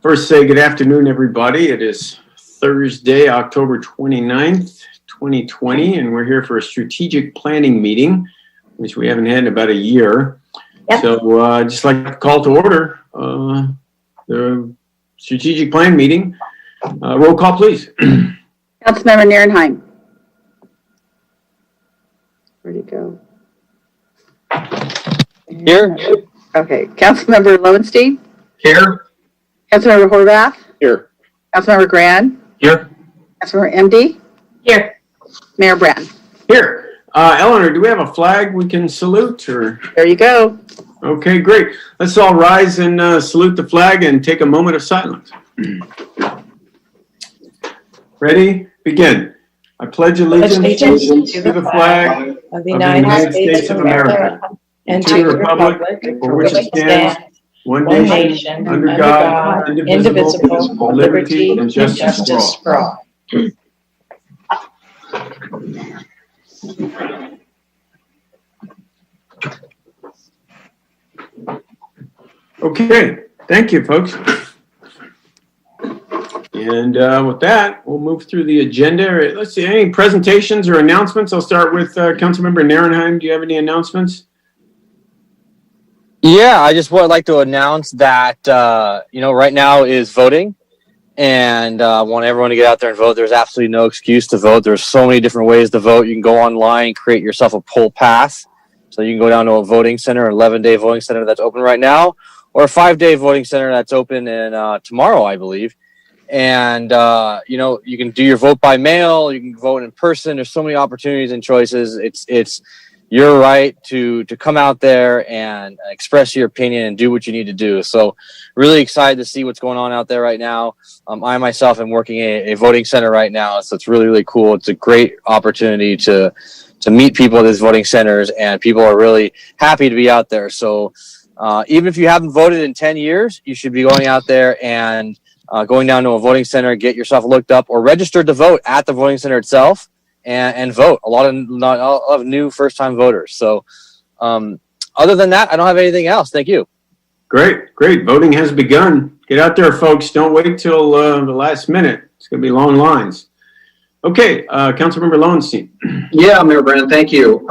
First, say good afternoon, everybody. It is Thursday, October 29th, 2020, and we're here for a strategic planning meeting, which we haven't had in about a year. Yep. So I'd just like to call to order the strategic plan meeting. Roll call, please. Councilmember Nierenheim. Where'd he go? Here. Okay. Councilmember Lowenstein. Here. Councilmember Horvath. Here. Councilmember Grand. Here. Councilmember MD. Here. Mayor Brand. Here. Eleanor, do we have a flag we can salute? Or there you go. Okay, great. Let's all rise and salute the flag and take a moment of silence. Ready? Begin. I pledge allegiance to the flag of the United States of America and to the republic for which it stands, one nation, under God, indivisible, with liberty and justice for all. Okay, thank you, folks. And with that, we'll move through the agenda. Let's see, any presentations or announcements? I'll start with Councilmember Nierenheim. Do you have any announcements? Yeah, I just would like to announce that, right now is voting, and I want everyone to get out there and vote. There's absolutely no excuse to vote. There's so many different ways to vote. You can go online, create yourself a poll pass. So you can go down to a voting center, an 11-day voting center that's open right now, or a 5-day voting center that's open in tomorrow, I believe. And, you can do your vote by mail. You can vote in person. There's so many opportunities and choices. It's your right to come out there and express your opinion and do what you need to do. So really excited to see what's going on out there right now. I myself am working a voting center right now. So it's really, really cool. It's a great opportunity to meet people at these voting centers, and people are really happy to be out there. So even if you haven't voted in 10 years, you should be going out there and going down to a voting center, get yourself looked up or registered to vote at the voting center itself and vote. A lot of new first-time voters. So other than that, I don't have anything else. Thank you. Great. Voting has begun. Get out there, folks. Don't wait till the last minute. It's going to be long lines. Okay, Councilmember Lowenstein. Yeah, Mayor Brand, thank you.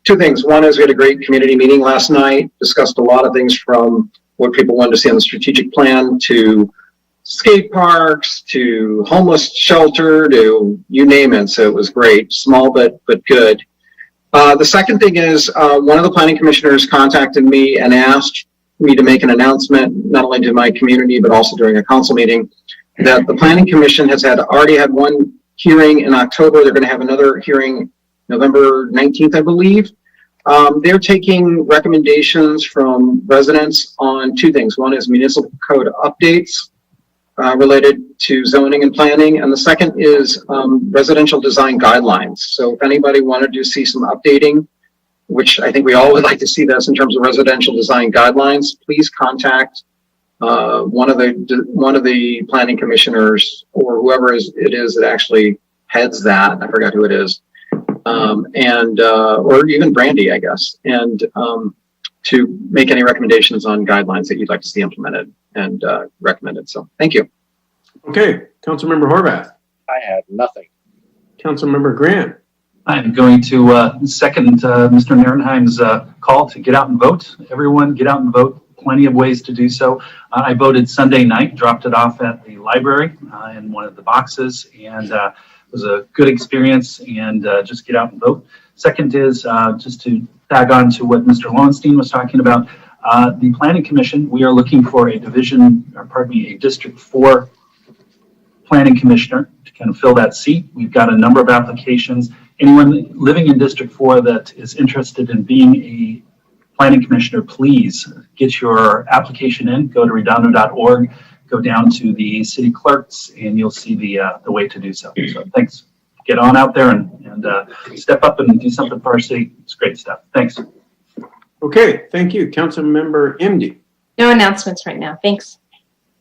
Two things. One is we had a great community meeting last night, discussed a lot of things from what people wanted to see on the strategic plan to skate parks, to homeless shelter, to you name it. So it was great, small but good. The second thing is one of the planning commissioners contacted me and asked me to make an announcement, not only to my community, but also during a council meeting, that the planning commission has already had one hearing in October. They're going to have another hearing November 19th, I believe. They're taking recommendations from residents on two things. One is municipal code updates related to zoning and planning, and the second is residential design guidelines. So if anybody wanted to see some updating, which I think we all would like to see this in terms of residential design guidelines, please contact one of the planning commissioners or whoever it is that actually heads that. I forgot who it is. Or even Brandy, I guess, and to make any recommendations on guidelines that you'd like to see implemented and recommended. So thank you. Okay, Councilmember Horvath. I have nothing. Councilmember Grant. I'm going to second Mr. Nierenheim's call to get out and vote. Everyone get out and vote. Plenty of ways to do so. I voted Sunday night, dropped it off at the library in one of the boxes, and it was a good experience, and just get out and vote. Second is just to tag on to what Mr. Lowenstein was talking about. The Planning Commission, we are looking for a District 4 Planning Commissioner to kind of fill that seat. We've got a number of applications. Anyone living in District 4 that is interested in being a Planning Commissioner, please get your application in. Go to redondo.org, go down to the city clerks, and you'll see the way to do so. So thanks. Get on out there and step up and do something for our city. It's great stuff. Thanks. Okay, thank you. Councilmember MD. No announcements right now. Thanks.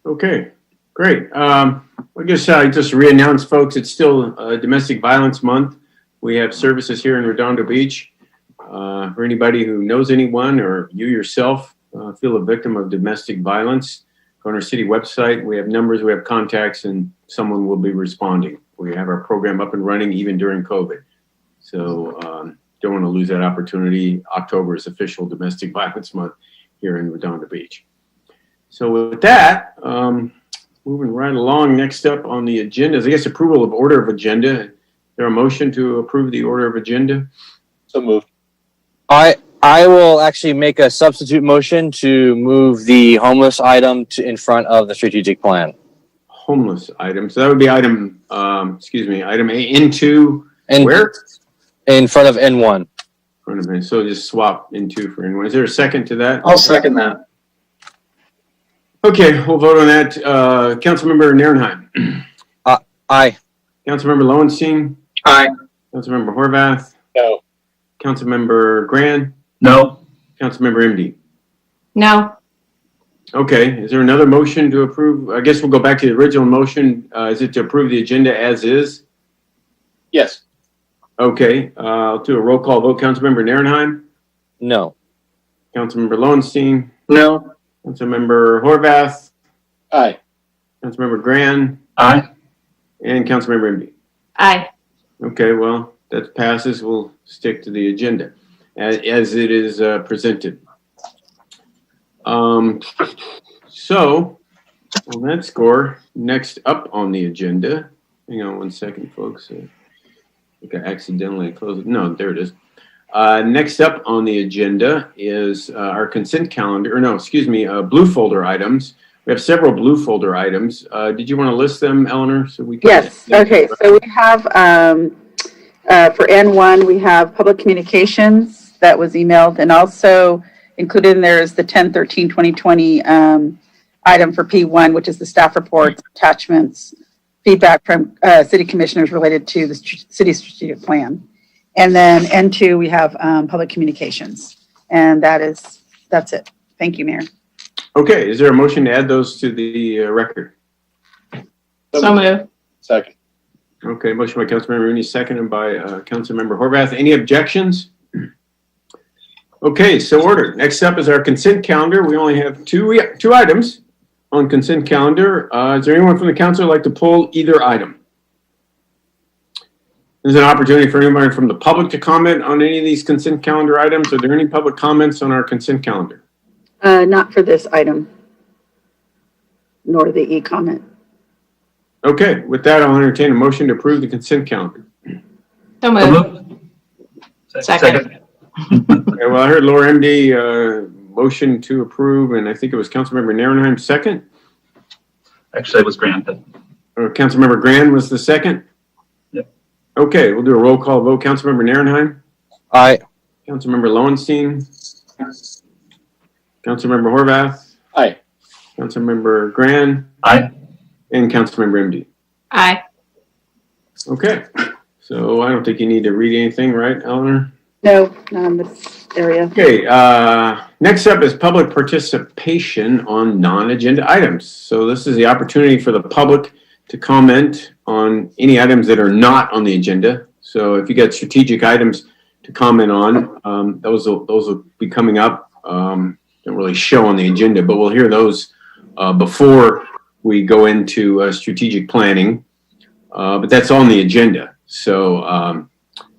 Okay, great. I guess I just re-announced, folks, it's still Domestic Violence Month. We have services here in Redondo Beach. For anybody who knows anyone or you yourself feel a victim of domestic violence, on our city website. We have numbers, we have contacts, and someone will be responding. We have our program up and running even during COVID. So don't want to lose that opportunity. October is official Domestic Violence Month here in Redondo Beach. So with that, moving right along, next up on the agenda is, I guess, approval of order of agenda. Is there a motion to approve the order of agenda? So moved. I will actually make a substitute motion to move the homeless item in front of the strategic plan. Homeless items. So that would be item, item A into And where? in front of N1. Front of it. So just swap into for N1. Is there a second to that? I'll second that. Okay, we'll vote on that. Councilmember Nierenheim. Aye. Councilmember Lowenstein. Aye. Councilmember Horvath. No. Councilmember Grand. No. Councilmember MD. No. Okay, is there another motion to approve? I guess we'll go back to the original motion. Is it to approve the agenda as is? Yes. Okay, I'll do a roll call vote. Councilmember Nierenheim. No. Councilmember Lowenstein. No. Councilmember Horvath. Aye. Councilmember Grand. Aye. And Councilmember MD. Aye. Okay, well, that passes. We'll stick to the agenda as it is presented. So, on that score, next up on the agenda, hang on one second, folks. I think I accidentally closed it. No, there it is. Next up on the agenda is our consent calendar, blue folder items. We have several blue folder items. Did you want to list them, Eleanor? So we can. Yes, okay, so we have, for N1, we have public communications that was emailed, and also included in there is the 10/13/2020 item for P1, which is the staff reports, attachments, feedback from city commissioners related to the city strategic plan. And then N2, we have public communications, and that's it. Thank you, Mayor. Okay, is there a motion to add those to the record? So moved. Second. Okay, motion by Councilmember Rooney, seconded by Councilmember Horvath. Any objections? Okay, so ordered. Next up is our consent calendar. We only have two items on consent calendar. Is there anyone from the council who'd like to pull either item? There's an opportunity for anyone from the public to comment on any of these consent calendar items. Are there any public comments on our consent calendar? Not for this item, nor the e-comment. Okay, with that, I'll entertain a motion to approve the consent calendar. So So moved. moved. Second. Okay, well, I heard Laura MD motion to approve, and I think it was Councilmember Nierenheim second. Actually, it was granted. Or Councilmember Grand was the second? Yep. Okay, we'll do a roll call vote. Councilmember Nierenheim? Aye. Councilmember Lowenstein? Councilmember Horvath? Aye. Councilmember Grand? Aye. And Councilmember MD. Aye. Okay, so I don't think you need to read anything, right, Eleanor? No, not in this area. Okay, next up is public participation on non-agenda items. So this is the opportunity for the public to comment on any items that are not on the agenda. So if you got strategic items to comment on, those will be coming up. Don't really show on the agenda, but we'll hear those before we go into strategic planning. But that's on the agenda. So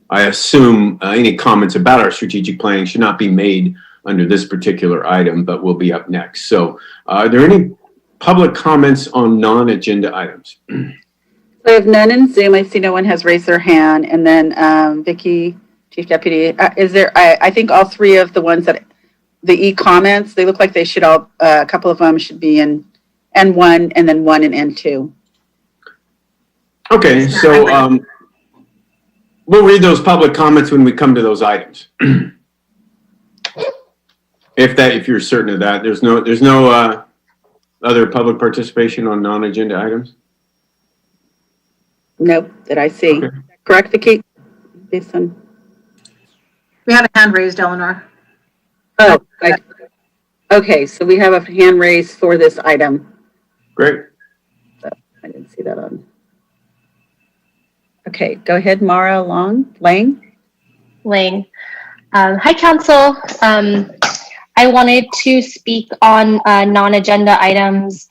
I assume any comments about our strategic planning should not be made under this particular item, but will be up next. So are there any public comments on non-agenda items? I have none in Zoom. I see no one has raised their hand. And then Vicky, Chief Deputy, is there, I think all three of the ones that, the e-comments, they look like they should all, a couple of them should be in N1 and then one in N2. Okay, so we'll read those public comments when we come to those items. If you're certain of that, there's no other public participation on non-agenda items? Nope, that I see. Okay. Correct, Vicky? Based on, We had a hand raised, Eleanor. okay, so we have a hand raised for this item. Great. So I didn't see that on. Okay, go ahead, Mara Lang. Hi, Council. I wanted to speak on non-agenda items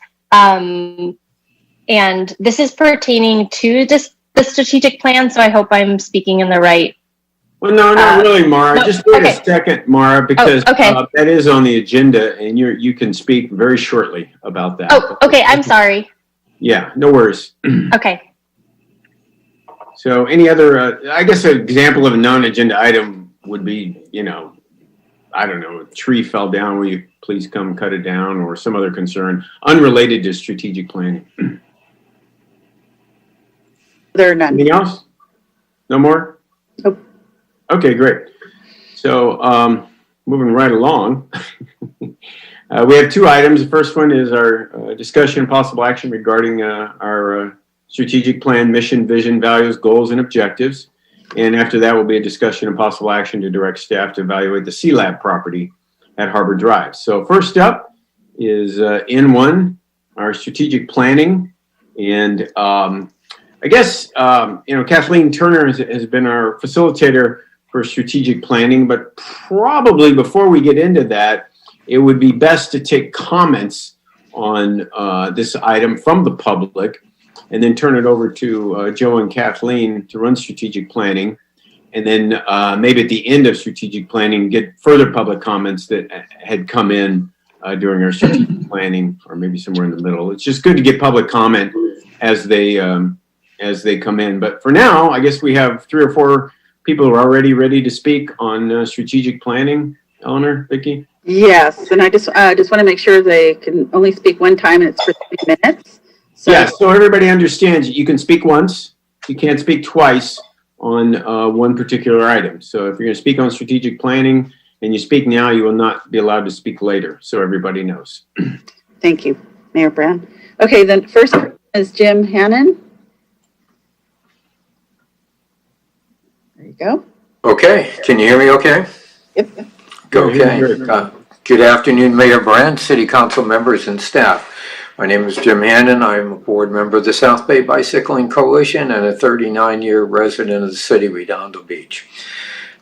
And this is pertaining to the strategic plan, so I hope I'm speaking in the right. Well, no, not really, Mara. no, Just wait okay. a second, Mara, because okay. that is on the agenda, and you can speak very shortly about that. Oh, okay. I'm sorry. Yeah, no worries. Okay. So any other, I guess an example of a non-agenda item would be, I don't know, a tree fell down, will you please come cut it down, or some other concern unrelated to strategic planning. There are none. Anything else? No more? Nope. Okay, great. So moving right along, we have two items. The first one is our discussion and possible action regarding our strategic plan, mission, vision, values, goals, and objectives. And after that will be a discussion and possible action to direct staff to evaluate the C-Lab property at Harbor Drive. So first up is N1, our strategic planning. And I guess, Kathleen Turner has been our facilitator for strategic planning, but probably before we get into that, it would be best to take comments on this item from the public and then turn it over to Joe and Kathleen to run strategic planning. And then maybe at the end of strategic planning, get further public comments that had come in during our strategic planning, or maybe somewhere in the middle. It's just good to get public comment as they come in. But for now, I guess we have 3 or 4 people who are already ready to speak on strategic planning. Eleanor, Vicki? Yes, and I just want to make sure they can only speak one time, and it's for 3 minutes. So, Yeah, so everybody understands you can speak once, you can't speak twice on one particular item. So if you're going to speak on strategic planning and you speak now, you will not be allowed to speak later, so everybody knows. Thank you, Mayor Brown. Okay, then first is Jim Hannon. There you go. Okay, can you hear me okay? Yep. Okay. Good afternoon, Mayor Brand, City Council members and staff. My name is Jim Hannon. I'm a board member of the South Bay Bicycling Coalition and a 39-year resident of the city, Redondo Beach.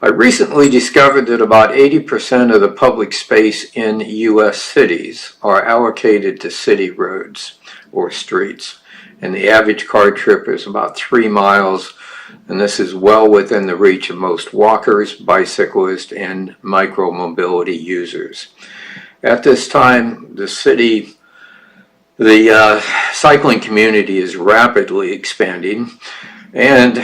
I recently discovered that about 80% of the public space in U.S. cities are allocated to city roads or streets, and the average car trip is about 3 miles, and this is well within the reach of most walkers, bicyclists, and micromobility users. At this time, the cycling community is rapidly expanding, and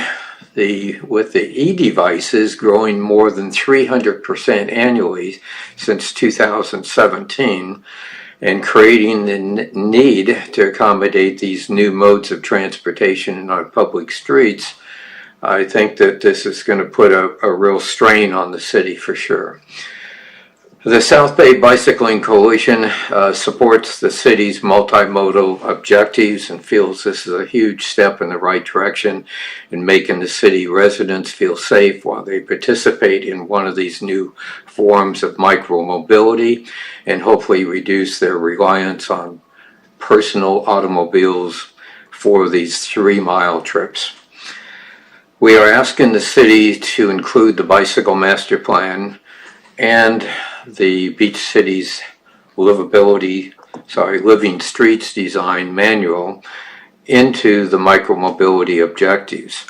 with the e-devices growing more than 300% annually since 2017, and creating the need to accommodate these new modes of transportation in our public streets, I think that this is going to put a real strain on the city for sure. The South Bay Bicycling Coalition supports the city's multimodal objectives and feels this is a huge step in the right direction in making the city residents feel safe while they participate in one of these new forms of micromobility and hopefully reduce their reliance on personal automobiles for these 3-mile trips. We are asking the city to include the Bicycle Master Plan and the Beach City's Living Streets Design Manual into the micromobility objectives.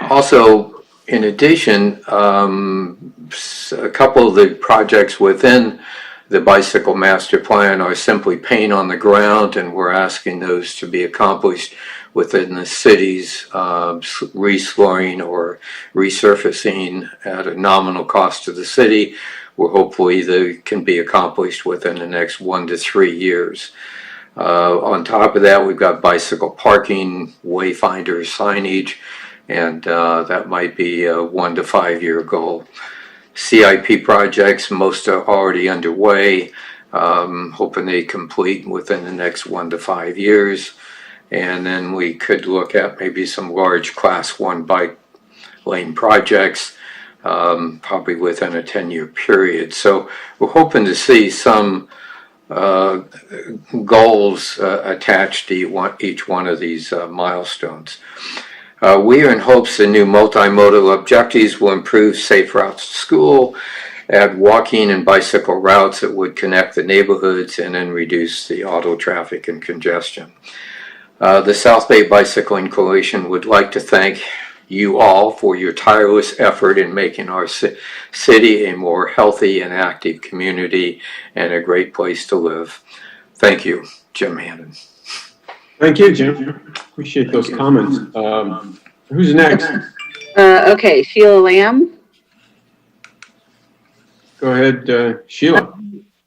Also, in addition, a couple of the projects within the Bicycle Master Plan are simply paint on the ground, and we're asking those to be accomplished within the city's reslurring or resurfacing at a nominal cost to the city, where hopefully they can be accomplished within the next 1 to 3 years. On top of that, we've got bicycle parking, wayfinders, signage, and that might be a 1 to 5 year goal. CIP projects, most are already underway, hoping they complete within the next 1 to 5 years. And then we could look at maybe some large class 1 bike lane projects, probably within a 10-year period. So we're hoping to see some goals attached to each one of these milestones. We are in hopes the new multimodal objectives will improve safe routes to school, add walking and bicycle routes that would connect the neighborhoods, and then reduce the auto traffic and congestion. The South Bay Bicycling Coalition would like to thank you all for your tireless effort in making our city a more healthy and active community and a great place to live. Thank you, Jim Hannon. Thank you, Jim. Appreciate those comments. Who's next? Okay, Sheila Lamb. Go ahead, Sheila.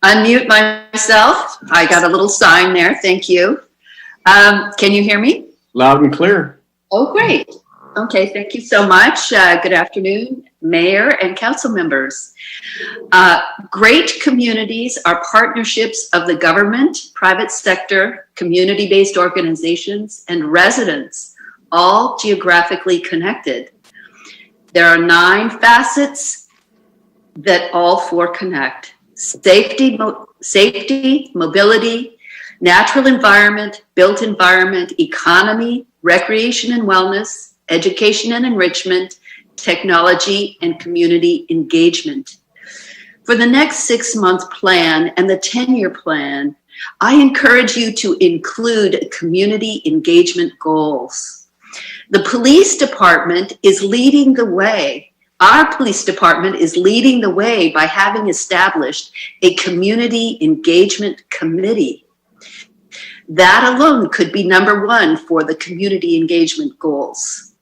Unmute myself. I got a little sign there. Thank you. Can you hear me? Loud and clear. Oh, great. Okay, thank you so much. Good afternoon, Mayor and council members. Great communities are partnerships of the government, private sector, community-based organizations, and residents, all geographically connected. There are 9 facets that all 4 connect. Safety, mobility, natural environment, built environment, economy, recreation and wellness, education and enrichment, technology, and community engagement. For the next 6-month plan and the 10-year plan, I encourage you to include community engagement goals. The police department is leading the way. Our police department is leading the way by having established a community engagement committee. That alone could be number 1 for the community engagement goals.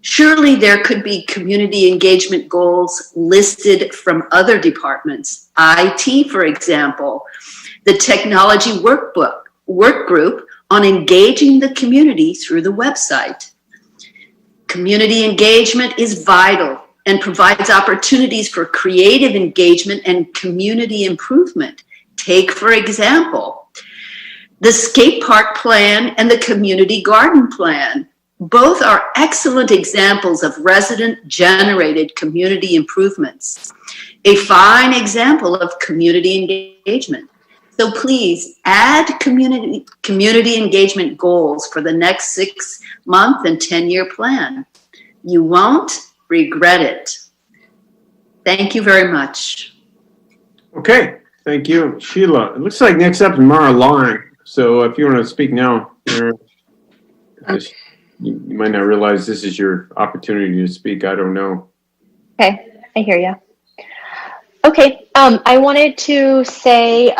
Surely there could be community engagement goals listed from other departments. IT, for example, the technology work group on engaging the community through the website. Community engagement is vital and provides opportunities for creative engagement and community improvement. Take, for example, the skate park plan and the community garden plan. Both are excellent examples of resident-generated community improvements, a fine example of community engagement. So please add community engagement goals for the next 6-month and 10-year plan. You won't regret it. Thank you very much. Okay, thank you, Sheila. It looks like next up is Mara Long. So if you want to speak now, you might not realize this is your opportunity to speak. I don't know. Okay, I hear you. Okay, I wanted to say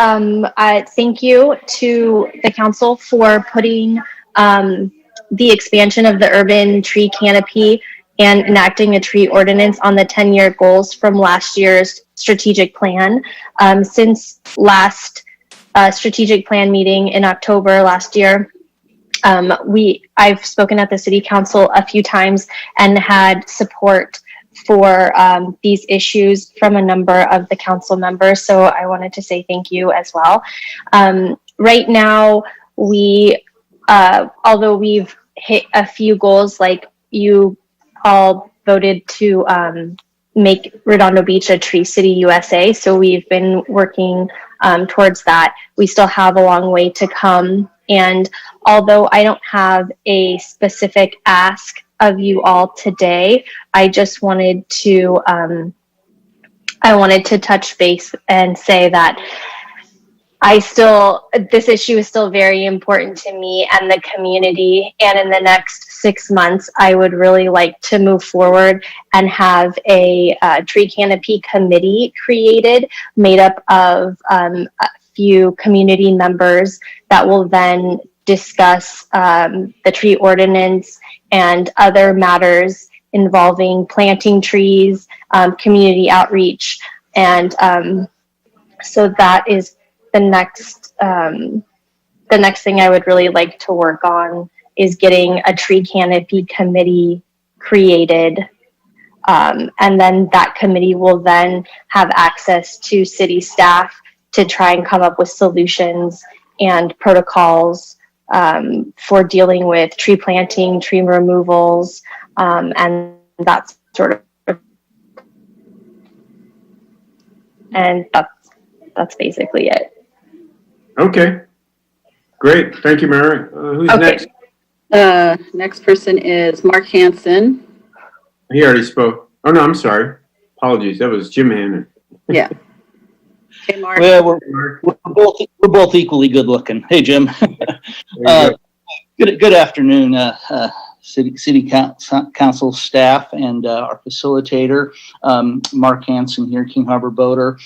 thank you to the council for putting the expansion of the urban tree canopy and enacting a tree ordinance on the 10-year goals from last year's strategic plan. Since last strategic plan meeting in October last year, I've spoken at the city council a few times and had support for these issues from a number of the council members. So I wanted to say thank you as well. Right now, although we've hit a few goals, like you all voted to make Redondo Beach a Tree City USA. So we've been working towards that. We still have a long way to come. And although I don't have a specific ask of you all today, I just wanted to touch base and say that this issue is still very important to me and the community. And in the next 6 months, I would really like to move forward and have a tree canopy committee created, made up of a few community members that will then discuss the tree ordinance and other matters involving planting trees, community outreach, and so that is the next thing I would really like to work on is getting a tree canopy committee created. And then that committee will then have access to city staff to try and come up with solutions and protocols for dealing with tree planting, tree removals, and that's sort of, and that's basically it. Okay, great. Thank you, Mary. Who's Okay. next? Next person is Mark Hansen. He already spoke. Oh, no, I'm sorry. Apologies. That was Jim Hannon. Yeah. Okay, Mark. Well, Mark, we're both equally good looking. Hey, Jim. there you go. Good afternoon, City Council staff and our facilitator, Mark Hansen here, King Harbor Boater.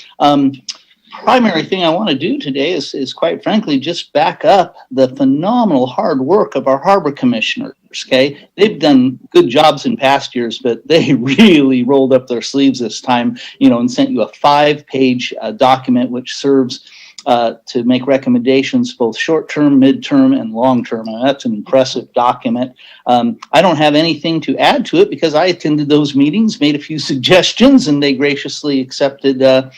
Primary thing I want to do today is quite frankly just back up the phenomenal hard work of our harbor commissioners. Okay, they've done good jobs in past years, but they really rolled up their sleeves this time, and sent you a 5-page document which serves to make recommendations both short-term, mid-term, and long-term. And that's an impressive document. I don't have anything to add to it because I attended those meetings, made a few suggestions, and they graciously accepted the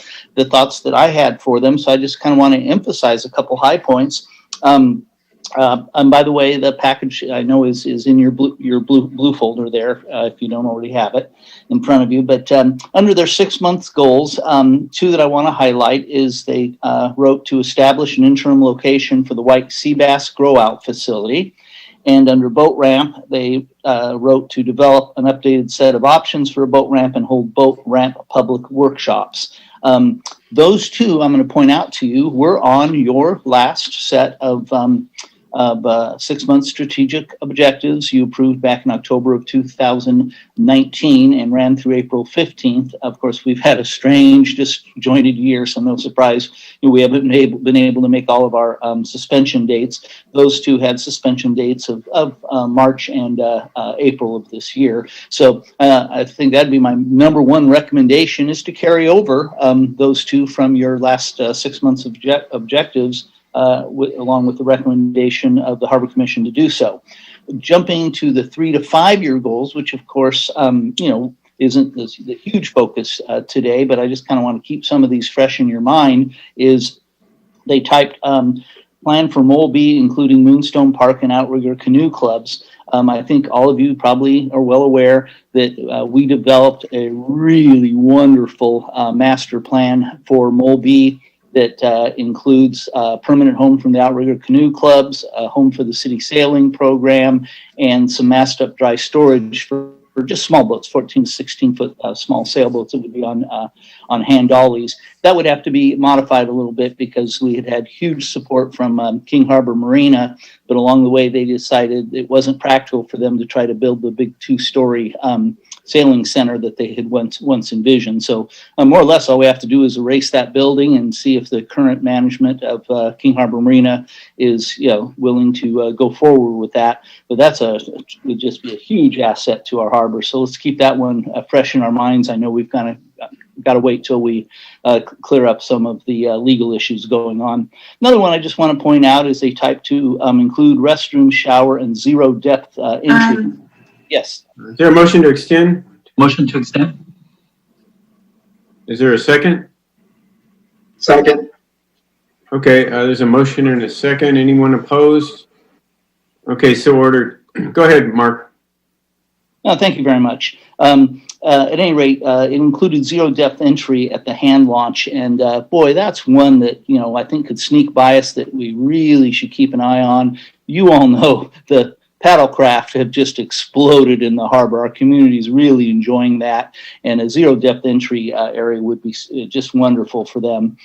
thoughts that I had for them. So I just kind of want to emphasize a couple high points. And by the way, the package I know is in your blue folder there, if you don't already have it in front of you. But under their 6-month goals, 2 that I want to highlight is they wrote to establish an interim location for the white sea bass grow out facility. And under boat ramp, they wrote to develop an updated set of options for a boat ramp and hold boat ramp public workshops. Those 2, I'm going to point out to you, were on your last set of 6-month strategic objectives you approved back in October of 2019 and ran through April 15th. Of course, we've had a strange, disjointed year, so no surprise we haven't been able to make all of our suspension dates. Those 2 had suspension dates of March and April of this year. So I think that'd be my number 1 recommendation is to carry over those 2 from your last 6 months objectives. Along with the recommendation of the Harbor Commission to do so. Jumping to the 3 to 5 year goals, which of course, isn't the huge focus today, but I just kind of want to keep some of these fresh in your mind, is they typed plan for Moleby, including Moonstone Park and Outrigger Canoe Clubs. I think all of you probably are well aware that we developed a really wonderful master plan for Moleby that includes a permanent home from the Outrigger Canoe Clubs, a home for the city sailing program, and some massed up dry storage for just small boats, 14 to 16 foot small sailboats that would be on hand dollies. That would have to be modified a little bit because we had huge support from King Harbor Marina, but along the way they decided it wasn't practical for them to try to build the big 2-story sailing center that they had once envisioned. So more or less all we have to do is erase that building and see if the current management of King Harbor Marina is willing to go forward with that. But would just be a huge asset to our harbor. So let's keep that one fresh in our minds. I know we've kind of got to wait till we clear up some of the legal issues going on. Another one I just want to point out is they type to include restroom, shower, and 0 depth entry. Yes. Is there a motion to extend? Motion to extend? Is there a second? Second. Okay, there's a motion and a second. Anyone opposed? Okay, so ordered. Go ahead, Mark. No, thank you very much. At any rate, it included 0 depth entry at the hand launch. And boy, that's one that, I think could sneak by us that we really should keep an eye on. You all know the paddlecraft have just exploded in the harbor. Our community is really enjoying that. And a 0 depth entry area would be just wonderful for them.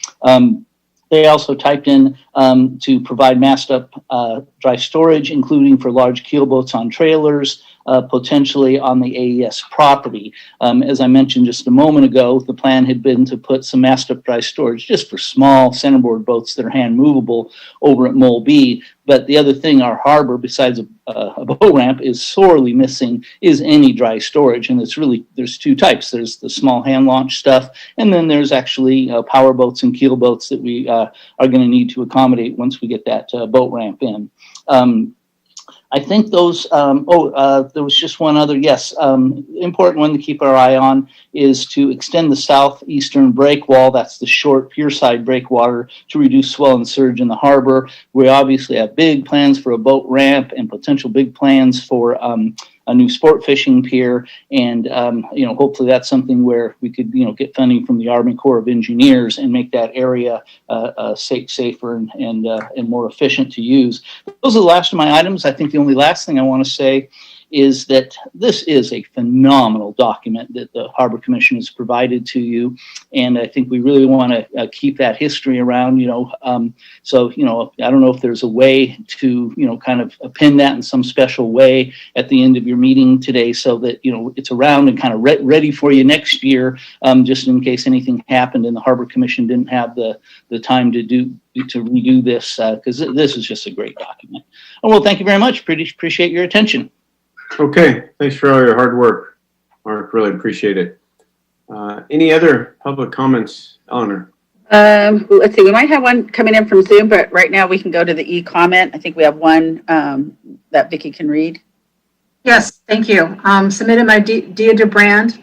They also typed in to provide massed up dry storage, including for large keelboats on trailers, potentially on the AES property. As I mentioned just a moment ago, the plan had been to put some massed up dry storage just for small centerboard boats that are hand movable over at Moleby. But the other thing our harbor, besides a boat ramp, is sorely missing is any dry storage. And there's 2 types. There's the small hand launch stuff, and then there's actually power boats and keel boats that we are going to need to accommodate once we get that boat ramp in. I think those, there was just one other, yes, important one to keep our eye on is to extend the southeastern breakwall, that's the short pier side breakwater, to reduce swell and surge in the harbor. We obviously have big plans for a boat ramp and potential big plans for a new sport fishing pier. And, hopefully that's something where we could, get funding from the Army Corps of Engineers and make that area safer and more efficient to use. Those are the last of my items. I think the only last thing I want to say is that this is a phenomenal document that the Harbor Commission has provided to you. And I think we really want to keep that history around, so, I don't know if there's a way to, kind of append that in some special way at the end of your meeting today so that, it's around and kind of ready for you next year, just in case anything happened and the Harbor Commission didn't have the time to redo this, because this is just a great document. Oh, well, thank you very much. Appreciate your attention. Okay, thanks for all your hard work, Mark. Really appreciate it. Any other public comments, Eleanor? Let's see, we might have one coming in from Zoom, but right now we can go to the e-comment. I think we have one that Vicki can read. Yes, thank you. Submitted by Deidre Brand.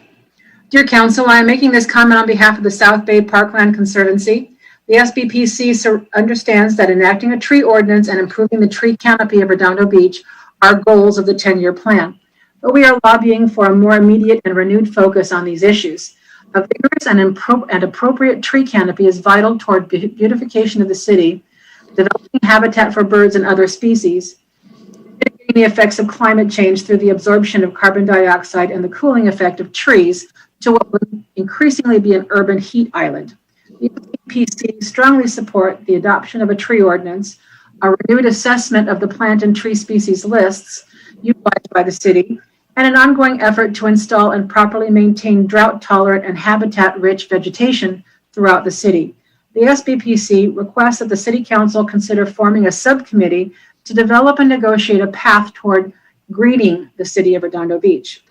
Dear Council, I am making this comment on behalf of the South Bay Parkland Conservancy. The SBPC understands that enacting a tree ordinance and improving the tree canopy of Redondo Beach are goals of the 10-year plan. But we are lobbying for a more immediate and renewed focus on these issues. A vigorous and appropriate tree canopy is vital toward beautification of the city, developing habitat for birds and other species, mitigating the effects of climate change through the absorption of carbon dioxide and the cooling effect of trees to what will increasingly be an urban heat island. The SBPC strongly support the adoption of a tree ordinance, a renewed assessment of the plant and tree species lists utilized by the city, and an ongoing effort to install and properly maintain drought-tolerant and habitat-rich vegetation throughout the city. The SBPC requests that the City Council consider forming a subcommittee to develop and negotiate a path toward greening the city of Redondo Beach.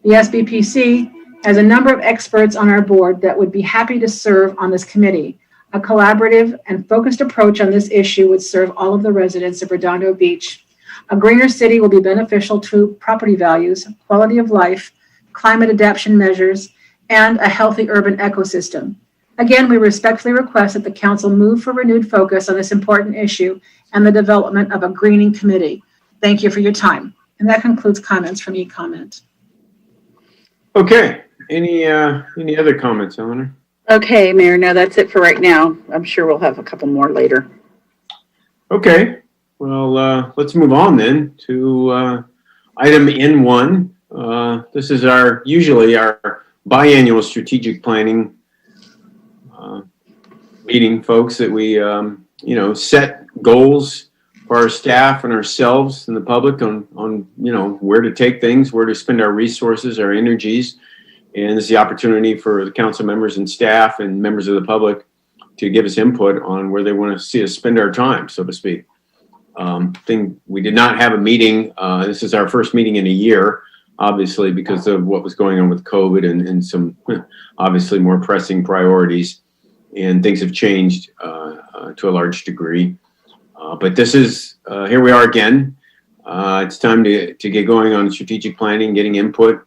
The SBPC has a number of experts on our board that would be happy to serve on this committee. A collaborative and focused approach on this issue would serve all of the residents of Redondo Beach. A greener city will be beneficial to property values, quality of life, climate adaptation measures, and a healthy urban ecosystem. Again, we respectfully request that the council move for renewed focus on this important issue and the development of a greening committee. Thank you for your time. And that concludes comments from e-comment. Okay, any other comments, Eleanor? Okay, Mayor, no, that's it for right now. I'm sure we'll have a couple more later. Okay, well, let's move on then to item N1. This is usually our biannual strategic planning meeting, folks, that we, set goals for our staff and ourselves and the public on where to take things, where to spend our resources, our energies. And this is the opportunity for the council members and staff and members of the public to give us input on where they want to see us spend our time, so to speak. We did not have a meeting. This is our first meeting in a year, obviously, because of what was going on with COVID and some obviously more pressing priorities. And things have changed to a large degree. But this is, here we are again. It's time to get going on strategic planning, getting input.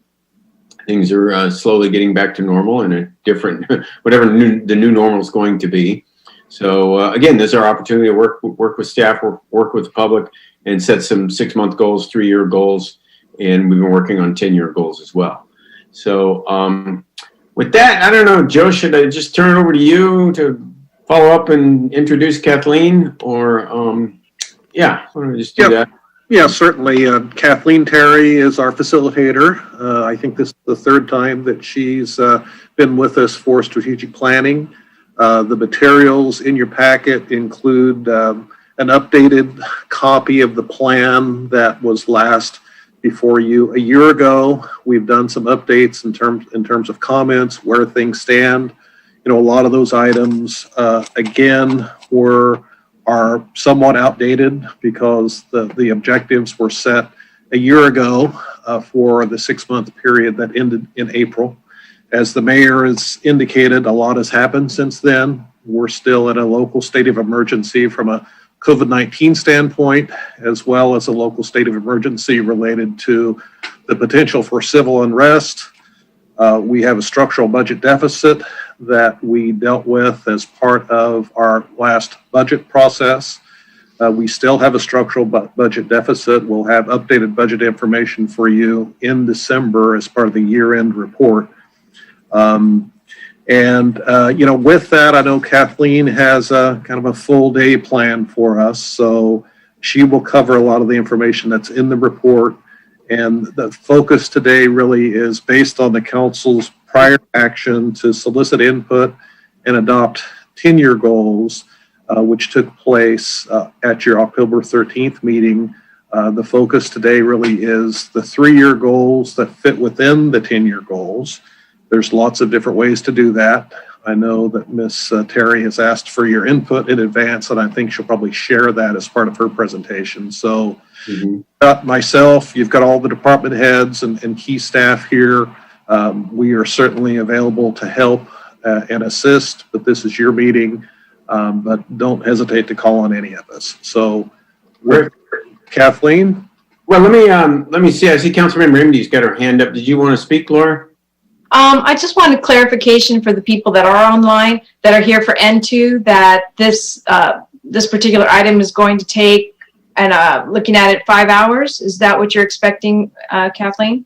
Things are slowly getting back to normal and a different, whatever the new normal is going to be. So again, this is our opportunity to work with staff, work with the public, and set some 6-month goals, 3-year goals, and we've been working on 10-year goals as well. So with that, I don't know, Joe, should I just turn it over to you to follow up and introduce Kathleen, or why don't we just do that? Yeah, certainly. Kathleen Terry is our facilitator. I think this is the third time that she's been with us for strategic planning. The materials in your packet include an updated copy of the plan that was last before you a year ago. We've done some updates in terms of comments, where things stand. A lot of those items, again, are somewhat outdated because the objectives were set a year ago for the 6-month period that ended in April. As the mayor has indicated, a lot has happened since then. We're still in a local state of emergency from a COVID-19 standpoint, as well as a local state of emergency related to the potential for civil unrest. We have a structural budget deficit that we dealt with as part of our last budget process. We still have a structural budget deficit. We'll have updated budget information for you in December as part of the year-end report. With that, I know Kathleen has a kind of a full day plan for us. So she will cover a lot of the information that's in the report. And the focus today really is based on the council's prior action to solicit input and adopt 10-year goals, which took place at your October 13th meeting. The focus today really is the 3-year goals that fit within the 10-year goals. There's lots of different ways to do that. I know that Ms. Terry has asked for your input in advance, and I think she'll probably share that as part of her presentation. So myself, you've got all the department heads and key staff here. We are certainly available to help and assist, but this is your meeting. But don't hesitate to call on any of us. So, Kathleen? Well, let me see. I see Councilmember Imdy's got her hand up. Did you want to speak, Laura? I just wanted clarification for the people that are online that are here for N2 that this particular item is going to take, and looking at it, 5 hours. Is that what you're expecting, Kathleen?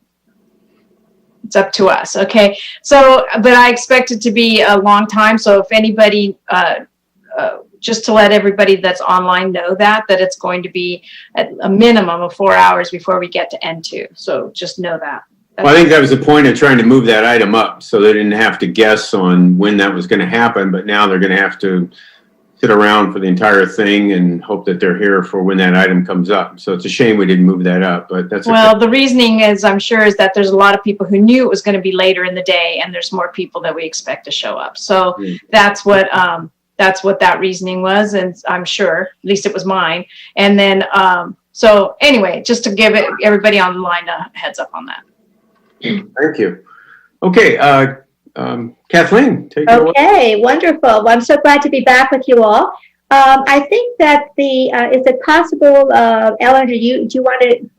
It's up to us. Okay. So, but I expect it to be a long time. So if anybody, just to let everybody that's online know that it's going to be at a minimum of 4 hours before we get to N2. So just know that. Well, I think that was the point of trying to move that item up so they didn't have to guess on when that was going to happen, but now they're going to have to sit around for the entire thing and hope that they're here for when that item comes up. So it's a shame we didn't move that up, but that's well, the reasoning is, I'm sure, is that there's a lot of people who knew it was going to be later in the day, and there's more people that we expect to show up. So that's what that reasoning was, and I'm sure, at least it was mine. And then, so anyway, just to give everybody online a heads up on that. Thank you. Okay, Kathleen, take it away. Okay, wonderful. Well, I'm so glad to be back with you all. I think that is it possible, Ellen, do you want to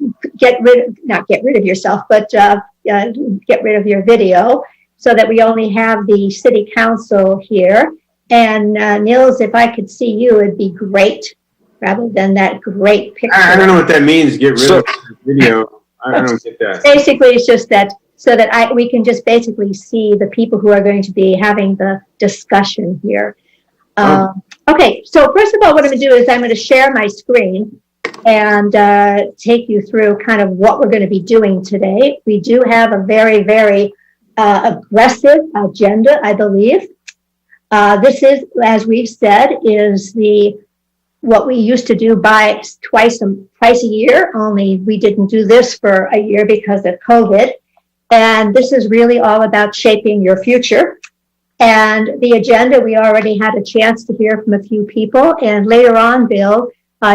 not get rid of yourself, but get rid of your video so that we only have the city council here? And Nils, if I could see you, it'd be great, rather than that great picture. I don't know what that means, get rid of the video. I don't get that. Basically, it's just that so that we can just basically see the people who are going to be having the discussion here. Okay, so first of all, what I'm going to do is I'm going to share my screen and take you through kind of what we're going to be doing today. We do have a very, very aggressive agenda, I believe. This is, as we've said, is what we used to do twice a year, only we didn't do this for a year because of COVID. And this is really all about shaping your future. And the agenda, we already had a chance to hear from a few people. And later on, Bill,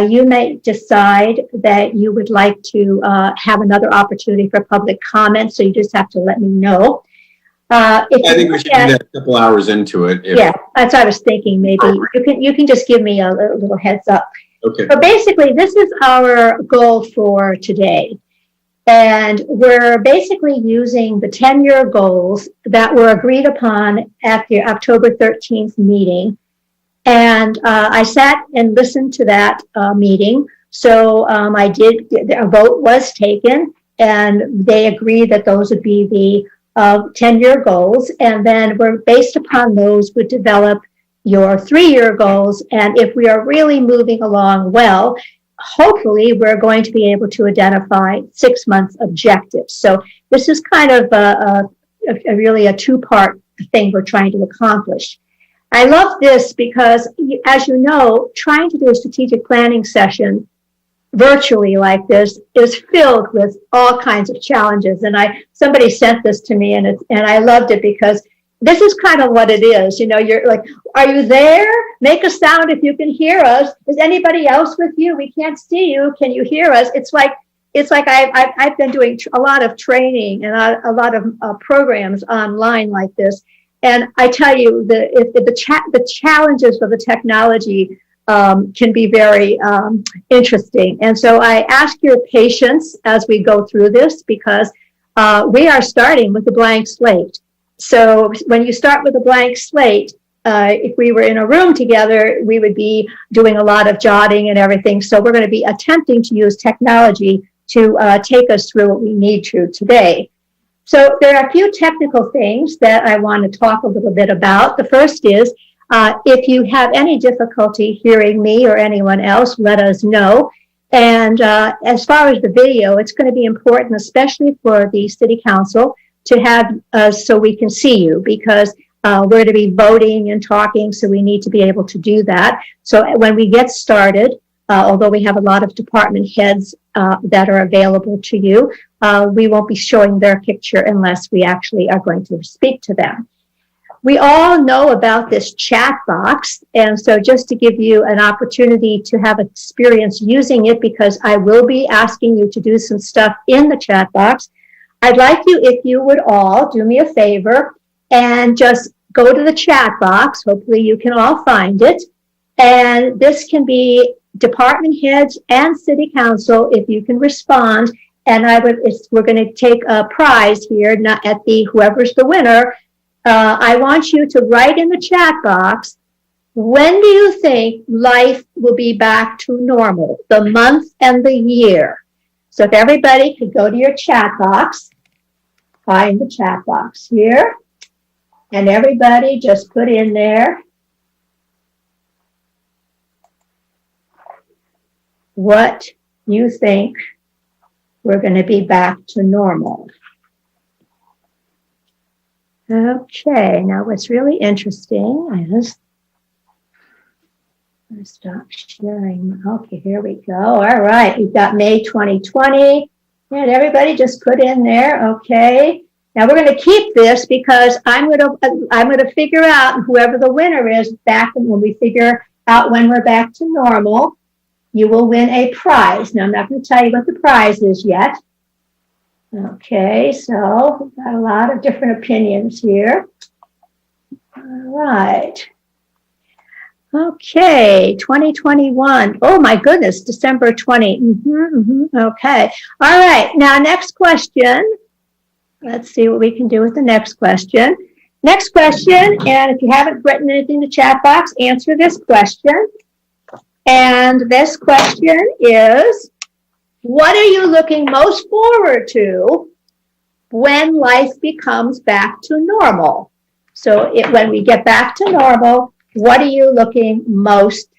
you may decide that you would like to have another opportunity for public comment. So you just have to let me know. I think we should do that a couple hours into it. Yeah, that's what I was thinking. Maybe you can just give me a little heads up. Okay. So basically, this is our goal for today. And we're basically using the 10-year goals that were agreed upon at the October 13th meeting. And I sat and listened to that meeting. So a vote was taken, and they agreed that those would be the 10-year goals. And then we're based upon those would develop your 3-year goals. And if we are really moving along well, hopefully we're going to be able to identify 6 months objectives. So this is kind of really a two-part thing we're trying to accomplish. I love this because, as you know, trying to do a strategic planning session virtually like this is filled with all kinds of challenges. And somebody sent this to me, and I loved it because this is kind of what it is. You know, you're like, are you there? Make a sound if you can hear us. Is anybody else with you? We can't see you. Can you hear us? It's like I've been doing a lot of training and a lot of programs online like this. And I tell you, the challenges of the technology can be very interesting. And so I ask your patience as we go through this, because we are starting with a blank slate. So when you start with a blank slate, if we were in a room together, we would be doing a lot of jotting and everything. So we're going to be attempting to use technology to take us through what we need to today. So there are a few technical things that I want to talk a little bit about. The first is, if you have any difficulty hearing me or anyone else, let us know. And as far as the video, it's going to be important, especially for the City Council, to have so we can see you, because we're going to be voting and talking, so we need to be able to do that. So when we get started, although we have a lot of department heads that are available to you, we won't be showing their picture unless we actually are going to speak to them. We all know about this chat box, and so just to give you an opportunity to have experience using it, because I will be asking you to do some stuff in the chat box, I'd like you, if you would all do me a favor and just go to the chat box. Hopefully you can all find it. And this can be department heads and City Council, if you can respond. And we're going to take a prize here, not at the whoever's the winner. I want you to write in the chat box, when do you think life will be back to normal? The month and the year. So if everybody could go to your chat box, find the chat box here, and everybody just put in there what you think we're going to be back to normal. Okay, now what's really interesting is, I'm going to stop sharing. Okay, here we go. All right, we've got May 2020, and everybody just put in there. Okay, now we're going to keep this because I'm going to figure out whoever the winner is back when we figure out when we're back to normal. You will win a prize. Now I'm not going to tell you what the prize is yet. Okay, so we've got a lot of different opinions here. All right. Okay, 2021. Oh my goodness, December 20. Okay. All right, now next question. Let's see what we can do with the next question. Next question, and if you haven't written anything in the chat box, answer this question. And this question is, what are you looking most forward to when life becomes back to normal? So when we get back to normal, what are you looking most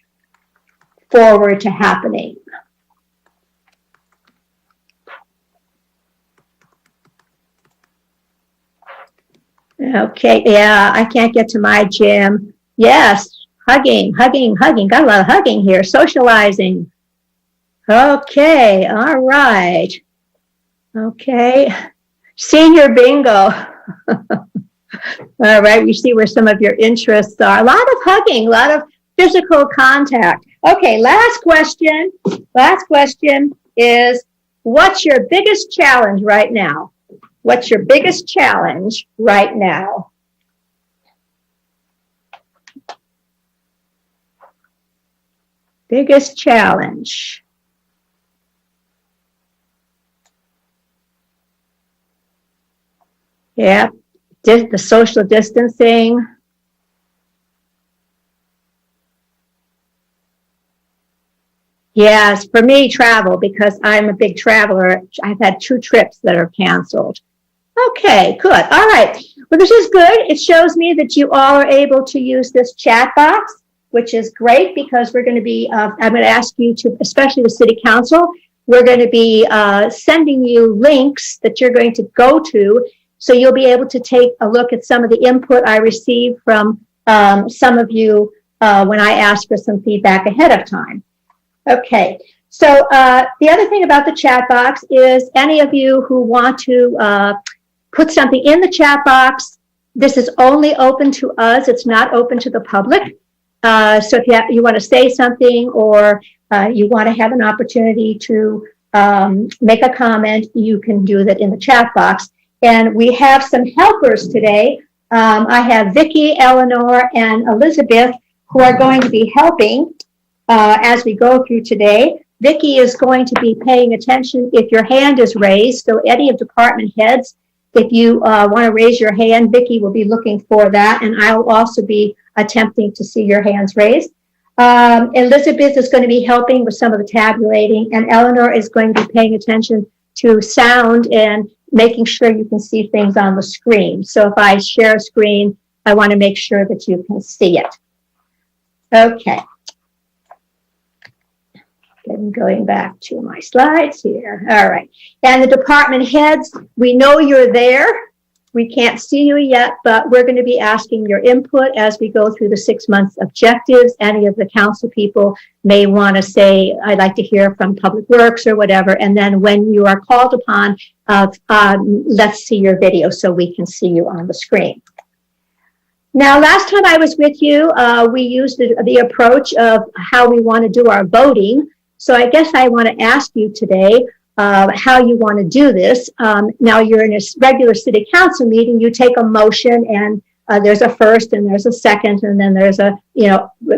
forward to happening? Okay, yeah, I can't get to my gym. Yes, hugging. Got a lot of hugging here. Socializing. Okay, all right. Okay, senior bingo. All right, we see where some of your interests are. A lot of hugging, a lot of physical contact. Okay, last question. Last question is, what's your biggest challenge right now? What's your biggest challenge right now? Biggest challenge. Yeah, the social distancing. Yes, for me, travel, because I'm a big traveler. I've had 2 trips that are canceled. Okay, good. All right. Well, this is good. It shows me that you all are able to use this chat box, which is great, because we're going to be, I'm going to ask you to, especially the City Council, we're going to be sending you links that you're going to go to, so you'll be able to take a look at some of the input I received from some of you when I asked for some feedback ahead of time. Okay, so the other thing about the chat box is any of you who want to put something in the chat box, this is only open to us. It's not open to the public. So if you want to say something, or you want to have an opportunity to make a comment, you can do that in the chat box. And we have some helpers today. I have Vicki, Eleanor, and Elizabeth, who are going to be helping as we go through today. Vicki is going to be paying attention if your hand is raised. So any of department heads If you want to raise your hand, Vicki will be looking for that, and I'll also be attempting to see your hands raised. Elizabeth is going to be helping with some of the tabulating, and Eleanor is going to be paying attention to sound and making sure you can see things on the screen. So if I share a screen, I want to make sure that you can see it. Okay. And going back to my slides here. All right. And the department heads, we know you're there. We can't see you yet, but we're going to be asking your input as we go through the 6 months objectives. Any of the council people may want to say, I'd like to hear from Public Works or whatever. And then when you are called upon, let's see your video so we can see you on the screen. Now, last time I was with you, we used the approach of how we want to do our voting. So I guess I want to ask you today how you want to do this. Now you're in a regular city council meeting, you take a motion and there's a first and there's a second and then there's a,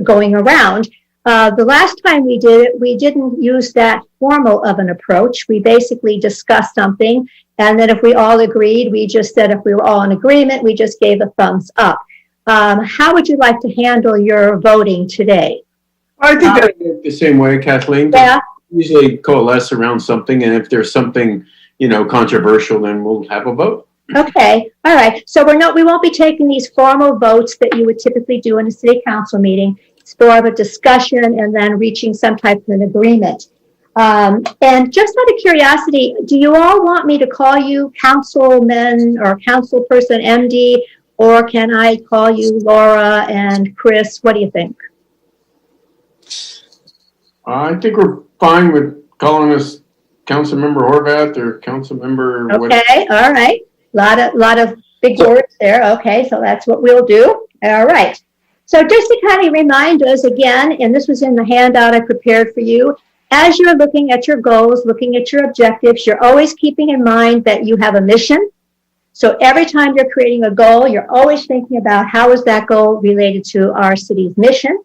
going around. The last time we did it, we didn't use that formal of an approach. We basically discussed something, and then if we all agreed, we just said if we were all in agreement, we just gave a thumbs up. How would you like to handle your voting today? I think that would work the same way, Kathleen. Yeah. Usually coalesce around something, and if there's something, controversial, then we'll have a vote. Okay, all right. So we won't be taking these formal votes that you would typically do in a city council meeting. It's more of a discussion and then reaching some type of an agreement. And just out of curiosity, do you all want me to call you councilman or councilperson MD, or can I call you Laura and Chris? What do you think? I think we're fine with calling us Councilmember Horvath or Councilmember. Okay, all right. Lot of big words there. Okay, so that's what we'll do. All right. So just to kind of remind us again, and this was in the handout I prepared for you, as you're looking at your goals, looking at your objectives, you're always keeping in mind that you have a mission. So every time you're creating a goal, you're always thinking about how is that goal related to our city's mission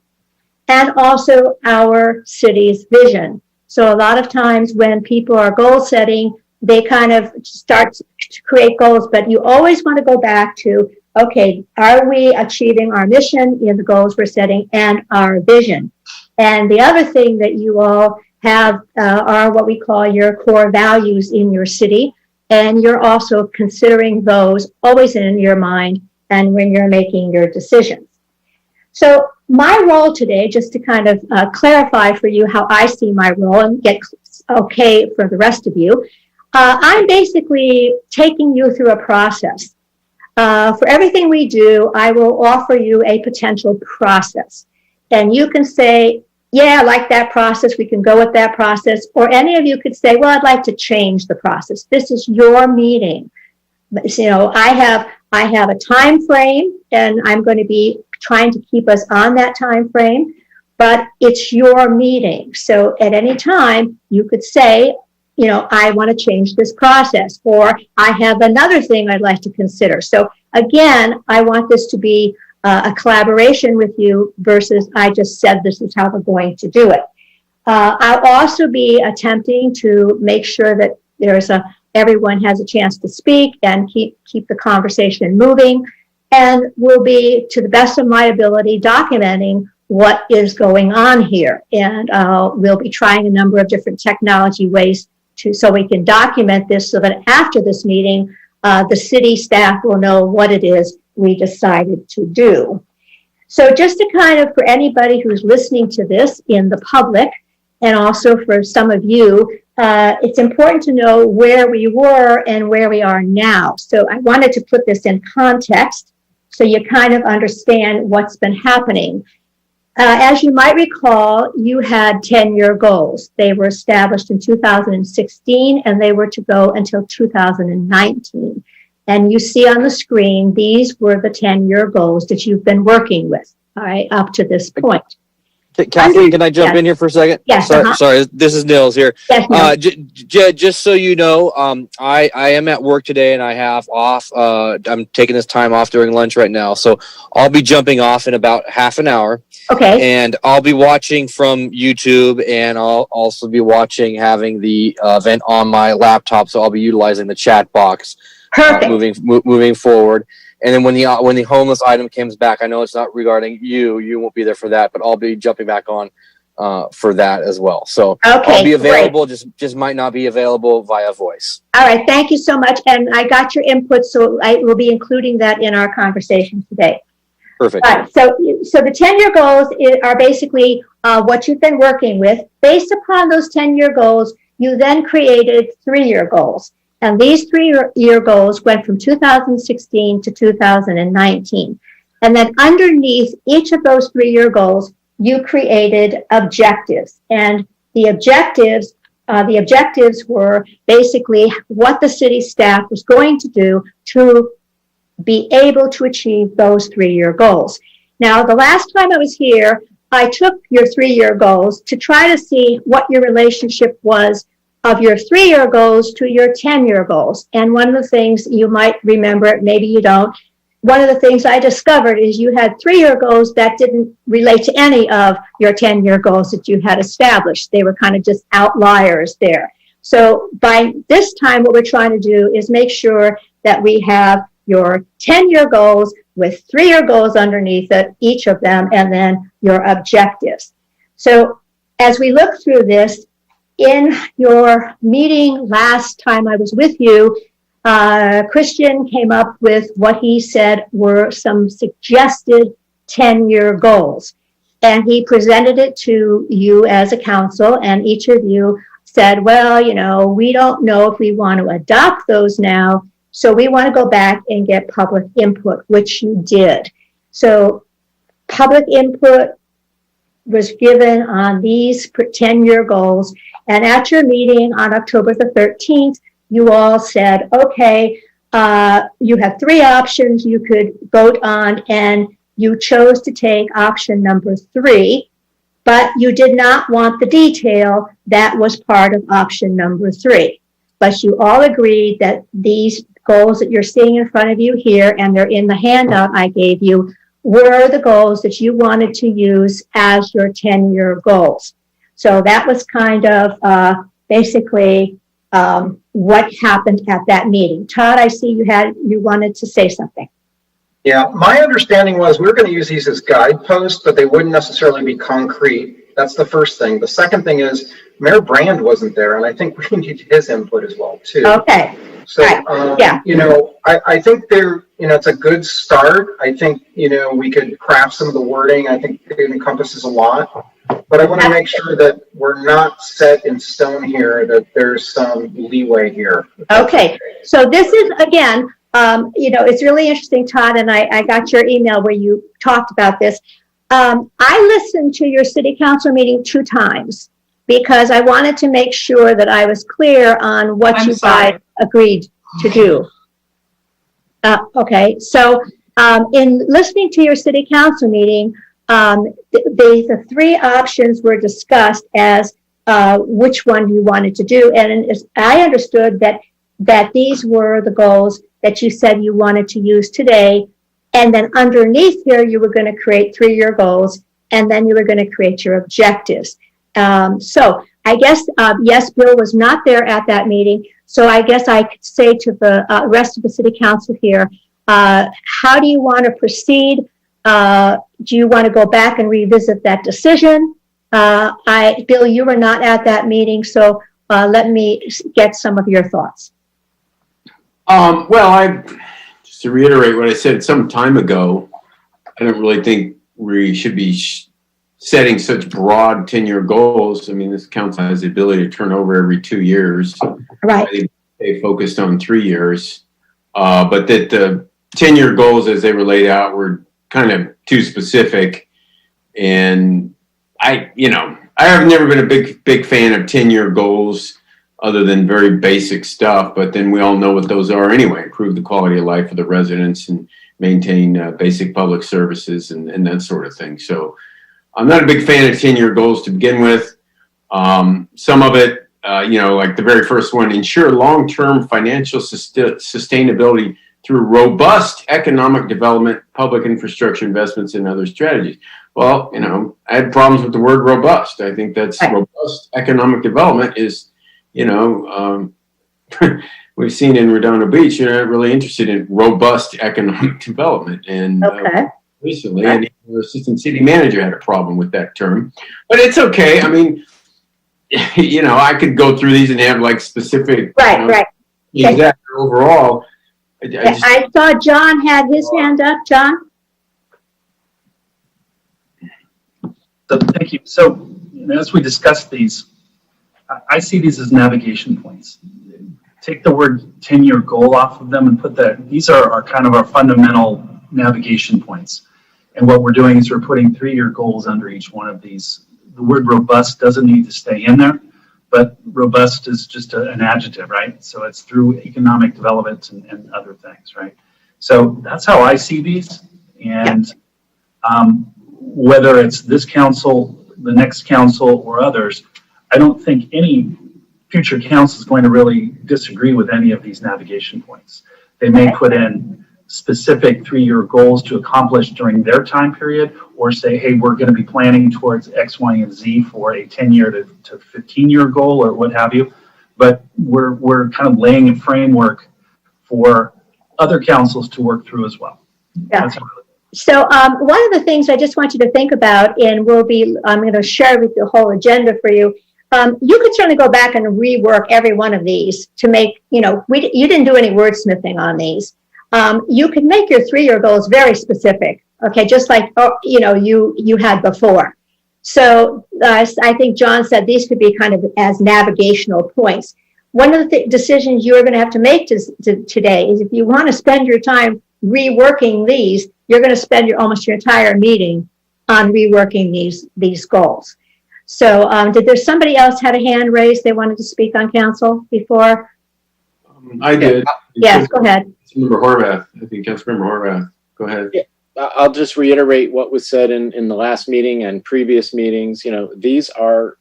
and also our city's vision. So a lot of times when people are goal setting, they kind of start to create goals, but you always want to go back to, okay, are we achieving our mission in the goals we're setting and our vision? And the other thing that you all have are what we call your core values in your city. And you're also considering those always in your mind and when you're making your decisions. So my role today, just to kind of clarify for you how I see my role and get okay for the rest of you, I'm basically taking you through a process. For everything we do, I will offer you a potential process. And you can say, yeah, I like that process. We can go with that process. Or any of you could say, well, I'd like to change the process. This is your meeting. I have a time frame, and I'm going to be trying to keep us on that time frame, but it's your meeting. So at any time, you could say, I want to change this process, or I have another thing I'd like to consider. So again, I want this to be a collaboration with you versus I just said this is how we're going to do it. I'll also be attempting to make sure that everyone has a chance to speak and keep the conversation moving, and will be, to the best of my ability, documenting what is going on here. And we'll be trying a number of different technology ways so we can document this so that after this meeting, the city staff will know what it is we decided to do. So just to kind of, for anybody who's listening to this in the public, and also for some of you, it's important to know where we were and where we are now. So I wanted to put this in context so you kind of understand what's been happening. As you might recall, you had 10-year goals. They were established in 2016, and they were to go until 2019. And you see on the screen, these were the 10-year goals that you've been working with, all right, up to this point. Kathleen, can I jump in here for a second? Yes. Sorry, this is Nils here. Yes, just so you know, I am at work today and I have off. I'm taking this time off during lunch right now, so I'll be jumping off in about half an hour. Okay. And I'll be watching from YouTube, and I'll also be having the event on my laptop, so I'll be utilizing the chat box Perfect. moving forward. And then when the homeless item comes back, I know it's not regarding you won't be there for that, but I'll be jumping back on for that as well. So Okay, I'll be available, great. just might not be available via voice. All right, thank you so much. And I got your input, so I will be including that in our conversation today. Perfect. All right, so the 10-year goals are basically what you've been working with. Based upon those 10-year goals, you then created 3-year goals. And these 3-year goals went from 2016 to 2019. And then underneath each of those 3-year goals, you created objectives. And the objectives were basically what the city staff was going to do to be able to achieve those 3-year goals. Now, the last time I was here, I took your 3-year goals to try to see what your relationship was of your 3-year goals to your 10-year goals. And one of the things, you might remember it, maybe you don't, one of the things I discovered is you had 3-year goals that didn't relate to any of your 10-year goals that you had established. They were kind of just outliers there. So by this time, what we're trying to do is make sure that we have your 10-year goals with 3-year goals underneath it, each of them, and then your objectives. So as we look through this, in your meeting last time I was with you, Christian came up with what he said were some suggested 10-year goals. And he presented it to you as a council, and each of you said, well, we don't know if we want to adopt those now, so we want to go back and get public input, which you did. So public input was given on these 10-year goals. And at your meeting on October the 13th, you all said, okay, you have 3 options you could vote on, and you chose to take option number 3, but you did not want the detail that was part of option number 3. But you all agreed that these goals that you're seeing in front of you here, and they're in the handout I gave you, were the goals that you wanted to use as your 10-year goals. So that was kind of basically what happened at that meeting. Todd, I see you wanted to say something. Yeah, my understanding was we were going to use these as guideposts, but they wouldn't necessarily be concrete. That's the first thing. The second thing is Mayor Brand wasn't there, and I think we need his input as well, too. Okay. So, right. Yeah. I think it's a good start. I think, we could craft some of the wording. I think it encompasses a lot. But I want to make sure that we're not set in stone here, that there's some leeway here. Okay. So this is, again, it's really interesting, Todd, and I got your email where you talked about this. I listened to your city council meeting 2 times because I wanted to make sure that I was clear on what you guys agreed to do. Okay. So in listening to your city council meeting, the 3 options were discussed as which one you wanted to do. And I understood that these were the goals that you said you wanted to use today. And then underneath here, you were going to create 3-year goals, and then you were going to create your objectives. So I guess, yes, Bill was not there at that meeting. So I guess I could say to the rest of the city council here, how do you want to proceed? Do you want to go back and revisit that decision? Bill, you were not at that meeting, so let me get some of your thoughts. Well, just to reiterate what I said some time ago, I don't really think we should be setting such broad 10-year goals. I mean, this council has the ability to turn over every 2 years. Right. I think they focused on 3 years, but that the 10-year goals as they were laid out were kind of too specific. And I have never been a big fan of 10-year goals other than very basic stuff, but then we all know what those are anyway: improve the quality of life of the residents and maintain basic public services and that sort of thing. So I'm not a big fan of 10-year goals to begin with. Some of it, like the very first one, ensure long-term financial sustainability through robust economic development, public infrastructure investments, and other strategies. Well, I had problems with the word robust. I think that's robust economic development is, we've seen in Redondo Beach, you're really interested in robust economic development. And Okay. recently, and the assistant city manager had a problem with that term. But it's okay. I mean, you know, I could go through these and have like specific, Right. exact overall. I saw John had his hand up. John? So thank you. So as we discuss these, I see these as navigation points. Take the word 10-year goal off of them and put that, these are our kind of our fundamental navigation points. And what we're doing is we're putting 3-year goals under each one of these. The word robust doesn't need to stay in there, but robust is just an adjective, right? So it's through economic development and other things, right? So that's how I see these. And whether it's this council, the next council, or others, I don't think any future council is going to really disagree with any of these navigation points. They may put in specific 3-year goals to accomplish during their time period, or say, hey, we're going to be planning towards X, Y, and Z for a 10-year to 15-year goal, or what have you. But we're kind of laying a framework for other councils to work through as well. Yeah. So one of the things I just want you to think about, and I'm going to share with the whole agenda for you. You could certainly go back and rework every one of these to make, you didn't do any wordsmithing on these. You could make your 3-year goals very specific, okay, just like, you had before. So I think John said these could be kind of as navigational points. One of the decisions you're going to have to make today is if you want to spend your time reworking these, you're going to spend almost your entire meeting on reworking these goals. So did there somebody else had a hand raised they wanted to speak on council before? I did. Yes, go ahead. Councilmember Horvath. I think Councilmember Horvath. Go ahead. Yeah, I'll just reiterate what was said in the last meeting and previous meetings. These are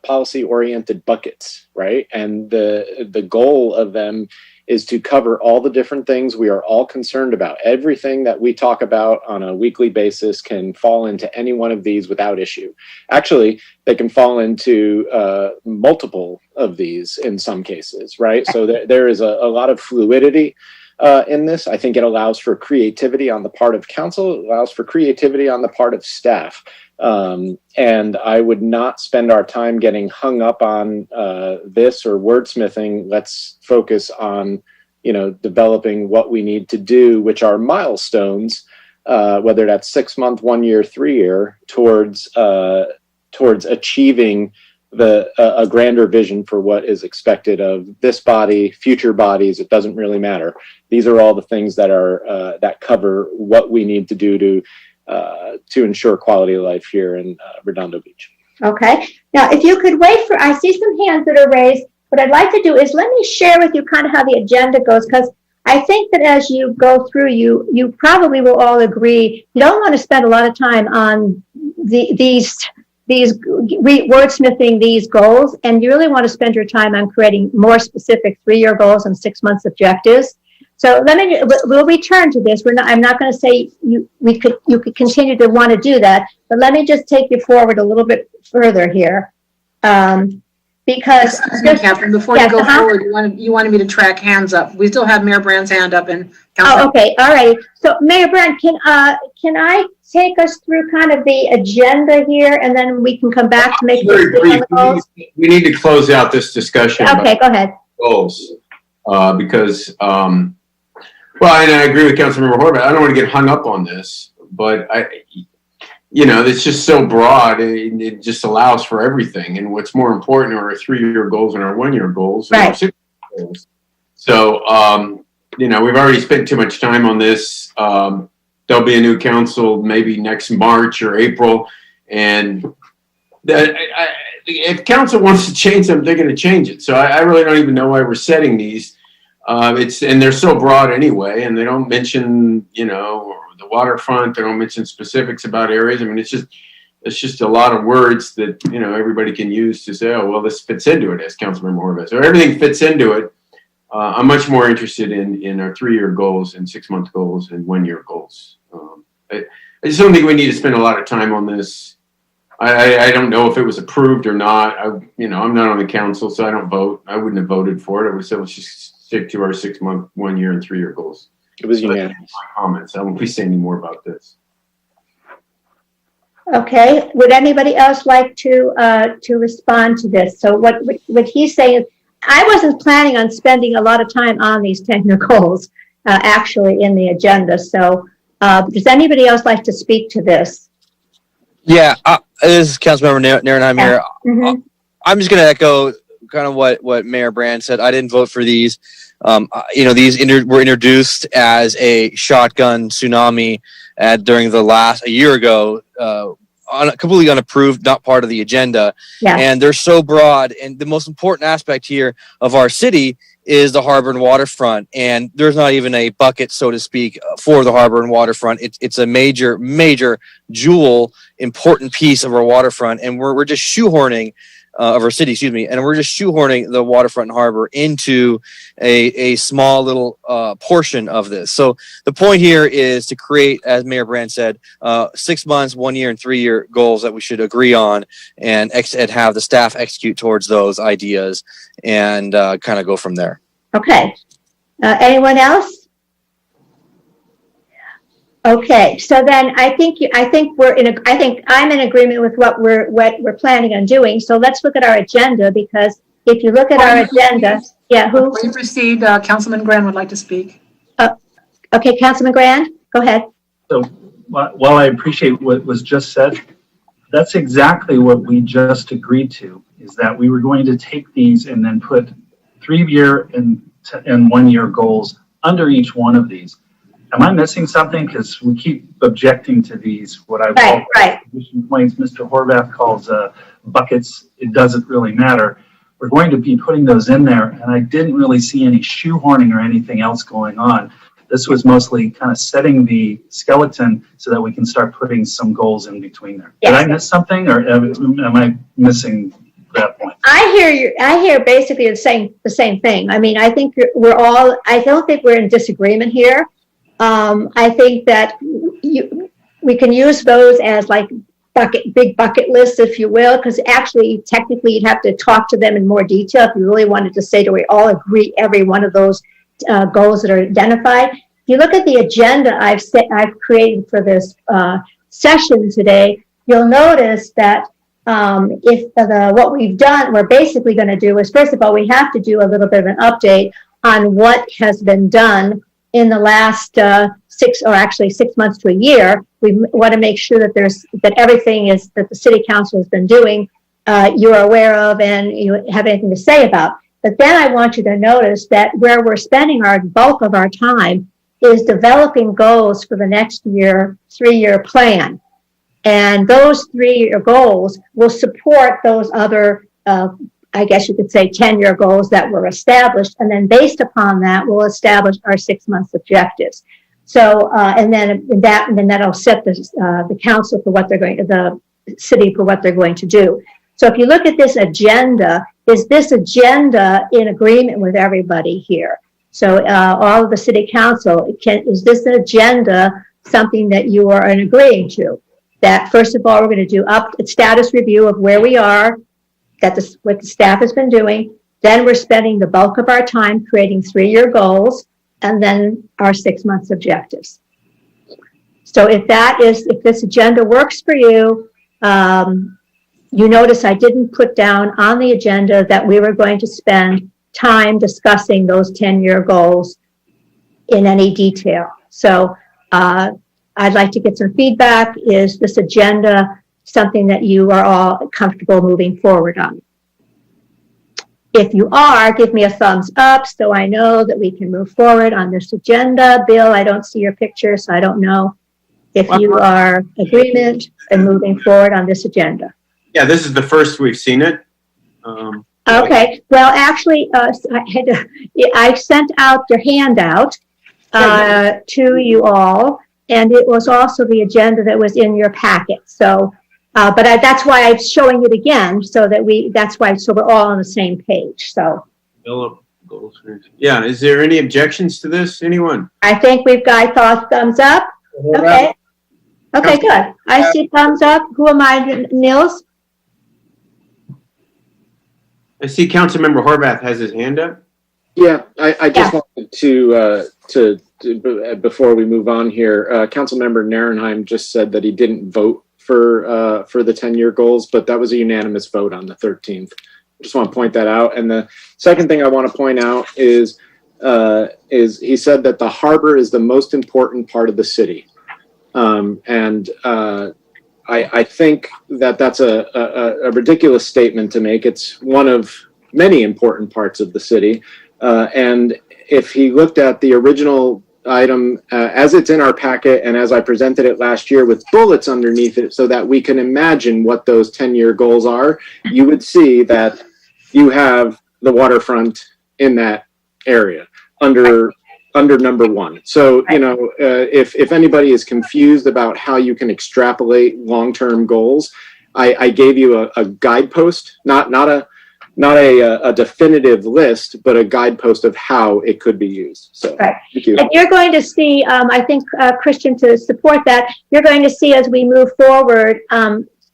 policy-oriented buckets, right? And the goal of them is to cover all the different things we are all concerned about. Everything that we talk about on a weekly basis can fall into any one of these without issue. Actually, they can fall into multiple of these in some cases, right? So there is a lot of fluidity in this. I think it allows for creativity on the part of council. It allows for creativity on the part of staff. And I would not spend our time getting hung up on this or wordsmithing. Let's focus on, developing what we need to do, which are milestones, whether that's 6-month, 1-year, 3-year, towards achieving a grander vision for what is expected of this body, future bodies. It doesn't really matter. These are all the things that are that cover what we need to do to ensure quality of life here in Redondo Beach. Okay. Now, if you could wait I see some hands that are raised. What I'd like to do is let me share with you kind of how the agenda goes, because I think that as you go through, you probably will all agree you don't want to spend a lot of time on these wordsmithing these goals, and you really want to spend your time on creating more specific 3-year goals and 6-month objectives. So we'll return to this. I'm not going to say you could continue to want to do that, but let me just take you forward a little bit further here. Because Catherine, before you go forward, you wanted me to track hands up. We still have Mayor Brand's hand up and Councilor. Oh, okay, all right. So Mayor Brand, can I take us through kind of the agenda here, and then we can come back to make very brief. We need to close out this discussion. Okay, go ahead. Goals, because and I agree with Councilmember Horvath. I don't want to get hung up on this, but it's just so broad. It just allows for everything. And what's more important are our 3-year goals and our 1-year goals. Right. And our 6-year goals. So, we've already spent too much time on this. There'll be a new council maybe next March or April. And if council wants to change them, they're going to change it. So I really don't even know why we're setting these. And they're so broad anyway, and they don't mention, the waterfront. They don't mention specifics about areas. I mean, it's just a lot of words that, everybody can use to say, oh, well, this fits into it, as Councilmember Horvath. So everything fits into it. I'm much more interested in our 3-year goals and 6-month goals and 1-year goals. I just don't think we need to spend a lot of time on this. I don't know if it was approved or not. I'm not on the council, so I don't vote. I wouldn't have voted for it. I would have said, let's just stick to our 6 month, 1 year, and 3 year goals. It was So that's unanimous. my comments. I won't be saying any more about this. Okay, would anybody else like to respond to this? So what he's saying is, I wasn't planning on spending a lot of time on these 10-year goals, actually in the agenda. So does anybody else like to speak to this? Yeah, this is Councilmember Nierenheim here. Mhm. I'm just going to echo kind of what Mayor Brand said. I didn't vote for these. These were introduced as a shotgun tsunami during a year ago, completely unapproved, not part of the agenda. Yeah. And they're so broad. And the most important aspect here of our city is the harbor and waterfront. And there's not even a bucket, so to speak, for the harbor and waterfront. It's a major jewel, important piece of our waterfront. And we're just shoehorning of our city, and we're just shoehorning the waterfront and harbor into a small little portion of this. So the point here is to create, as Mayor Brand said, 6 months, 1 year, and 3 year goals that we should agree on, and have the staff execute towards those ideas, and kind of go from there. Okay. Anyone else? Okay, so then I think I'm in agreement with what we're planning on doing. So let's look at our agenda, because if you look at our agenda, yeah, who? Before you proceed, Councilman Grand would like to speak. Okay, Councilman Grand, go ahead. So while I appreciate what was just said, that's exactly what we just agreed to, is that we were going to take these and then put 3 year and 1 year goals under each one of these. Am I missing something? Because we keep objecting to these, what I call position points. Mr. Horvath calls buckets. It doesn't really matter. We're going to be putting those in there, and I didn't really see any shoehorning or anything else going on. This was mostly kind of setting the skeleton so that we can start putting some goals in between there. Yes. Did I miss something, or am I missing that point? I hear basically the same thing. I mean, I think I don't think we're in disagreement here. I think that we can use those as like big bucket lists, if you will, because actually, technically, you'd have to talk to them in more detail if you really wanted to say, do we all agree every one of those goals that are identified? If you look at the agenda I've created for this session today, you'll notice that what we're basically going to do is, first of all, we have to do a little bit of an update on what has been done in the last 6 months to a year. We want to make sure that everything is that the city council has been doing, you're aware of and you have anything to say about. But then I want you to notice that where we're spending our bulk of our time is developing goals for the next year, 3-year plan. And those 3-year goals will support those other I guess you could say 10-year goals that were established, and then based upon that, we'll establish our 6 months objectives. So, and then that'll set the council for what the city for what they're going to do. So, if you look at this agenda, is this agenda in agreement with everybody here? So, all of the city council, is this an agenda something that you are agreeing to? That first of all, we're going to do a status review of where we are. What the staff has been doing. Then we're spending the bulk of our time creating 3-year goals, and then our 6 months objectives. So if this agenda works for you, you notice I didn't put down on the agenda that we were going to spend time discussing those 10-year goals in any detail. So I'd like to get some feedback. Is this agenda something that you are all comfortable moving forward on? If you are, give me a thumbs up so I know that we can move forward on this agenda. Bill, I don't see your picture, so I don't know if you are agreement and moving forward on this agenda. Yeah, this is the first we've seen it. Okay, well, actually, I sent out your handout to you all, and it was also the agenda that was in your packet. So, but that's why I'm showing it again, so we're all on the same page. So, yeah, is there any objections to this? Anyone? I think we've got thumbs up. Okay. Okay, good. I see thumbs up. Who am I, Nils? I see Councilmember Horvath has his hand up. Yeah, I just wanted to before we move on here, Councilmember Narenheim just said that he didn't vote for the 10-year goals, but that was a unanimous vote on the 13th. Just want to point that out. And the second thing I want to point out is he said that the harbor is the most important part of the city. I think that that's a ridiculous statement to make. It's one of many important parts of the city. And if he looked at the original item as it's in our packet and as I presented it last year with bullets underneath it so that we can imagine what those 10-year goals are, you would see that you have the waterfront in that area under number 1. So, you know, if anybody is confused about how you can extrapolate long-term goals, I gave you a guidepost, not a definitive list, but a guidepost of how it could be used. So, right. Thank you. And you're going to see, I think, Christian, to support that, you're going to see as we move forward,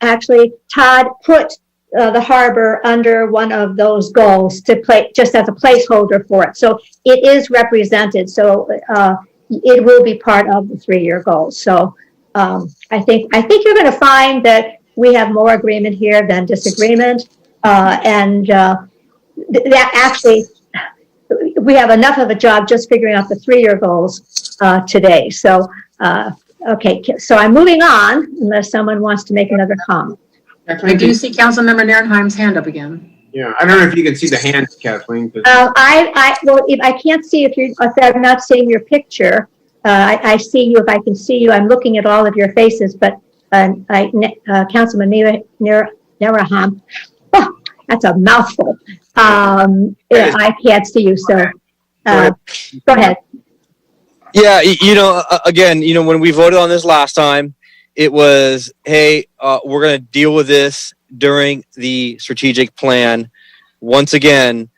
actually, Todd put the harbor under one of those goals to play just as a placeholder for it. So it is represented. So it will be part of the 3-year goals. So I think you're going to find that we have more agreement here than disagreement. That actually, we have enough of a job just figuring out the 3-year goals today. So, okay, so I'm moving on unless someone wants to make another comment. I do see Councilmember Narenheim's hand up again. Yeah, I don't know if you can see the hands, Kathleen. But Well, if I can't see if I'm not seeing your picture. I see you if I can see you. I'm looking at all of your faces, but Councilman Narenheim, that's a mouthful. I can't see you, so go ahead. Yeah, you know, again, you know, when we voted on this last time, it was, hey, we're going to deal with this during the strategic plan. Once again,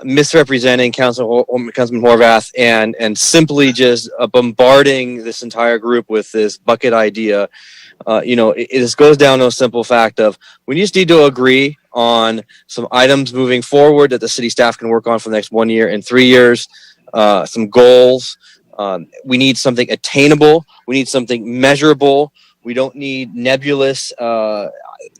misrepresenting Councilman Horvath and simply just bombarding this entire group with this bucket idea. You know, it just goes down to a simple fact of we just need to agree on some items moving forward that the city staff can work on for the next 1 year and 3 years, some goals. We need something attainable. We need something measurable. We don't need nebulous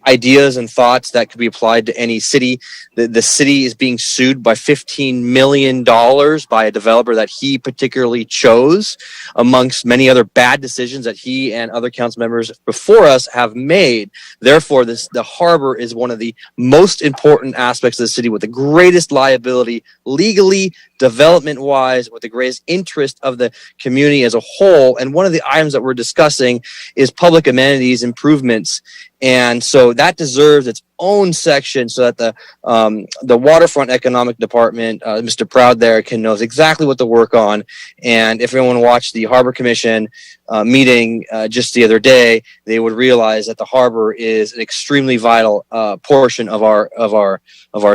ideas and thoughts that could be applied to any city. The city is being sued by $15 million by a developer that he particularly chose, amongst many other bad decisions that he and other council members before us have made. Therefore, the harbor is one of the most important aspects of the city with the greatest liability legally, development-wise, with the greatest interest of the community as a whole. And one of the items that we're discussing is public amenities improvements. And so that deserves its own section so that the waterfront economic department, Mr. Proud there, knows exactly what to work on. And if everyone watched the Harbor Commission meeting just the other day, they would realize that the harbor is an extremely vital portion of our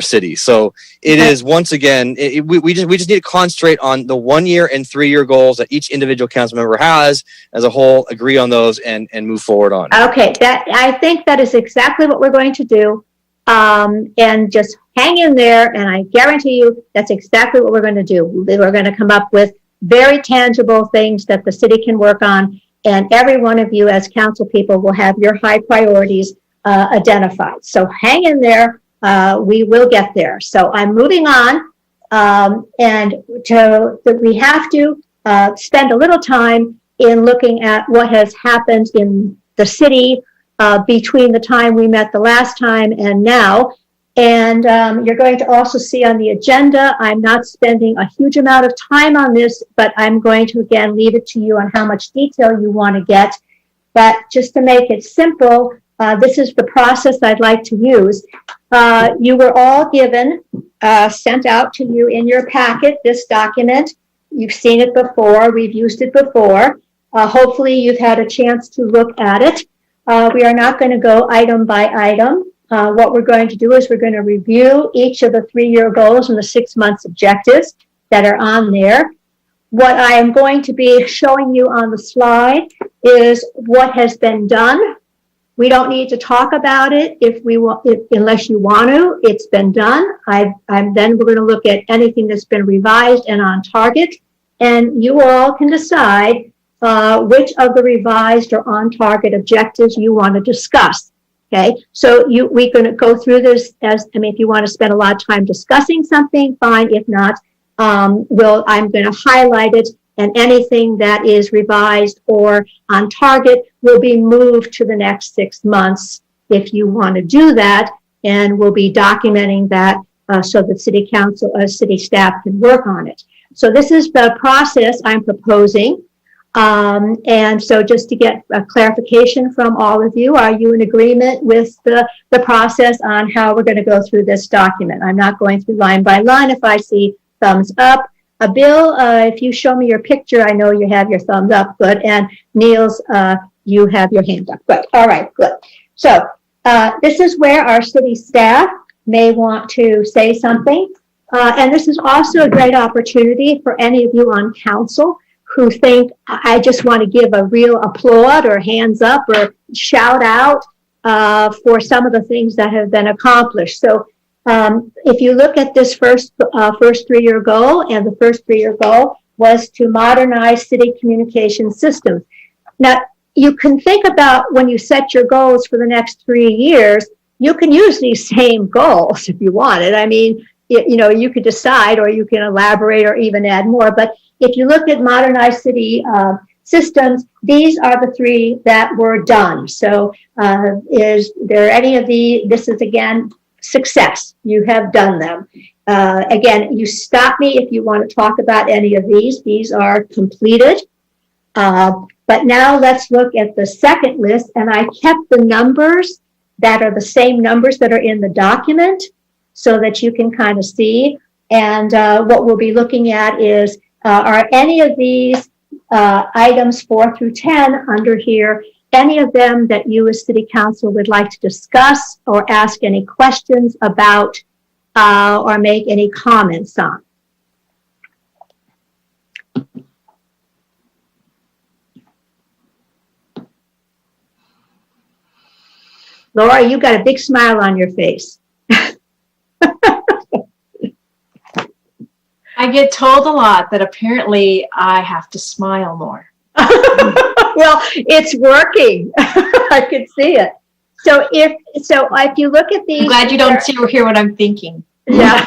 city. So it is, once again, we just need to concentrate on the 1 year and 3 year goals that each individual council member has as a whole, agree on those and move forward on. Okay, I think that is exactly what we're going to do. And just hang in there, and I guarantee you that's exactly what we're going to do. We're going to come up with very tangible things that the city can work on, and every one of you as council people will have your high priorities identified. So hang in there. We will get there. So I'm moving on, and we have to spend a little time in looking at what has happened in the city between the time we met the last time and now. And you're going to also see on the agenda, I'm not spending a huge amount of time on this, but I'm going to, again, leave it to you on how much detail you want to get. But just to make it simple, this is the process I'd like to use. You were all given, sent out to you in your packet, this document. You've seen it before. We've used it before. Hopefully you've had a chance to look at it. We are not going to go item by item. What we're going to do is we're going to review each of the 3 year goals and the 6 months objectives that are on there. What I am going to be showing you on the slide is what has been done We don't need to talk about it if we want, unless you want to. It's been done. Then we're going to look at anything that's been revised and on target, and you all can decide which of the revised or on target objectives you want to discuss. Okay, so we're going to go through this if you want to spend a lot of time discussing something, fine. If not, I'm going to highlight it, and anything that is revised or on target will be moved to the next 6 months if you want to do that, and we'll be documenting that so that city council, city staff can work on it. So this is the process I'm proposing. And so just to get a clarification from all of you, are you in agreement with the process on how we're going to go through this document? I'm not going through line by line. If I see thumbs up, Bill, if you show me your picture, I know you have your thumbs up. Good. And Niels, you have your hand up. Good. All right. Good. So this is where our city staff may want to say something. And this is also a great opportunity for any of you on council who think, I just want to give a real applaud or hands up or shout out for some of the things that have been accomplished. So if you look at this first 3-year goal, and the first 3-year goal was to modernize city communication systems. Now, you can think about when you set your goals for the next 3 years, you can use these same goals if you wanted. I mean, you could decide, or you can elaborate or even add more, but if you look at modernized city systems, these are the 3 that were done. So is there any of this is again, success. You have done them. Again, you stop me if you want to talk about any of these. These are completed. But now let's look at the second list, and I kept the numbers that are the same numbers that are in the document so that you can kind of see. And what we'll be looking at is, are any of these items 4 through 10 under here, any of them that you as city council would like to discuss or ask any questions about or make any comments on? Laura, you got a big smile on your face. I get told a lot that apparently I have to smile more. Well, it's working. I can see it. So if you look at these, I'm glad you don't see or hear what I'm thinking. Yeah.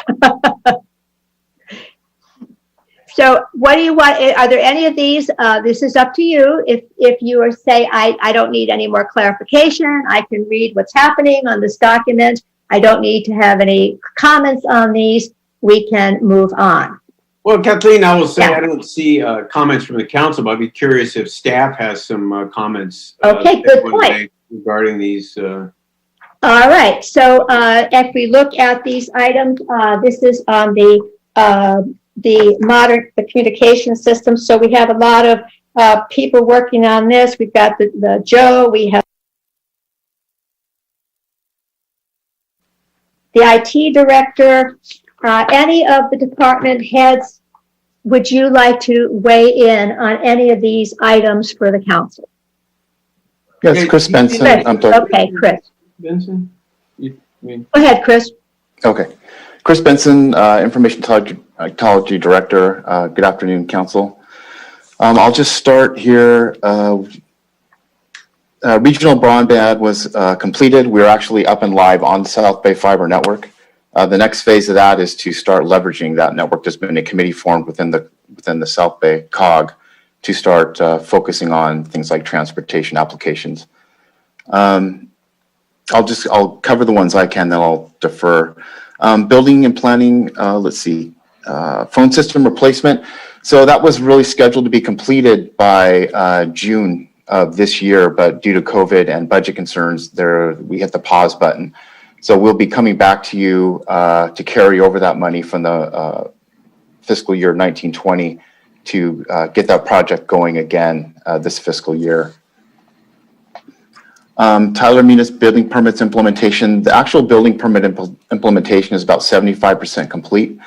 So what do you want? Are there any of these? This is up to you. If you say, I don't need any more clarification, I can read what's happening on this document, I don't need to have any comments on these, we can move on. Well, Kathleen, I will say I don't see comments from the council, but I'd be curious if staff has some comments. Okay, good point. Regarding these. All right. So if we look at these items, this is on the modern communication system. So we have a lot of people working on this. We've got the Joe. We have the IT director. Any of the department heads, would you like to weigh in on any of these items for the council? Yes, Chris Benson. Okay, Chris. Benson? Go ahead, Chris. Okay. Chris Benson, Information Technology Director. Good afternoon, Council. I'll just start here. Regional broadband was completed. We're actually up and live on South Bay Fiber Network. The next phase of that is to start leveraging that network. There's been a committee formed within the South Bay COG to start focusing on things like transportation applications. I'll cover the ones I can, then I'll defer. Building and planning, let's see, phone system replacement. So that was really scheduled to be completed by June of this year, but due to COVID and budget concerns, we hit the pause button. So we'll be coming back to you to carry over that money from the fiscal year 1920 to get that project going again this fiscal year. Tyler Munis building permits implementation. The actual building permit implementation is about 75% complete.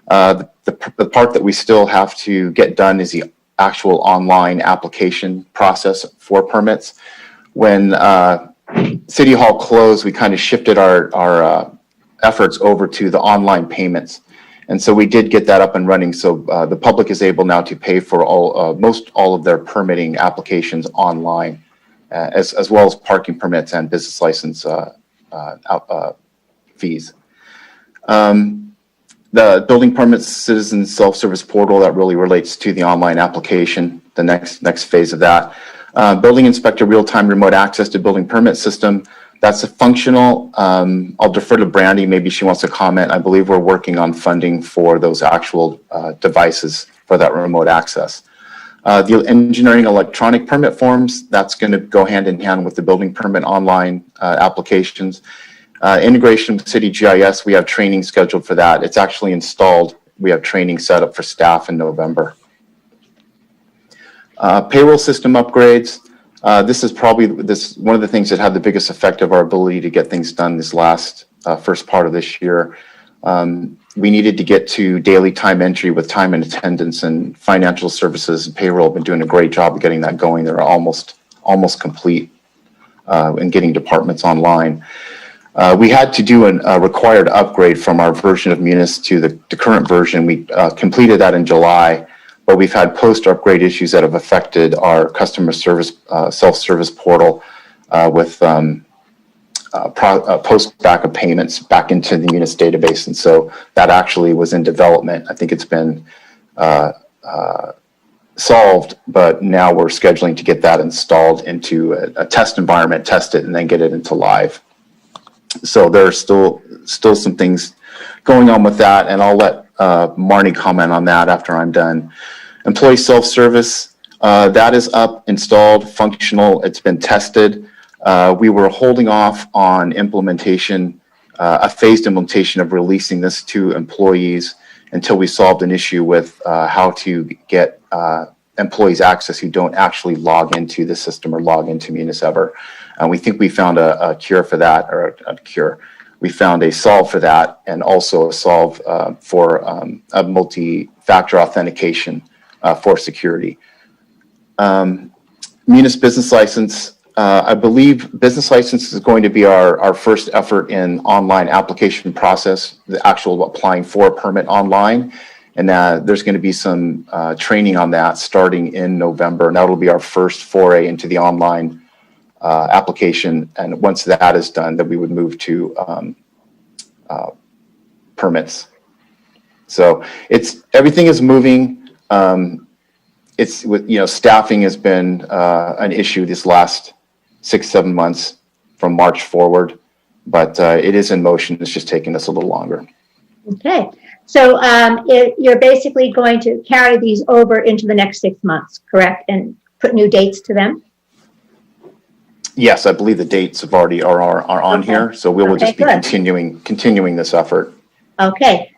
The part that we still have to get done is the actual online application process for permits. When City Hall closed, we kind of shifted our efforts over to the online payments. And so we did get that up and running. So the public is able now to pay for most all of their permitting applications online, as well as parking permits and business license fees. The building permits citizen self-service portal, that really relates to the online application, the next phase of that. Building inspector real-time remote access to building permit system. That's a functional. I'll defer to Brandy. Maybe she wants to comment. I believe we're working on funding for those actual devices for that remote access. The engineering electronic permit forms, that's going to go hand in hand with the building permit online applications. Integration with City GIS, we have training scheduled for that. It's actually installed. We have training set up for staff in November. Payroll system upgrades. This is probably one of the things that had the biggest effect of our ability to get things done this last first part of this year. We needed to get to daily time entry with time and attendance, and financial services and payroll have been doing a great job of getting that going. They're almost complete in getting departments online. We had to do a required upgrade from our version of Munis to the current version. We completed that in July, but we've had post-upgrade issues that have affected our customer service self-service portal with post-backup payments back into the Munis database. And so that actually was in development. I think it's been solved, but now we're scheduling to get that installed into a test environment, test it, and then get it into live. So there are still some things going on with that, and I'll let Marnie comment on that after I'm done. Employee self-service, that is up, installed, functional. It's been tested. We were holding off on implementation, a phased implementation of releasing this to employees until we solved an issue with how to get employees access who don't actually log into the system or log into Munis ever. We think we found a cure for that, or a cure. We found a solve for that, and also a solve for a multi-factor authentication for security. Munis business license. I believe business license is going to be our first effort in online application process, the actual applying for a permit online. And there's going to be some training on that starting in November. And that'll be our first foray into the online application. And once that is done, then we would move to permits. So everything is moving. It's with, staffing has been an issue this last 6-7 months from March forward, but it is in motion. It's just taking us a little longer. Okay. So you're basically going to carry these over into the next 6 months, correct? And put new dates to them? Yes, I believe the dates have already are on here. So we will just be continuing this effort. Okay.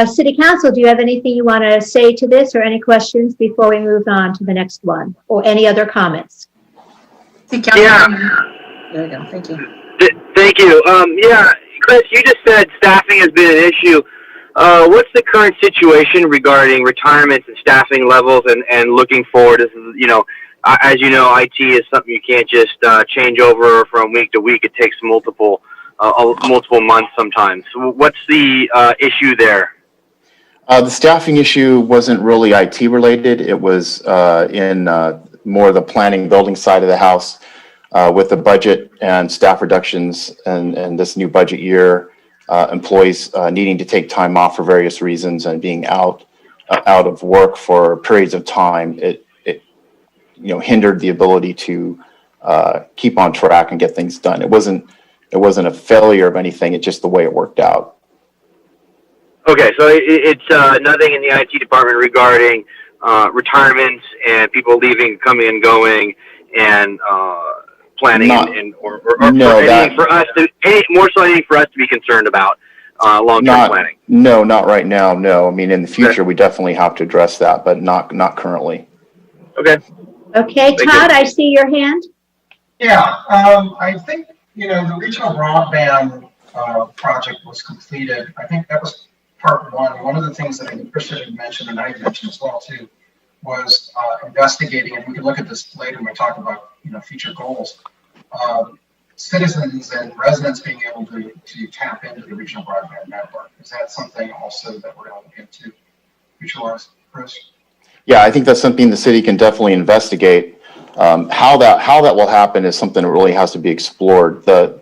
City Council, do you have anything you want to say to this, or any questions before we move on to the next one, or any other comments? Yeah. There we go. Thank you. Thank you. Yeah, Chris, you just said staffing has been an issue. What's the current situation regarding retirements and staffing levels, and looking forward? As you know, IT is something you can't just change over from week to week. It takes multiple months sometimes. So what's the issue there? The staffing issue wasn't really IT related. It was in more the planning building side of the house with the budget and staff reductions and this new budget year. Employees needing to take time off for various reasons and being out of work for periods of time, it hindered the ability to keep on track and get things done. It wasn't a failure of anything. It's just the way it worked out. Okay, so it's nothing in the IT department regarding retirements and people leaving, coming and going, and planning, or anything for us to be concerned about long-term planning. No, not right now. No, I mean in the future we definitely have to address that, but not currently. Okay. Okay, Todd, I see your hand. Yeah, I think the regional broadband project was completed. I think that was part one. One of the things that I think Christian had mentioned, and I mentioned as well too, was investigating, and we can look at this later when we talk about future goals. citizens and residents being able to tap into the regional broadband network. Is that something also that we're going to look into future-wise, Chris? Yeah, I think that's something the city can definitely investigate. How that will happen is something that really has to be explored. The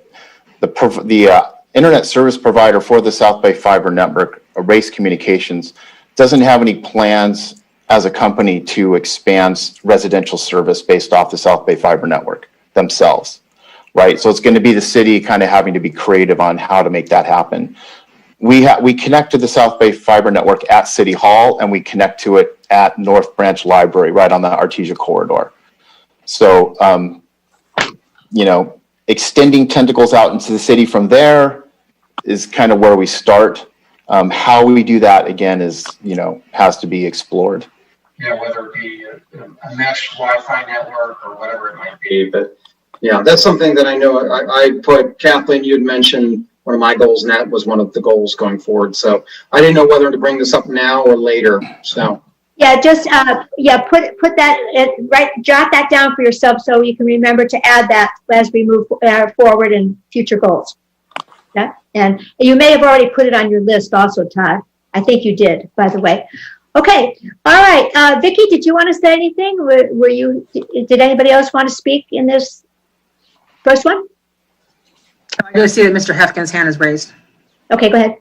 internet service provider for the South Bay Fiber Network, Race Communications, doesn't have any plans as a company to expand residential service based off the South Bay Fiber Network themselves, right? So it's going to be the city kind of having to be creative on how to make that happen. We connect to the South Bay Fiber Network at City Hall, and we connect to it at North Branch Library, right on the Artesia corridor. So, extending tentacles out into the city from there is kind of where we start. How we do that, again, is, has to be explored. Yeah, whether it be a mesh Wi-Fi network or whatever it might be. But yeah, that's something that I know I put, Kathleen, you had mentioned one of my goals, and that was one of the goals going forward. So I didn't know whether to bring this up now or later. So Yeah, just put that jot that down for yourself so you can remember to add that as we move forward in future goals. Yeah, and you may have already put it on your list also, Todd. I think you did, by the way. Okay, all right. Vicki, did you want to say anything? Did anybody else want to speak in this first one? I do see that Mr. Hefkin's hand is raised. Okay, go ahead.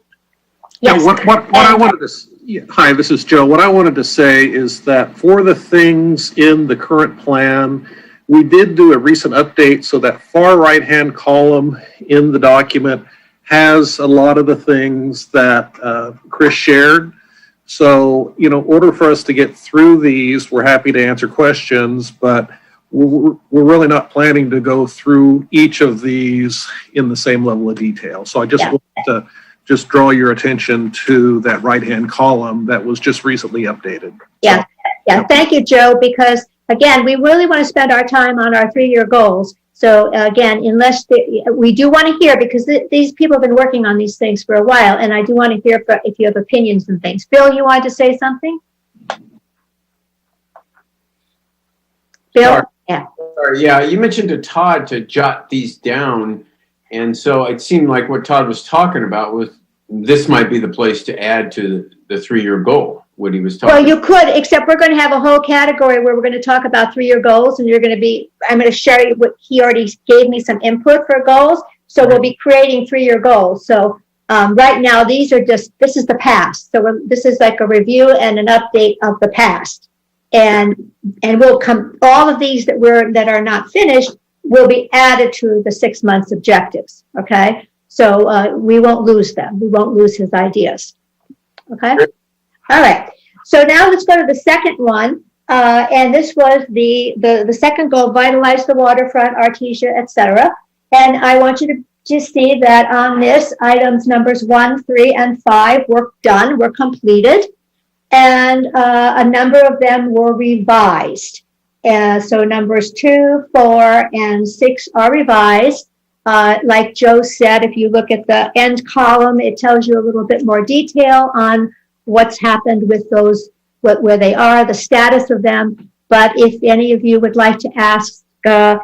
Yes. What I wanted to, hi, this is Joe. What I wanted to say is that for the things in the current plan, we did do a recent update, so that far right-hand column in the document has a lot of the things that Chris shared. So, in order for us to get through these, we're happy to answer questions, but we're really not planning to go through each of these in the same level of detail. So I just wanted to just draw your attention to that right-hand column that was just recently updated. Yeah, thank you, Joe, because again, we really want to spend our time on our 3-year goals. So again, we do want to hear, because these people have been working on these things for a while, and I do want to hear if you have opinions and things. Bill, you wanted to say something? Bill? Sorry, yeah, you mentioned to Todd to jot these down, and so it seemed like what Todd was talking about was this might be the place to add to the 3-year goal, what he was talking about. Well, you could, except we're going to have a whole category where we're going to talk about 3-year goals, and I'm going to share what he already gave me some input for goals. So we'll be creating 3-year goals. So right now, this is the past. So this is like a review and an update of the past. And we'll come, all of these that are not finished will be added to the 6 months objectives. Okay. So we won't lose them. We won't lose his ideas. Okay. All right. So now let's go to the second one. And this was the second goal, vitalize the waterfront, Artesia, etc. And I want you to see that on this, items numbers 1, 3, and 5 were done, were completed. And a number of them were revised. So numbers 2, 4, and 6 are revised. Like Joe said, if you look at the end column, it tells you a little bit more detail on what's happened with those, where they are, the status of them. But if any of you would like to ask the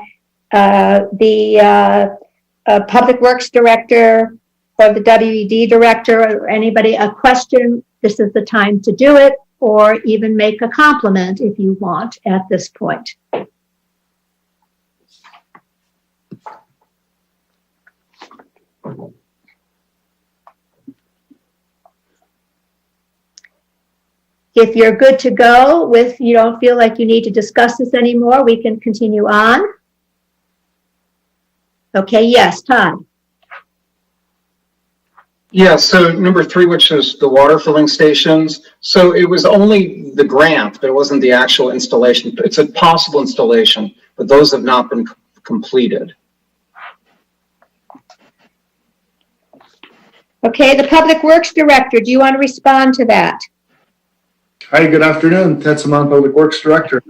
Public Works Director or the WED Director or anybody a question, this is the time to do it, or even make a compliment if you want at this point. If you're good to go you don't feel like you need to discuss this anymore, we can continue on. Okay, yes, Todd. Yeah, so number 3, which is the water filling stations. So it was only the grant, but it wasn't the actual installation. It's a possible installation, but those have not been completed. Okay, the Public Works Director, do you want to respond to that? Hi, good afternoon. Ted Simon, Public Works Director.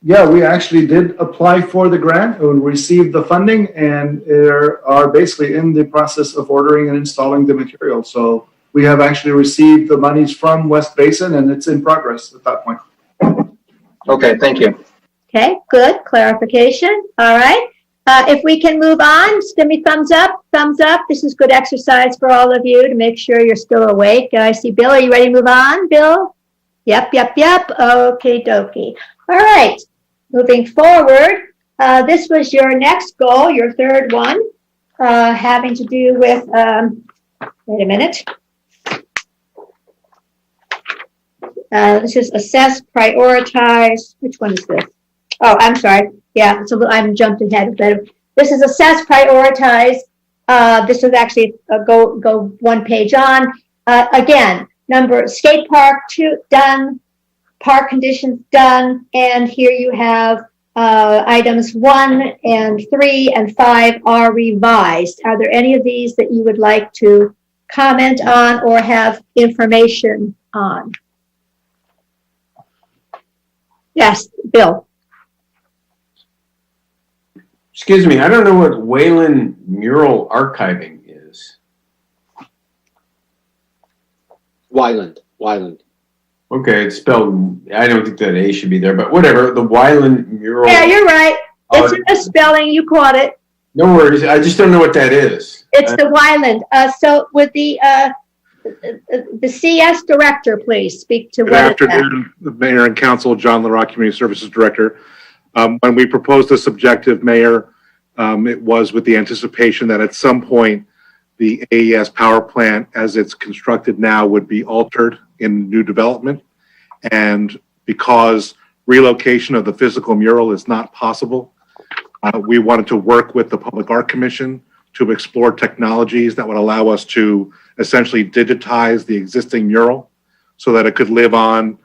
Yeah, we actually did apply for the grant and received the funding, and are basically in the process of ordering and installing the material. So we have actually received the monies from West Basin, and it's in progress at that point. Okay, thank you. Okay, good clarification. All right. If we can move on, just give me thumbs up, thumbs up. This is good exercise for all of you to make sure you're still awake. I see Bill. Are you ready to move on, Bill? Yep. Okay, dokie. All right. Moving forward, this was your next goal, your third one, having to do with, wait a minute. This is assess, prioritize. Which one is this? Oh, I'm sorry. Yeah, so I'm jumped ahead. This is assess, prioritize. This is actually go one page on. Again, skate park 2 done, park conditions done, and here you have items 1 and 3 and 5 are revised. Are there any of these that you would like to comment on or have information on? Yes, Bill. Excuse me, I don't know what Wayland mural archiving is. Wyland. Okay, it's spelled, I don't think that A should be there, but whatever, the Wyland mural. Yeah, you're right. It's in the spelling, you caught it. No worries, I just don't know what that is. It's the Wyland. So with the CS director, please speak to Good what afternoon, Mayor and Council. John LaRock, Community Services Director. When we proposed this objective, Mayor, it was with the anticipation that at some point the AES power plant, as it's constructed now, would be altered in new development. And because relocation of the physical mural is not possible, we wanted to work with the Public Art Commission to explore technologies that would allow us to essentially digitize the existing mural so that it could live on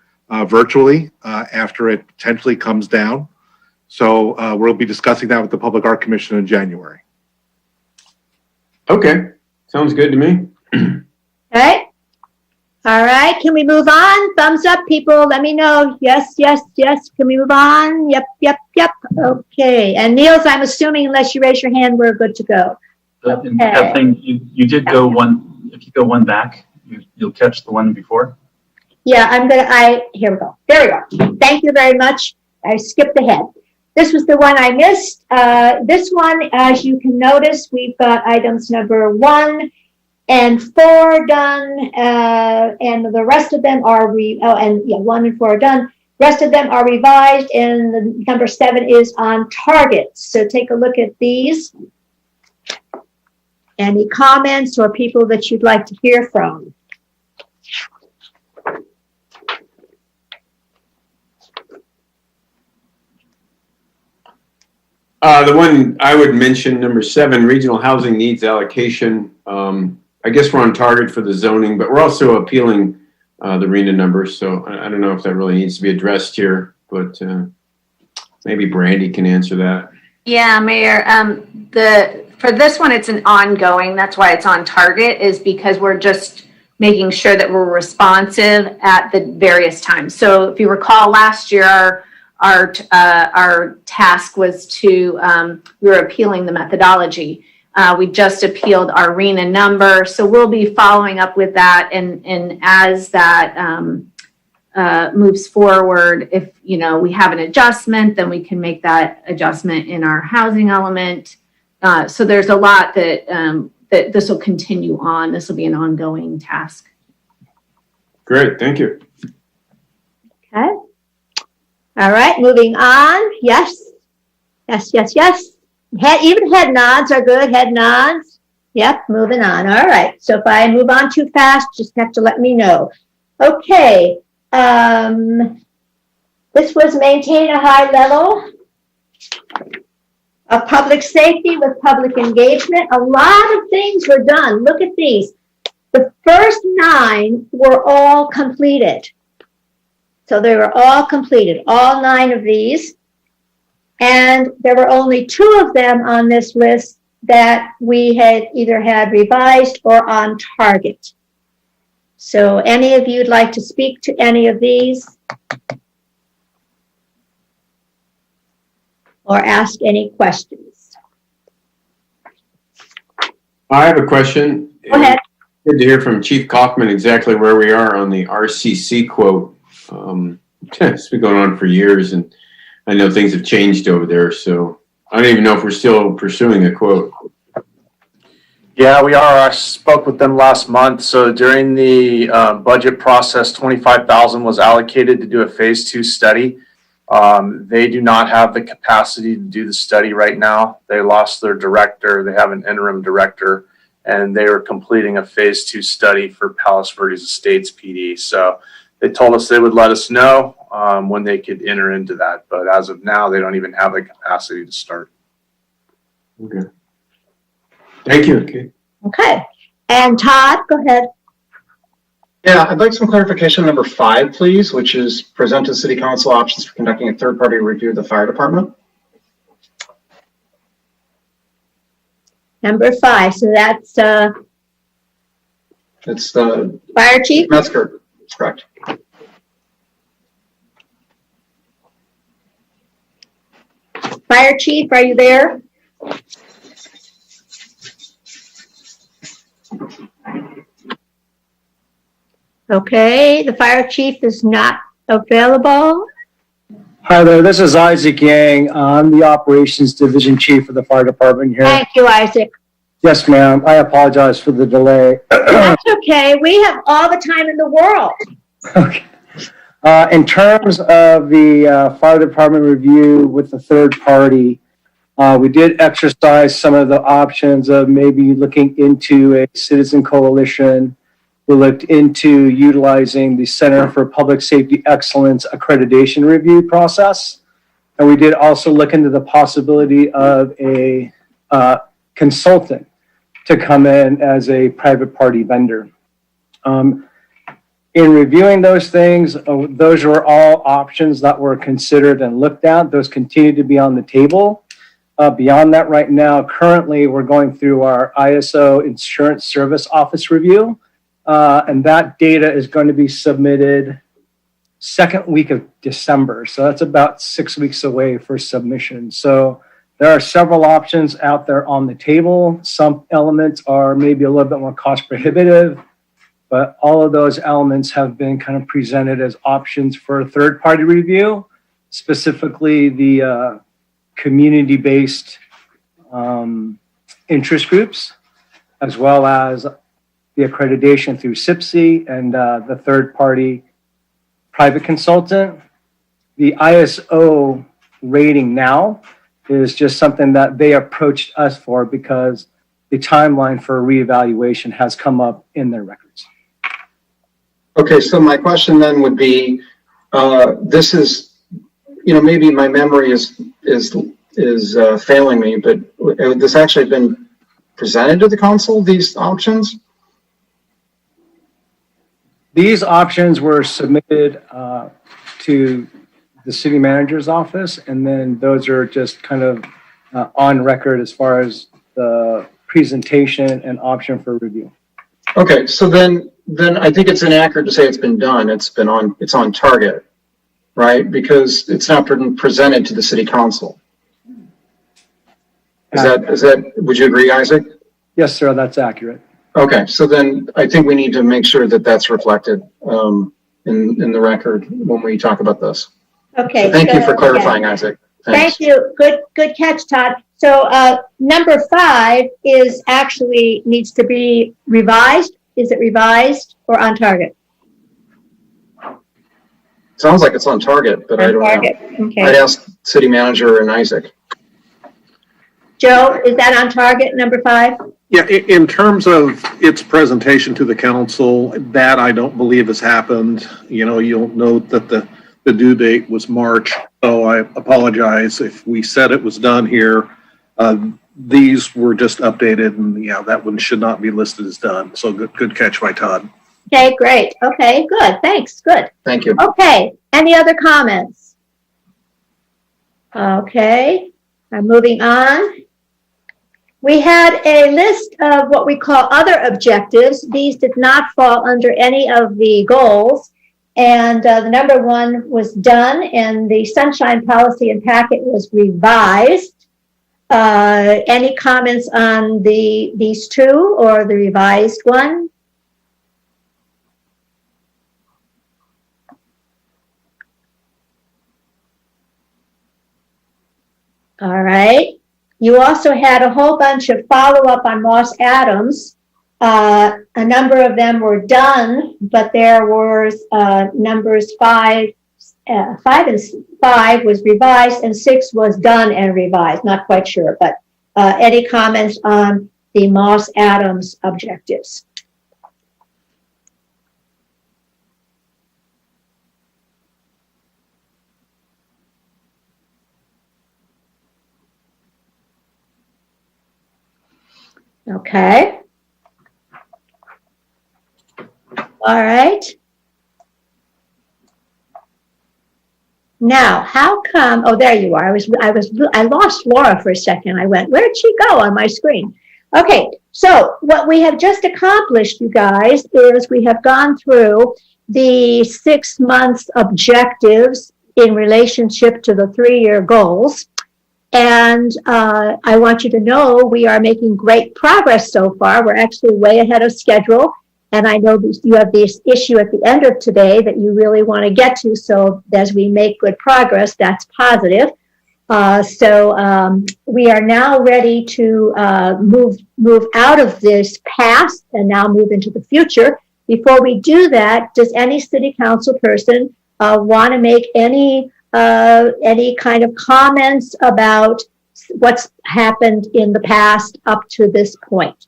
virtually after it potentially comes down. So we'll be discussing that with the Public Art Commission in January. Okay, sounds good to me. Okay. All right, can we move on? Thumbs up, people. Let me know. Yes. Can we move on? Yep. Okay. And Niels, I'm assuming unless you raise your hand, we're good to go. And Kathleen, you did go one. If you go one back, you'll catch the one before. Yeah, here we go. There we go. Thank you very much. I skipped ahead. This was the one I missed. This one, as you can notice, we've got items number 1 and 4 done, and the rest of them are 1 and 4 are done. Rest of them are revised, and the number 7 is on target. So take a look at these. Any comments or people that you'd like to hear from? The one I would mention, number 7, regional housing needs allocation. I guess we're on target for the zoning, but we're also appealing the RENA numbers. So I don't know if that really needs to be addressed here, but maybe Brandy can answer that. Yeah, Mayor. For this one, it's an ongoing. That's why it's on target, is because we're just making sure that we're responsive at the various times. So if you recall, last year our task was to we were appealing the methodology. We just appealed our RENA number, so we'll be following up with that. And as that moves forward, if we have an adjustment, then we can make that adjustment in our housing element. So there's a lot that that this will continue on. This will be an ongoing task. Great, thank you. Okay. All right, moving on. Yes. Even head nods are good. Head nods. Yep, moving on. All right. So if I move on too fast, just have to let me know. Okay. This was maintain a high level of public safety with public engagement. A lot of things were done. Look at these. The first 9 were all completed. So they were all completed, all 9 of these. And there were only 2 of them on this list that we had either had revised or on target. So any of you'd like to speak to any of these? Or ask any questions? I have a question. Go ahead. Good to hear from Chief Kaufman exactly where we are on the RCC quote. It's been going on for years, and I know things have changed over there. So I don't even know if we're still pursuing a quote. Yeah, we are. I spoke with them last month. So during the budget process, 25,000 was allocated to do a phase 2 study. They do not have the capacity to do the study right now. They lost their director. They have an interim director, and they were completing a phase 2 study for Palos Verdes Estates PD. So they told us they would let us know when they could enter into that. But as of now, they don't even have the capacity to start. Okay. Thank you. Okay. Okay. And Todd, go ahead. Yeah, I'd like some clarification number 5, please, which is present to City Council options for conducting a third-party review of the fire department. Number 5. So that's It's the Fire Chief. Metzger, correct. Fire Chief, are you there? Okay, the Fire Chief is not available. Hi there, this is Isaac Yang. I'm the Operations Division Chief of the Fire Department here. Thank you, Isaac. Yes, ma'am. I apologize for the delay. That's okay. We have all the time in the world. In terms of the Fire Department review with the third party, we did exercise some of the options of maybe looking into a citizen coalition. We looked into utilizing the Center for Public Safety Excellence accreditation review process. And we did also look into the possibility of a consultant to come in as a private party vendor. In reviewing those things, those were all options that were considered and looked at. Those continue to be on the table. Beyond that, right now, currently, we're going through our ISO Insurance Service Office review. And that data is going to be submitted second week of December. So that's about 6 weeks away for submission. So there are several options out there on the table. Some elements are maybe a little bit more cost prohibitive, but all of those elements have been kind of presented as options for a third party review, specifically the community-based interest groups, as well as the accreditation through SIPC and the third-party private consultant. The ISO rating now is just something that they approached us for because the timeline for reevaluation has come up in their records. Okay, so my question then would be, this is, maybe my memory is failing me, but this actually been presented to the council, these options? These options were submitted to the city manager's office, and then those are just kind of on record as far as the presentation and option for review. Okay, so then I think it's inaccurate to say it's been done. It's on target, right? Because it's not been presented to the city council. Is that, would you agree, Isaac? Yes, sir, that's accurate. Okay, so then I think we need to make sure that that's reflected in the record when we talk about this. Okay. So thank you for clarifying, Isaac. Thanks. Thank you. Good catch, Todd. So number 5 is actually needs to be revised. Is it revised or on target? Sounds like it's on target, but I don't know. Okay. I'd ask city manager and Isaac. Joe, is that on target, number 5? Yeah, in terms of its presentation to the council, that I don't believe has happened. You'll note that the due date was March, so I apologize if we said it was done here. These were just updated, and yeah, that one should not be listed as done. So good catch by Todd. Okay, great. Okay, good. Thanks. Good. Thank you. Okay. Any other comments? Okay. I'm moving on. We had a list of what we call other objectives. These did not fall under any of the goals. And the number 1 was done, and the sunshine policy and packet was revised. Any comments on these 2 or the revised one? All right. You also had a whole bunch of follow-up on Moss Adams. A number of them were done, but there were numbers 5 was revised and 6 was done and revised. Not quite sure, but any comments on the Moss Adams objectives? Okay. All right. Now, how come, oh, there you are. I lost Laura for a second. I went, where'd she go on my screen? Okay, so what we have just accomplished, you guys, is we have gone through the 6 months objectives in relationship to the 3-year goals. And I want you to know we are making great progress so far. We're actually way ahead of schedule. And I know you have this issue at the end of today that you really want to get to. So as we make good progress, that's positive. So we are now ready to move out of this past and now move into the future. Before we do that, does any city council person want to make any kind of comments about what's happened in the past up to this point?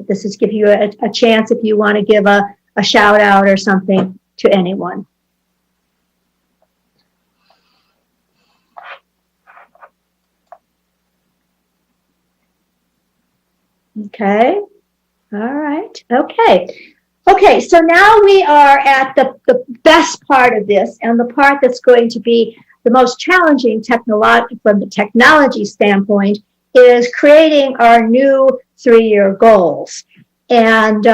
This is give you a chance if you want to give a shout out or something to anyone. Okay. All right. Okay, so now we are at the best part of this, and the part that's going to be the most challenging from the technology standpoint is creating our new 3-year goals. And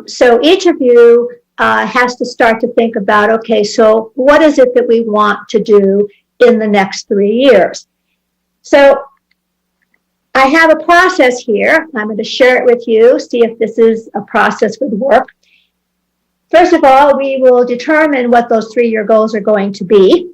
so each of you has to start to think about, okay, so what is it that we want to do in the next 3 years? So I have a process here. I'm going to share it with you, see if this is a process would work. First of all, we will determine what those 3-year goals are going to be.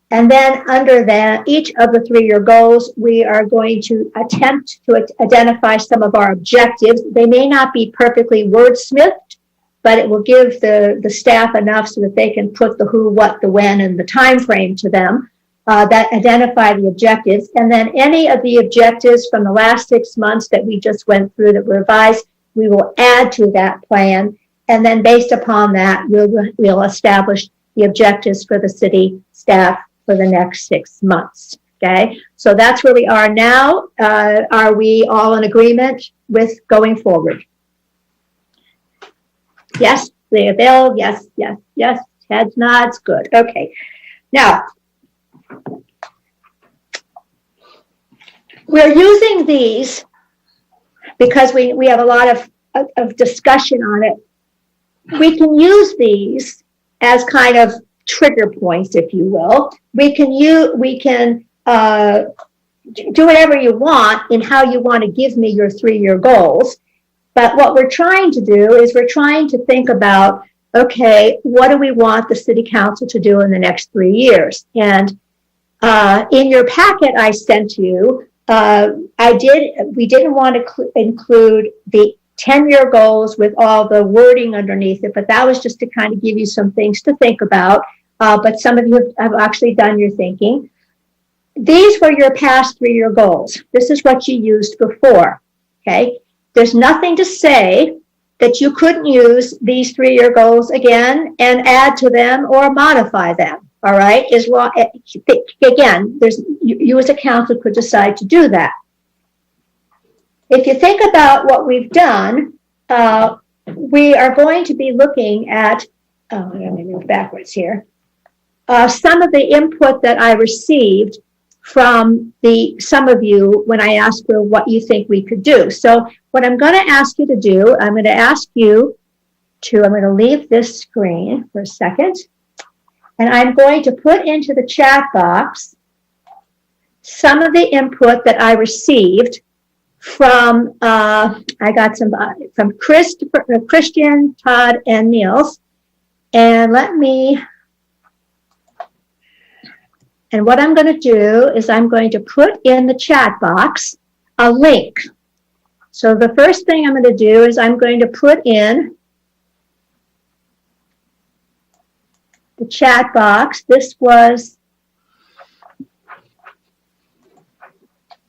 And then under that, each of the 3-year goals, we are going to attempt to identify some of our objectives. They may not be perfectly wordsmithed, but it will give the staff enough so that they can put the who, what, the when, and the time frame to them that identify the objectives. And then any of the objectives from the last 6 months that we just went through that were revised, we will add to that plan. And then based upon that, we'll establish the objectives for the city staff for the next 6 months. Okay, so that's where we are now. Are we all in agreement with going forward? Yes, Leah Bill, yes, yes, yes. Heads, nods, good. Okay, now we're using these because we have a lot of discussion on it. We can use these as kind of trigger points, if you will. We can do whatever you want in how you want to give me your 3-year goals. But what we're trying to do is we're trying to think about, okay, what do we want the city council to do in the next 3 years? And in your packet I sent you, we didn't want to include the 10-year goals with all the wording underneath it, but that was just to kind of give you some things to think about. But some of you have actually done your thinking. These were your past 3-year goals. This is what you used before, okay? There's nothing to say that you couldn't use these 3-year goals again and add to them or modify them, all right? Again, you as a council could decide to do that. If you think about what we've done, we are going to be looking at, let me move backwards here, some of the input that I received from some of you when I asked for what you think we could do. So what I'm going to ask you to do, I'm going to leave this screen for a second, and I'm going to put into the chat box some of the input that I received from, I got some from Christian, Todd, and Niels. And what I'm going to do is I'm going to put in the chat box a link. So the first thing I'm going to do is I'm going to put in the chat box. This was,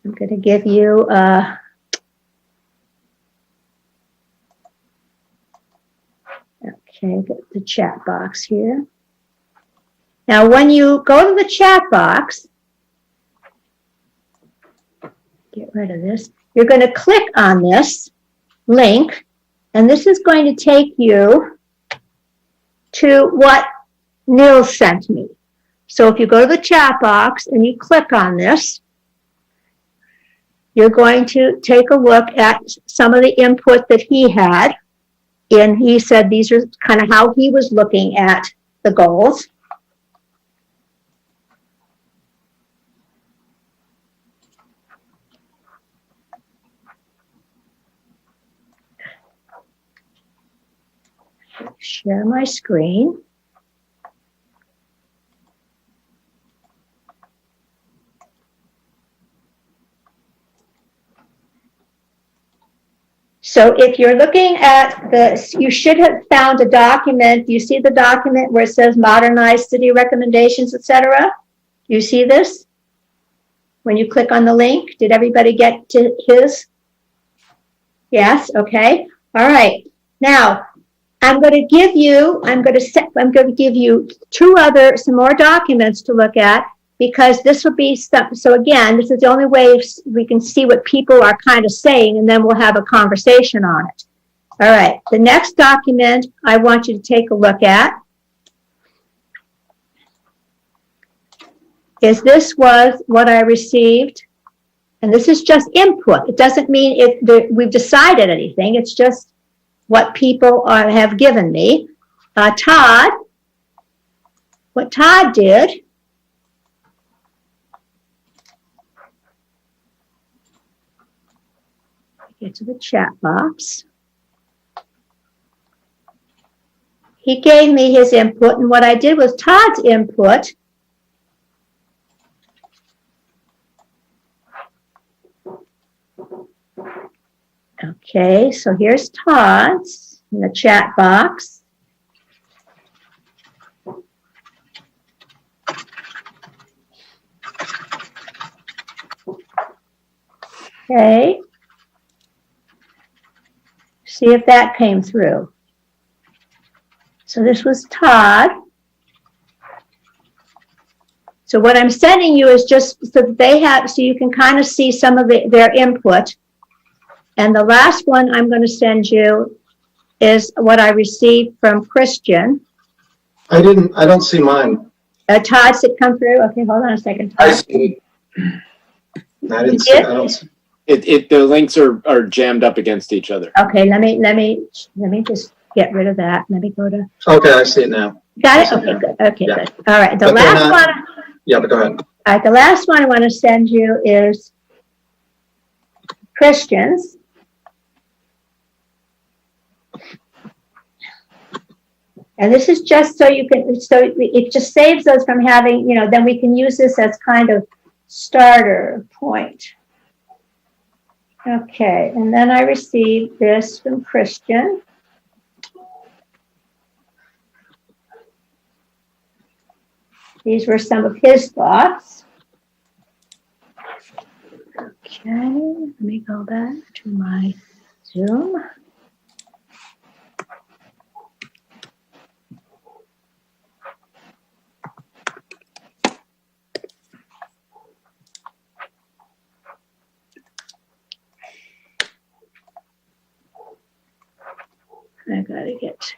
I'm going to give you okay, get the chat box here. Now, when you go to the chat box, get rid of this, you're going to click on this link, and this is going to take you to what Neil sent me. So if you go to the chat box and you click on this, you're going to take a look at some of the input that he had. And he said these are kind of how he was looking at the goals. Share my screen. So if you're looking at this, you should have found a document. You see the document where it says modernized city recommendations, etc. You see this? When you click on the link, did everybody get to his? Yes, okay. All right. Now, I'm going to give you some more documents to look at, because this will be stuff. So again, this is the only way we can see what people are kind of saying, and then we'll have a conversation on it. All right. The next document I want you to take a look at is this was what I received. And this is just input. It doesn't mean we've decided anything. It's just what people have given me. Todd, what Todd did get to the chat box. He gave me his input, and what I did was Todd's input. Okay, so here's Todd's in the chat box. Okay. See if that came through. So this was Todd. So what I'm sending you is just so that they have, so you can kind of see some of their input. And the last one I'm going to send you is what I received from Christian. I don't see mine. Todd, did it come through? Okay, hold on a second. Todd. I see. I didn't see. I don't see. The links are jammed up against each other. Okay, let me just get rid of that. Let me go to. Okay, I see it now. Got it? Okay, good. Okay, Yeah. good. All right, the But they're last not- one. Yeah, but go ahead. All right, the last one I want to send you is Christian's. And this is just so you can, so it just saves us from having, then we can use this as kind of starter point. Okay, and then I received this from Christian. These were some of his thoughts. Okay, let me go back to my Zoom. I gotta get.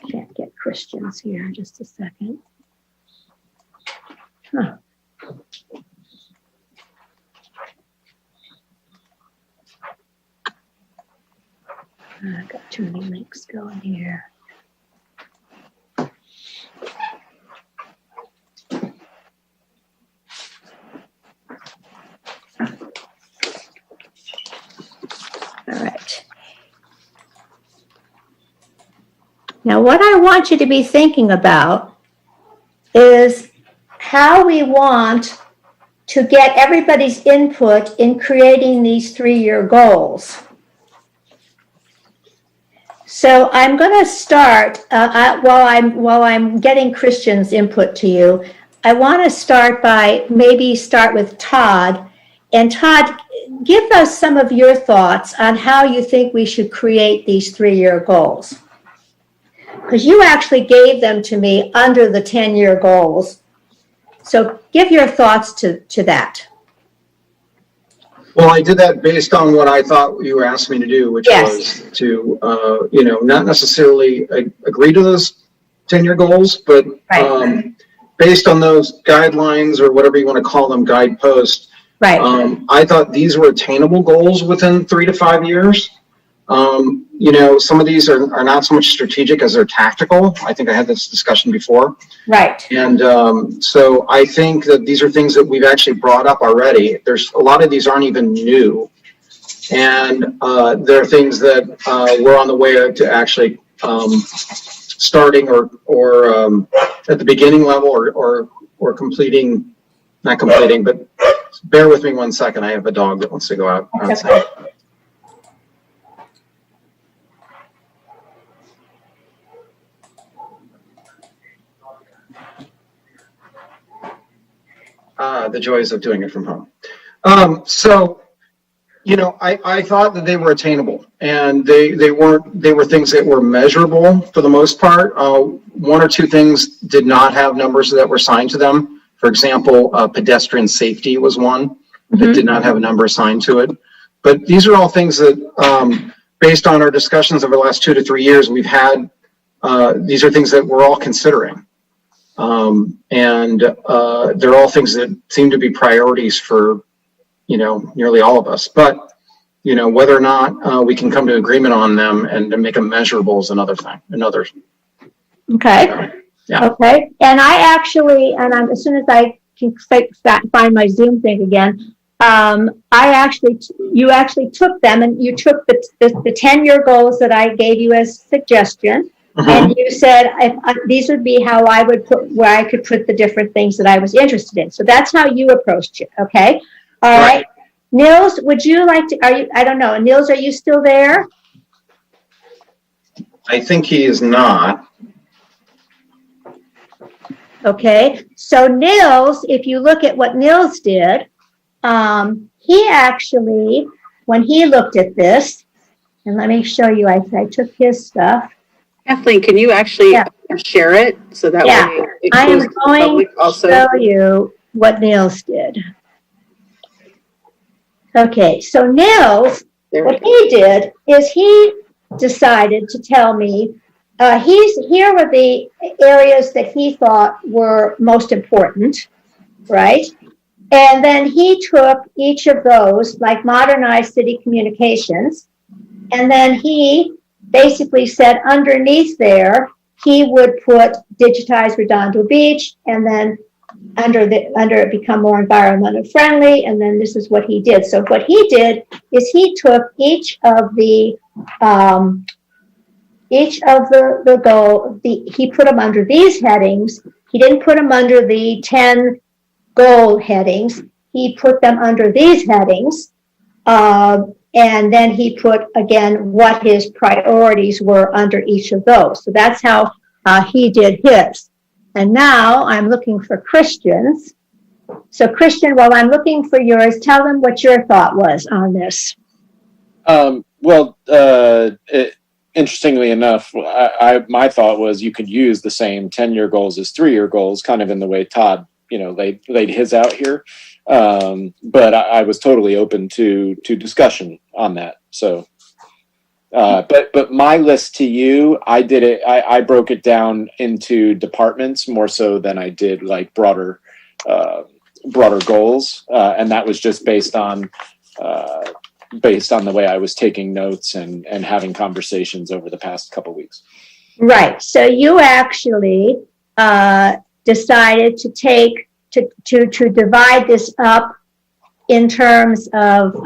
Can't get Christians here. Just a second. Huh. I got too many links going here. Now, what I want you to be thinking about is how we want to get everybody's input in creating these 3-year goals. So I'm going to start, while I'm getting Christian's input to you, I want to start with Todd. And Todd, give us some of your thoughts on how you think we should create these 3-year goals. Because you actually gave them to me under the 10-year goals. So give your thoughts to that. Well, I did that based on what I thought you asked me to do, which was to, not necessarily agree to those 10-year goals, but based on those guidelines or whatever you want to call them, guideposts. Right. I thought these were attainable goals within 3 to 5 years. Some of these are not so much strategic as they're tactical. I think I had this discussion before. Right. And so I think that these are things that we've actually brought up already. There's a lot of these aren't even new. And there are things that we're on the way to actually starting or at the beginning level or completing, not completing, but bear with me 1 second. I have a dog that wants to go outside. The joys of doing it from home. I thought that they were attainable, and they were things that were measurable for the most part. 1 or 2 things did not have numbers that were assigned to them. For example, pedestrian safety was one that did not have a number assigned to it. But these are all things that, based on our discussions over the last 2 to 3 years, we've had, these are things that we're all considering. They're all things that seem to be priorities for, nearly all of us. But, whether or not we can come to agreement on them and to make them measurable is another thing, Okay. Yeah. Okay. And I actually, as soon as I can find my Zoom thing again, you actually took them and you took the 10-year goals that I gave you as suggestion. And you said these would be how I would where I could put the different things that I was interested in. So that's how you approached it. Okay. All right. Nils, would you like to, I don't know. Nils, are you still there? I think he is not. Okay. So Nils, if you look at what Nils did, he actually, when he looked at this, and let me show you, I took his stuff. Kathleen, can you actually share it so that way it I am goes to the going public to also? show you what Nils did. Okay, so Nils, what he did is he decided to tell me here were the areas that he thought were most important, right? And then he took each of those, like modernized city communications, and then he basically said underneath there, he would put digitize Redondo Beach, and then under it become more environmentally friendly, and then this is what he did. So what he did is he took each of the goal, he put them under these headings. He didn't put them under the 10 goal headings. He put them under these headings. And then he put, again, what his priorities were under each of those. So that's how he did his. And now I'm looking for Christian's. So Christian, while I'm looking for yours, tell them what your thought was on this. Interestingly enough, my thought was you could use the same 10-year goals as 3-year goals, kind of in the way Todd, laid his out here. But I was totally open to discussion on that. So, but my list to you, I broke it down into departments more so than I did like broader goals. And that was just based on the way I was taking notes and having conversations over the past couple weeks. Right. So you actually decided to divide this up in terms of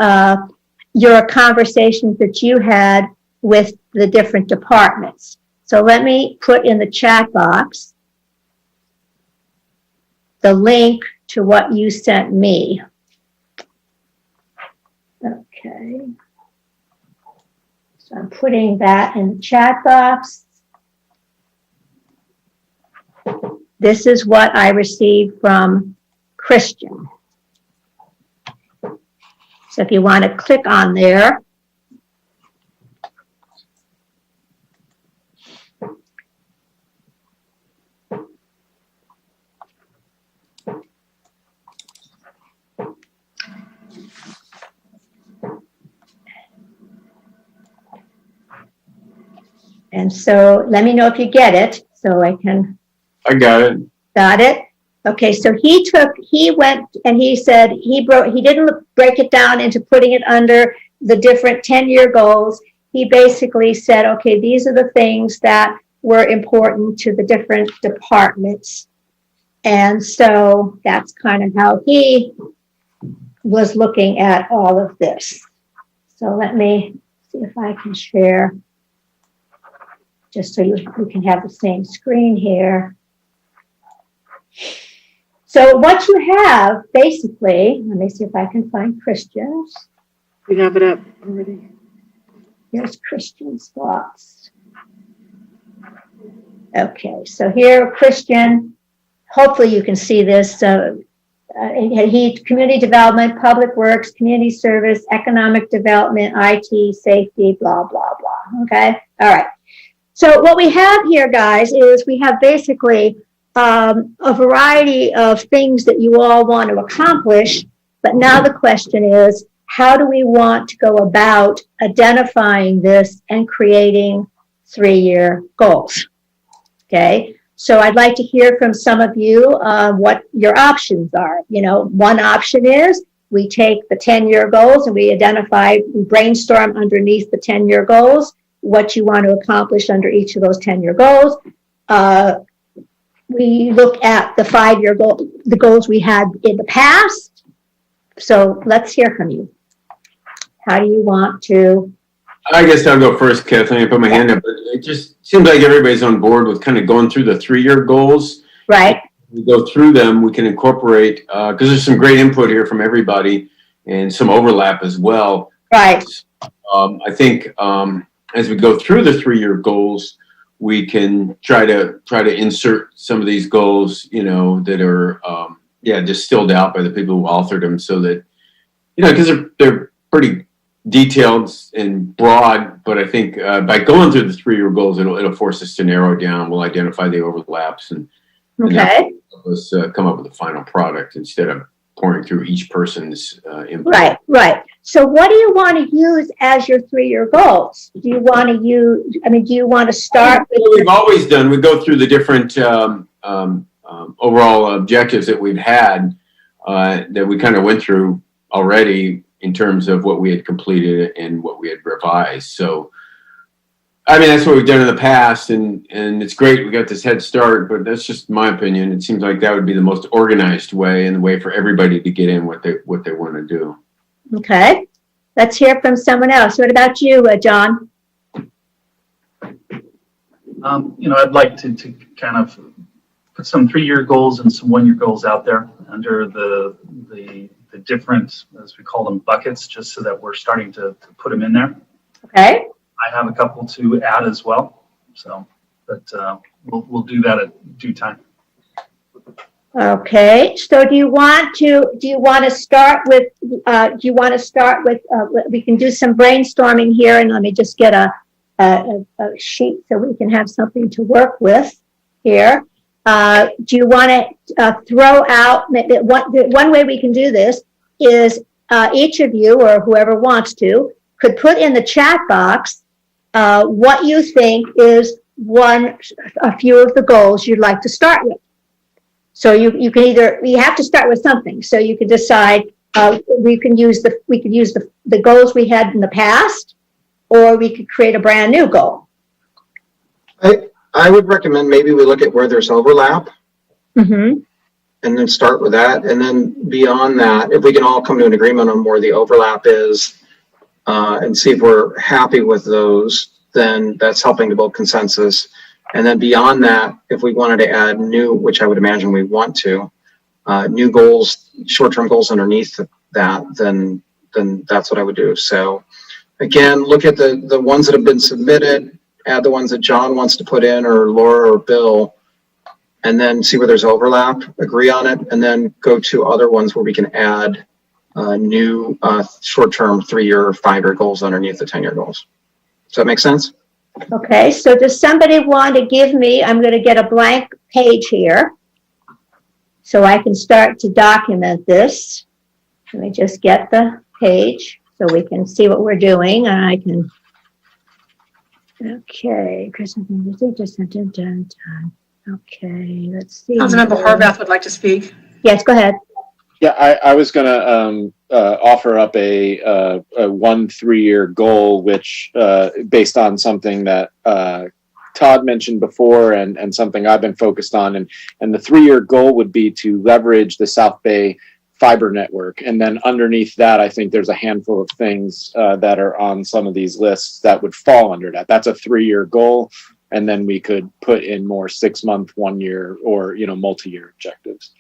your conversations that you had with the different departments. So let me put in the chat box the link to what you sent me. Okay. So I'm putting that in the chat box. This is what I received from Christian. So if you want to click on there. And so let me know if you get it so I can. I got it. Got it? Okay, so he went and he said he didn't break it down into putting it under the different 10-year goals. He basically said, okay, these are the things that were important to the different departments. And so that's kind of how he was looking at all of this. So let me see if I can share, just so you can have the same screen here. So what you have, basically, let me see if I can find Christian's. We have it up already. Here's Christian's thoughts. Okay, so here, Christian, hopefully you can see this. He community development, public works, community service, economic development, IT, safety, blah, blah, blah. Okay, all right. So what we have here, guys, is we have basically a variety of things that you all want to accomplish, but now the question is, how do we want to go about identifying this and creating 3-year goals? Okay, so I'd like to hear from some of you what your options are. You know, one option is we take the 10-year goals and we brainstorm underneath the 10-year goals what you want to accomplish under each of those 10-year goals. We look at the 5-year goal, the goals we had in the past. So let's hear from you. How do you want to? I guess I'll go first, Kathleen. I put my hand up. But it just seems like everybody's on board with kind of going through the 3-year goals. Right. We go through them. We can incorporate, because there's some great input here from everybody and some overlap as well. Right. I think as we go through the 3-year goals, we can try to insert some of these goals, you know, that are distilled out by the people who authored them, so that, you know, because they're pretty detailed and broad, but I think by going through the 3-year goals, it'll force us to narrow down. We'll identify the overlaps and okay, help us come up with a final product instead of pouring through each person's input. Right, right. So what do you want to use as your 3-year goals? Do you want to use, do you want to start with? We've always done, we go through the different overall objectives that we've had that we kind of went through already in terms of what we had completed and what we had revised. So, I mean, that's what we've done in the past, and it's great. We got this head start, but that's just my opinion. It seems like that would be the most organized way and the way for everybody to get in what they want to do. Okay, let's hear from someone else. What about you, John? I'd like to kind of put some 3-year goals and some 1-year goals out there under the different, as we call them, buckets, just so that we're starting to put them in there. Okay. I have a couple to add as well. So, but we'll do that at due time. Okay. So do you want to start with we can do some brainstorming here, and let me just get a sheet so we can have something to work with here. Do you want to throw out, one way we can do this is each of you, or whoever wants to, could put in the chat box what you think is a few of the goals you'd like to start with. So you can you have to start with something. So you can decide we could use the goals we had in the past, or we could create a brand new goal. I would recommend maybe we look at where there's overlap. Mm-hmm. And then start with that. And then beyond that, if we can all come to an agreement on where the overlap is and see if we're happy with those, then that's helping to build consensus. And then beyond that, if we wanted to add new, which I would imagine we want to, new goals, short-term goals underneath that, then that's what I would do. So again, look at the ones that have been submitted, add the ones that John wants to put in, or Laura or Bill, and then see where there's overlap, agree on it, and then go to other ones where we can add new short-term 3-year or 5-year goals underneath the 10-year goals. Does that make sense? Okay, so does somebody want to give me, I'm going to get a blank page here so I can start to document this. Let me just get the page so we can see what we're doing, and I can, okay, okay, let's see. Councilmember Horvath would like to speak. Yes, go ahead. Yeah, I was going to offer up a 1 3-year goal, which based on something that Todd mentioned before and something I've been focused on. And the 3-year goal would be to leverage the South Bay fiber network. And then underneath that, I think there's a handful of things that are on some of these lists that would fall under that. That's a 3-year goal. And then we could put in more 6-month, 1 year, or, multi-year objectives.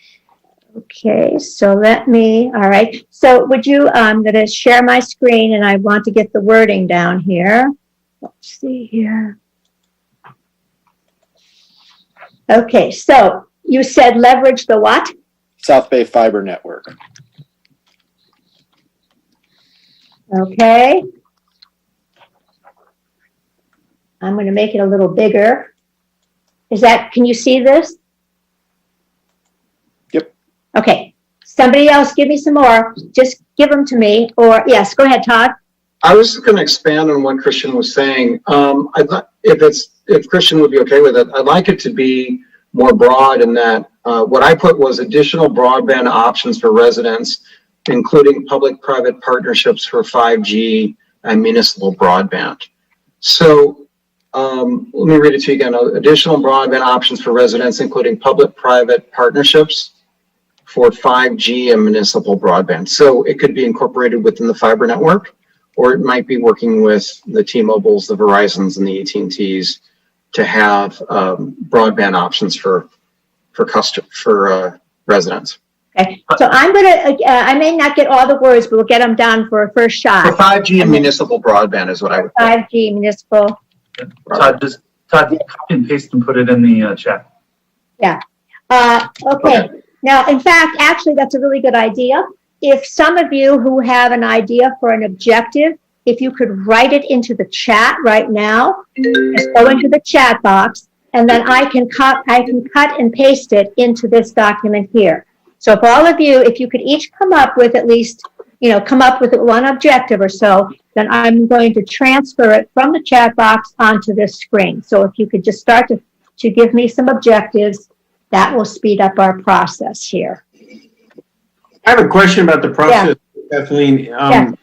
Okay, so let me, all right. So would you, I'm going to share my screen and I want to get the wording down here. Let's see here. Okay, so you said leverage the what? South Bay fiber network. Okay. I'm going to make it a little bigger. Can you see this? Okay, somebody else give me some more. Just give them to me. Or yes, go ahead, Todd. I was just going to expand on what Christian was saying. If Christian would be okay with it, I'd like it to be more broad in that what I put was additional broadband options for residents, including public-private partnerships for 5G and municipal broadband. So let me read it to you again. Additional broadband options for residents, including public-private partnerships for 5G and municipal broadband. So it could be incorporated within the fiber network, or it might be working with the T-Mobiles, the Verizons, and the AT&Ts to have broadband options for residents. Okay, so I'm going to, I may not get all the words, but we'll get them down for a first shot. For 5G and municipal broadband is what I would put. 5G municipal. Todd, copy and paste and put it in the chat. Yeah. Okay. Now, in fact, actually, that's a really good idea. If some of you who have an idea for an objective, if you could write it into the chat right now, just go into the chat box, and then I can cut and paste it into this document here. So if all of you, if you could each come up with at least, come up with one objective or so, then I'm going to transfer it from the chat box onto this screen. So if you could just start to give me some objectives, that will speed up our process here. I have a question about the process, Kathleen. Are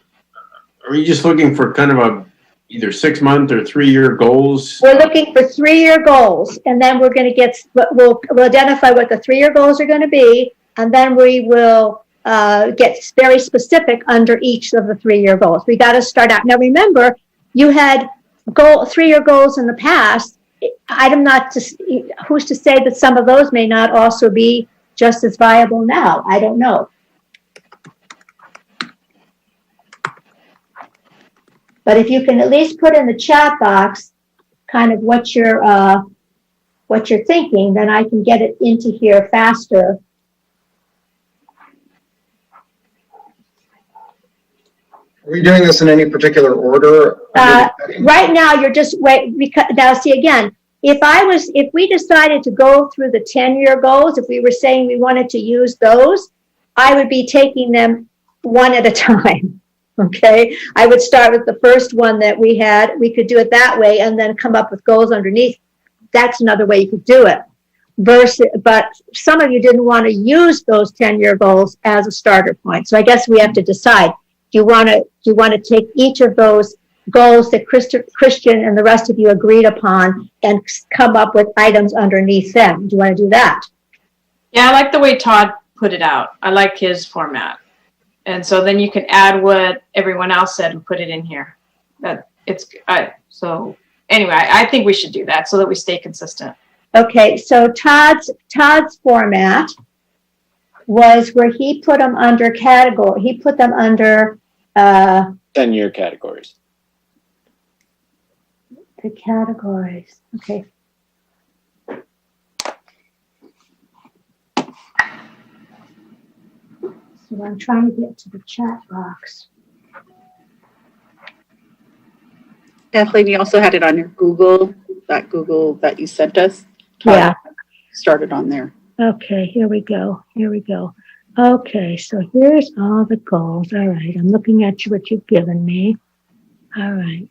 you just looking for kind of either 6-month or 3-year goals? We're looking for 3-year goals, and then we're going to we'll identify what the 3-year goals are going to be, and then we will get very specific under each of the 3-year goals. We got to start out. Now, remember, you had 3-year goals in the past. I'm not who's to say that some of those may not also be just as viable now? I don't know. But if you can at least put in the chat box kind of what you're thinking, then I can get it into here faster. Are we doing this in any particular order? Right now, you're just now see again, if we decided to go through the 10-year goals, if we were saying we wanted to use those, I would be taking them one at a time. Okay, I would start with the first one that we had. We could do it that way and then come up with goals underneath. That's another way you could do it. But some of you didn't want to use those 10-year goals as a starter point. So I guess we have to decide. Do you want to take each of those goals that Christian and the rest of you agreed upon and come up with items underneath them? Do you want to do that? Yeah, I like the way Todd put it out. I like his format. And so then you can add what everyone else said and put it in here. And anyway, I think we should do that so that we stay consistent. Okay, so Todd's format was where he put them under category. He put them under 10-year categories. the categories. Okay. So I'm trying to get to the chat box. Kathleen, you also had it on your Google that you sent us. Yeah. Started on there. Okay, here we go. Here we go. Okay, so here's all the goals. All right, I'm looking at what you've given me. All right.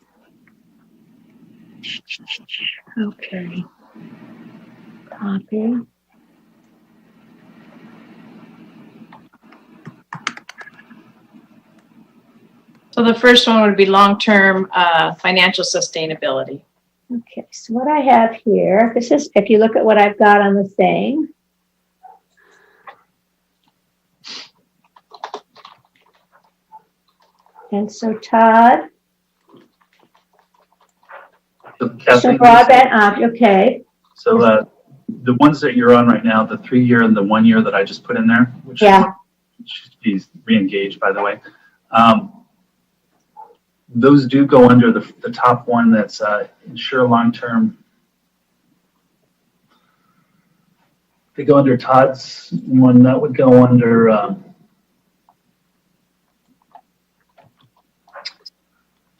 Okay. Copy. So the first one would be long-term financial sustainability. Okay, so what I have here, this is, if you look at what I've got on the thing. And so Todd, So so Kathleen, broadband, okay, so the ones that you're on right now, the 3-year and the 1 year that I just put in there, which yeah, should be re-engaged, by the way. Those do go under the top one that's ensure long-term. They go under Todd's one. That would go under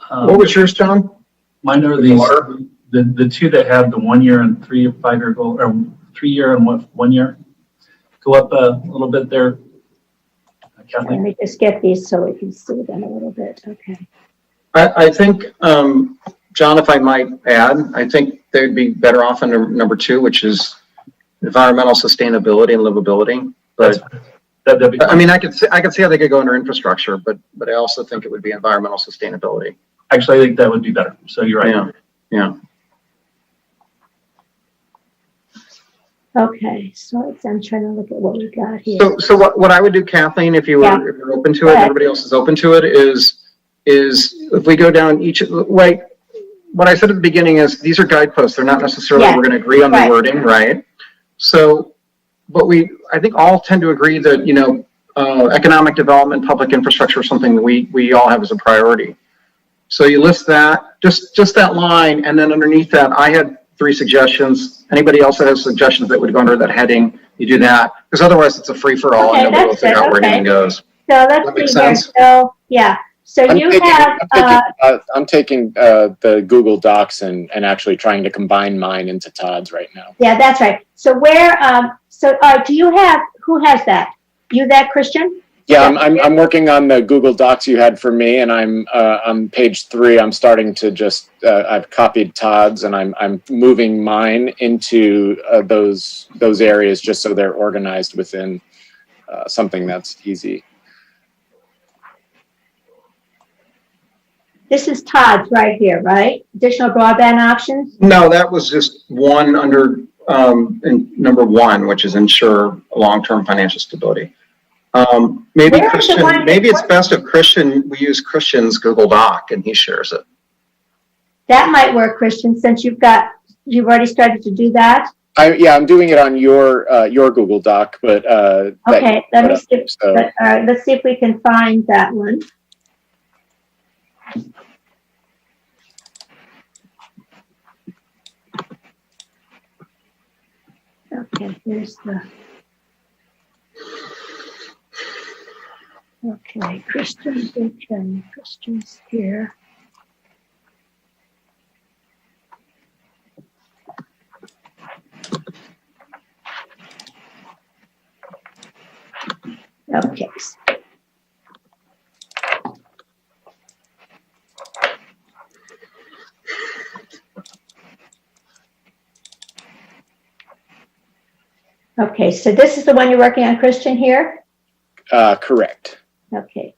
What was yours, John? mine are these the two that have the 1 year and 3 or 5 year goal, or 3 year and 1 year. Go up a little bit there, let Kathleen. me just get these so we can see them a little bit, okay. I think, John, if I might add, I think they'd be better off under number 2, which is environmental sustainability and livability. But that'd be I mean, I could see how they could go under infrastructure, but I also think it would be environmental sustainability. Actually, I think that would be better. So you're right. Yeah. Okay, so I'm trying to look at what we got here. So what I would do, Kathleen, if you're open to it, everybody else is open to it, is if we go down each, like, what I said at the beginning is these are guideposts. They're not necessarily we're going to agree on the wording, right? So, but I think all tend to agree that, you know, economic development, public infrastructure is something that we all have as a priority. So you list that, just that line, and then underneath that, I had 3 suggestions. Anybody else that has suggestions that would go under that heading, you do that, because otherwise it's a free-for-all, Okay, and nobody will that's figure good. out where Okay. anything goes. So let's That make see here, sense? so, yeah, so I'm you taking, have, I'm taking the Google Docs and actually trying to combine mine into Todd's right now. yeah, that's right. So where, do you have, who has that? You that, Christian? Yeah, I'm working on the Google Docs you had for me, and I'm on page 3. I'm starting to just I've copied Todd's, and I'm moving mine into those areas just so they're organized within something that's easy. This is Todd's right here, right? Additional broadband options? No, that was just one under in number 1, which is ensure long-term financial stability. Maybe Where is the Christian. one- Maybe it's best if we use Christian's Google Doc and he shares it. That might work, Christian, since you've already started to do that. I'm doing it on your Google Doc, but Okay, let me see. Let's see if we can find that one. Okay, here's the. Okay, Christian's here. Okay. Okay, so this is the one you're working on, Christian, here? correct. Okay.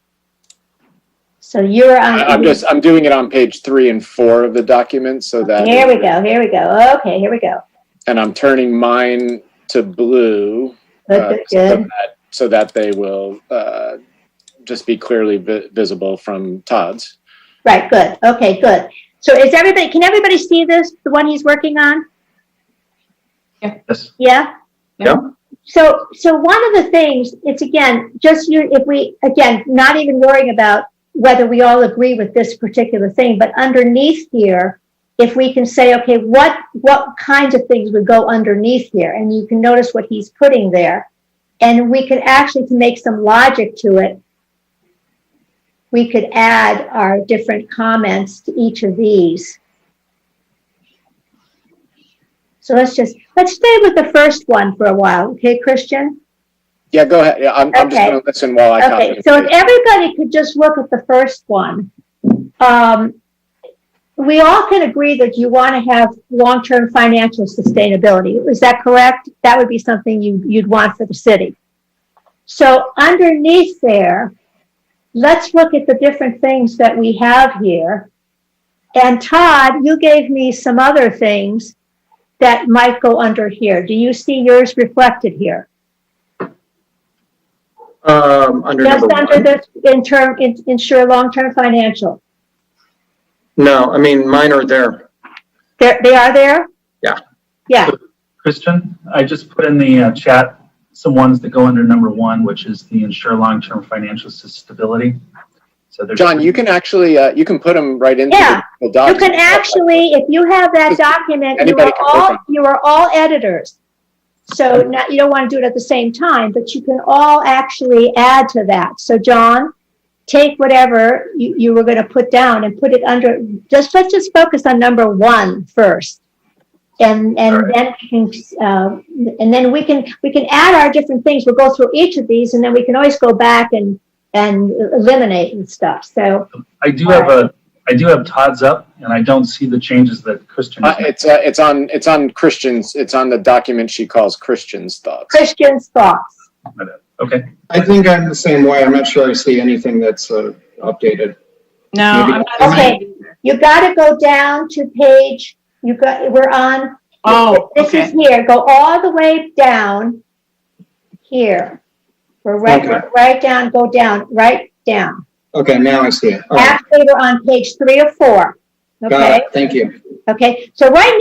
So you're on. I'm doing it on page 3 and 4 of the document, so that. Here we go. Okay, here we go. And I'm turning mine to blue. Good. So that they will just be clearly visible from Todd's. Right, good. Okay, good. So can everybody see this, the one he's working on? Yes. Yeah? Yeah. So one of the things, it's again, not even worrying about whether we all agree with this particular thing, but underneath here, if we can say, okay, what kinds of things would go underneath here? And you can notice what he's putting there. And we can actually, to make some logic to it, we could add our different comments to each of these. So let's stay with the first one for a while. Okay, Christian? Yeah, go ahead. Yeah, I'm just going to listen while I copy. Okay, so if everybody could just look at the first one. We all can agree that you want to have long-term financial sustainability. Is that correct? That would be something you'd want for the city. So underneath there, let's look at the different things that we have here. And Todd, you gave me some other things that might go under here. Do you see yours reflected here? Under Just number under one. this ensure long-term financial. No, I mean, mine are there. They are there? Yeah. Yeah. Christian, I just put in the chat some ones that go under number one, which is the ensure long-term financial stability. So there's John, you can actually you can put them right into the document. You can actually, if you have that document, you are all editors. So now, you don't want to do it at the same time, but you can all actually add to that. So John, take whatever you were going to put down and put it under. Let's just focus on number one first, and then we can add our different things. We'll go through each of these, and then we can always go back and eliminate and stuff. So I do have Todd's up, and I don't see the changes that Christian. It's on Christian's. It's on the document she calls Christian's thoughts. Christian's thoughts. Okay. I think I'm the same way. I'm not sure I see anything that's updated. No, I'm not. Okay, you got to go down to page. We're on. Oh, this is here. Go all the way down here. We're right down. Go down. Right down. Okay, now I see it. All right. Actually, we're on page 3 or 4. Okay. Got it. Thank you. Okay. So right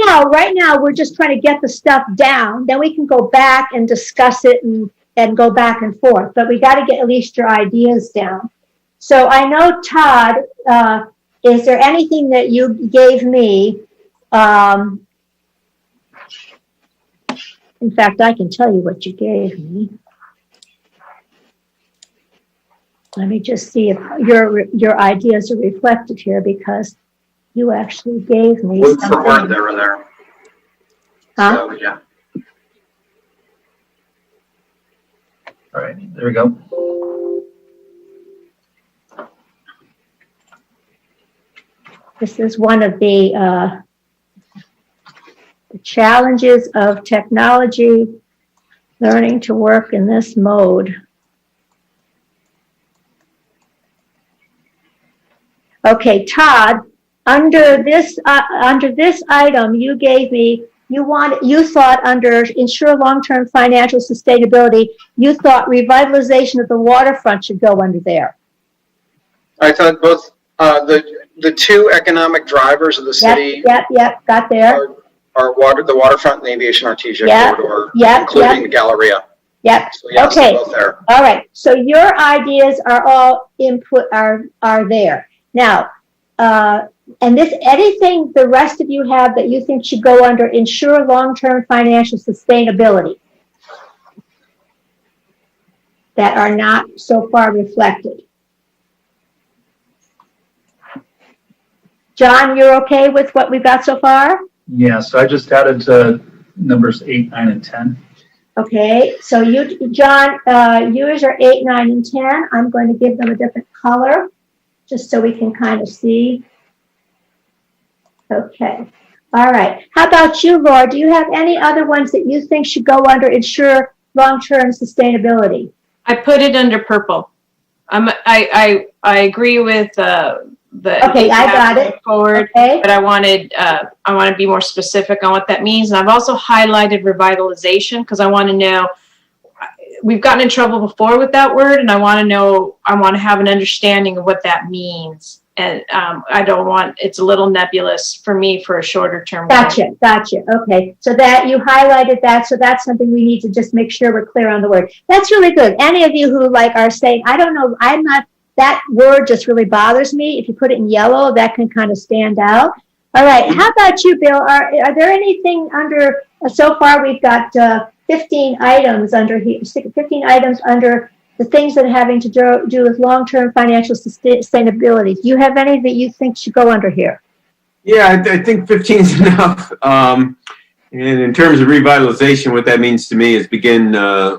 now, we're just trying to get the stuff down. Then we can go back and discuss it and go back and forth. But we got to get at least your ideas down. So I know, Todd, is there anything that you gave me? In fact, I can tell you what you gave me. Let me just see if your ideas are reflected here, because you actually gave me Word for something. word, they were there. Huh? So, yeah. All right, there we go. This is one of the challenges of technology, learning to work in this mode. Okay, Todd, under this item you gave me, you thought under ensure long-term financial sustainability, you thought revitalization of the waterfront should go under there. I thought both the two economic drivers of the city. Yep, got there. Are the waterfront and the aviation artesia corridor, including the Galleria. Yep. So yes, okay. both there. All right. So your ideas are all input are there. Now, and anything the rest of you have that you think should go under ensure long-term financial sustainability that are not so far reflected. John, you're okay with what we've got so far? Yeah, so I just added numbers 8, 9, and 10. Okay, so John, yours are 8, 9, and 10. I'm going to give them a different color, just so we can kind of see. Okay, all right. How about you, Laura? Do you have any other ones that you think should go under ensure long-term sustainability? I put it under purple. I agree with the. Okay, I got it. Forward, okay. But I want to be more specific on what that means, and I've also highlighted revitalization because I want to know. We've gotten in trouble before with that word, and I want to know. I want to have an understanding of what that means. And I don't want, it's a little nebulous for me for a shorter term. Gotcha. Okay. So that you highlighted that. So that's something we need to just make sure we're clear on the word. That's really good. Any of you who like are saying, I don't know, I'm not, that word just really bothers me. If you put it in yellow, that can kind of stand out. All right. How about you, Bill? Are there anything under, so far we've got 15 items under here, 15 items under the things that are having to do with long-term financial sustainability. Do you have any that you think should go under here? Yeah, I think 15 is enough. And in terms of revitalization, what that means to me is begin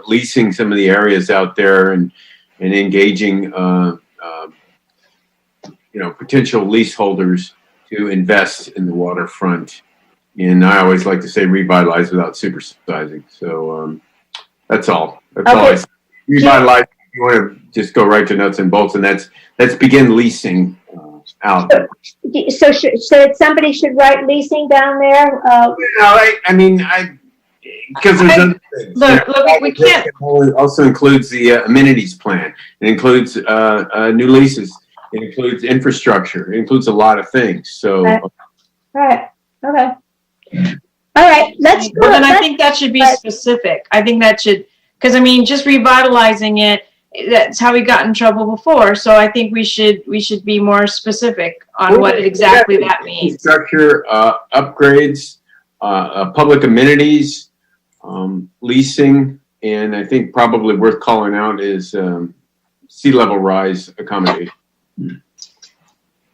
leasing some of the areas out there and engaging, potential leaseholders to invest in the waterfront. And I always like to say revitalize without supersizing. So that's all. That's all I say. Revitalize, you want to just go right to nuts and bolts, and that's begin leasing out. So somebody should write leasing down there? Because there's other things. Look, we can't. It also includes the amenities plan. It includes new leases. It includes infrastructure. It includes a lot of things. So. All right. Okay. All right. Let's go. Well, then I think that should be specific. I think that should. Because just revitalizing it, that's how we got in trouble before. So I think we should be more specific on what exactly that means. Structure, upgrades, public amenities, leasing, and I think probably worth calling out is sea level rise accommodation.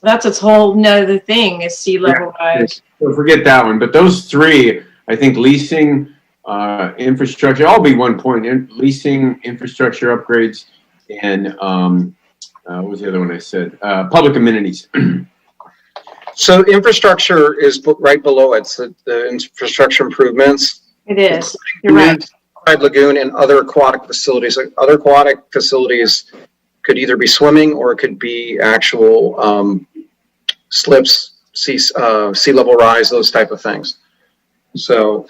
That's its whole nother thing is sea level rise. So forget that one, but those three, I think leasing, infrastructure, all be one point. Leasing, infrastructure upgrades, and what was the other one I said? Public amenities. So infrastructure is right below it. So the infrastructure improvements. It is. You're right. Lagoon and other aquatic facilities. Other aquatic facilities could either be swimming or it could be actual slips, sea level rise, those type of things. So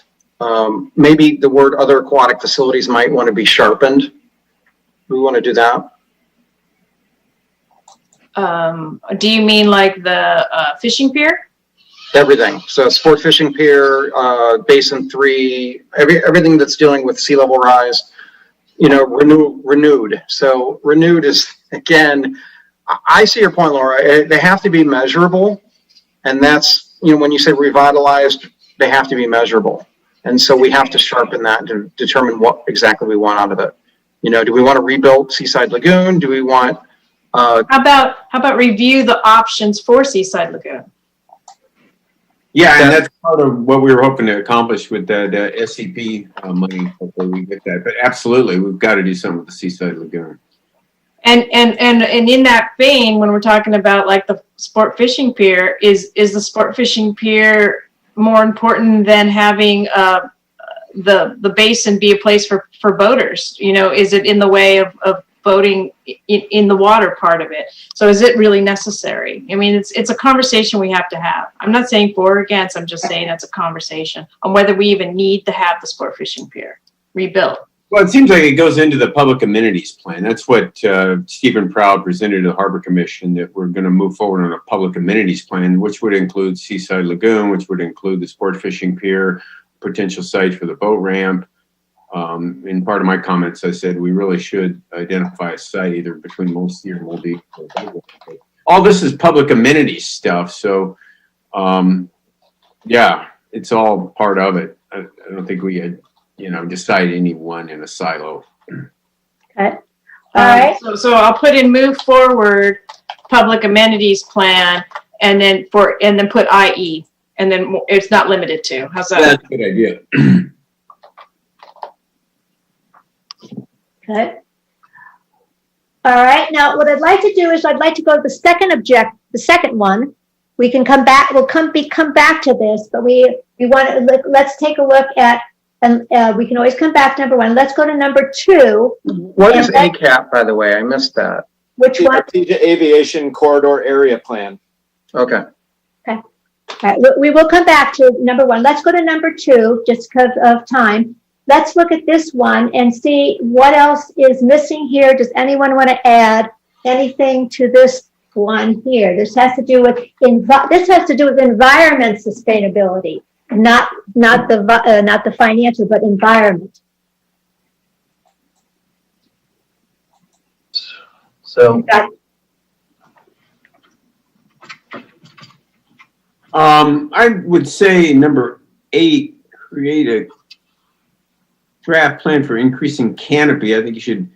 maybe the word other aquatic facilities might want to be sharpened. We want to do that. Do you mean like the fishing pier? Everything. So sport fishing pier, basin 3, everything that's dealing with sea level rise, renewed. So renewed is, again, I see your point, Laura. They have to be measurable. And that's, when you say revitalized, they have to be measurable. And so we have to sharpen that to determine what exactly we want out of it. Do we want to rebuild Seaside Lagoon? Do we want... How about review the options for Seaside Lagoon? Yeah, and that's part of what we were hoping to accomplish with the SCP money. Hopefully we get that. But absolutely, we've got to do something with the Seaside Lagoon. And in that vein, when we're talking about like the sport fishing pier, is the sport fishing pier more important than having the basin be a place for boaters? Is it in the way of boating in the water part of it? So is it really necessary? It's a conversation we have to have. I'm not saying for or against, I'm just saying it's a conversation on whether we even need to have the sport fishing pier rebuilt. Well, it seems like it goes into the public amenities plan. That's what Stephen Proud presented to the Harbor Commission, that we're going to move forward on a public amenities plan, which would include Seaside Lagoon, which would include the sport fishing pier, potential site for the boat ramp. In part of my comments, I said we really should identify a site either between Molesty or Moldy. All this is public amenities stuff. So, yeah, it's all part of it. I don't think we had, decide any one in a silo. Okay. All right. So I'll put in move forward public amenities plan and then put IE and then it's not limited to. How's that? That's a good idea. Okay. All right. Now, what I'd like to do is I'd like to go to the second one. We can come back. We'll come back to this, but we want to let's take a look at, and we can always come back to number 1. Let's go to number 2. What is ACAP, by the way? I missed that. Which one? Aviation Corridor Area Plan. Okay. Okay. All right. We will come back to number 1. Let's go to number 2, just because of time. Let's look at this one and see what else is missing here. Does anyone want to add anything to this one here. This has to do with environment sustainability, not the financial, but environment. So I would say number 8, create a draft plan for increasing canopy. I think you should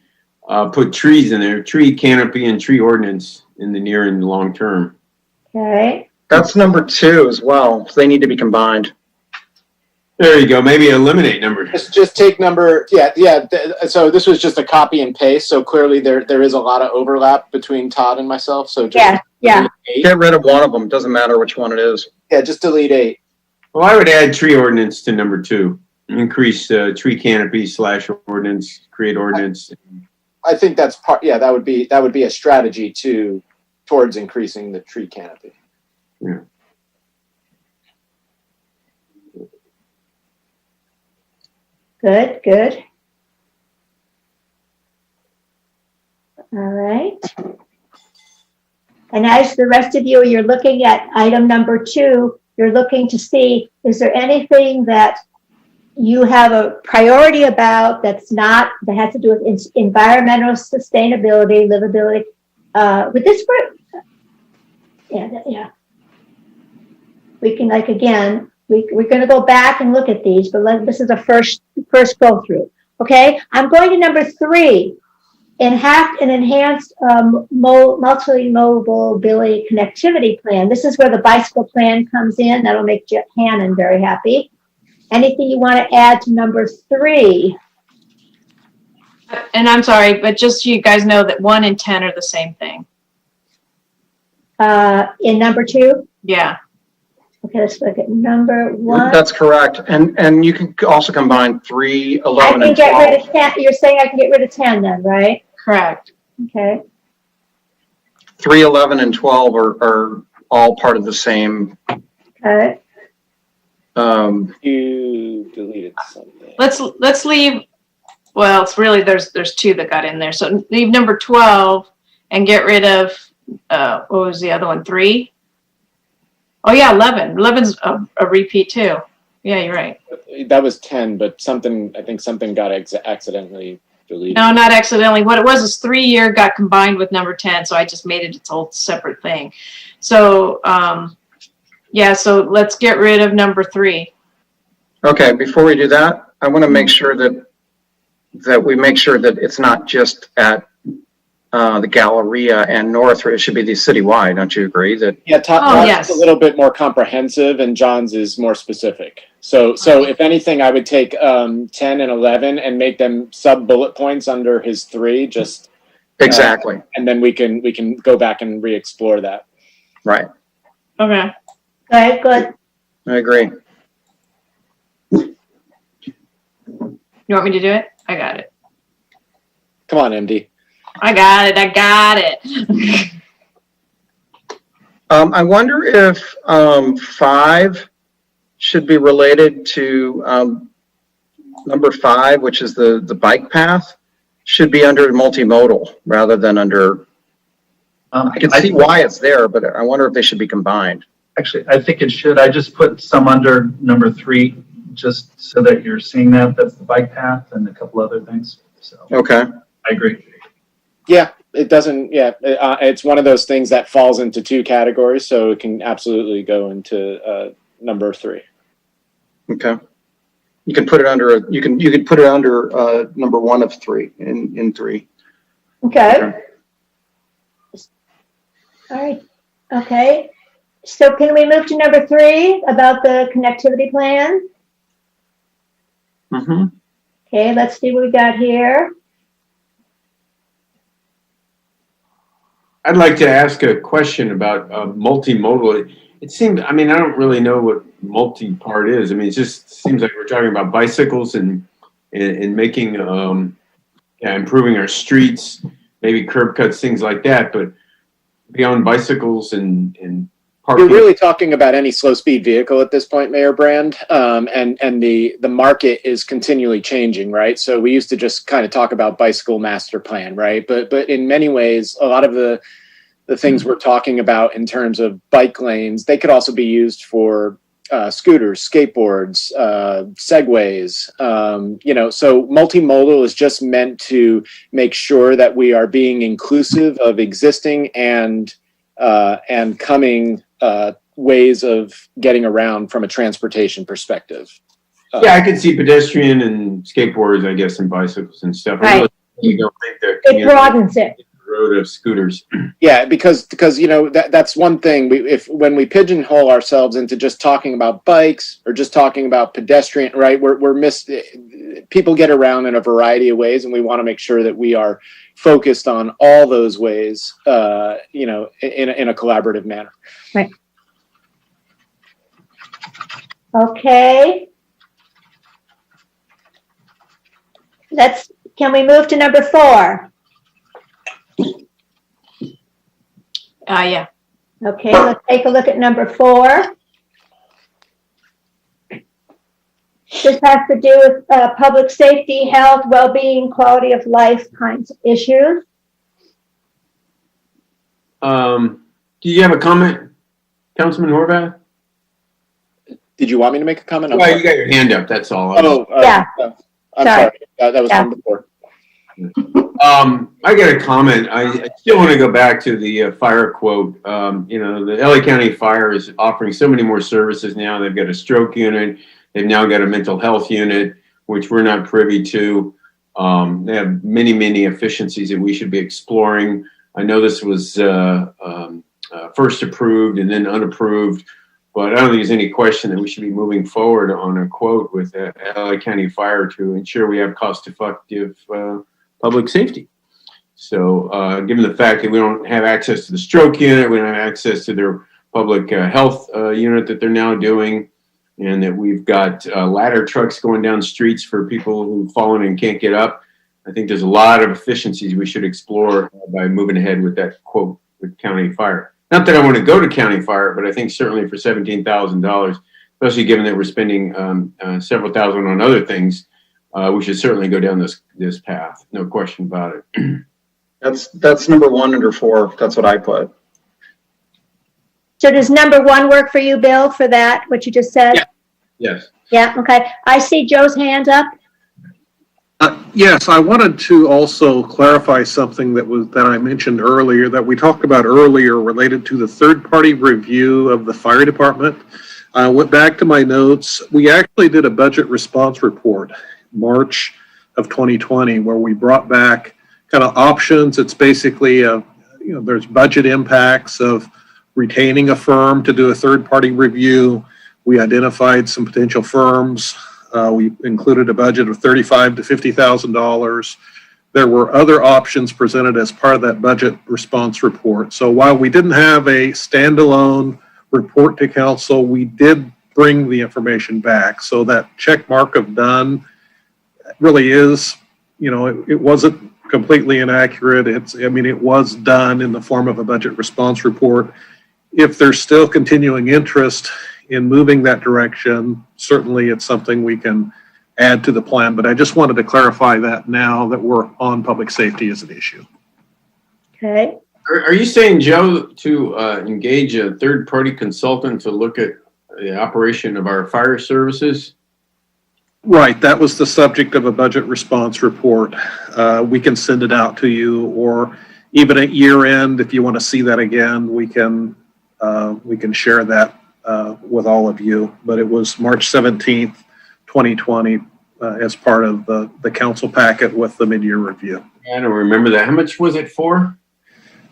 put trees in there, tree canopy and tree ordinance in the near and long term. Okay. That's number 2 as well. So they need to be combined. There you go. Maybe eliminate number. Just take number, so this was just a copy and paste. So clearly there is a lot of overlap between Todd and myself. So just yeah. Get rid of one of them. Doesn't matter which one it is. Yeah, just delete 8. Well, I would add tree ordinance to number 2. Increase tree canopy / ordinance, create ordinance. I think that's part. Yeah, that would be a strategy towards increasing the tree canopy. Yeah. Good. All right. And as the rest of you, you're looking at item number 2, you're looking to see, is there anything that you have a priority about that has to do with environmental sustainability, livability, with this group? Yeah. We can, again, we're going to go back and look at these, but this is a first go through. Okay, I'm going to number 3, enhanced multi-mobility connectivity plan. This is where the bicycle plan comes in. That'll make Hannon very happy. Anything you want to add to number 3? And I'm sorry, but just so you guys know that 1 and 10 are the same thing. In number 2? Yeah. Okay, let's look at number 1. That's correct. And you can also combine 3, 11, and 12. Get rid of 10. You're saying I can get rid of 10 then, right? Correct. Okay. 3, 11, and 12 are all part of the same. Okay. You deleted something. Let's leave. Well, it's really there's 2 that got in there. So leave number 12 and get rid of what was the other one? 3. Oh yeah, 11. 11's a repeat too. Yeah, you're right. That was 10, but I think something got accidentally deleted. No, not accidentally. What it was is 3-year got combined with number 10, so I just made it its whole separate thing. So so let's get rid of number 3. Okay, before we do that, I want to make sure that we make sure that it's not just at the Galleria and North. It should be the citywide. Don't you agree? Todd's a little bit more comprehensive, and John's is more specific. So if anything, I would take 10 and 11 and make them sub bullet points under his 3. Just exactly, and then we can go back and re-explore that. Right. Okay. Okay. Good. I agree. You want me to do it? I got it. Come on, MD. I got it. I wonder if 5 should be related to number 5, which is the bike path, should be under multimodal rather than under. I can see why it's there, but I wonder if they should be combined. Actually, I think it should. I just put some under number 3, just so that you're seeing that. That's the bike path and a couple other things. So okay, I agree. Yeah, it doesn't. Yeah, it's one of those things that falls into 2 categories, so it can absolutely go into number 3. Okay, you can put it under. You can put it under number 1 of 3 in 3. Okay. All right. Okay. So can we move to number 3 about the connectivity plan? Mm-hmm. Okay, let's see what we got here. I'd like to ask a question about multimodal. It seems, I don't really know what multi-part is. It just seems like we're talking about bicycles and making, improving our streets, maybe curb cuts, things like that. But beyond bicycles and parking. You're really talking about any slow speed vehicle at this point, Mayor Brand, and the market is continually changing, right? So we used to just kind of talk about bicycle master plan, right? But in many ways, a lot of the the things we're talking about in terms of bike lanes, they could also be used for scooters, skateboards, segways. So multimodal is just meant to make sure that we are being inclusive of existing and coming ways of getting around from a transportation perspective. Yeah, I could see pedestrian and skateboards, I guess, and bicycles and stuff. I Right. really don't think that It broadens it. road of scooters. Yeah, because that's one thing. When we pigeonhole ourselves into just talking about bikes or just talking about pedestrian, right? People get around in a variety of ways, and we want to make sure that we are focused on all those ways, in a collaborative manner. Right. Okay. Can we move to number 4? Yeah. Okay, let's take a look at number 4. This has to do with public safety, health, well-being, quality of life kinds of issues. Do you have a comment, Councilman Horvath? Did you want me to make a comment? Well, you got your hand up, that's all. Yeah. I'm sorry. That was from before. I got a comment. I still want to go back to the fire quote. The LA County Fire is offering so many more services now. They've got a stroke unit. They've now got a mental health unit, which we're not privy to. They have many, many efficiencies that we should be exploring. I know this was first approved and then unapproved, but I don't think there's any question that we should be moving forward on a quote with LA County Fire to ensure we have cost-effective public safety. So given the fact that we don't have access to the stroke unit, we don't have access to their public health unit that they're now doing, and that we've got ladder trucks going down streets for people who've fallen and can't get up, I think there's a lot of efficiencies we should explore by moving ahead with that quote with County Fire. Not that I want to go to County Fire, but I think certainly for $17,000, especially given that we're spending several thousand on other things, we should certainly go down this path. No question about it. That's number 1 under 4. That's what I put. So does number 1 work for you, Bill, for that, what you just said? Yeah. Yes. Yeah, okay. I see Joe's hand up. Yes, I wanted to also clarify something that I mentioned earlier, that we talked about earlier related to the third-party review of the fire department. I went back to my notes. We actually did a budget response report, March of 2020, where we brought back kind of options. It's basically there's budget impacts of retaining a firm to do a third-party review. We identified some potential firms. We included a budget of $35,000 to $50,000. There were other options presented as part of that budget response report. So while we didn't have a standalone report to council, we did bring the information back. So that check mark of done really is, it wasn't completely inaccurate. It was done in the form of a budget response report. If there's still continuing interest in moving that direction, certainly it's something we can add to the plan. But I just wanted to clarify that now that we're on public safety as an issue. Okay. Are you saying, Joe, to engage a third-party consultant to look at the operation of our fire services? Right, that was the subject of a budget response report. We can send it out to you, or even at year end, if you want to see that again, we can share that with all of you. But it was March 17th, 2020, as part of the council packet with the mid-year review. I don't remember that. How much was it for?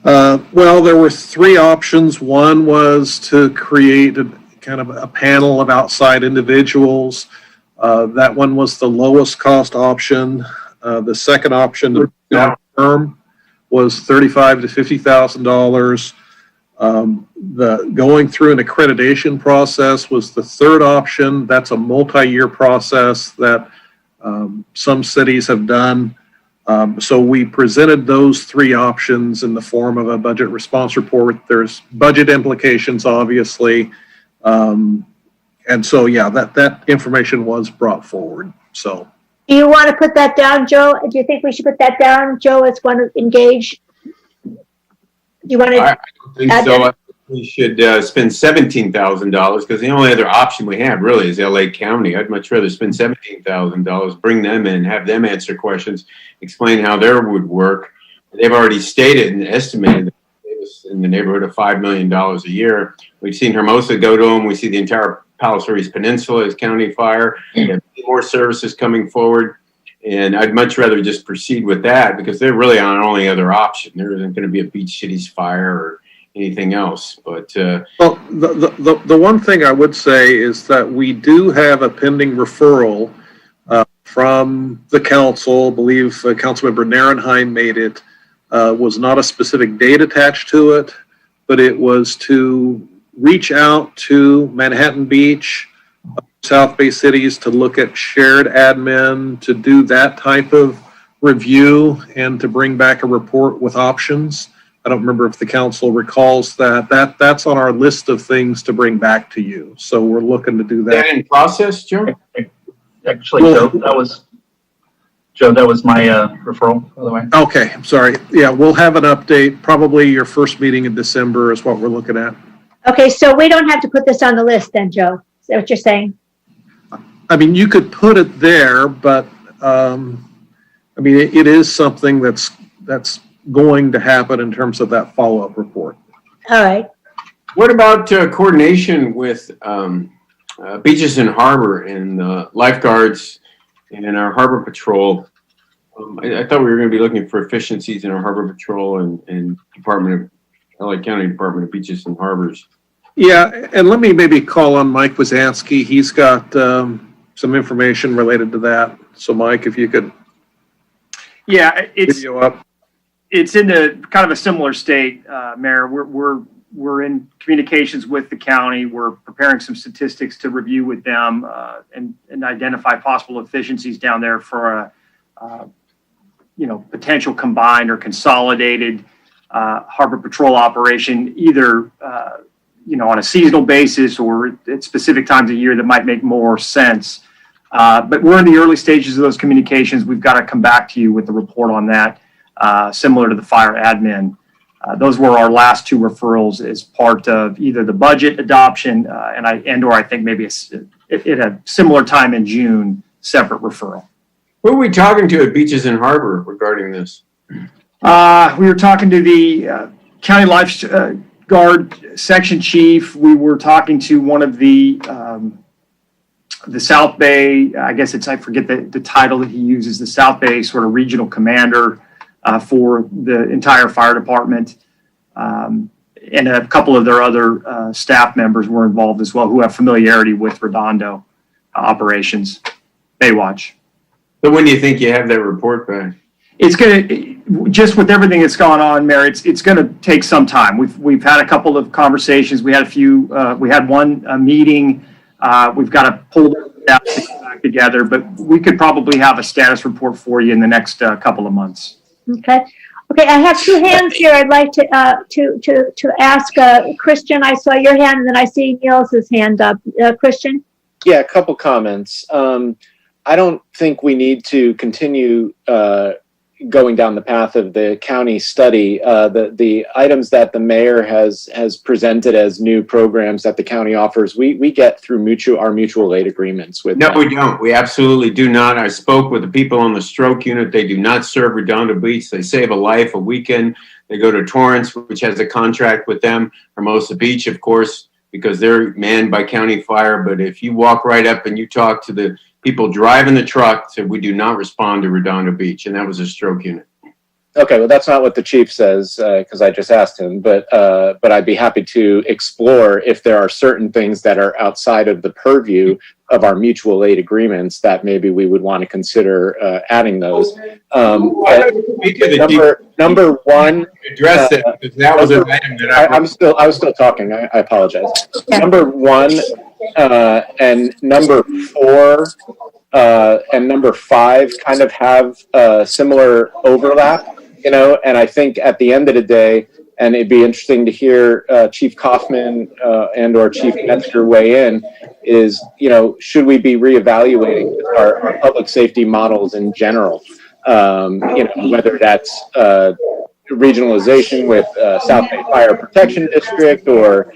Well, there were 3 options. One was to create kind of a panel of outside individuals. That one was the lowest cost option. The second option, the firm, was $35,000 to $50,000. The going through an accreditation process was the third option. That's a multi-year process that some cities have done. So we presented those 3 options in the form of a budget response report. There's budget implications, obviously. And so, yeah, that information was brought forward. So, Do you want to put that down, Joe? Do you think we should put that down, Joe, as one to engage you want I to? don't think add so. that? We should spend $17,000 because the only other option we have really is LA County. I'd much rather spend $17,000, bring them in, have them answer questions, explain how their would work. They've already stated and estimated that it was in the neighborhood of $5 million a year. We've seen Hermosa go to them. We see the entire Palos Verdes Peninsula as county fire. We have more services coming forward. And I'd much rather just proceed with that because they're really our only other option. There isn't going to be a Beach Cities fire or anything else. But Well, the one thing I would say is that we do have a pending referral from the council. I believe Councilmember Narenheim made it. Was not a specific date attached to it, but it was to reach out to Manhattan Beach, South Bay cities to look at shared admin, to do that type of review and to bring back a report with options. I don't remember if the council recalls that. That's on our list of things to bring back to you. So we're looking to do that. that in process, Joe? Actually, Joe, that was my referral, by the way. Okay, I'm sorry. Yeah, we'll have an update. Probably your first meeting in December is what we're looking at. Okay, so we don't have to put this on the list then, Joe. Is that what you're saying? I mean, you could put it there, but I mean, it is something that's going to happen in terms of that follow-up report. All right. What about coordination with Beaches and Harbor and lifeguards and our harbor patrol? I thought we were going to be looking for efficiencies in our harbor patrol and LA County Department of Beaches and Harbors. Yeah, and let me maybe call on Mike Wazansky. He's got some information related to that. So Mike, if you could Yeah, video up. it's in a kind of a similar state, Mayor. We're in communications with the county. We're preparing some statistics to review with them and identify possible efficiencies down there for a potential combined or consolidated harbor patrol operation, either on a seasonal basis or at specific times of year that might make more sense. But we're in the early stages of those communications. We've got to come back to you with the report on that, similar to the fire admin. Those were our last two referrals as part of either the budget adoption or I think maybe at a similar time in June, separate referral. Who are we talking to at Beaches and Harbor regarding this? We were talking to the county lifeguard section chief. We were talking to one of the South Bay, I guess I forget the title that he uses, the South Bay sort of regional commander for the entire fire department. And a couple of their other staff members were involved as well who have familiarity with Redondo operations, Baywatch. So when do you think you have that report back? It's going to, just with everything that's gone on, Mayor, it's going to take some time. We've had a couple of conversations. We had one meeting. We've got to pull that back together, but we could probably have a status report for you in the next couple of months. Okay. Okay, I have two hands here. I'd like to ask Christian. I saw your hand, and then I see Niels's hand up. Christian? Yeah, a couple comments. I don't think we need to continue going down the path of the county study. The items that the mayor has presented as new programs that the county offers, we get through our mutual aid agreements with them. We don't. We absolutely do not. I spoke with the people on the stroke unit. They do not serve Redondo Beach. They save a life a weekend. They go to Torrance, which has a contract with them. Hermosa Beach, of course, because they're manned by county fire. But if you walk right up and you talk to the people driving the truck, said we do not respond to Redondo Beach, and that was a stroke unit. Okay, well, that's not what the chief says, because I just asked him, but I'd be happy to explore if there are certain things that are outside of the purview of our mutual aid agreements that maybe we would want to consider adding those. Number one, address that, because that was an item that I was still talking. I apologize. Number one and number four and number five kind of have similar overlap. And I think at the end of the day, and it'd be interesting to hear Chief Kaufman and or Chief Metzger weigh in, is, should we be reevaluating our public safety models in general? Whether that's regionalization with South Bay Fire Protection District or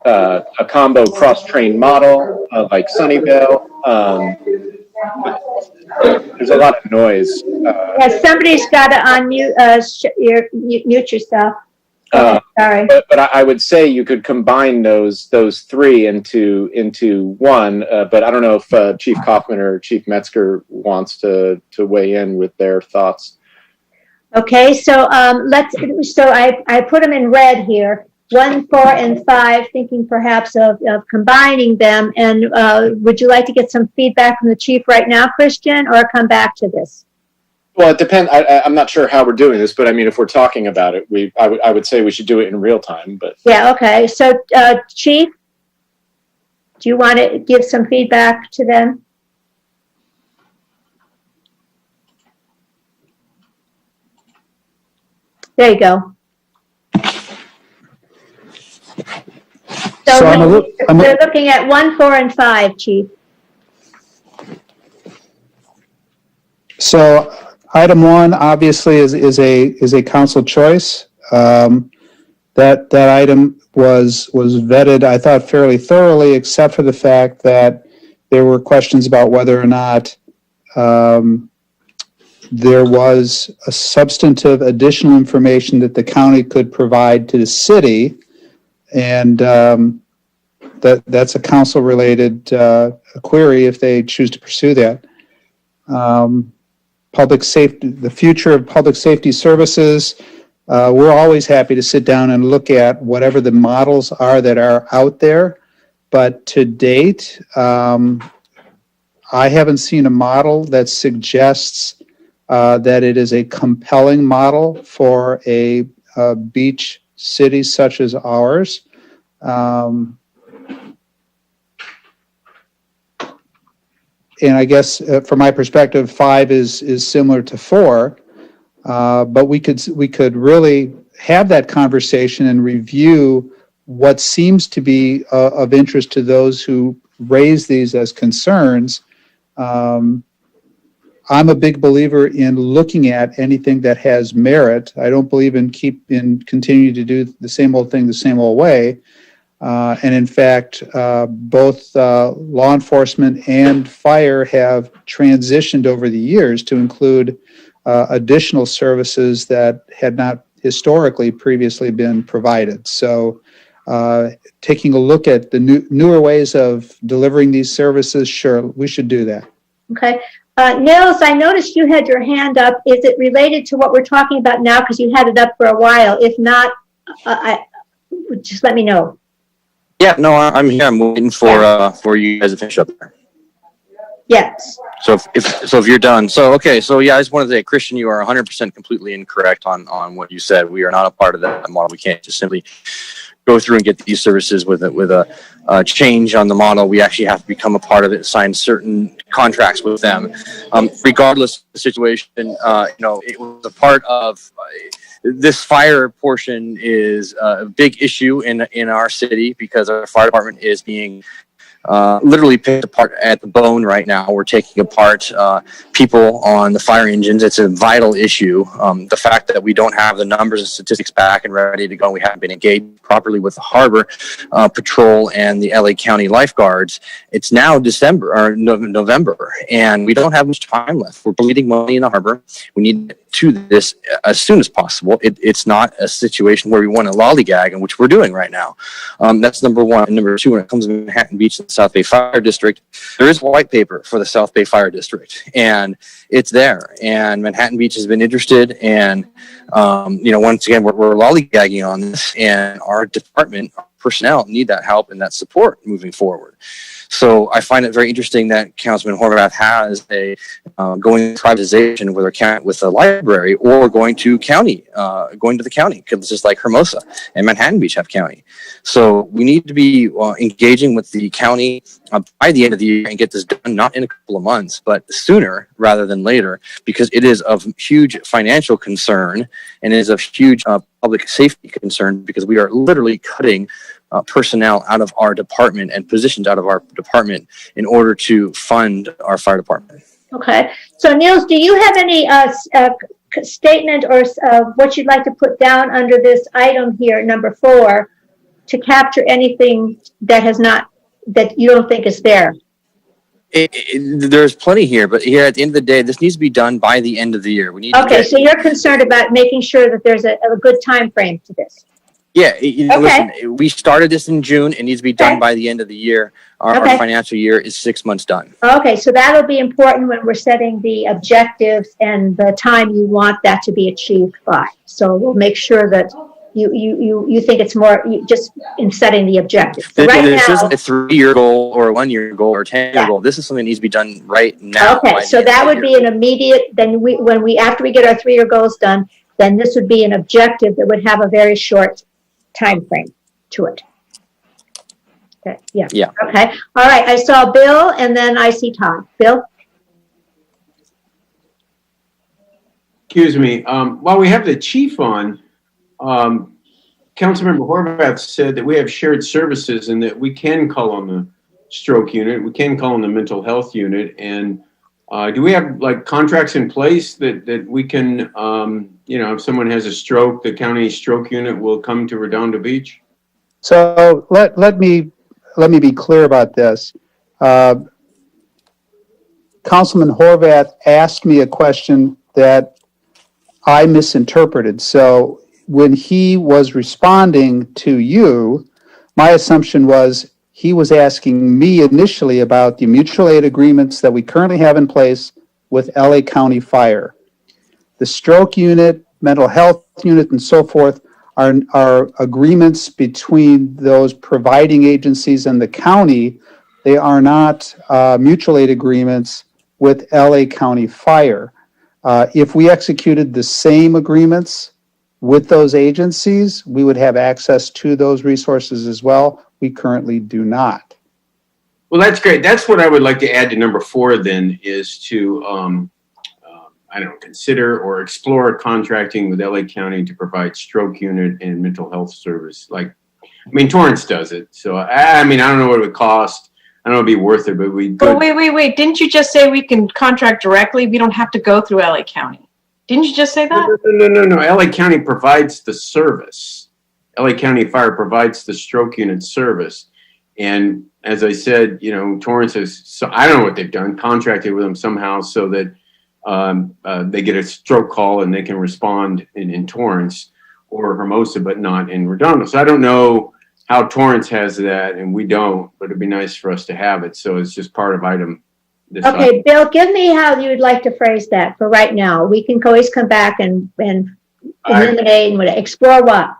a combo cross-train model like Sunnyvale. There's a lot of noise. Yeah, somebody's got to unmute, mute yourself. Sorry. But I would say you could combine those three into one. But I don't know if Chief Kaufman or Chief Metzger wants to weigh in with their thoughts. Okay, so I put them in red here, 1, 4, and 5, thinking perhaps of combining them. And would you like to get some feedback from the chief right now, Christian, or come back to this? Well, it depends. I'm not sure how we're doing this, but I mean, if we're talking about it, I would say we should do it in real time. But yeah, okay. So, Chief, do you want to give some feedback to them? There you go. So they're looking at 1, 4, and 5, Chief. So item 1 obviously is a council choice. That item was vetted, I thought, fairly thoroughly, except for the fact that there were questions about whether or not there was a substantive additional information that the county could provide to the city, and that's a council-related query if they choose to pursue that. Public safety, the future of public safety services. We're always happy to sit down and look at whatever the models are that are out there. But to date, I haven't seen a model that suggests that it is a compelling model for a beach city such as ours. And I guess from my perspective, 5 is similar to 4, but we could really have that conversation and review what seems to be of interest to those who raise these as concerns. I'm a big believer in looking at anything that has merit. I don't believe in continuing to do the same old thing the same old way. And in fact, both law enforcement and fire have transitioned over the years to include additional services that had not historically previously been provided. So taking a look at the newer ways of delivering these services, sure, we should do that. Okay. Nils, I noticed you had your hand up. Is it related to what we're talking about now? Because you had it up for a while. If not, just let me know. Yeah, no, I'm here. I'm waiting for you guys to finish up there. Yes. So if you're done. So okay. So yeah, I just wanted to say, Christian, you are 100% completely incorrect on what you said. We are not a part of that model. We can't just simply go through and get these services with a change on the model. We actually have to become a part of it, sign certain contracts with them. Regardless of the situation, it was a part of this fire portion is a big issue in our city because our fire department is being literally picked apart at the bone right now. We're taking apart people on the fire engines. It's a vital issue. The fact that we don't have the numbers and statistics back and ready to go, we haven't been engaged properly with the harbor patrol and the LA County lifeguards. It's now November, and we don't have much time left. We're bleeding money in the harbor. We need to do this as soon as possible. It's not a situation where we want to lollygag, and which we're doing right now. That's number one. And number two, when it comes to Manhattan Beach and the South Bay Fire District, there is white paper for the South Bay Fire District, and it's there. And Manhattan Beach has been interested, and once again, we're lollygagging on this, and our department personnel need that help and that support moving forward. So I find it very interesting that Councilman Horvath has a going privatization with a library or going to the county, because just like Hermosa and Manhattan Beach have county. So we need to be engaging with the county by the end of the year and get this done, not in a couple of months, but sooner rather than later, because it is of huge financial concern and it is of huge public safety concern, because we are literally cutting personnel out of our department and positions out of our department in order to fund our fire department. Okay. So, Nils, do you have any statement or what you'd like to put down under this item here, number 4, to capture anything that you don't think is there? There's plenty here, but here at the end of the day, this needs to be done by the end of the year. We need Okay, so you're concerned about making sure that there's a good time frame to this. Yeah, Okay. listen, we started this in June. It needs to be done by the end of the year. Our financial year is 6 months done. Okay, so that'll be important when we're setting the objectives and the time you want that to be achieved by. So we'll make sure that you think it's more just in setting the objectives. So right This now, isn't a 3-year goal or a 1-year goal or a 10-year goal. This is something that needs to be done right now. okay, so that would be an immediate. Then after we get our 3-year goals done, then this would be an objective that would have a very short time frame to it. Okay, yeah. Yeah. Okay. All right. I saw Bill and then I see Todd. Bill? Excuse me. While we have the chief on, Councilmember Horvath said that we have shared services and that we can call on the stroke unit, we can call on the mental health unit, and do we have like contracts in place that we can, if someone has a stroke, the county stroke unit will come to Redondo Beach? So let me be clear about this. Councilman Horvath asked me a question that I misinterpreted. So when he was responding to you, my assumption was he was asking me initially about the mutual aid agreements that we currently have in place with LA County Fire. The stroke unit, mental health unit, and so forth are agreements between those providing agencies and the county. They are not mutual aid agreements with LA County Fire. If we executed the same agreements with those agencies, we would have access to those resources as well. We currently do not. Well, that's great. That's what I would like to add to number 4 then, is to, consider or explore contracting with LA County to provide stroke unit and mental health service. Torrance does it. So, I don't know what it would cost. I don't know if it'd be worth it, but Wait. Didn't you just say we can contract directly? We don't have to go through LA County. Didn't you just say that? No. LA County provides the service. LA County Fire provides the stroke unit service. And as I said, Torrance has, so I don't know what they've done, contracted with them somehow so that they get a stroke call and they can respond in Torrance or Hermosa, but not in Redondo. So I don't know how Torrance has that and we don't, but it'd be nice for us to have it. So it's just part of item. Okay, Bill, give me how you would like to phrase that for right now. We can always come back and eliminate and explore what?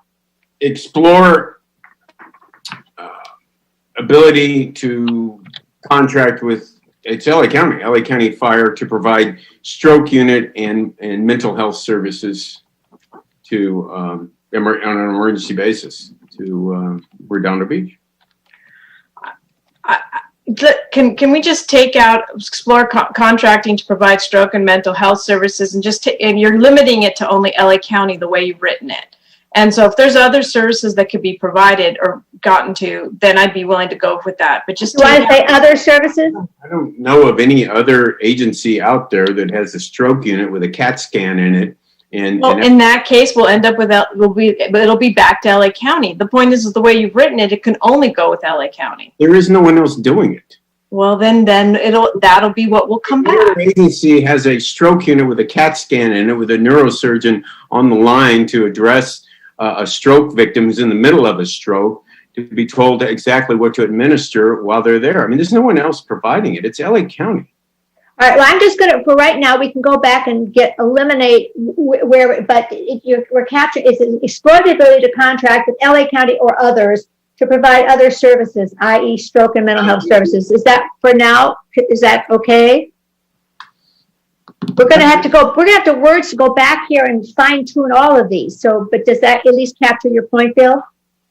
Explore ability to contract with, it's LA County Fire to provide stroke unit and mental health services to on an emergency basis to Redondo Beach. Can we just take out explore contracting to provide stroke and mental health services and you're limiting it to only LA County the way you've written it. And so if there's other services that could be provided or gotten to, then I'd be willing to go with that. But just do I say other services? I don't know of any other agency out there that has a stroke unit with a CAT scan in it. And in that case, we'll end up with it'll be back to LA County. The point is the way you've written it, it can only go with LA County. There is no one else doing it. Well, then that'll be what will come back. The agency has a stroke unit with a CAT scan in it with a neurosurgeon on the line to address a stroke victim who's in the middle of a stroke, to be told exactly what to administer while they're there. There's no one else providing it. It's LA County. All right. Well, I'm just going to, for right now, we can go back and eliminate but we're capturing, is it explore the ability to contract with LA County or others to provide other services, i.e. stroke and mental health services. Is that for now? Is that okay? We're going to have to go back here and fine tune all of these. So, but does that at least capture your point, Bill?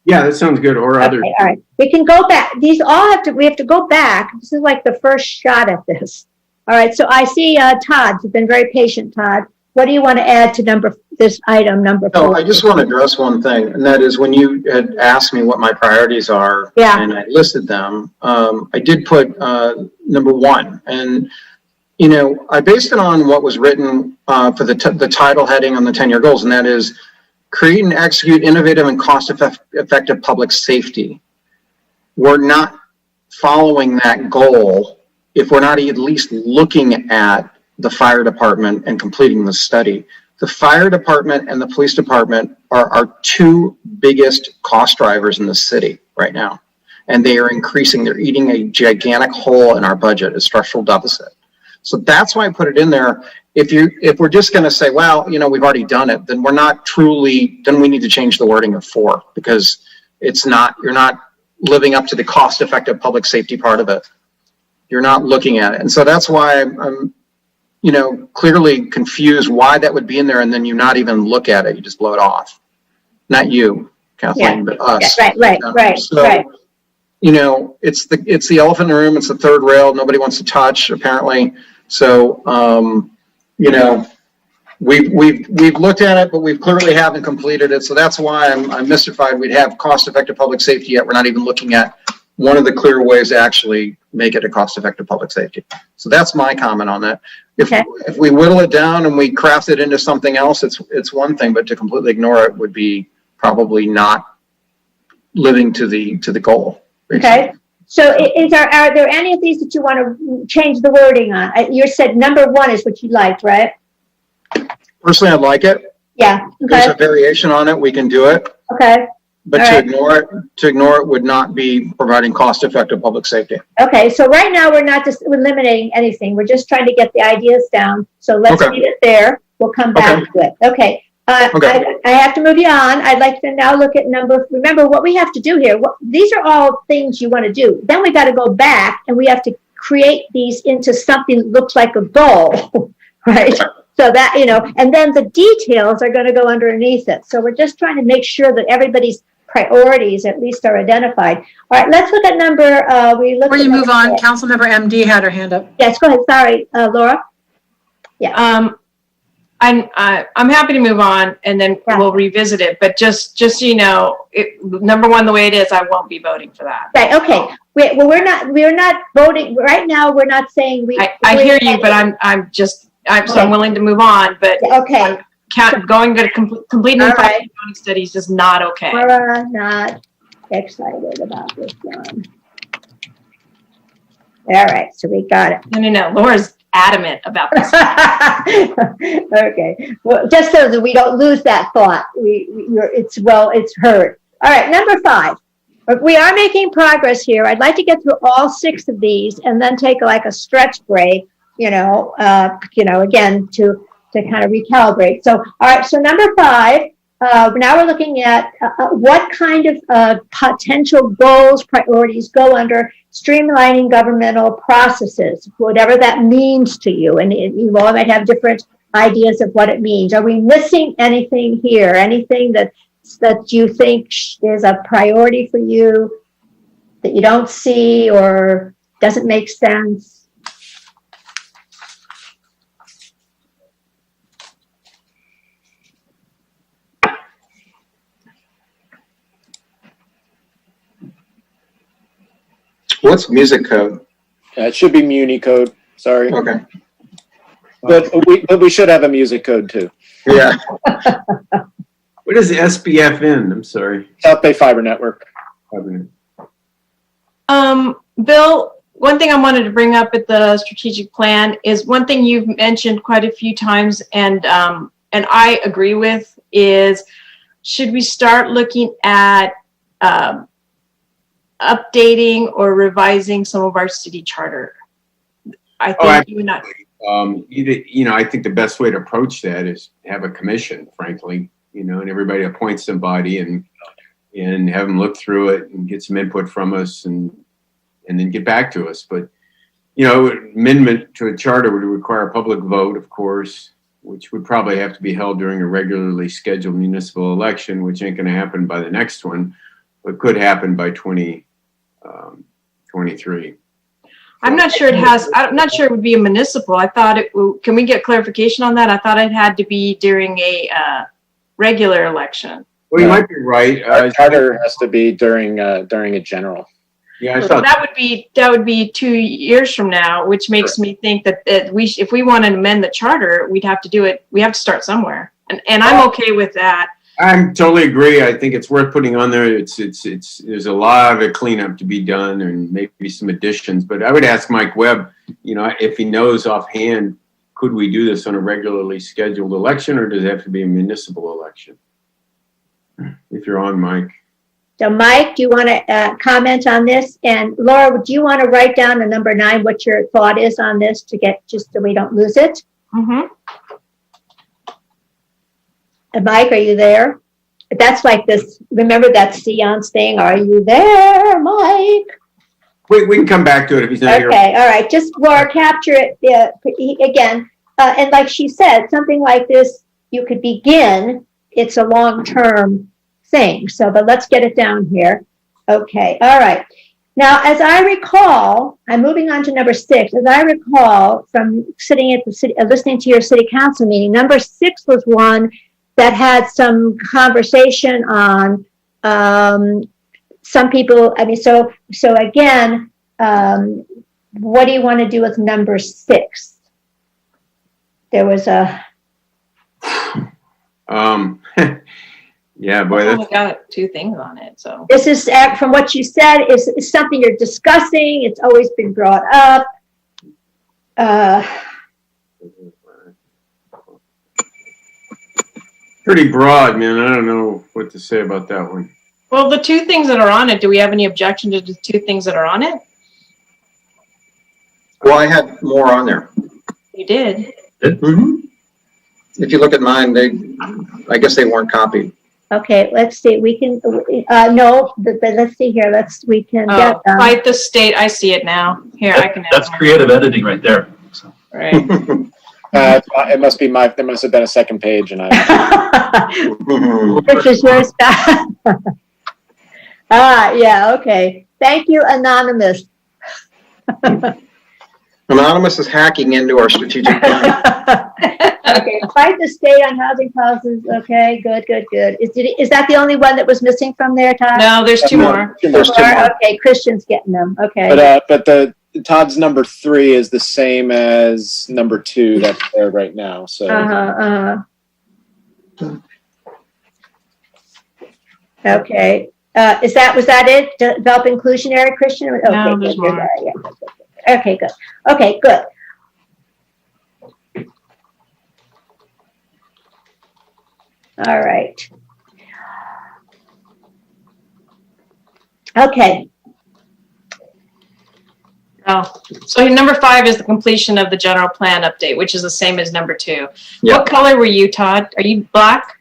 Yeah, that sounds good. Or others. Okay, all right. We can go back. We have to go back. This is like the first shot at this. All right. So I see Todd. You've been very patient, Todd. What do you want to add to this item number 4? No, I just want to address one thing, and that is when you had asked me what my priorities are, and I listed them, I did put number 1, and I based it on what was written for the title heading on the 10-year goals, and that is create and execute innovative and cost-effective public safety. We're not following that goal if we're not at least looking at the fire department and completing the study. The fire department and the police department are our two biggest cost drivers in the city right now. And they are increasing. They're eating a gigantic hole in our budget, a structural deficit. So that's why I put it in there. If we're just going to say, well, we've already done it, then we're not truly, then we need to change the wording of 4, because you're not living up to the cost-effective public safety part of it. You're not looking at it. And so that's why I'm clearly confused why that would be in there, and then you not even look at it. You just blow it off. Not you, Kathleen, but us. Yeah, right. So, it's the elephant in the room. It's the third rail nobody wants to touch, apparently. So, we've looked at it, but we clearly haven't completed it. So that's why I'm mystified. We'd have cost-effective public safety, yet we're not even looking at one of the clear ways to actually make it a cost-effective public safety. So that's my comment on that. If we whittle it down and we craft it into something else, it's one thing, but to completely ignore it would be probably not living to the goal. Basically. Okay. So are there any of these that you want to change the wording on? You said number 1 is what you liked, right? Personally, I like it. Yeah. Okay. There's a variation on it. We can do it. Okay. But to ignore it would not be providing cost-effective public safety. Okay. So right now we're not just eliminating anything. We're just trying to get the ideas down. So let's leave it there. We'll come back to it. Okay. I have to move you on. I'd like to now look at remember what we have to do here. These are all things you want to do. Then we got to go back and we have to create these into something that looks like a goal, right? So that, and then the details are going to go underneath it. So we're just trying to make sure that everybody's priorities at least are identified. All right, let's look at Before you move on, Councilmember MD had her hand up. Yes, go ahead. Sorry, Laura. Yeah. I'm happy to move on, and then we'll revisit it. But just so you know, number 1, the way it is, I won't be voting for that. Right. Okay. We're not voting right now. We're not saying we. I hear you, but I'm willing to move on. But okay. Going to completing the zoning studies is not okay. Laura, not excited about this one. All right. So we got it. No. Laura's adamant about this. Okay. Well, just so that we don't lose that thought, it's heard. All right, number 5. We are making progress here. I'd like to get through all 6 of these and then take a stretch break. Again to kind of recalibrate. So, all right. So number 5. Now we're looking at what kind of potential goals, priorities go under streamlining governmental processes, whatever that means to you. And you all might have different ideas of what it means. Are we missing anything here? Anything that you think is a priority for you that you don't see or doesn't make sense? What's music code? It should be Muni code. Sorry. Okay. But we should have a music code too. Yeah. What is SBFN? I'm sorry. South Bay Fiber Network. Bill, one thing I wanted to bring up at the strategic plan is one thing you've mentioned quite a few times, and I agree with, is should we start looking at updating or revising some of our city charter? I think you and I. I think the best way to approach that is have a commission, frankly, and everybody appoints somebody and have them look through it and get some input from us and then get back to us. But, amendment to a charter would require a public vote, of course, which would probably have to be held during a regularly scheduled municipal election, which ain't going to happen by the next one, but could happen by 2023. I'm not sure I'm not sure it would be a municipal. I thought can we get clarification on that? I thought it had to be during a regular election. Well, you might be right. Our charter has to be during a general. Yeah, I So thought, that would be 2 years from now, which makes me think that if we want to amend the charter, we'd have to do it. We have to start somewhere, and I'm okay with that. I totally agree. I think it's worth putting on there. There's a lot of cleanup to be done and maybe some additions, but I would ask Mike Webb, if he knows offhand, could we do this on a regularly scheduled election, or does it have to be a municipal election? If you're on, Mike. So Mike, do you want to comment on this? And Laura, do you want to write down the number 9, what your thought is on this to get, just so we don't lose it? Mm-hmm. And Mike, are you there? That's like this, remember that seance thing? Are you there, Mike? We can come back to it if he's not here. Okay, all right, just Laura, capture it again. And like she said, something like this, you could begin, it's a long-term thing. So, but let's get it down here. Okay, all right. Now, as I recall, I'm moving on to number 6. As I recall from sitting at the city, listening to your city council meeting, number 6 was one that had some conversation on some people. I mean, so again, what do you want to do with number 6? There was a. Yeah, boy. I've only got 2 things on it, so. This is, from what you said, is something you're discussing. It's always been brought up. Pretty broad, man. I don't know what to say about that one. Well, the 2 things that are on it, do we have any objection to the 2 things that are on it? Well, I had more on there. You did. Mm-hmm. If you look at mine, I guess they weren't copied. Okay, let's see. We can, no, but let's see here. We can get them. Fight the state. I see it now. Here, I can. That's creative editing right there. So. Right. It must be there must have been a second page, and Which is yours back. Yeah, okay. Thank you, Anonymous. Anonymous is hacking into our strategic plan. Okay, fight the state on housing policies. Okay, good. Is that the only one that was missing from there, Todd? No, there's 2 more. There's 2 more. Okay, Christian's getting them. Okay. But the Todd's number 3 is the same as number 2 that's there right now. So. Okay. Was that it? Develop inclusionary Christian? Okay, no, there's more. Yeah. Okay, good. Okay, good. All right. Okay. Oh, so number 5 is the completion of the general plan update, which is the same as number 2. Yeah. What color were you, Todd? Are you black?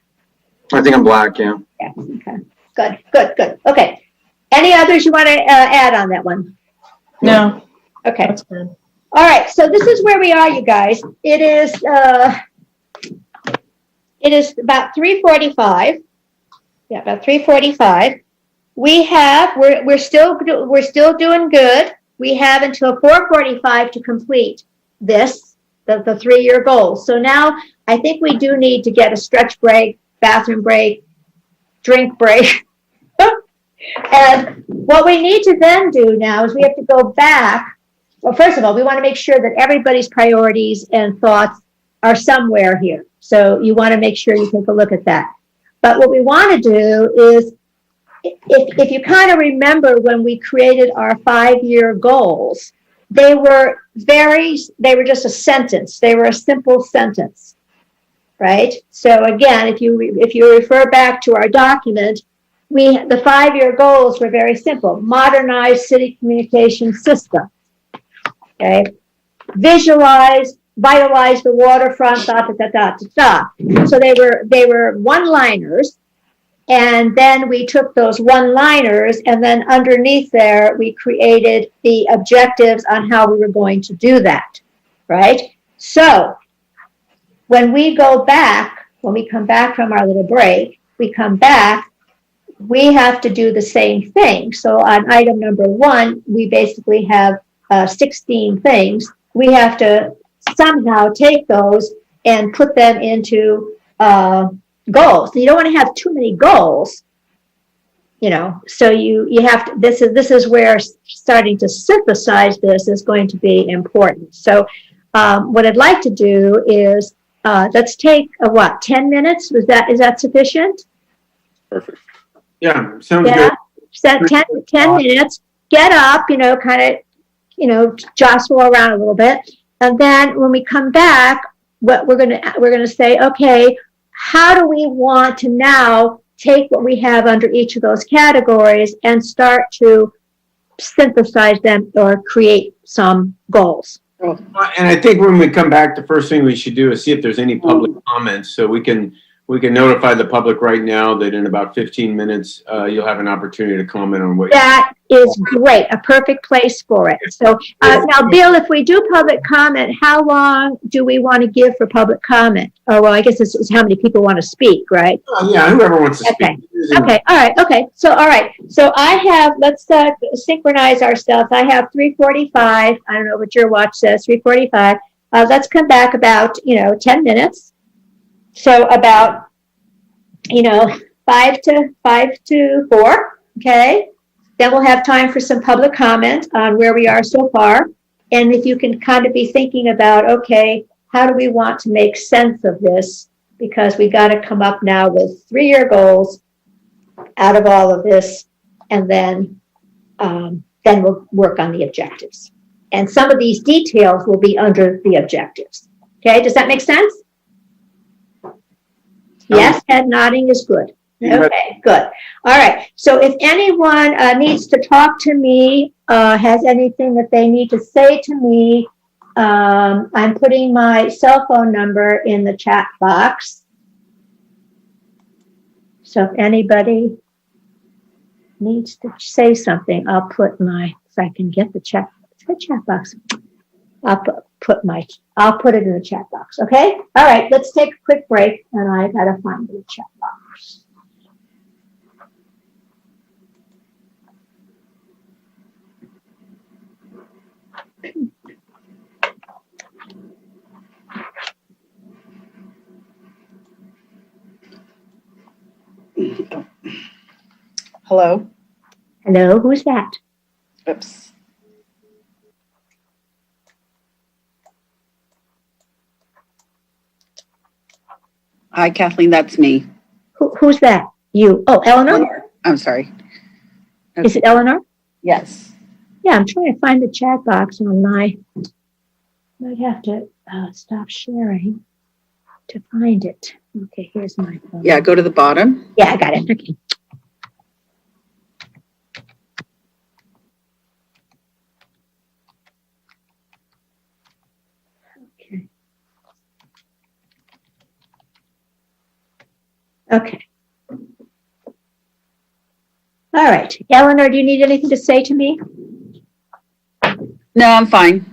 I think I'm black, yeah. Yeah, okay. Good. Okay. Any others you want to add on that one? No. Okay. That's good. All right, so this is where we are, you guys. It is about 3:45. Yeah, about 3:45. We're still doing good. We have until 4:45 to complete this, the 3-year goal. So now I think we do need to get a stretch break, bathroom break, drink break. And what we need to then do now is we have to go back. Well, first of all, we want to make sure that everybody's priorities and thoughts are somewhere here. So you want to make sure you take a look at that. But what we want to do is, if you kind of remember when we created our 5-year goals, they were just a sentence. They were a simple sentence, right? So again, if you refer back to our document, the 5-year goals were very simple. Modernize city communication system. Okay, vitalize the waterfront. So they were one-liners, and then we took those one-liners, and then underneath there we created the objectives on how we were going to do that. Right. So when we come back from our little break, we have to do the same thing. So on item number 1, we basically have 16 things. We have to somehow take those and put them into goals. You don't want to have too many goals. so you have to, this is where starting to synthesize this is going to be important. So what I'd like to do is let's take 10 minutes. Is that sufficient? Perfect. Yeah, sounds Yeah. good. Set 10 minutes, get up, kind of, jostle around a little bit. And then when we come back, what we're going to say, okay, how do we want to now take what we have under each of those categories and start to synthesize them or create some goals? And I think when we come back, the first thing we should do is see if there's any public comments, so we can notify the public right now that in about 15 minutes, you'll have an opportunity to comment on what. That is great, a perfect place for it. So now, Bill, if we do public comment, how long do we want to give for public comment? Oh, well, I guess this is how many people want to speak, right? Yeah, whoever wants to Okay. speak. Okay, all right, okay. So, all right. So I have, let's synchronize ourselves. I have 3:45. I don't know what your watch says, 3:45. Let's come back about, 10 minutes. So about, 5 to 4, okay? Then we'll have time for some public comment on where we are so far. And if you can kind of be thinking about, okay, how do we want to make sense of this? Because we got to come up now with 3-year goals out of all of this, and then we'll work on the objectives. And some of these details will be under the objectives. Okay, does that make sense? Yes, head nodding is good. Okay, good. All right. So if anyone needs to talk to me, has anything that they need to say to me, I'm putting my cell phone number in the chat box. So if anybody needs to say something, I'll put if I can get the chat box. I'll put it in the chat box. Okay. All right. Let's take a quick break, and I gotta find the chat box. Hello? Hello, who's that? Oops. Hi, Kathleen, that's me. Who's that? You. Oh, Eleanor? I'm sorry. Is it Eleanor? Yes. Yeah, I'm trying to find the chat box on my. Might have to stop sharing to find it. Okay, here's my phone. Yeah, go to the bottom. Yeah, I got it. Okay. Okay. All right. Eleanor, do you need anything to say to me? No, I'm fine.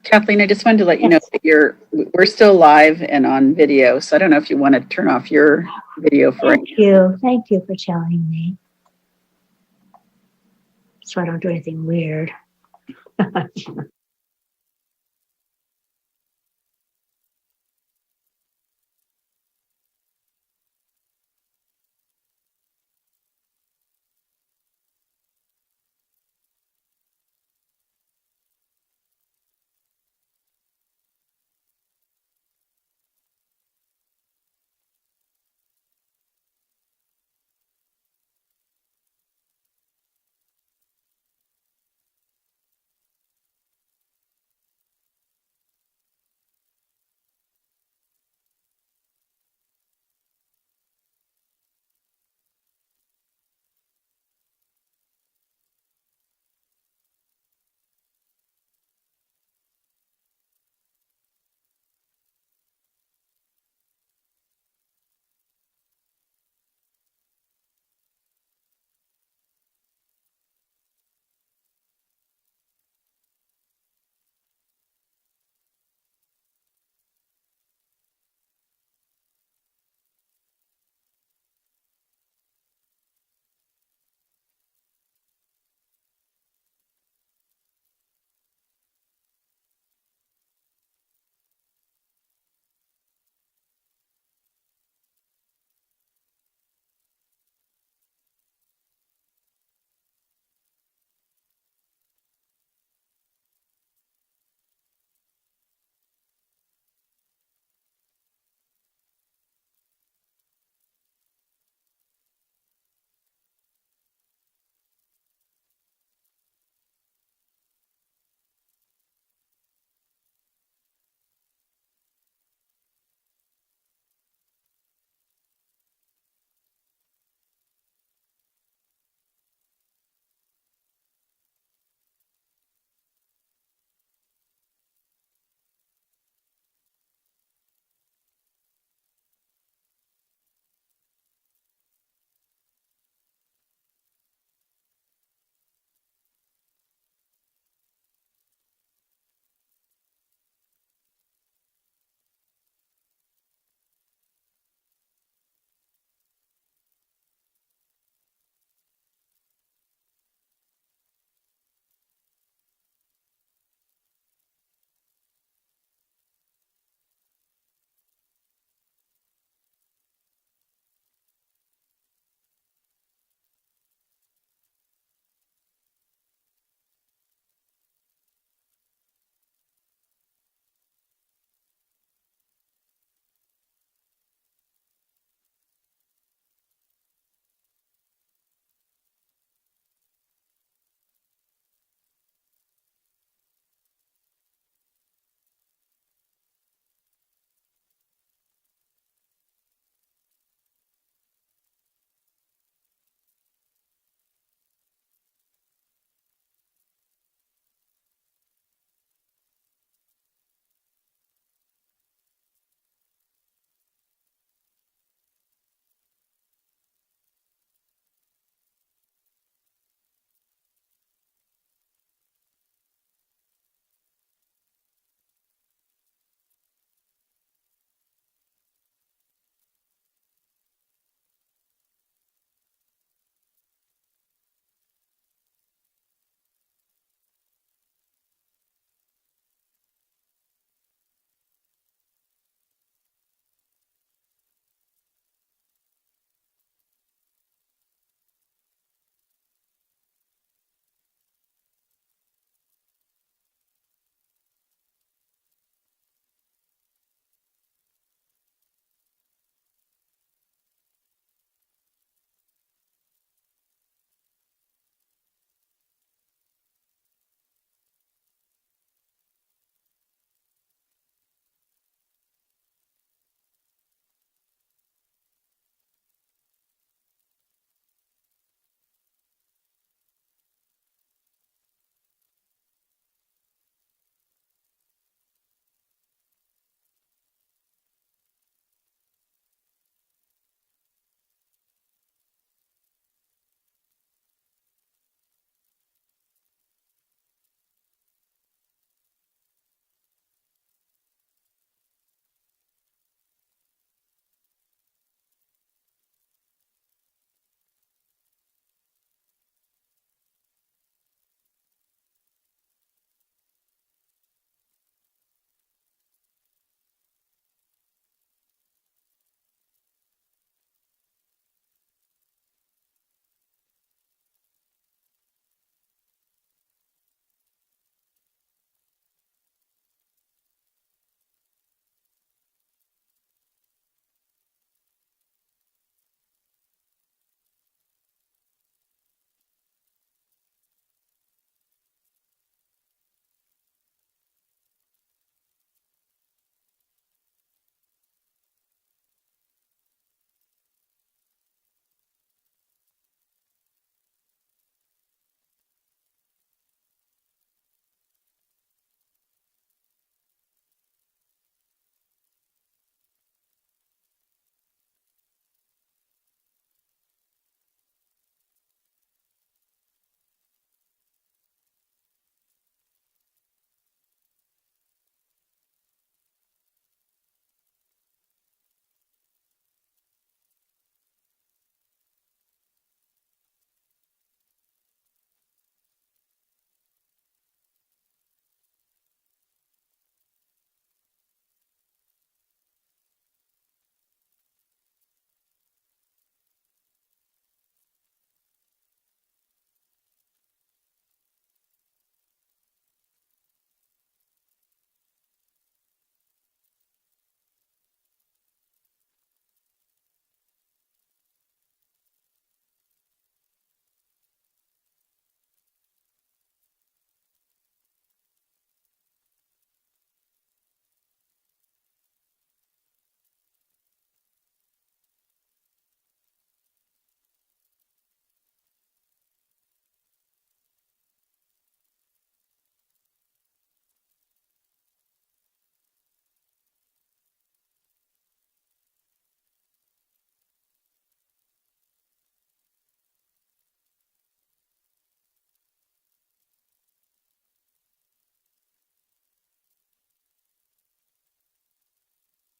Kathleen, I just wanted to let you know that we're still live and on video, so I don't know if you want to turn off your video for Thank you. Thank you for telling me. So I don't do anything weird.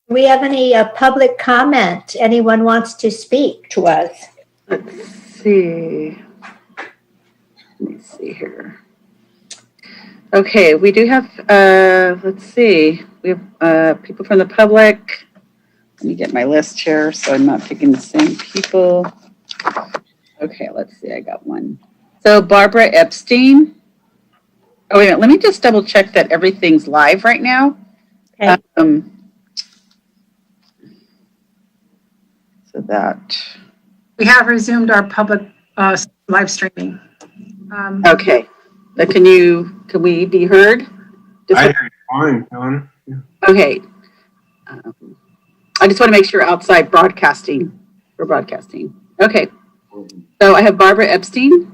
Do we have any public comment? Anyone wants to speak to us? Let's see. Let me see here. Okay, we do have, let's see. We have people from the public. Let me get my list here so I'm not picking the same people. Okay, let's see. I got one. So Barbara Epstein. Oh, wait a minute. Let me just double check that everything's live right now. Okay. So that. We have resumed our public live streaming. Okay. But can we be heard? I hear you fine, Don. Yeah. Okay. I just want to make sure outside broadcasting. We're broadcasting. Okay. So I have Barbara Epstein.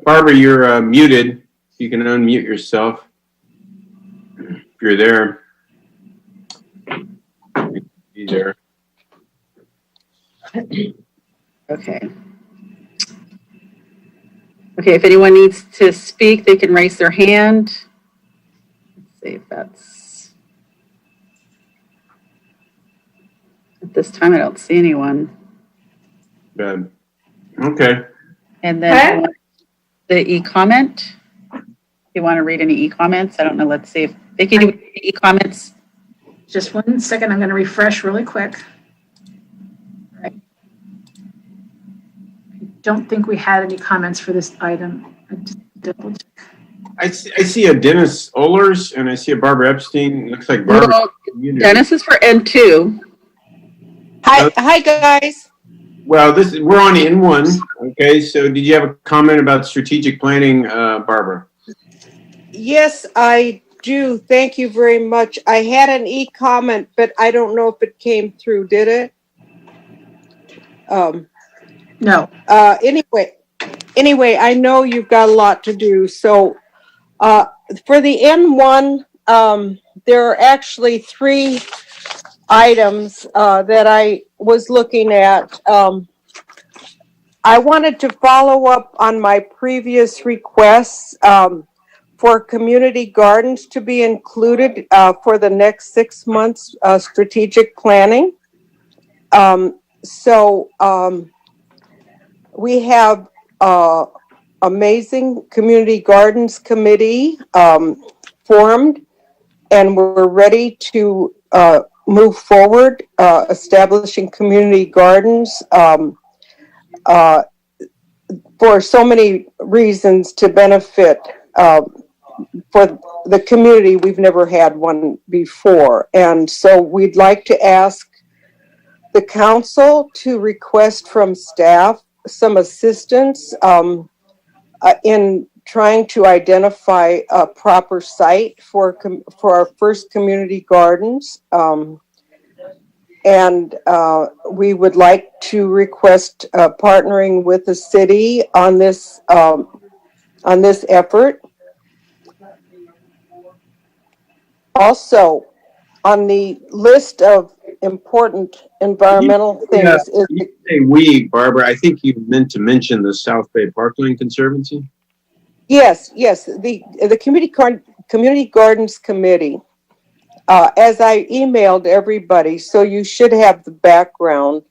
Barbara, you're muted. You can unmute yourself if you're there. Be there. Okay. Okay, if anyone needs to speak, they can raise their hand. Let's see if that's... At this time, I don't see anyone. Good. Okay. And then the e-comment. You want to read any e-comments? I don't know. Let's see if they can do e-comments. Just 1 second. I'm going to refresh really quick. I don't think we had any comments for this item. I just double check. I see a Dennis Ohlers and I see a Barbara Epstein. Looks like Barbara. Well, Dennis is for N2. Hi guys. Well, we're on N1. Okay, so did you have a comment about strategic planning, Barbara? Yes, I do. Thank you very much. I had an e-comment, but I don't know if it came through. Did it? No. Anyway, I know you've got a lot to do. So, for the N1, there are actually 3 items that I was looking at. I wanted to follow up on my previous requests for community gardens to be included for the next 6 months strategic planning. We have amazing community gardens committee formed, and we're ready to move forward, establishing community gardens for so many reasons to benefit for the community. We've never had one before. And so we'd like to ask the council to request from staff some assistance in trying to identify a proper site for our first community gardens. And we would like to request partnering with the city on this effort. Also, on the list of important environmental things is... You say we, Barbara, I think you meant to mention the South Bay Parkland Conservancy. Yes, the Community Gardens Committee, as I emailed everybody, so you should have the background,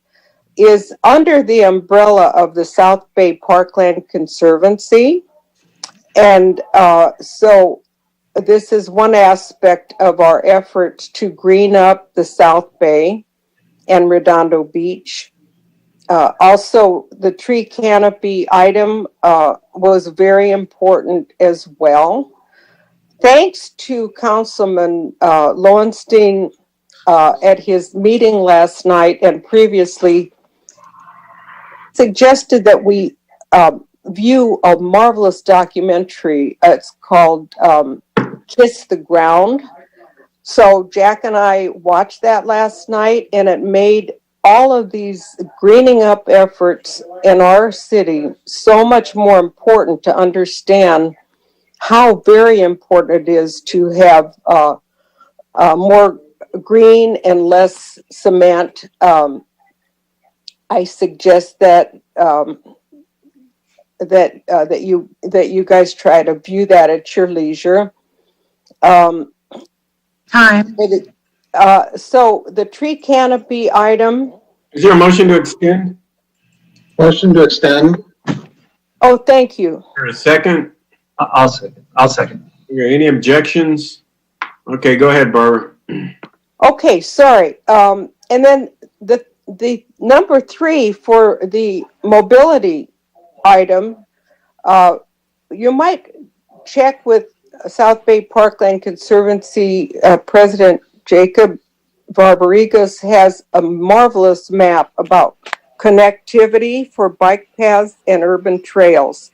is under the umbrella of the South Bay Parkland Conservancy. And so this is one aspect of our efforts to green up the South Bay and Redondo Beach. Also, the tree canopy item was very important as well. Thanks to Councilman Lowenstein at his meeting last night and previously suggested that we view a marvelous documentary. It's called Kiss the Ground. So Jack and I watched that last night, and it made all of these greening up efforts in our city so much more important to understand how very important it is to have more green and less cement. I suggest that that you guys try to view that at your leisure. Time. So the tree canopy item. Is there a motion to extend? Motion to extend. Oh, thank you. Or a second? I'll second. I'll second. Okay, any objections? Okay, go ahead, Barbara. Okay, sorry. And then the number 3 for the mobility item, you might check with South Bay Parkland Conservancy President Jacob Barbarigas has a marvelous map about connectivity for bike paths and urban trails.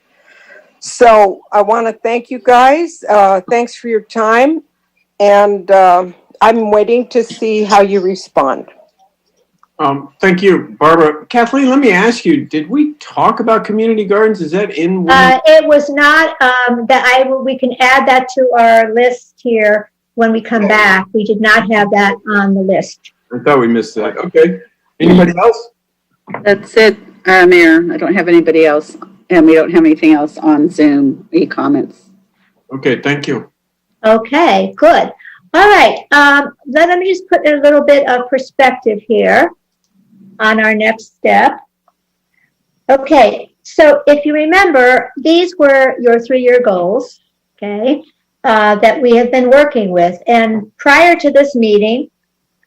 So I want to thank you guys. Thanks for your time. And I'm waiting to see how you respond. Thank you, Barbara. Kathleen, let me ask you, did we talk about community gardens? Is that in? It was not, we can add that to our list here when we come back. We did not have that on the list. I thought we missed that. Okay. Anybody else? That's it, Mayor. I don't have anybody else, and we don't have anything else on Zoom. Any comments? Okay, thank you. Okay, good. All right, let me just put a little bit of perspective here on our next step. Okay, so if you remember, these were your 3-year goals, okay, that we have been working with. And prior to this meeting,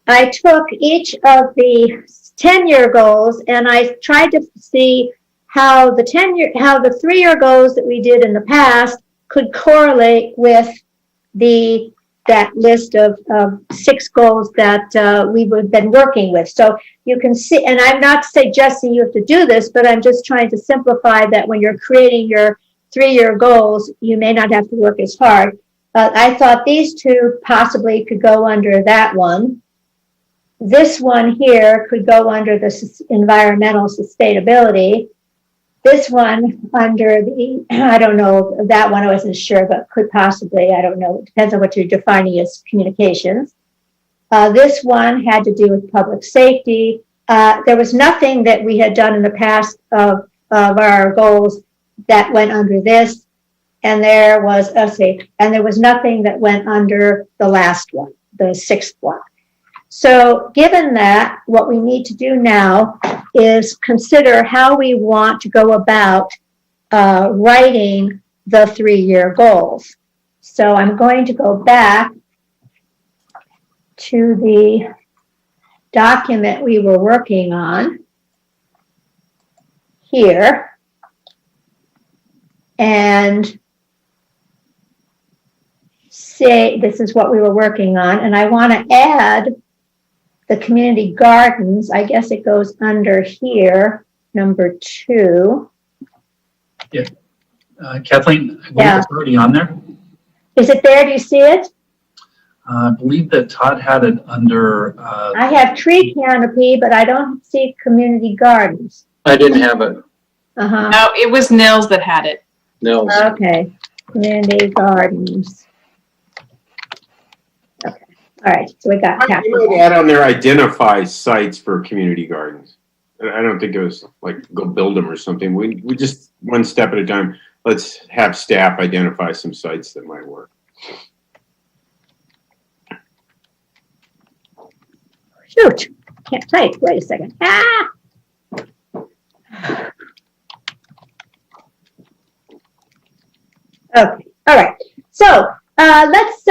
I took each of the 10-year goals and I tried to see how the 3-year goals that we did in the past could correlate with that list of 6 goals that we've been working with. So you can see, and I'm not suggesting you have to do this, but I'm just trying to simplify that when you're creating your 3-year goals, you may not have to work as hard. I thought these 2 possibly could go under that one. This one here could go under the environmental sustainability. This one under the, I don't know, that one I wasn't sure, but could possibly, I don't know. It depends on what you're defining as communications. This one had to do with public safety. There was nothing that we had done in the past of our goals that went under this. And there was, and there was nothing that went under the last one, the 6th one. So given that, what we need to do now is consider how we want to go about writing the 3-year goals. So I'm going to go back to the document we were working on here. And say this is what we were working on. And I want to add the community gardens. I guess it goes under here, number 2. Yeah. Kathleen, I believe it's already on there. Is it there? Do you see it? I believe that Todd had it under. I have tree canopy, but I don't see community gardens. I didn't have it. Uh-huh. No, it was Nils that had it. Nils. Okay. Community gardens. Okay. All right. So we got You might add on there, identify sites for community gardens. I don't think it was like go build them or something. We just one step at a time. Let's have staff identify some sites that might work. Shoot. Can't type. Wait a second. Ah! Okay. All right. So let's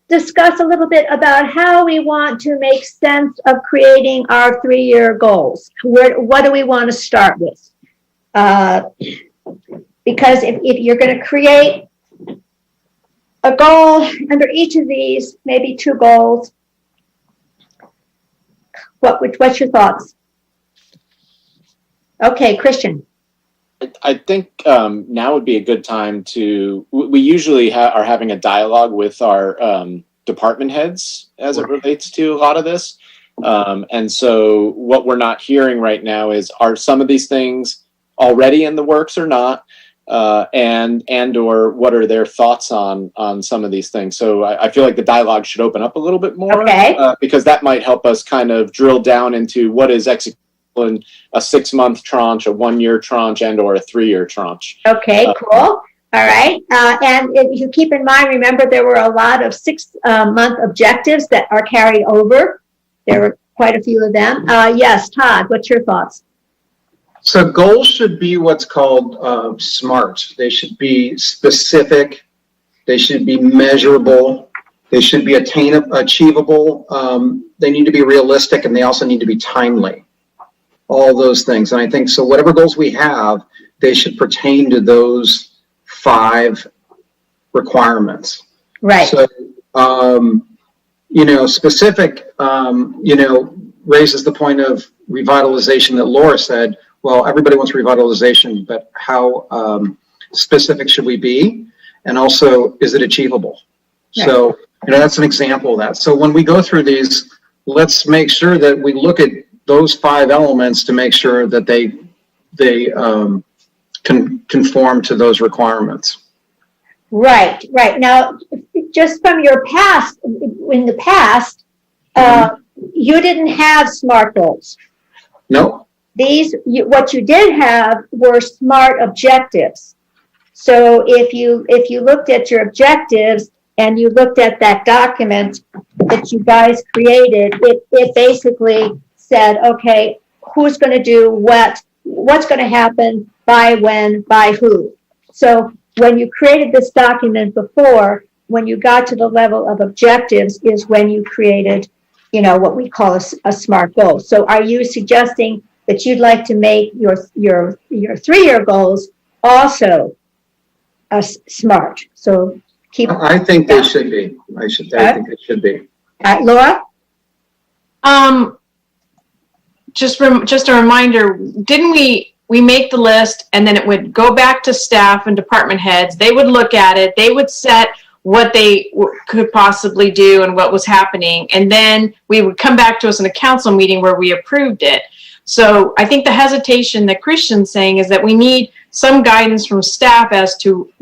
discuss a little bit about how we want to make sense of creating our 3-year goals. What do we want to start with? Because if you're going to create a goal under each of these, maybe 2 goals, what's your thoughts? Okay, Christian. I think now would be a good time to, we usually are having a dialogue with our department heads as it relates to a lot of this. And so what we're not hearing right now is, are some of these things already in the works or not? And or what are their thoughts on some of these things? So I feel like the dialogue should open up a little bit more, because that might help us kind of drill down into what is executed in a 6-month tranche, a 1-year tranche, and or a 3-year tranche. Okay, cool. All All right. And if you keep in mind, remember, there were a lot of 6-month objectives that are carried over. There were quite a few of them. Yes, Todd, what's your thoughts? So goals should be what's called SMART. They should be specific. They should be measurable. They should be achievable. They need to be realistic, and they also need to be timely. All those things. And I think so whatever goals we have, they should pertain to those 5 requirements. Right. So, specific, raises the point of revitalization that Laura said. Well, everybody wants revitalization, but how specific should we be? And also, is it achievable? Yeah. So, that's an example of that. So when we go through these, let's make sure that we look at those 5 elements to make sure that they can conform to those requirements. Right. Now, just from your past, in the past, you didn't have SMART goals. No. What you did have were SMART objectives. So if you looked at your objectives and you looked at that document that you guys created, it basically said, okay, who's going to do what's going to happen, by when, by who. So when you created this document before, when you got to the level of objectives is when you created, what we call a SMART goal. So are you suggesting that you'd like to make your 3-year goals also a SMART? So I think they should be. I think they should be. Laura? Just a reminder, didn't we make the list and then it would go back to staff and department heads. They would look at it. They would set what they could possibly do and what was happening. And then we would come back to us in a council meeting where we approved it. So I think the hesitation that Christian's saying is that we need some guidance from staff as to,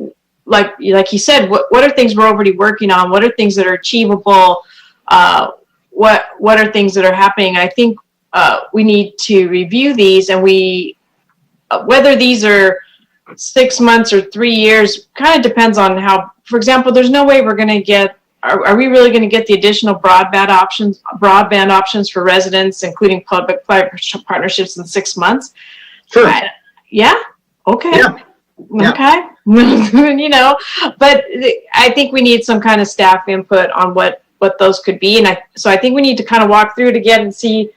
like he said, what are things we're already working on? What are things that are achievable? What are things that are happening? I think we need to review these, and whether these are 6 months or 3 years kind of depends on how. For example, there's no way we're going to get. Are we really going to get the additional broadband options for residents, including public-private partnerships, in 6 months? Sure. Yeah. Okay. Yeah. Okay. But I think we need some kind of staff input on what those could be, and so I think we need to kind of walk through it again and see,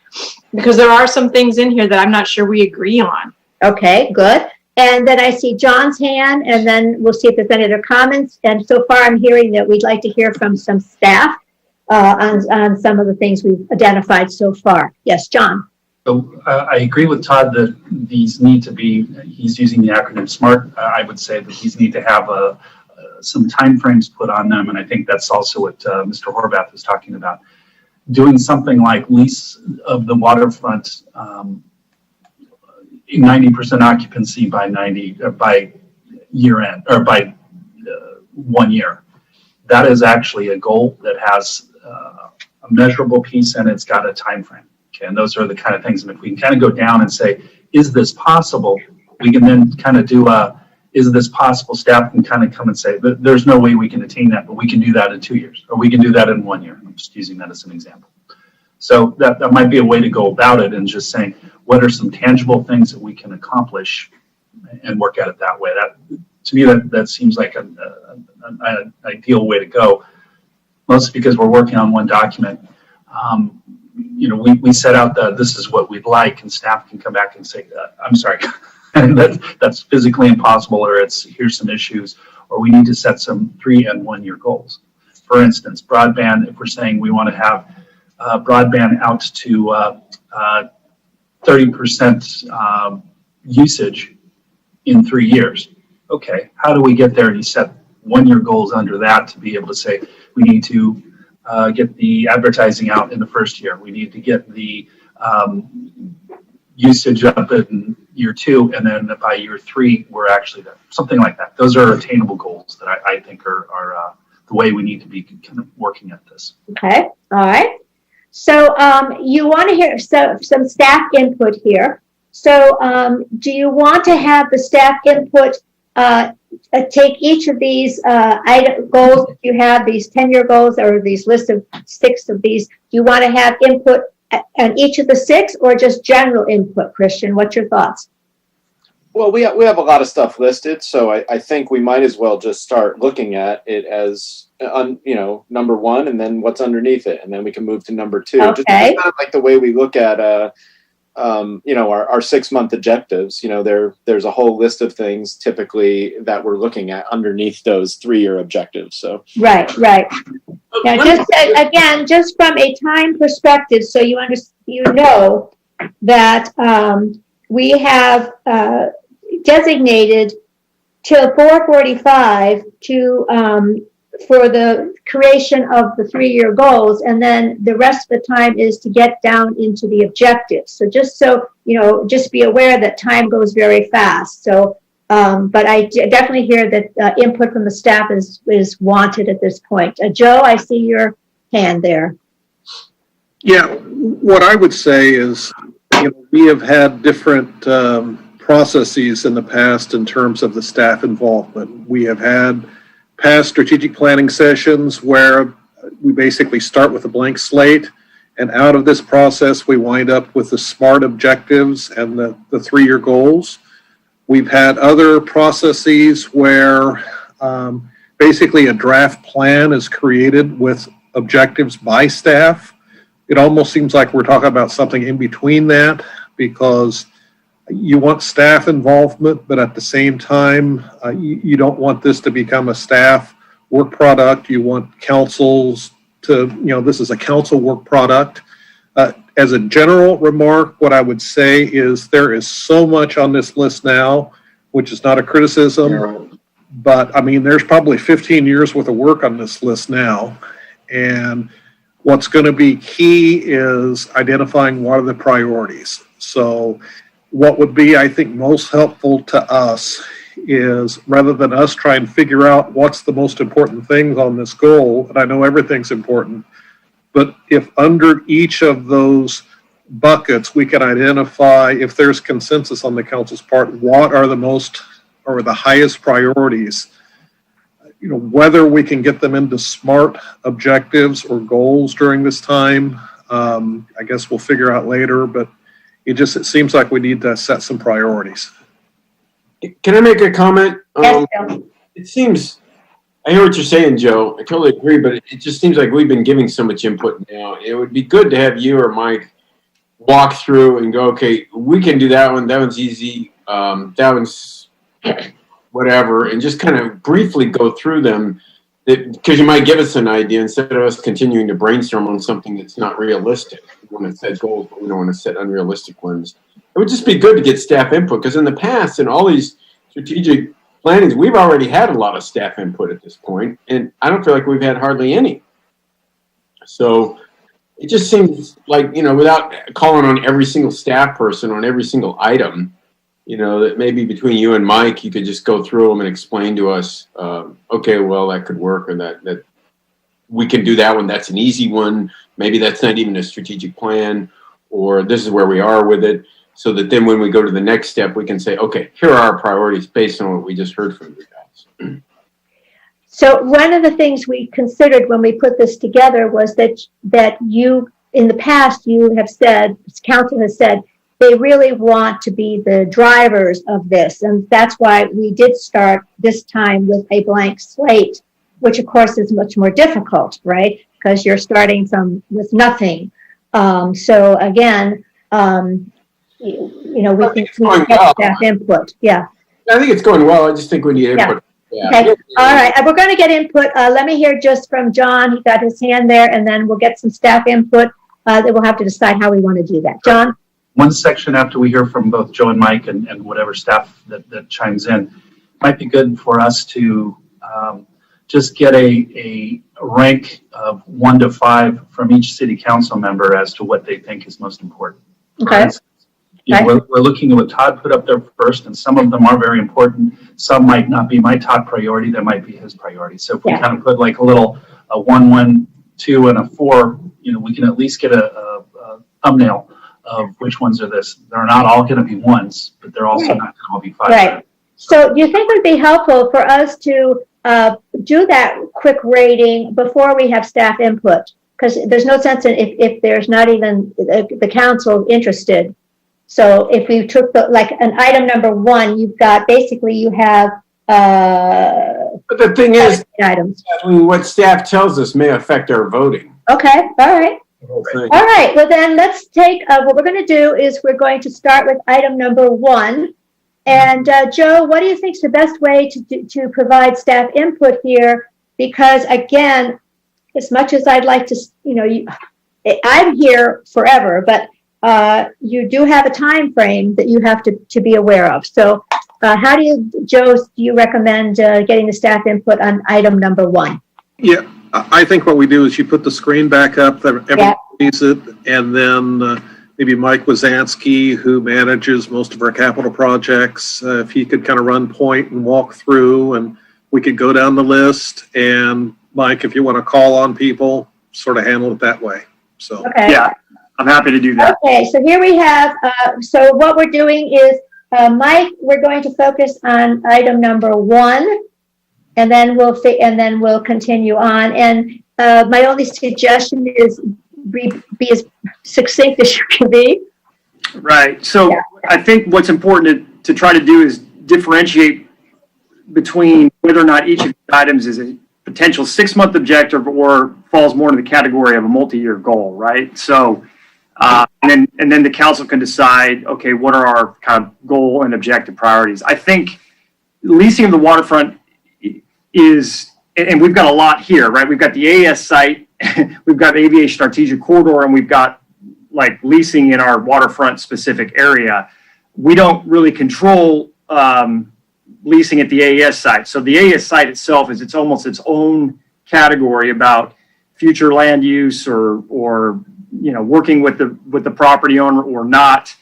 because there are some things in here that I'm not sure we agree on. Okay, good. And then I see John's hand, and then we'll see if there's any other comments. And so far, I'm hearing that we'd like to hear from some staff on some of the things we've identified so far. Yes, John. So I agree with Todd that these need to be, he's using the acronym SMART. I would say that these need to have some timeframes put on them. And I think that's also what Mr. Horvath was talking about. Doing something like lease of the waterfront, 90% occupancy by year end, or by 1 year. That is actually a goal that has a measurable piece, and it's got a time frame. Okay, and those are the kind of things. And if we can kind of go down and say, is this possible? We can then kind of do is this possible? Staff can kind of come and say, there's no way we can attain that, but we can do that in 2 years, or we can do that in 1 year. I'm just using that as an example. So that might be a way to go about it, and just saying, what are some tangible things that we can accomplish and work at it that way. That, to me, that seems like an ideal way to go, mostly because we're working on one document. We set out this is what we'd like, and staff can come back and say, I'm sorry, that's physically impossible, or here's some issues, or we need to set some 3 and 1 year goals. For instance, broadband, if we're saying we want to have broadband out to 30% usage in 3 years. Okay, how do we get there? And you set 1 year goals under that to be able to say, we need to get the advertising out in the first year. We need to get the usage up in year 2, and then by year 3, we're actually there. Something like that. Those are attainable goals that I think are the way we need to be kind of working at this. Okay, all right. So you want to hear some staff input here. So do you want to have the staff input take each of these goals that you have, these 10-year goals, or these list of 6 of these? Do you want to have input on each of the 6, or just general input, Christian? What's your thoughts? Well, we have a lot of stuff listed, so I think we might as well just start looking at it as, number 1, and then what's underneath it, and then we can move to number 2. Okay. Just kind of like the way we look at, our 6-month objectives. There's a whole list of things typically that we're looking at underneath those 3-year objectives. So Right. Now, just from a time perspective, so you know that we have designated till 4:45 for the creation of the 3-year goals, and then the rest of the time is to get down into the objectives. So just be aware that time goes very fast. So, but I definitely hear that input from the staff is wanted at this point. Joe, I see your hand there. Yeah, what I would say is, we have had different processes in the past in terms of the staff involvement. We have had past strategic planning sessions where we basically start with a blank slate, and out of this process, we wind up with the SMART objectives and the 3-year goals. We've had other processes where basically a draft plan is created with objectives by staff. It almost seems like we're talking about something in between that, because you want staff involvement, but at the same time, you don't want this to become a staff work product. You want councils to, this is a council work product. As a general remark, what I would say is there is so much on this list now, which is not a criticism, but there's probably 15 years worth of work on this list now. And what's going to be key is identifying what are the priorities. So what would be, I think, most helpful to us is, rather than us try and figure out what's the most important things on this goal, and I know everything's important, but if under each of those buckets we can identify, if there's consensus on the council's part, what are the most or the highest priorities, whether we can get them into SMART objectives or goals during this time, I guess we'll figure out later, but it seems like we need to set some priorities. Can I make a comment? Yes, Bill. It seems, I hear what you're saying, Joe. I totally agree, but it just seems like we've been giving so much input now. It would be good to have you or Mike walk through and go, okay, we can do that one. That one's easy. That one's whatever. And just kind of briefly go through them, because you might give us an idea instead of us continuing to brainstorm on something that's not realistic. We want to set goals, but we don't want to set unrealistic ones. It would just be good to get staff input, because in the past, in all these strategic plannings, we've already had a lot of staff input at this point, and I don't feel like we've had hardly any. So it just seems like, without calling on every single staff person on every single item, that maybe between you and Mike, you could just go through them and explain to us, okay, well, that could work, or that we can do that one. That's an easy one. Maybe that's not even a strategic plan, or this is where we are with it. So that then when we go to the next step, we can say, okay, here are our priorities based on what we just heard from you guys. So one of the things we considered when we put this together was that you, in the past, you have said, council has said, they really want to be the drivers of this. And that's why we did start this time with a blank slate, which of course is much more difficult, right? Because you're starting with nothing. So again, we think we get staff input. Yeah. I think it's going well. I just think we need input. Yeah. Okay. All right. We're going to get input. Let me hear just from John. He got his hand there, and then we'll get some staff input. Then we'll have to decide how we want to do that. John? One section after we hear from both Joe and Mike and whatever staff that chimes in, might be good for us to just get a rank of 1 to 5 from each city council member as to what they think is most important. Okay. We're looking at what Todd put up there first, and some of them are very important. Some might not be my top priority. That might be his priority. So if we kind of put like a 1, 1, 2, and a 4, we can at least get a thumbnail of which ones are this. They're not all going to be 1s, but they're also not going to all be 5s. Right. So do you think it would be helpful for us to do that quick rating before we have staff input? Because there's no sense in if there's not even the council interested. So if we took like an item number 1, you've got basically you have but the thing is, items. What staff tells us may affect our voting. Okay, all right. All right, well then let's take, what we're going to do is we're going to start with item number 1. And Joe, what do you think is the best way to provide staff input here? Because again, as much as I'd like to, I'm here forever, but you do have a time frame that you have to be aware of. So how do you recommend getting the staff input on item number 1? Yeah, I think what we do is you put the screen back up, that everyone sees it, and then maybe Mike Wazansky, who manages most of our capital projects, if he could kind of run point and walk through, and we could go down the list. And Mike, if you want to call on people, sort of handle it that way. So okay. Yeah, I'm happy to do that. Okay, so here we have, so what we're doing is, Mike, we're going to focus on item number 1, and then we'll continue on. And my only suggestion is be as succinct as you can be. Right. So I think what's important to try to do is differentiate between whether or not each of the items is a potential 6-month objective or falls more into the category of a multi-year goal, right? So, and then the council can decide, okay, what are our kind of goal and objective priorities? I think leasing of the waterfront is, and we've got a lot here, right? We've got the AS site, we've got aviation strategic corridor, and we've got like leasing in our waterfront specific area. We don't really control leasing at the AES site. So the AES site itself is almost its own category about future land use or working with the property owner or not.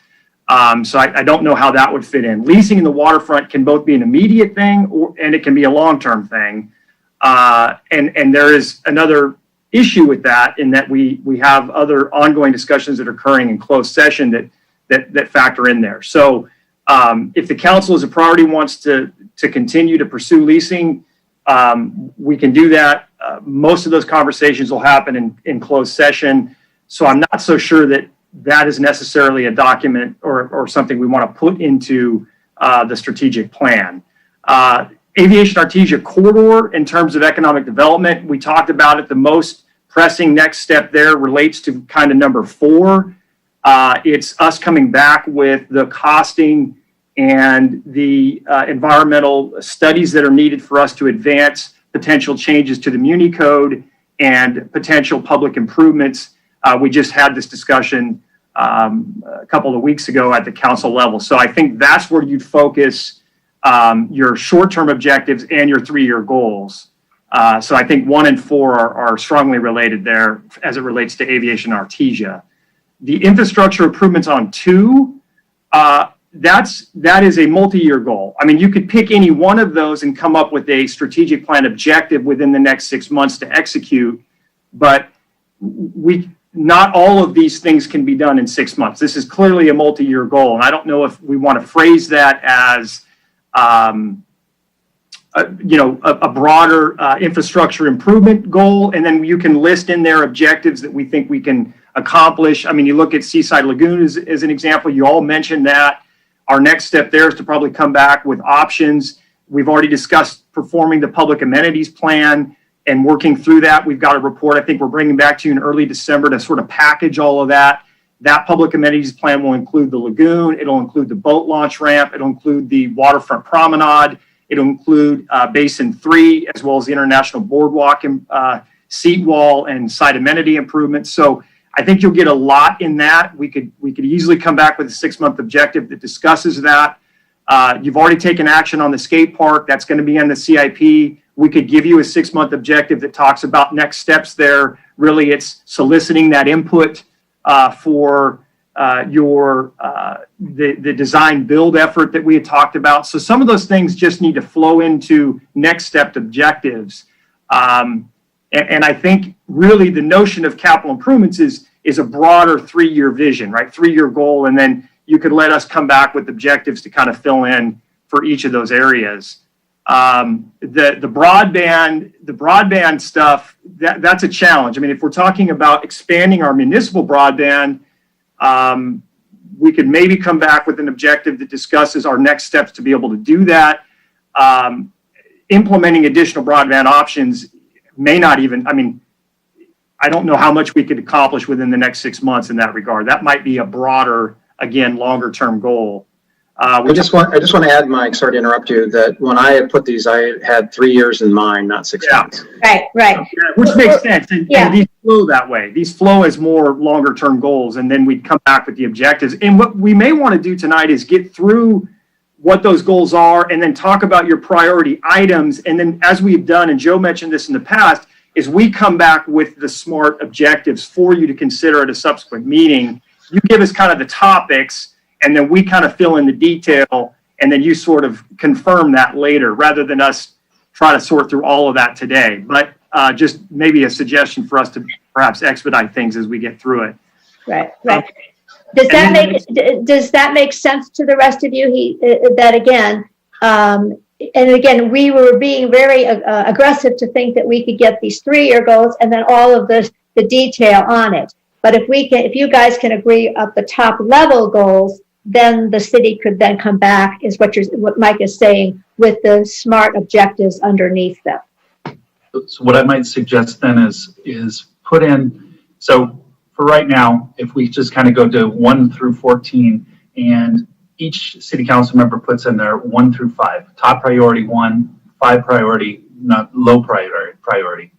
So I don't know how that would fit in. Leasing in the waterfront can both be an immediate thing and it can be a long-term thing. And there is another issue with that in that we have other ongoing discussions that are occurring in closed session that factor in there. So if the council as a priority wants to continue to pursue leasing, we can do that. Most of those conversations will happen in closed session. So I'm not so sure that is necessarily a document or something we want to put into the strategic plan. Aviation strategic corridor in terms of economic development, we talked about it. The most pressing next step there relates to kind of number 4. It's us coming back with the costing and the environmental studies that are needed for us to advance potential changes to the Muni Code and potential public improvements. We just had this discussion a couple of weeks ago at the council level. So I think that's where you'd focus your short-term objectives and your 3-year goals. So I think 1 and 4 are strongly related there as it relates to aviation Artesia. The infrastructure improvements on 2, that is a multi-year goal. I mean, you could pick any one of those and come up with a strategic plan objective within the next 6 months to execute, but not all of these things can be done in 6 months. This is clearly a multi-year goal, and I don't know if we want to phrase that as a broader infrastructure improvement goal, and then you can list in there objectives that we think we can accomplish. I mean, you look at Seaside Lagoon as an example. You all mentioned that. Our next step there is to probably come back with options. We've already discussed performing the public amenities plan and working through that. We've got a report I think we're bringing back to you in early December to sort of package all of that. That public amenities plan will include the lagoon. It'll include the boat launch ramp. It'll include the waterfront promenade. It'll include Basin 3, as well as the International Boardwalk and seat wall and site amenity improvements. So I think you'll get a lot in that. We could easily come back with a 6-month objective that discusses that. You've already taken action on the skate park. That's going to be on the CIP. We could give you a 6-month objective that talks about next steps there. Really, it's soliciting that input for the design build effort that we had talked about. So some of those things just need to flow into next step objectives. And I think really the notion of capital improvements is a broader 3-year vision, right? 3-year goal. And then you could let us come back with objectives to kind of fill in for each of those areas. The broadband stuff, that's a challenge. I mean, if we're talking about expanding our municipal broadband, we could maybe come back with an objective that discusses our next steps to be able to do that. Implementing additional broadband options may not even, I mean, I don't know how much we could accomplish within the next 6 months in that regard. That might be a broader, again, longer term goal. I just want to add, Mike, sorry to interrupt you, that when I put these, I had 3 years in mind, not 6 months. Right. Which makes sense. And these flow that way. These flow as more longer term goals, and then we'd come back with the objectives. And what we may want to do tonight is get through what those goals are and then talk about your priority items. And then, as we've done, and Joe mentioned this in the past, is we come back with the SMART objectives for you to consider at a subsequent meeting. You give us kind of the topics, and then we kind of fill in the detail, and then you sort of confirm that later, rather than us try to sort through all of that today. But just maybe a suggestion for us to perhaps expedite things as we get through it. Right. Does that make sense to the rest of you? That again, and again, we were being very aggressive to think that we could get these 3-year goals and then all of the detail on it. But if you guys can agree at the top level goals, then the city could then come back, is what Mike is saying, with the SMART objectives underneath them. So what I might suggest then is put in, so for right now, if we just kind of go to 1 through 14, and each city council member puts in there 1 through 5, top priority 1, 5 priority, not low priority.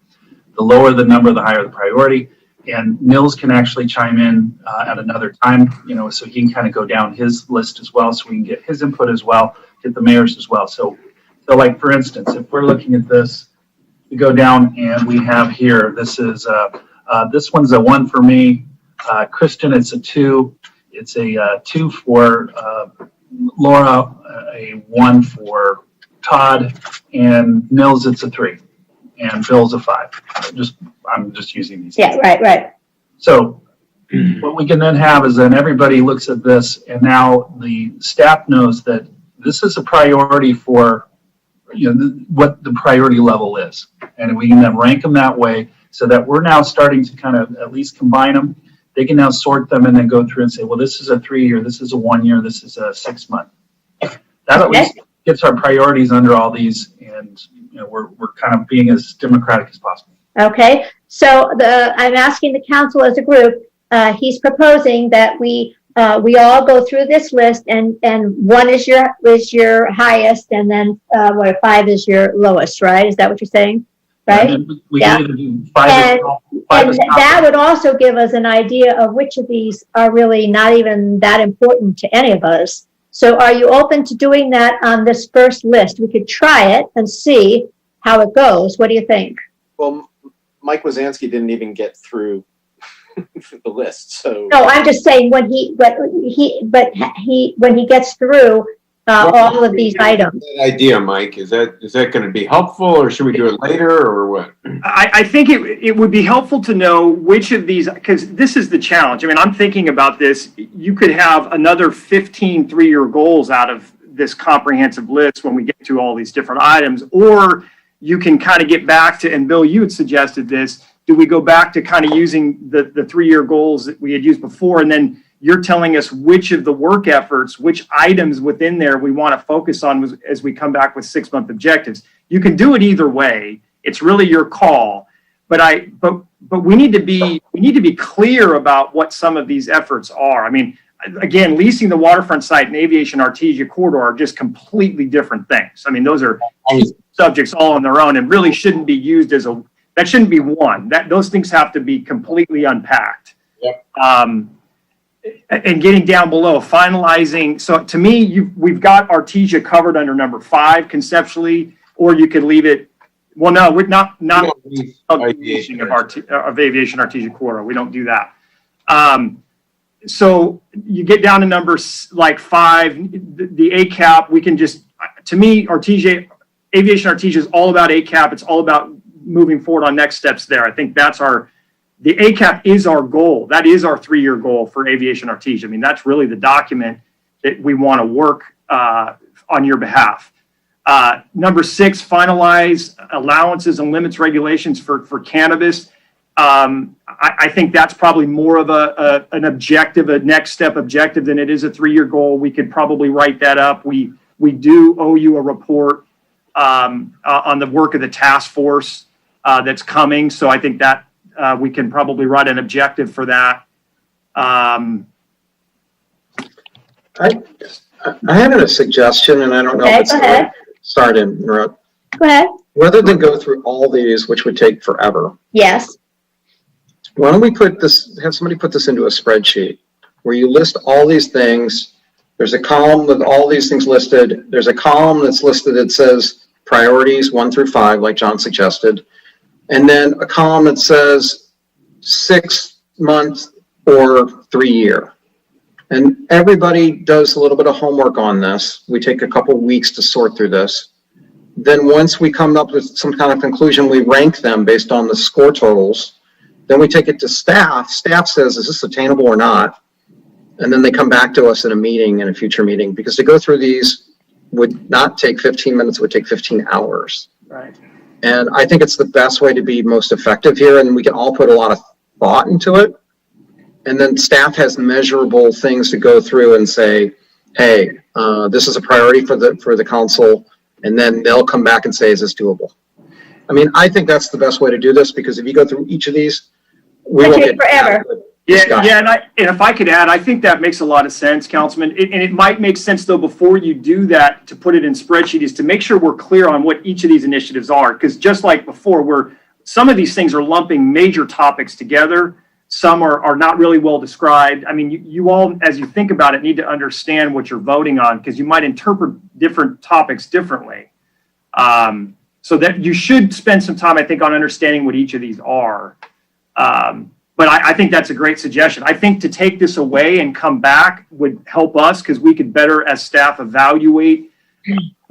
The lower the number, the higher the priority. And Nils can actually chime in at another time, so he can kind of go down his list as well, so we can get his input as well, get the mayor's as well. So like, for instance, if we're looking at this, we go down and we have here, this one's a 1 for me. Kristen, it's a 2. It's a 2 for Laura, a 1 for Todd, and Nils, it's a 3. And Bill's a 5. I'm just using these. Yeah, right. So what we can then have is then everybody looks at this, and now the staff knows that this is a priority for, what the priority level is. And we can then rank them that way, so that we're now starting to kind of at least combine them. They can now sort them and then go through and say, well, this is a 3-year, this is a 1-year, this is a 6-month. That at least gets our priorities under all these, and we're kind of being as democratic as possible. Okay, so I'm asking the council as a group. He's proposing that we all go through this list, and 1 is your highest, and then 5 is your lowest, right? Is that what you're saying? Right? We can either do 5 and that would also give us an idea of which of these are really not even that important to any of us. So are you open to doing that on this first list? We could try it and see how it goes. What do you think? Well, Mike Wazansky didn't even get through the list, so. No, I'm just saying when he gets through all of these items. That idea, Mike, is that going to be helpful, or should we do it later, or what? I think it would be helpful to know which of these, because this is the challenge. I mean, I'm thinking about this. You could have another 15 3-year goals out of this comprehensive list when we get to all these different items, or you can kind of get back to, and Bill, you had suggested this, do we go back to kind of using the 3-year goals that we had used before, and then you're telling us which of the work efforts, which items within there we want to focus on as we come back with 6-month objectives. You can do it either way. It's really your call. But we need to be clear about what some of these efforts are. I mean, again, leasing the waterfront site and aviation Artesia corridor are just completely different things. I mean, those are subjects all on their own and really shouldn't be used that shouldn't be one. Those things have to be completely unpacked. Yep. And getting down below, finalizing. So to me, we've got Artesia covered under number 5 conceptually, or you could leave it. Well, no, we're not aviation of aviation Artesia corridor. We don't do that. So you get down to numbers like 5, the ACAP. We can just, to me, aviation Artesia is all about ACAP. It's all about moving forward on next steps there. I think the ACAP is our goal. That is our 3-year goal for aviation Artesia. I mean, that's really the document that we want to work on on your behalf. Number 6, finalize allowances and limits regulations for cannabis. I think that's probably more of an objective, a next step objective than it is a 3-year goal. We could probably write that up. We do owe you a report on the work of the task force that's coming. So I think that we can probably write an objective for that. I had a suggestion, and I don't know if it's right. Sorry to interrupt. Go ahead. Rather than go through all these, which would take forever, Yes. why don't we have somebody put this into a spreadsheet where you list all these things. There's a column with all these things listed. There's a column that's listed that says priorities 1 through 5, like John suggested. And then a column that says 6 months or 3 year. And everybody does a little bit of homework on this. We take a couple weeks to sort through this. Then once we come up with some kind of conclusion, we rank them based on the score totals. Then we take it to staff. Staff says, is this attainable or not? And then they come back to us in a future meeting, because to go through these would not take 15 minutes, it would take 15 hours. Right. And I think it's the best way to be most effective here. And we can all put a lot of thought into it. And then staff has measurable things to go through and say, hey, this is a priority for the council. And then they'll come back and say, is this doable? I mean, I think that's the best way to do this, because if you go through each of these, we will get forever. Yeah, and if I could add, I think that makes a lot of sense, Councilman. And it might make sense, though, before you do that, to put it in spreadsheet, is to make sure we're clear on what each of these initiatives are. Because just like before, some of these things are lumping major topics together. Some are not really well described. I mean, you all, as you think about it, need to understand what you're voting on, because you might interpret different topics differently. So that you should spend some time, I think, on understanding what each of these are. But I think that's a great suggestion. I think to take this away and come back would help us, because we could better, as staff, evaluate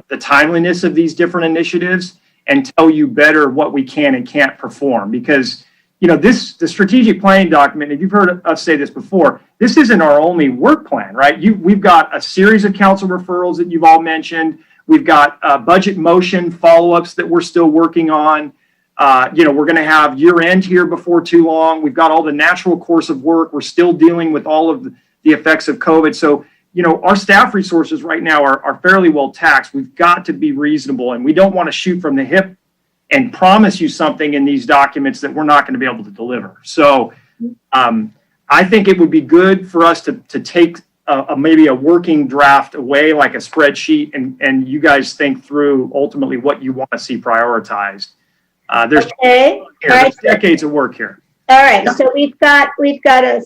the timeliness of these different initiatives and tell you better what we can and can't perform. Because, you know, the strategic planning document, and you've heard us say this before, this isn't our only work plan, right? We've got a series of council referrals that you've all mentioned. We've got budget motion follow-ups that we're still working on. We're going to have year end here before too long. We've got all the natural course of work. We're still dealing with all of the effects of COVID. So, our staff resources right now are fairly well taxed. We've got to be reasonable, and we don't want to shoot from the hip and promise you something in these documents that we're not going to be able to deliver. So I think it would be good for us to take maybe a working draft away, like a spreadsheet, and you guys think through ultimately what you want to see prioritized. There's decades of work here. All right, so we've got a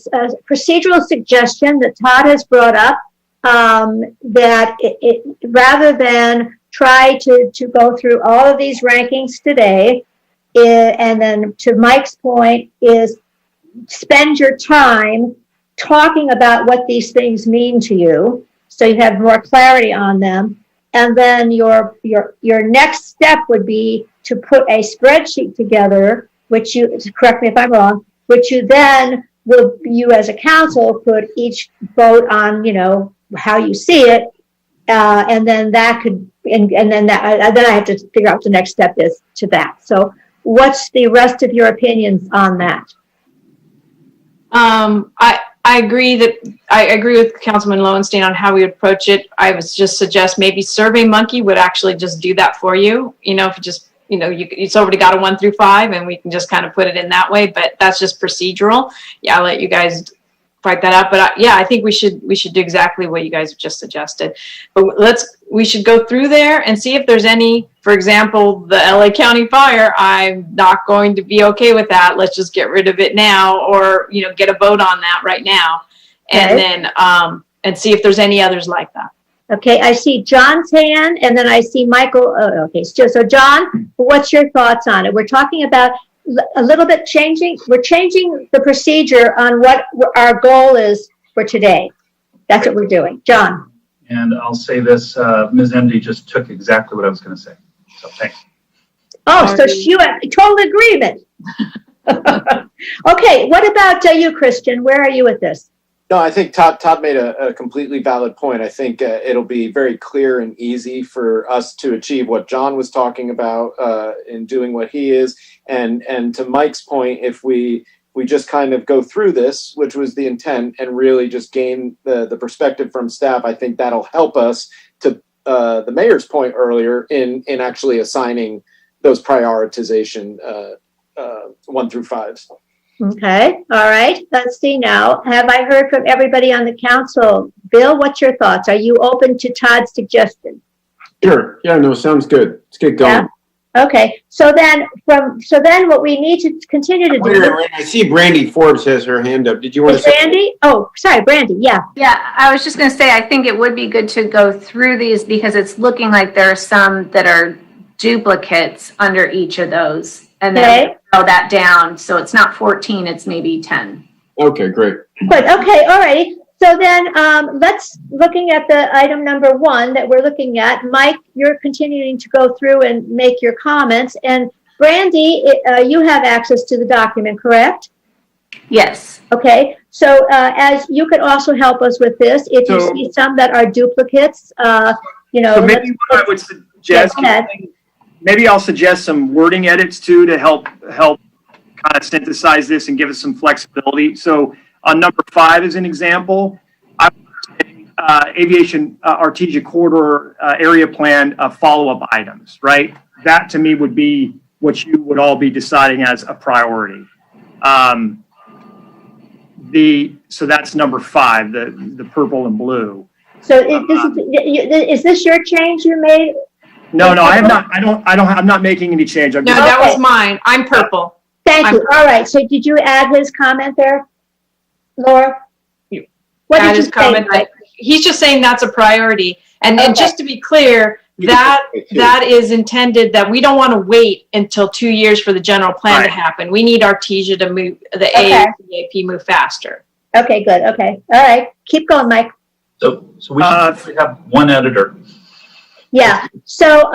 procedural suggestion that Todd has brought up, that it rather than try to go through all of these rankings today, and then to Mike's point, is spend your time talking about what these things mean to you, so you have more clarity on them. And then your next step would be to put a spreadsheet together, which you, correct me if I'm wrong, which you then you as a council could each vote on, how you see it. And then that could, and then I have to figure out what the next step is to that. So what's the rest of your opinions on that? I agree with Councilman Lowenstein on how we would approach it. I would just suggest maybe SurveyMonkey would actually just do that for you. If you just, it's already got a 1 through 5, and we can just kind of put it in that way. But that's just procedural. Yeah, I'll let you guys fight that out. But I think we should do exactly what you guys have just suggested. But we should go through there and see if there's any. For example, the LA County Fire, I'm not going to be okay with that. Let's just get rid of it now, or get a vote on that right now, and then and see if there's any others like that. Okay, I see John's hand, and then I see Michael. Okay, so John, what's your thoughts on it? We're talking about a little bit changing. We're changing the procedure on what our goal is for today. That's what we're doing. John. And I'll say this, Ms. MD just took exactly what I was going to say. So thanks. Oh, so you have total agreement. Okay, what about you, Christian? Where are you with this? No, I think Todd made a completely valid point. I think it'll be very clear and easy for us to achieve what John was talking about in doing what he is. And to Mike's point, if we just kind of go through this, which was the intent, and really just gain the perspective from staff, I think that'll help us to the mayor's point earlier in actually assigning those prioritization 1 through 5s. Okay, all right. Let's see now. Have I heard from everybody on the council? Bill, what's your thoughts? Are you open to Todd's suggestion? Sure. Yeah, no, sounds good. Let's get going. Yeah. Okay. So then what we need to continue to do. I see Brandy Forbes has her hand up. Did you want to say? Brandy? Oh, sorry, Brandy. Yeah. Yeah, I was just going to say, I think it would be good to go through these because it's looking like there are some that are duplicates under each of those. And then narrow that down. So it's not 14, it's maybe 10. Okay, great. Good. Okay. All righty. So then let's looking at the item number 1 that we're looking at. Mike, you're continuing to go through and make your comments. And Brandy, you have access to the document, correct? Yes. Okay. So as you could also help us with this, if you see some that are duplicates, So maybe what I would suggest, maybe I'll suggest some wording edits too to help kind of synthesize this and give us some flexibility. So on number 5 as an example, I would say, aviation Artesia corridor area plan follow-up items, right? That to me would be what you would all be deciding as a priority. So that's number 5, the purple and blue. So is this your change you made? No, I have not. I'm not making any change. No, that was mine. I'm purple. Thank you. All right. So did you add his comment there, Laura? What did you say? He's just saying that's a priority. And just to be clear, that is intended that we don't want to wait until 2 years for the general plan to happen. We need Artesia to move, the AAP move faster. Okay, good. Okay. All right. Keep going, Mike. So we have one editor. Yeah. So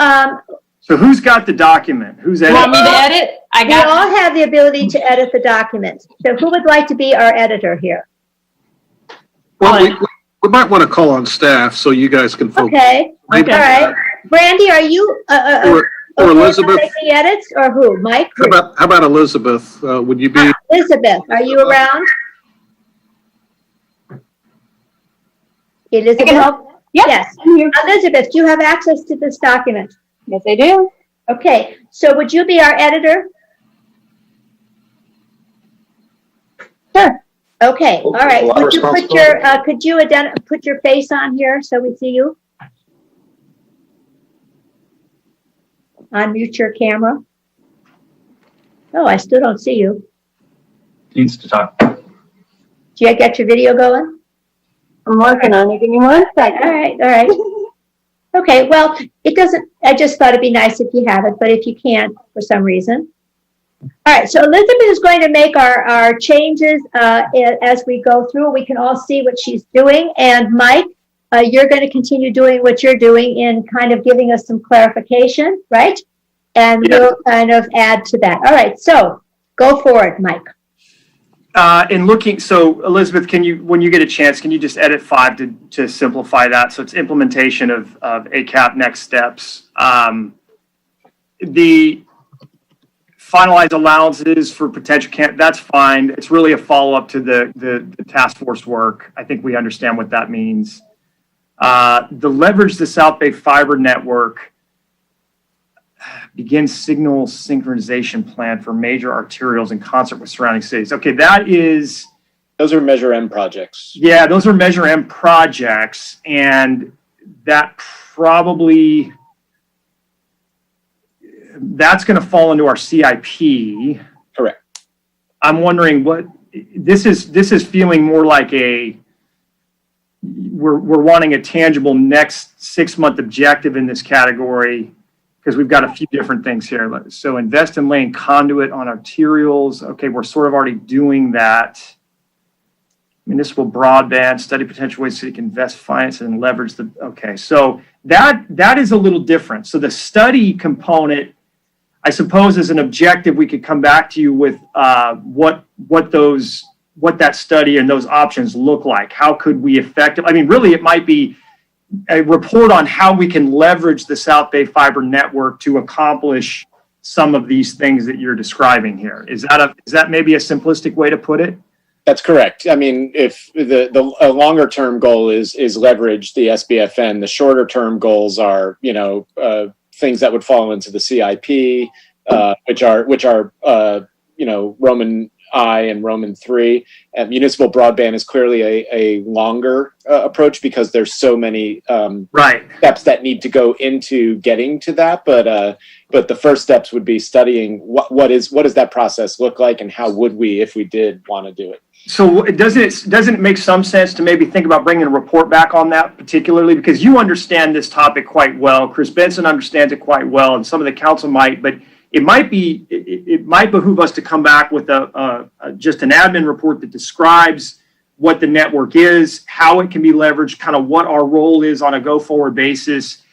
who's got the document? Who's editing? You want me to edit? We all have the ability to edit the document. So who would like to be our editor here? Well, we might want to call on staff so you guys can focus. Okay. All right. Brandy, are you or Elizabeth making edits or who? Mike? How about Elizabeth? Would you be? Elizabeth, are you around? Elizabeth? I can help. Yep, yes. I'm here. Elizabeth, do you have access to this document? Yes, I do. Okay. So would you be our editor? Sure. Okay. All right. Would you put your put your face on here so we see you? Unmute your camera. Oh, I still don't see you. Needs to talk. Do you get your video going? I'm working on it. Give me 1 second. All right. All right. Okay. Well, it doesn't. I just thought it'd be nice if you have it, but if you can't for some reason. All right. So Elizabeth is going to make our changes as we go through. We can all see what she's doing. And Mike, you're going to continue doing what you're doing in kind of giving us some clarification, right? And we'll kind of add to that. All right. So go for it, Mike. So Elizabeth, when you get a chance, can you just edit 5 to simplify that? So it's implementation of ACAP next steps. The finalized allowances for potential that's fine. It's really a follow-up to the task force work. I think we understand what that means. The leverage the South Bay fiber network begin signal synchronization plan for major arterials in concert with surrounding cities. Okay, those are Measure M projects. Yeah, those are Measure M projects, and that's going to fall into our CIP. Correct. I'm wondering what this is feeling more like we're wanting a tangible next 6-month objective in this category. Because we've got a few different things here. So invest in laying conduit on arterials. Okay, we're sort of already doing that. Municipal broadband, study potential ways so you can invest, finance, and leverage the, okay. So that is a little different. So the study component, I suppose, is an objective. We could come back to you with what those what that study and those options look like. How could we effectively, I mean, really, it might be a report on how we can leverage the South Bay fiber network to accomplish some of these things that you're describing here. Is that maybe a simplistic way to put it? That's correct. I mean, if the longer term goal is leverage the SBFN, the shorter term goals are, things that would fall into the CIP, which are Roman I and Roman 3. Municipal broadband is clearly a longer approach because there's so many steps that need to go into getting to that. But the first steps would be studying what does that process look like, and how would we, if we did want to do it. So doesn't it make some sense to maybe think about bringing a report back on that, particularly because you understand this topic quite well. Chris Benson understands it quite well, and some of the council might, but it might behoove us to come back with just an admin report that describes what the network is, how it can be leveraged, kind of what our role is on a go-forward basis.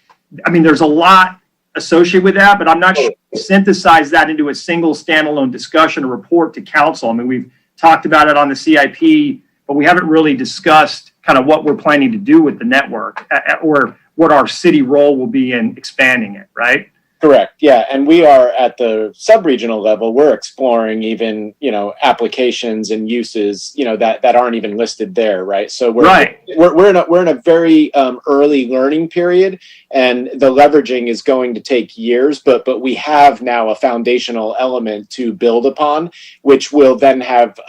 I mean, there's a lot associated with that, but I'm not sure we synthesize that into a single standalone discussion or report to council. I mean, we've talked about it on the CIP, but we haven't really discussed kind of what we're planning to do with the network or what our city role will be in expanding it, right? Correct. Yeah. And we are at the sub-regional level, we're exploring even, applications and uses, that aren't even listed there. Right. So we're in a very early learning period, and the leveraging is going to take years, but we have now a foundational element to build upon, which will then have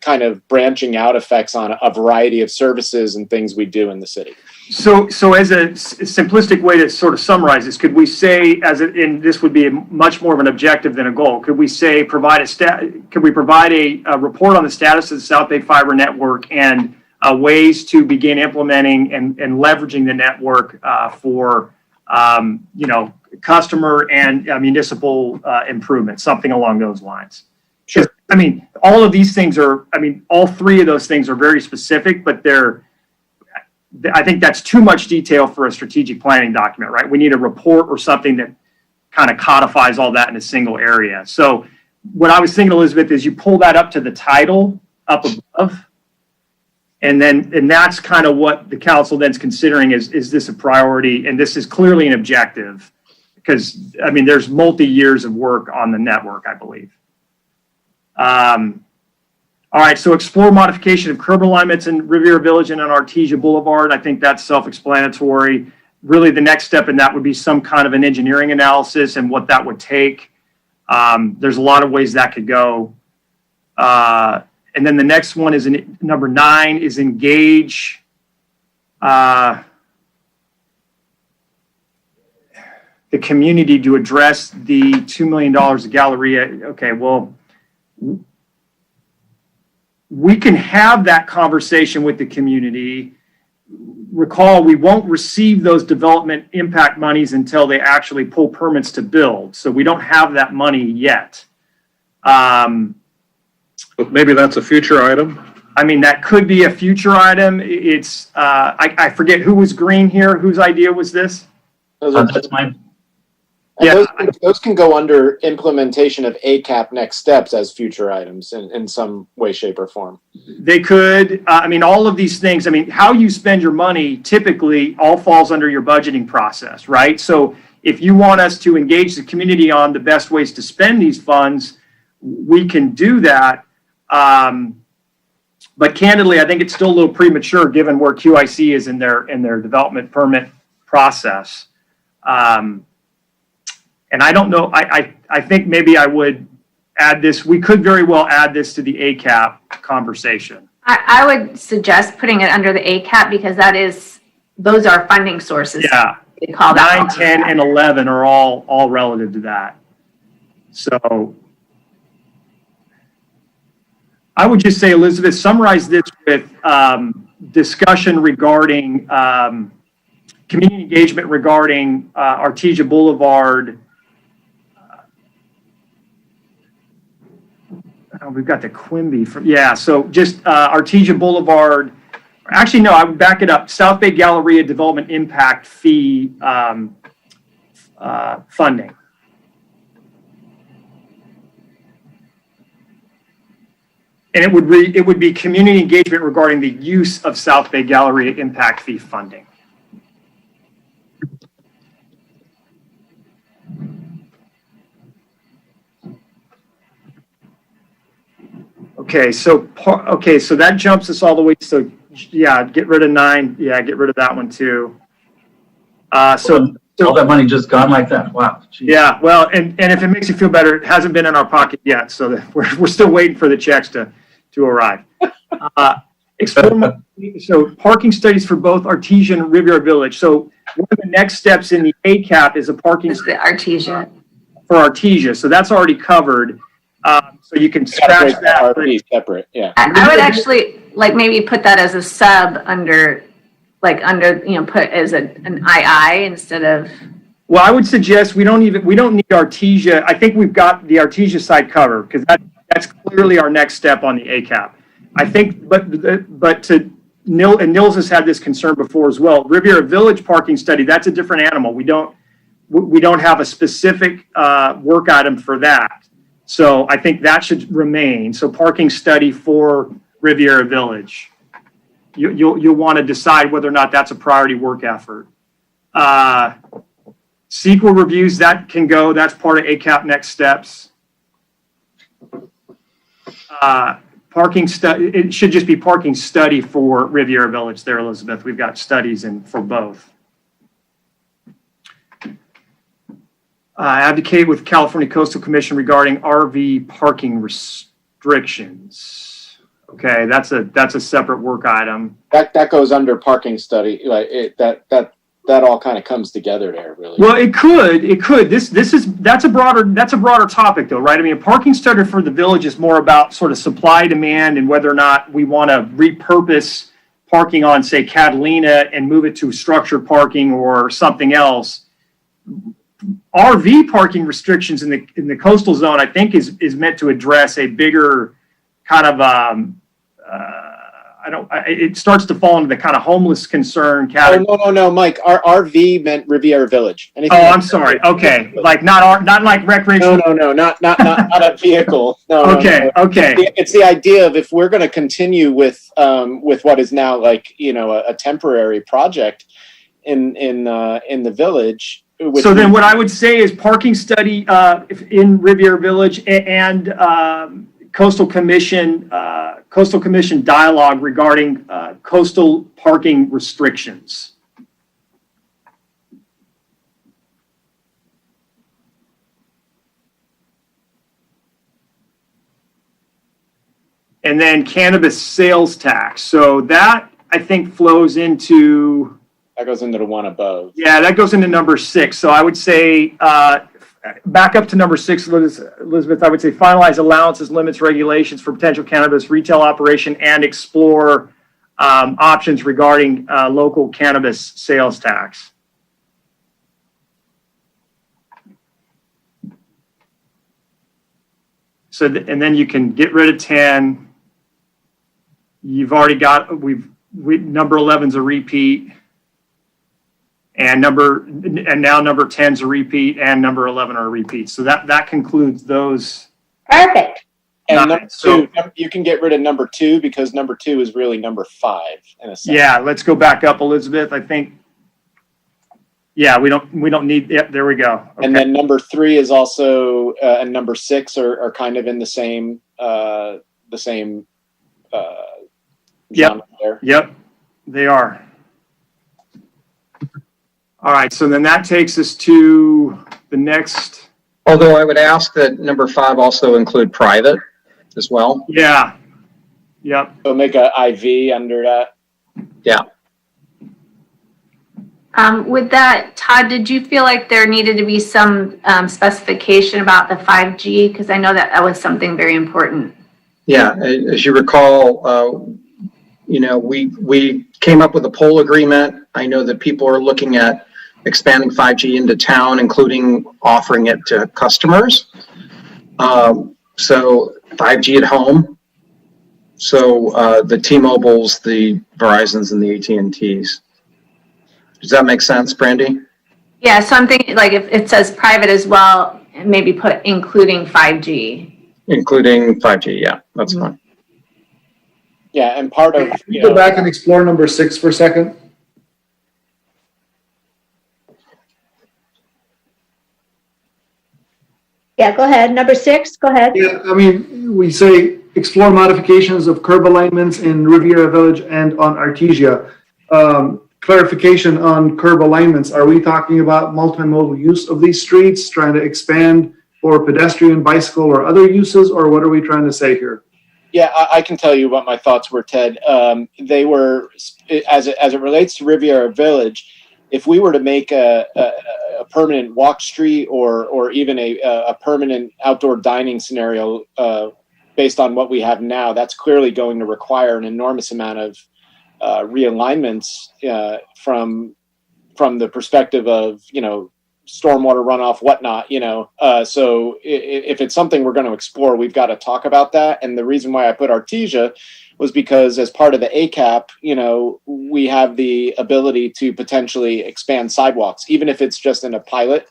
kind of branching out effects on a variety of services and things we do in the city. So as a simplistic way to sort of summarize this, could we say, and this would be much more of an objective than a goal, could we say provide a report on the status of the South Bay Fiber Network and ways to begin implementing and leveraging the network for customer and municipal improvement, something along those lines? Sure. I mean, all of these things all three of those things are very specific, but I think that's too much detail for a strategic planning document, right? We need a report or something that kind of codifies all that in a single area. So what I was thinking, Elizabeth, is you pull that up to the title up above, and that's kind of what the council then's considering is this a priority? And this is clearly an objective because, there's multi-years of work on the network, I believe. All right, so explore modification of curb alignments in Riviera Village and on Artesia Boulevard. I think that's self-explanatory. Really, the next step in that would be some kind of an engineering analysis and what that would take. There's a lot of ways that could go. And then the next one is number 9 is engage the community to address the $2 million of Galleria. Okay, well, we can have that conversation with the community. Recall, we won't receive those development impact monies until they actually pull permits to build. So we don't have that money yet. But maybe that's a future item. That could be a future item. It's, I forget who was green here. Whose idea was this? That's mine. And those can go under implementation of ACAP next steps as future items in some way, shape, or form. They could. All of these things, how you spend your money typically all falls under your budgeting process, right? So if you want us to engage the community on the best ways to spend these funds, we can do that. But candidly, I think it's still a little premature given where QIC is in their development permit process. And I don't know, I think maybe I would add this. We could very well add this to the ACAP conversation. I would suggest putting it under the ACAP because those are funding sources. Yeah. They call that 9, 10, and 11 are all relative to that. So I would just say, Elizabeth, summarize this with discussion regarding community engagement regarding Artesia Boulevard. We've got the Quimby so just Artesia Boulevard. Actually, no, I would back it up. South Bay Galleria Development Impact Fee funding. And it would be community engagement regarding the use of South Bay Galleria impact fee funding. Okay, so that jumps us all the way. So yeah, get rid of 9. Yeah, get rid of that one too. So all that money just gone like that. Wow. Geez. Yeah, well, and if it makes you feel better, it hasn't been in our pocket yet, so we're still waiting for the checks to arrive. So parking studies for both Artesia and Riviera Village. So one of the next steps in the ACAP is a parking study Artesia. for Artesia. So that's already covered. So you can scratch that. Separate, yeah. I would actually like maybe put that as a sub under, put as an II instead of. Well, I would suggest we don't need Artesia. I think we've got the Artesia side covered because that's clearly our next step on the ACAP. I think, but to Nils has had this concern before as well. Riviera Village parking study, that's a different animal. We don't have a specific work item for that. So I think that should remain. So parking study for Riviera Village. You'll want to decide whether or not that's a priority work effort. Sequel reviews, that can go. That's part of ACAP next steps. Parking study, it should just be parking study for Riviera Village there, Elizabeth. We've got studies in for both. Advocate with California Coastal Commission regarding RV parking restrictions. Okay, that's a separate work item. That goes under parking study. Like that all kind of comes together there, really. Well, it could. That's a broader topic, though, right? I mean, a parking study for the village is more about sort of supply demand and whether or not we want to repurpose parking on, say, Catalina and move it to structured parking or something else. RV parking restrictions in the coastal zone, I think, is meant to address a bigger kind of it starts to fall into the kind of homeless concern category. No, Mike. Our RV meant Riviera Village. Anything I'm sorry. Okay, like not like recreational. No, not a vehicle. No. Okay. It's the idea of if we're going to continue with what is now like a temporary project in the village. So then what I would say is parking study in Riviera Village and Coastal Commission dialogue regarding coastal parking restrictions. And then cannabis sales tax. So that I think flows into. That goes into the one above. Yeah, that goes into number 6. So I would say, back up to number 6, Elizabeth, I would say finalize allowances, limits, regulations for potential cannabis retail operation and explore options regarding local cannabis sales tax. So, and then you can get rid of 10. You've already got, number 11's a repeat. And now number 10's a repeat and number 11 are a repeat. So that concludes those. Perfect. And number 2, you can get rid of number 2 because number 2 is really number 5 in a sense. Yeah, let's go back up, Elizabeth. I think. Yeah, we don't need. Yeah, there we go. Okay. And then number 3 is also and number 6 are kind of in the same genre there. Yep, they are. All right, so then that takes us to the next. Although I would ask that number 5 also include private as well. Yeah. Yep. So make a IV under that. Yeah. With that, Todd, did you feel like there needed to be some specification about the 5G? Because I know that was something very important. Yeah, as you recall, we came up with a poll agreement. I know that people are looking at expanding 5G into town, including offering it to customers. So 5G at home. So the T-Mobiles, the Verizons, and the AT&Ts. Does that make sense, Brandy? Yeah, so I'm thinking like if it says private as well, maybe put including 5G. Including 5G, yeah, that's fine. Yeah, and part of, Can you go back and explore number 6 for a second? Yeah, go ahead. Number 6, go ahead. Yeah, I mean, we say explore modifications of curb alignments in Riviera Village and on Artesia. Clarification on curb alignments. Are we talking about multimodal use of these streets, trying to expand for pedestrian, bicycle, or other uses, or what are we trying to say here? Yeah, I can tell you what my thoughts were, Ted. They were, as it relates to Riviera Village, if we were to make a permanent walk street or even a permanent outdoor dining scenario based on what we have now, that's clearly going to require an enormous amount of realignments from the perspective of, stormwater runoff, whatnot, so if it's something we're going to explore, we've got to talk about that. And the reason why I put Artesia was because as part of the ACAP, we have the ability to potentially expand sidewalks, even if it's just in a pilot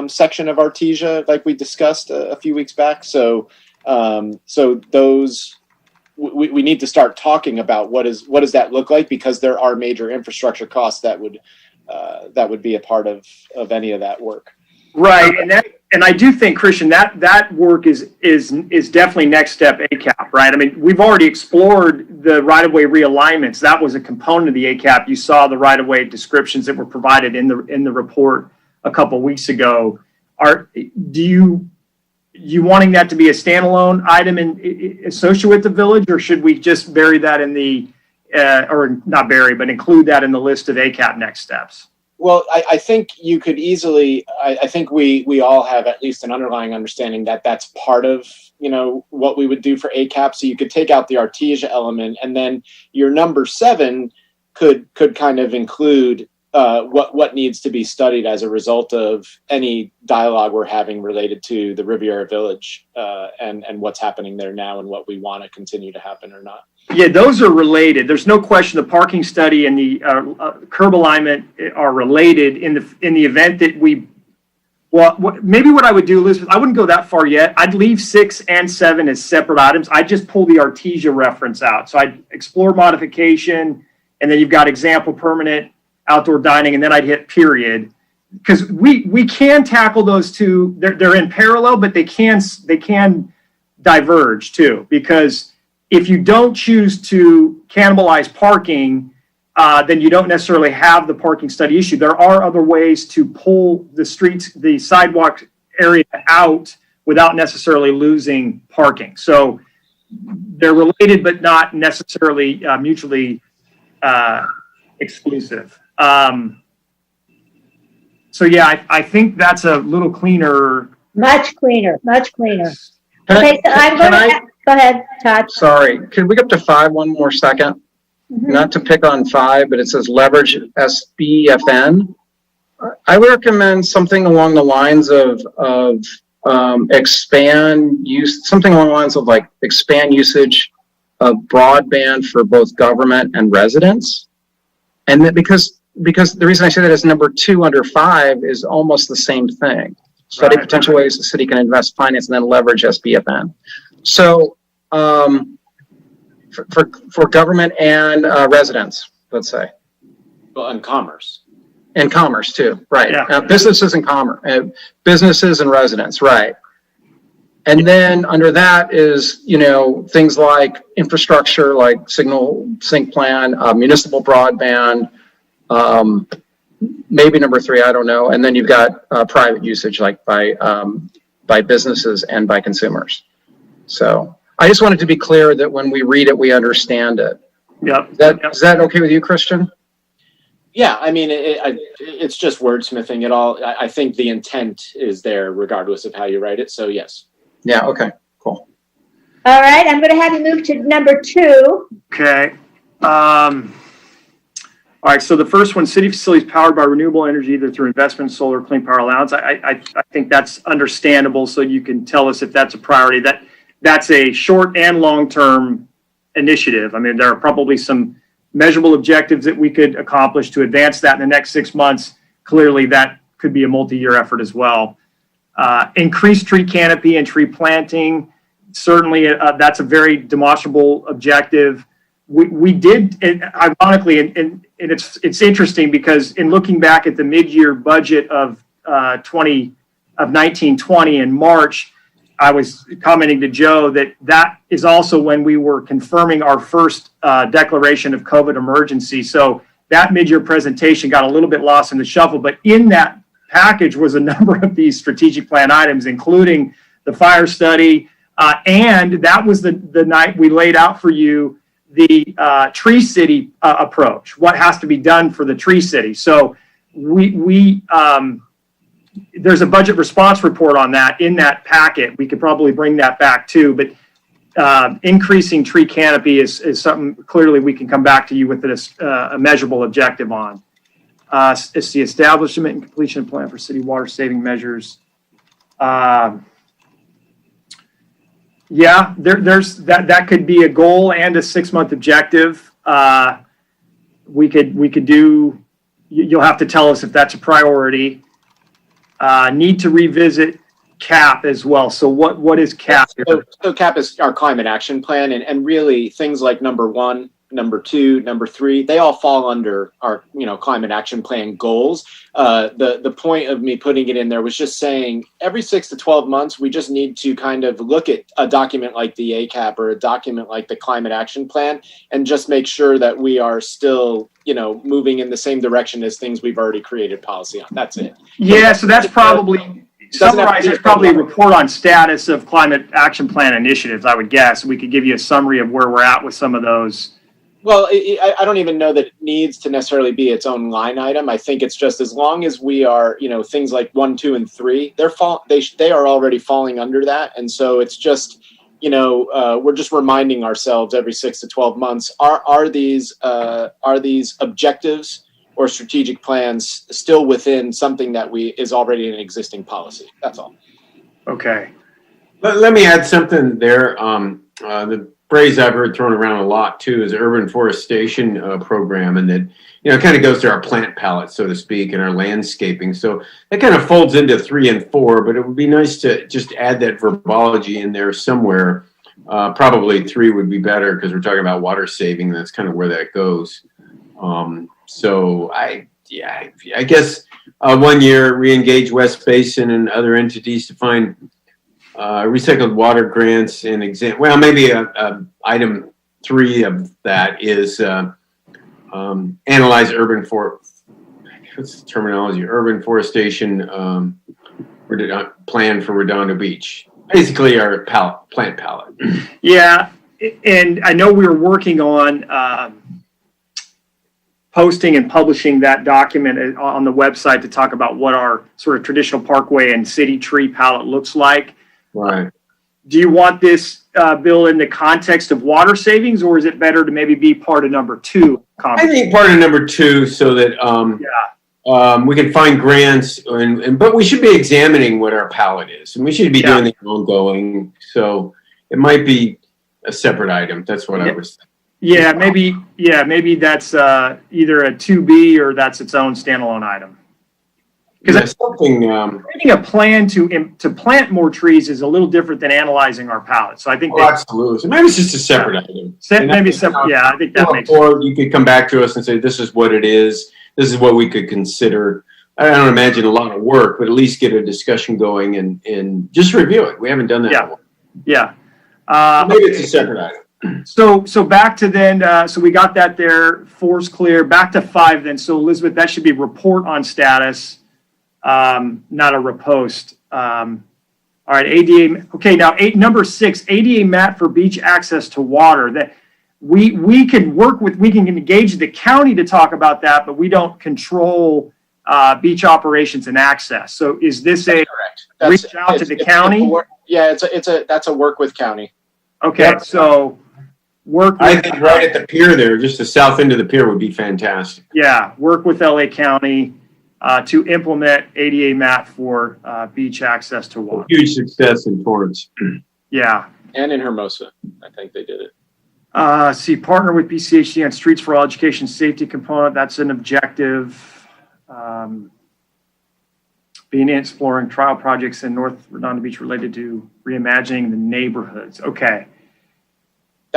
section of Artesia, like we discussed a few weeks back. So those, we need to start talking about what does that look like, because there are major infrastructure costs that would be a part of any of that work. Right, and I do think, Christian, that work is definitely next step ACAP, right? I mean, we've already explored the right-of-way realignments. That was a component of the ACAP. You saw the right-of-way descriptions that were provided in the report a couple weeks ago. Do you wanting that to be a standalone item associated with the village, or should we just bury that in the or not bury, but include that in the list of ACAP next steps? Well, I think you could easily, I think we all have at least an underlying understanding that that's part of, what we would do for ACAP. So you could take out the Artesia element, and then your number 7 could kind of include what needs to be studied as a result of any dialogue we're having related to the Riviera Village and what's happening there now and what we want to continue to happen or not. Yeah, those are related. There's no question the parking study and the curb alignment are related in the event that maybe what I would do, Elizabeth, I wouldn't go that far yet. I'd leave 6 and 7 as separate items. I'd just pull the Artesia reference out. So I'd explore modification, and then you've got example permanent outdoor dining, and then I'd hit period. Because we can tackle those two. They're in parallel, but they can diverge too, because if you don't choose to cannibalize parking, then you don't necessarily have the parking study issue. There are other ways to pull the sidewalk area out without necessarily losing parking. So they're related, but not necessarily mutually exclusive. So yeah, I think that's a little cleaner. Much cleaner. Okay, so go ahead, Todd. Sorry, could we go up to 5 one more second? Not to pick on 5, but it says leverage SBFN. I would recommend something along the lines of expand usage of broadband for both government and residents. And that because the reason I say that is number 2 under 5 is almost the same thing. Study potential ways the city can invest, finance, and then leverage SBFN. So for government and residents, let's say. Well, and commerce. And commerce too, right. Yeah. Businesses and commerce, businesses and residents, right. And then under that is, things like infrastructure, like signal sync plan, municipal broadband, maybe number 3, I don't know. And then you've got private usage, like by businesses and by consumers. So I just wanted to be clear that when we read it, we understand it. Yep. Is that okay with you, Christian? Yeah, I mean, it's just wordsmithing it all. I think the intent is there regardless of how you write it. So yes. Yeah, okay, cool. All right, I'm going to have you move to number 2. Okay. All right, so the first one, city facilities powered by renewable energy, either through investment, solar, clean power allowance. I think that's understandable, so you can tell us if that's a priority. That's a short and long-term initiative. I mean, there are probably some measurable objectives that we could accomplish to advance that in the next 6 months. Clearly, that could be a multi-year effort as well. Increased tree canopy and tree planting. Certainly, that's a very demonstrable objective. we did, and ironically, and it's interesting because in looking back at the mid-year budget of 1920 in March, I was commenting to Joe that is also when we were confirming our first declaration of COVID emergency. So that mid-year presentation got a little bit lost in the shuffle, but in that package was a number of these strategic plan items, including the fire study, and that was the night we laid out for you the Tree City approach, what has to be done for the Tree City. So we there's a budget response report on that in that packet. We could probably bring that back too, but increasing tree canopy is something clearly we can come back to you with a measurable objective on. It's the establishment and completion of plan for city water saving measures. Yeah, there's that could be a goal and a 6-month objective. We could do. You'll have to tell us if that's a priority. Need to revisit CAP as well. So what is CAP? So CAP is our climate action plan, and really things like number 1, number 2, number 3, they all fall under our climate action plan goals. The point of me putting it in there was just saying every 6 to 12 months we just need to kind of look at a document like the ACAP or a document like the climate action plan and just make sure that we are still moving in the same direction as things we've already created policy on. That's it. Yeah, so that's probably summarized. There's probably a report on status of climate action plan initiatives, I would guess. We could give you a summary of where we're at with some of those. Well, I don't even know that it needs to necessarily be its own line item. I think it's just as long as we are, things like 1, 2, and 3, they are already falling under that. And so it's just, we're just reminding ourselves every 6 to 12 months, are these objectives or strategic plans still within something that is already an existing policy? That's all. Okay. Let me add something there. The phrase I've heard thrown around a lot too is urban forestation program, and that kind of goes to our plant palette, so to speak, and our landscaping. So that kind of folds into 3 and 4, but it would be nice to just add that verbology in there somewhere. Probably 3 would be better because we're talking about water saving. That's kind of where that goes. So I guess 1 year re-engage West Basin and other entities to find recycled water grants and maybe item 3 of that is analyze urban what's the terminology? Urban forestation plan for Redondo Beach. Basically our plant palette. Yeah, and I know we were working on posting and publishing that document on the website to talk about what our sort of traditional parkway and city tree palette looks like. Right. Do you want this bill in the context of water savings, or is it better to maybe be part of number 2? I think part of number 2, so that we can find grants, but we should be examining what our palette is, and we should be doing the ongoing. So it might be a separate item. That's what I was thinking. Yeah, maybe that's either a 2B or that's its own standalone item. Because creating a plan to plant more trees is a little different than analyzing our palette. So I think absolutely. So maybe it's just a separate item. Maybe separate. Yeah, I think that makes sense. Or you could come back to us and say, "This is what it is. This is what we could consider." I don't imagine a lot of work, but at least get a discussion going and just review it. We haven't done that. Yeah. Maybe it's a separate item. So back to then. So we got that there. 4's clear. Back to 5 then. So Elizabeth, that should be report on status. Not a repost. All right, ADA. Okay, now number 6, ADA map for beach access to water. That we can work with. We can engage the county to talk about that, but we don't control beach operations and access. So is this reach out to the county? That's a work with county. Okay, so work. I think right at the pier there, just the south end of the pier would be fantastic. Yeah, work with LA County. To implement ADA map for beach access to water. Huge success in Torrance. Yeah. And in Hermosa, I think they did it. Partner with BCHD on Streets for All Education Safety component. That's an objective. Being exploring trial projects in North Redondo Beach related to reimagining the neighborhoods. Okay.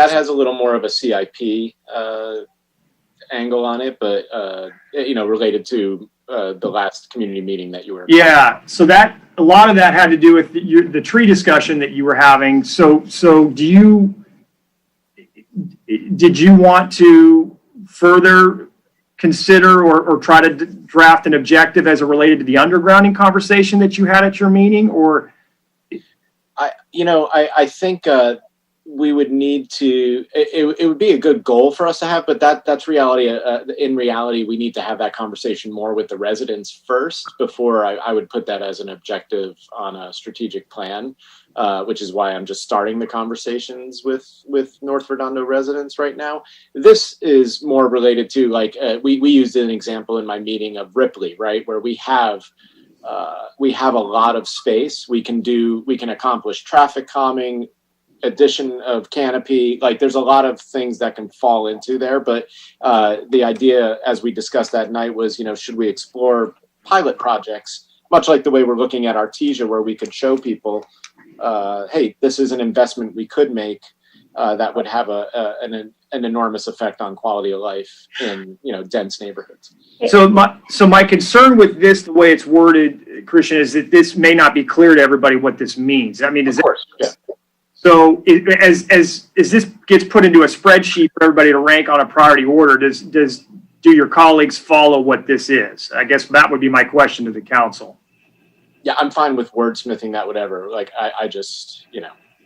that has a little more of a CIP angle on it, but related to the last community meeting that you were. Yeah, so that a lot of that had to do with the tree discussion that you were having. So did you want to further consider or try to draft an objective as it related to the undergrounding conversation that you had at your meeting, or? I think we would need to, it would be a good goal for us to have, but that's reality. In reality, we need to have that conversation more with the residents first before I would put that as an objective on a strategic plan, which is why I'm just starting the conversations with North Redondo residents right now. This is more related to, like, we used an example in my meeting of Ripley, right, where we have a lot of space. We can accomplish traffic calming, addition of canopy. Like, there's a lot of things that can fall into there. But the idea, as we discussed that night, was, should we explore pilot projects, much like the way we're looking at Artesia, where we could show people, hey, this is an investment we could make that would have an enormous effect on quality of life in dense neighborhoods. So my concern with this, the way it's worded, Christian, is that this may not be clear to everybody what this means. I mean, of course, yeah. So as this gets put into a spreadsheet for everybody to rank on a priority order, do your colleagues follow what this is? I guess that would be my question to the council. Yeah, I'm fine with wordsmithing that, whatever. Like, I just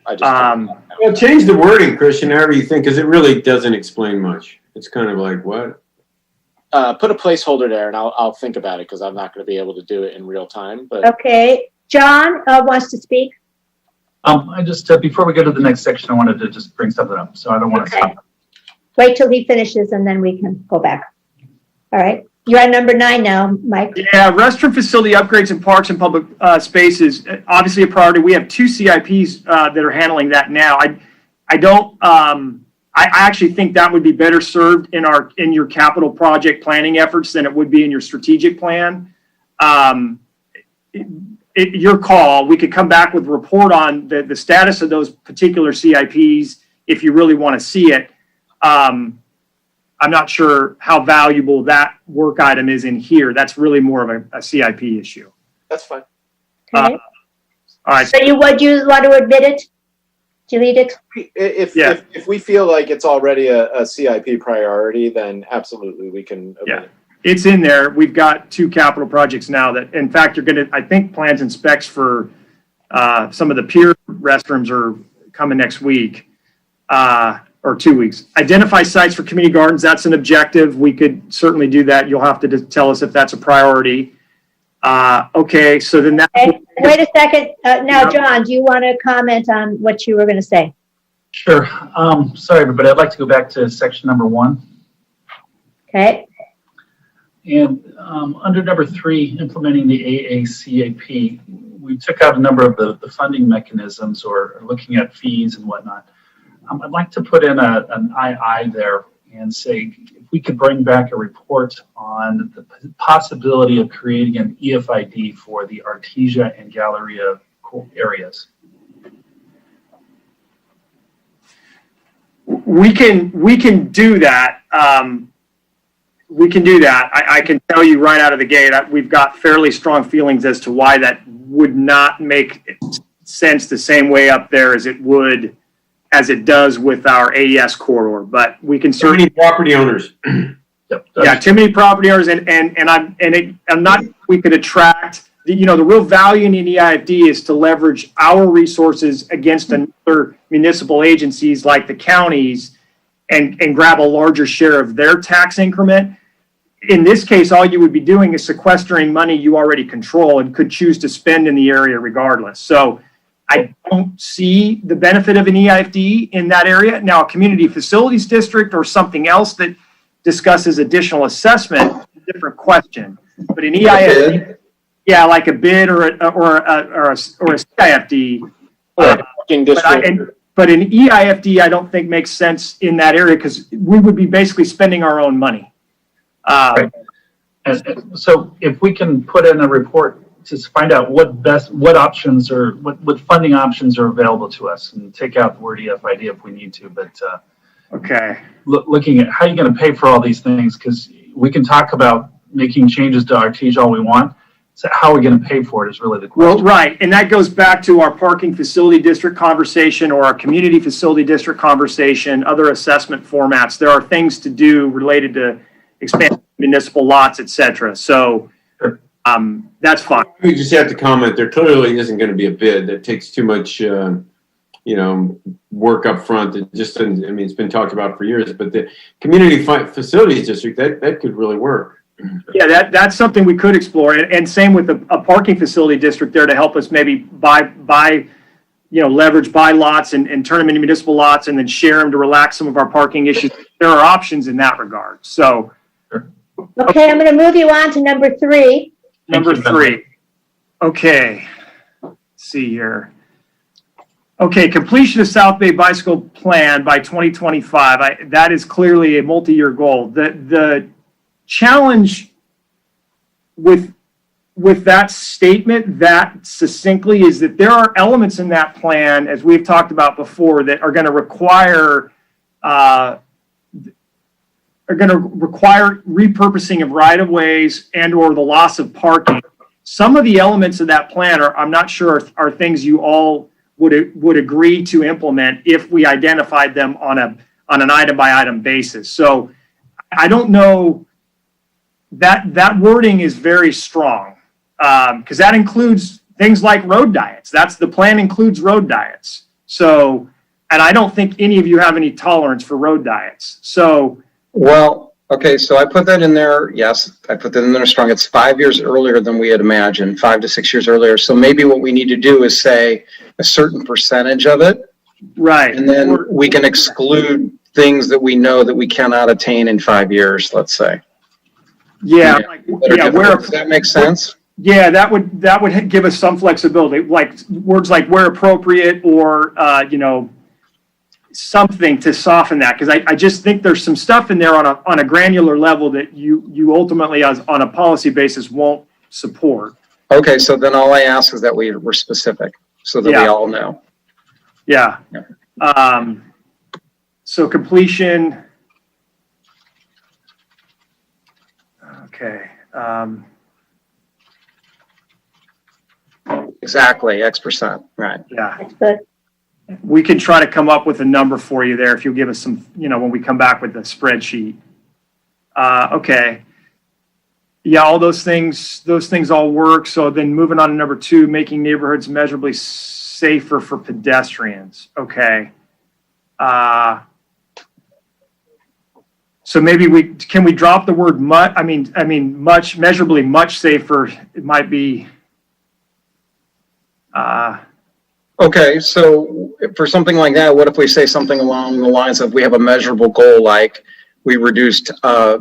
well, change the wording, Christian, however you think, because it really doesn't explain much. It's kind of like, what? Put a placeholder there, and I'll think about it, because I'm not going to be able to do it in real time. But okay, John wants to speak. I just before we go to the next section, I wanted to just bring something up. So I don't want to stop. Wait till he finishes, and then we can go back. All right. You're at number 9 now, Mike. Yeah, restroom facility upgrades in parks and public spaces, obviously a priority. We have 2 CIPs that are handling that now. I actually think that would be better served in your capital project planning efforts than it would be in your strategic plan. Your call. We could come back with a report on the status of those particular CIPs if you really want to see it. I'm not sure how valuable that work item is in here. That's really more of a CIP issue. That's fine. Okay. All right. So would you want to admit it? Delete it? If we feel like it's already a CIP priority, then absolutely we can. Yeah, it's in there. We've got 2 capital projects now that, in fact, you're going to, I think, plans and specs for some of the pier restrooms are coming next week. Or 2 weeks. Identify sites for community gardens. That's an objective. We could certainly do that. You'll have to tell us if that's a priority. Okay, so then that. Okay. Wait a second. Now, John, do you want to comment on what you were going to say? Sure. Sorry, everybody. I'd like to go back to section number 1. Okay. And under number 3, implementing the AACAP, we took out a number of the funding mechanisms or looking at fees and whatnot. I'd like to put in an II there and say if we could bring back a report on the possibility of creating an EFID for the Artesia and Galleria areas. We can do that. We can do that. I can tell you right out of the gate, we've got fairly strong feelings as to why that would not make sense the same way up there as it does with our AES corridor, but we can certainly. Too many property owners. Yep. Yeah, too many property owners, I'm not. We could attract the real value in an EIFD is to leverage our resources against another municipal agencies like the counties, and grab a larger share of their tax increment. In this case, all you would be doing is sequestering money you already control and could choose to spend in the area regardless. So I don't see the benefit of an EIFD in that area. Now, a community facilities district or something else that discusses additional assessment is a different question. But an EIFD, yeah, like a bid or a CIFD. But an EIFD, I don't think makes sense in that area because we would be basically spending our own money. Right. And so if we can put in a report to find out what options or what funding options are available to us, and take out the word EFID if we need to. But Okay. looking at how you're going to pay for all these things, because we can talk about making changes to Artesia all we want. So how are we going to pay for it is really the question. Well, right, and that goes back to our parking facility district conversation or our community facility district conversation, other assessment formats. There are things to do related to expanding municipal lots, et cetera. So that's fine. We just have to comment, there clearly isn't going to be a bid. That takes too much, work up front. It just doesn't, I mean, it's been talked about for years, but the community facilities district, that could really work. Yeah, that's something we could explore, and same with a parking facility district there to help us maybe leverage buy lots and turn them into municipal lots and then share them to relax some of our parking issues. There are options in that regard. So, Okay, I'm going to move you on to number 3. Number 3. Okay, let's see here. Okay, completion of South Bay Bicycle Plan by 2025. That is clearly a multi-year goal. The challenge with that statement, that succinctly, is that there are elements in that plan, as we've talked about before, that are going to require repurposing of right-of-ways and/or the loss of parking. Some of the elements of that plan I'm not sure are things you all would agree to implement if we identified them on an item-by-item basis. So I don't know. That wording is very strong because that includes things like road diets. The plan includes road diets. So, and I don't think any of you have any tolerance for road diets. So, well, okay, so I put that in there. Yes, I put that in there strong. It's 5 years earlier than we had imagined, 5 to 6 years earlier. So maybe what we need to do is say a certain percentage of it. Right. And then we can exclude things that we know that we cannot attain in 5 years, let's say. Yeah. Does that make sense? Yeah, that would give us some flexibility, like words like where appropriate or, something to soften that. Because I just think there's some stuff in there on a granular level that you ultimately on a policy basis won't support. Okay, so then all I ask is that we're specific so that we all know. Yeah. So completion. Okay. Exactly, X%, right. Yeah. That's good. We can try to come up with a number for you there if you'll give us some, when we come back with the spreadsheet. Okay. Yeah, all those things all work. So then moving on to number 2, making neighborhoods measurably safer for pedestrians. Okay. So maybe can we drop the word much? I mean, much, measurably much safer. It might be. Okay, so for something like that, what if we say something along the lines of we have a measurable goal, like we reduced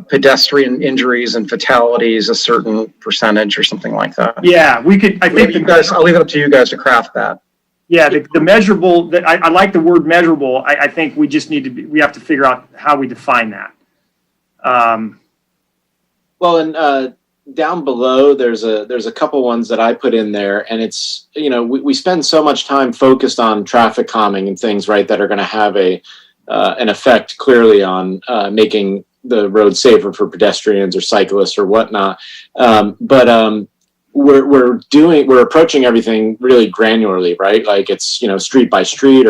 pedestrian injuries and fatalities a certain percentage or something like that? Yeah, we could. I think I'll leave it up to you guys to craft that. Yeah, the measurable. I like the word measurable. I think we just need to. We have to figure out how we define that. Well, and down below, there's a couple ones that I put in there, and it's, we spend so much time focused on traffic calming and things, right, that are going to have an effect clearly on making the road safer for pedestrians or cyclists or whatnot. But we're approaching everything really granularly, right? Like it's, street by street,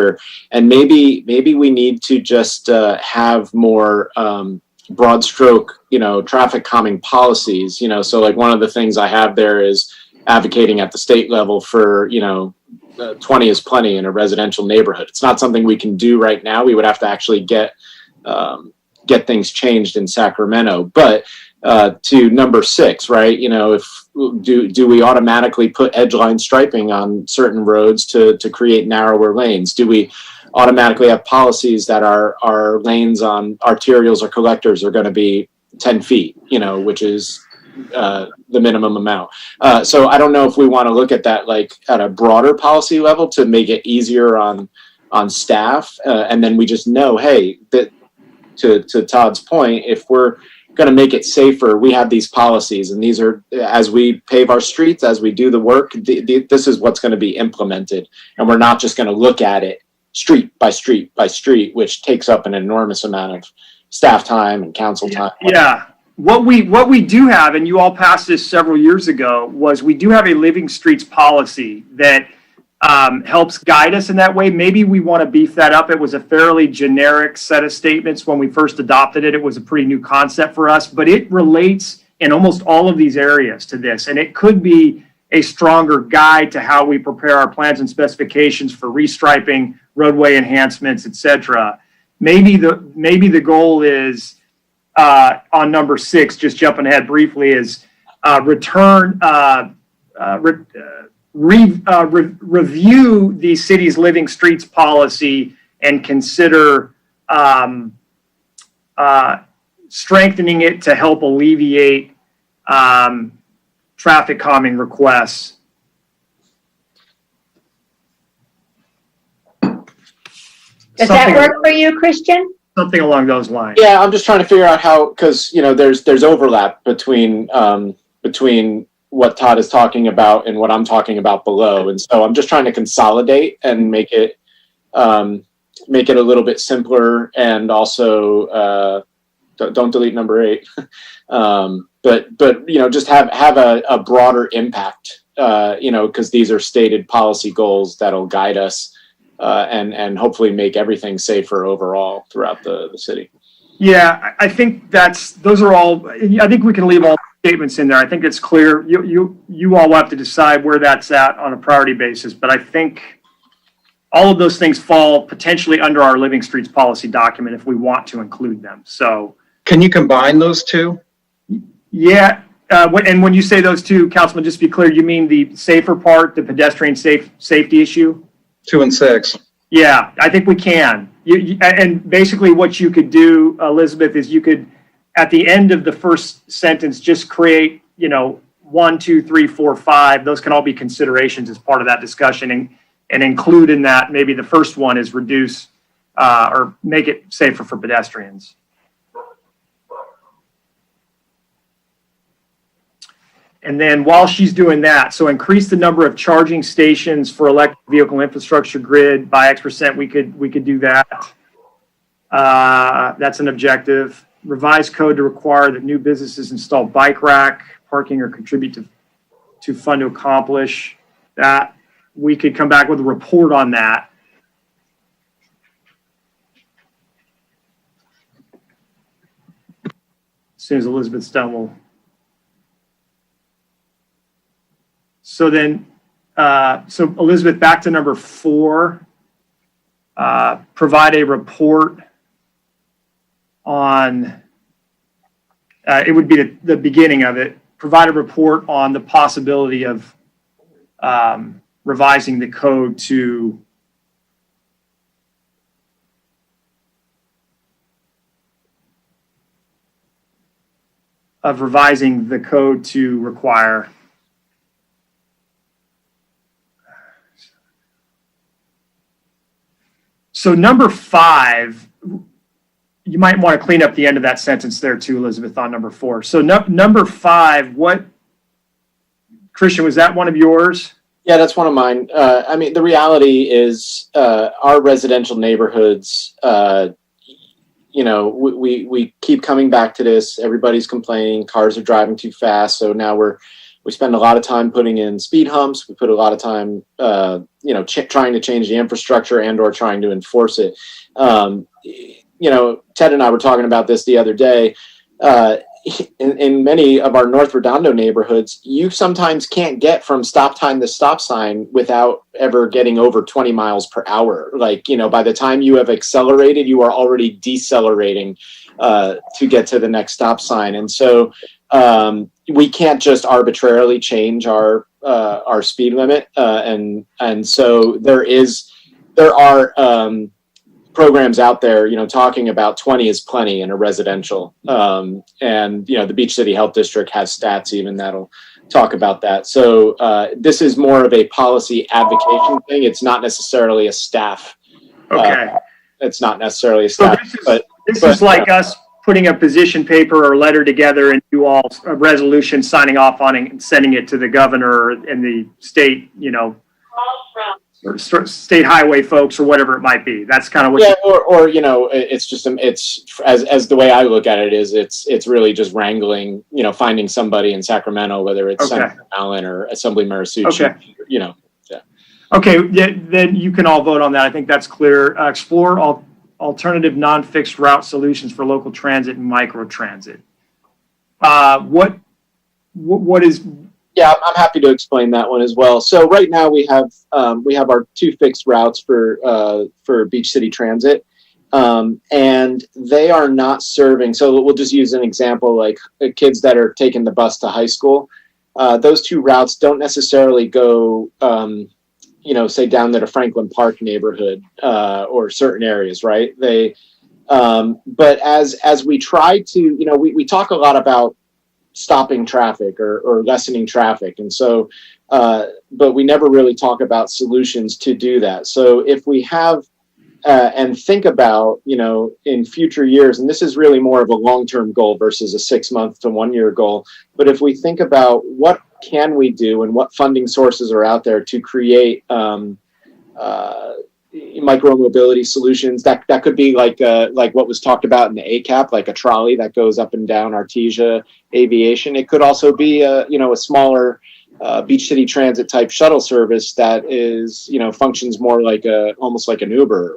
and maybe we need to just have more broad stroke, traffic calming policies, so like one of the things I have there is advocating at the state level for, 20 is plenty in a residential neighborhood. It's not something we can do right now. We would have to actually get things changed in Sacramento. But to number 6, right? If do we automatically put edgeline striping on certain roads to create narrower lanes? Do we automatically have policies that our lanes on arterials or collectors are going to be 10 feet, which is the minimum amount. So I don't know if we want to look at that like at a broader policy level to make it easier on staff. And then we just know, hey, that to Todd's point, if we're going to make it safer, we have these policies, and these are, as we pave our streets, as we do the work, this is what's going to be implemented. And we're not just going to look at it street by street by street, which takes up an enormous amount of staff time and council time. Yeah. What we do have, and you all passed this several years ago, was we do have a living streets policy that helps guide us in that way. Maybe we want to beef that up. It was a fairly generic set of statements when we first adopted it. It was a pretty new concept for us, but it relates in almost all of these areas to this. And it could be a stronger guide to how we prepare our plans and specifications for restriping, roadway enhancements, etc. Maybe the goal is on number 6, just jumping ahead briefly, is review the city's living streets policy and consider strengthening it to help alleviate traffic calming requests. Does that work for you, Christian? Something along those lines. Yeah, I'm just trying to figure out how, because there's overlap between what Todd is talking about and what I'm talking about below, and so I'm just trying to consolidate and make it a little bit simpler, and also don't delete number 8, but just have a broader impact, because these are stated policy goals that'll guide us. And hopefully make everything safer overall throughout the city. Yeah, I think those are all, I think we can leave all statements in there. I think it's clear. You all will have to decide where that's at on a priority basis, but I think all of those things fall potentially under our Living Streets policy document if we want to include them. So can you combine those two? Yeah. And when you say those two, Councilman, just to be clear, you mean the safer part, the pedestrian safety issue? 2 and 6. Yeah, I think we can. And basically what you could do, Elizabeth, is you could, at the end of the first sentence, just create, 1, 2, 3, 4, 5. Those can all be considerations as part of that discussion, and include in that maybe the first one is reduce or make it safer for pedestrians. And then while she's doing that, so increase the number of charging stations for electric vehicle infrastructure grid by X%. We could do that. That's an objective. Revise code to require that new businesses install bike rack parking or contribute to fund to accomplish that. We could come back with a report on that. As soon as Elizabeth's done, we'll. So then, so Elizabeth, back to number 4, provide a report on, it would be the beginning of it, provide a report on the possibility of revising the code to require So number 5, you might want to clean up the end of that sentence there too, Elizabeth, on number 4. So number 5, Christian, was that one of yours? Yeah, that's one of mine. I mean, the reality is our residential neighborhoods, we keep coming back to this. Everybody's complaining, cars are driving too fast. So now we spend a lot of time putting in speed humps. We put a lot of time, trying to change the infrastructure and or trying to enforce it. Ted and I were talking about this the other day. In many of our North Redondo neighborhoods, you sometimes can't get from stop sign to stop sign without ever getting over 20 miles per hour. By the time you have accelerated, you are already decelerating to get to the next stop sign. And so we can't just arbitrarily change our speed limit. And so there are programs out there, talking about 20 is plenty in a residential. And the Beach City Health District has stats even that'll talk about that. So this is more of a policy advocacy thing. It's not necessarily a staff. Okay. It's not necessarily a staff. So this is like us putting a position paper or letter together and you all a resolution signing off on it and sending it to the governor and the state, or state highway folks or whatever it might be. That's kind of what. Yeah, it's just it's as the way I look at it is it's really just wrangling, finding somebody in Sacramento, whether it's Senator Allen or Assemblyman Suchi, Yeah. Okay, then you can all vote on that. I think that's clear. Explore alternative non-fixed route solutions for local transit and micro-transit. What is? Yeah, I'm happy to explain that one as well. So right now we have our 2 fixed routes for Beach City Transit, and they are not serving. So we'll just use an example, like kids that are taking the bus to high school. Those 2 routes don't necessarily go, say down to the Franklin Park neighborhood or certain areas, right? But as we try to, we talk a lot about stopping traffic or lessening traffic. And so, but we never really talk about solutions to do that. So if we have, and think about, in future years, and this is really more of a long-term goal versus a 6-month to 1-year goal. But if we think about what can we do and what funding sources are out there to create micro-mobility solutions, that could be like what was talked about in the ACAP, like a trolley that goes up and down Artesia Aviation. It could also be a smaller Beach City Transit type shuttle service that is, functions more like almost like an Uber.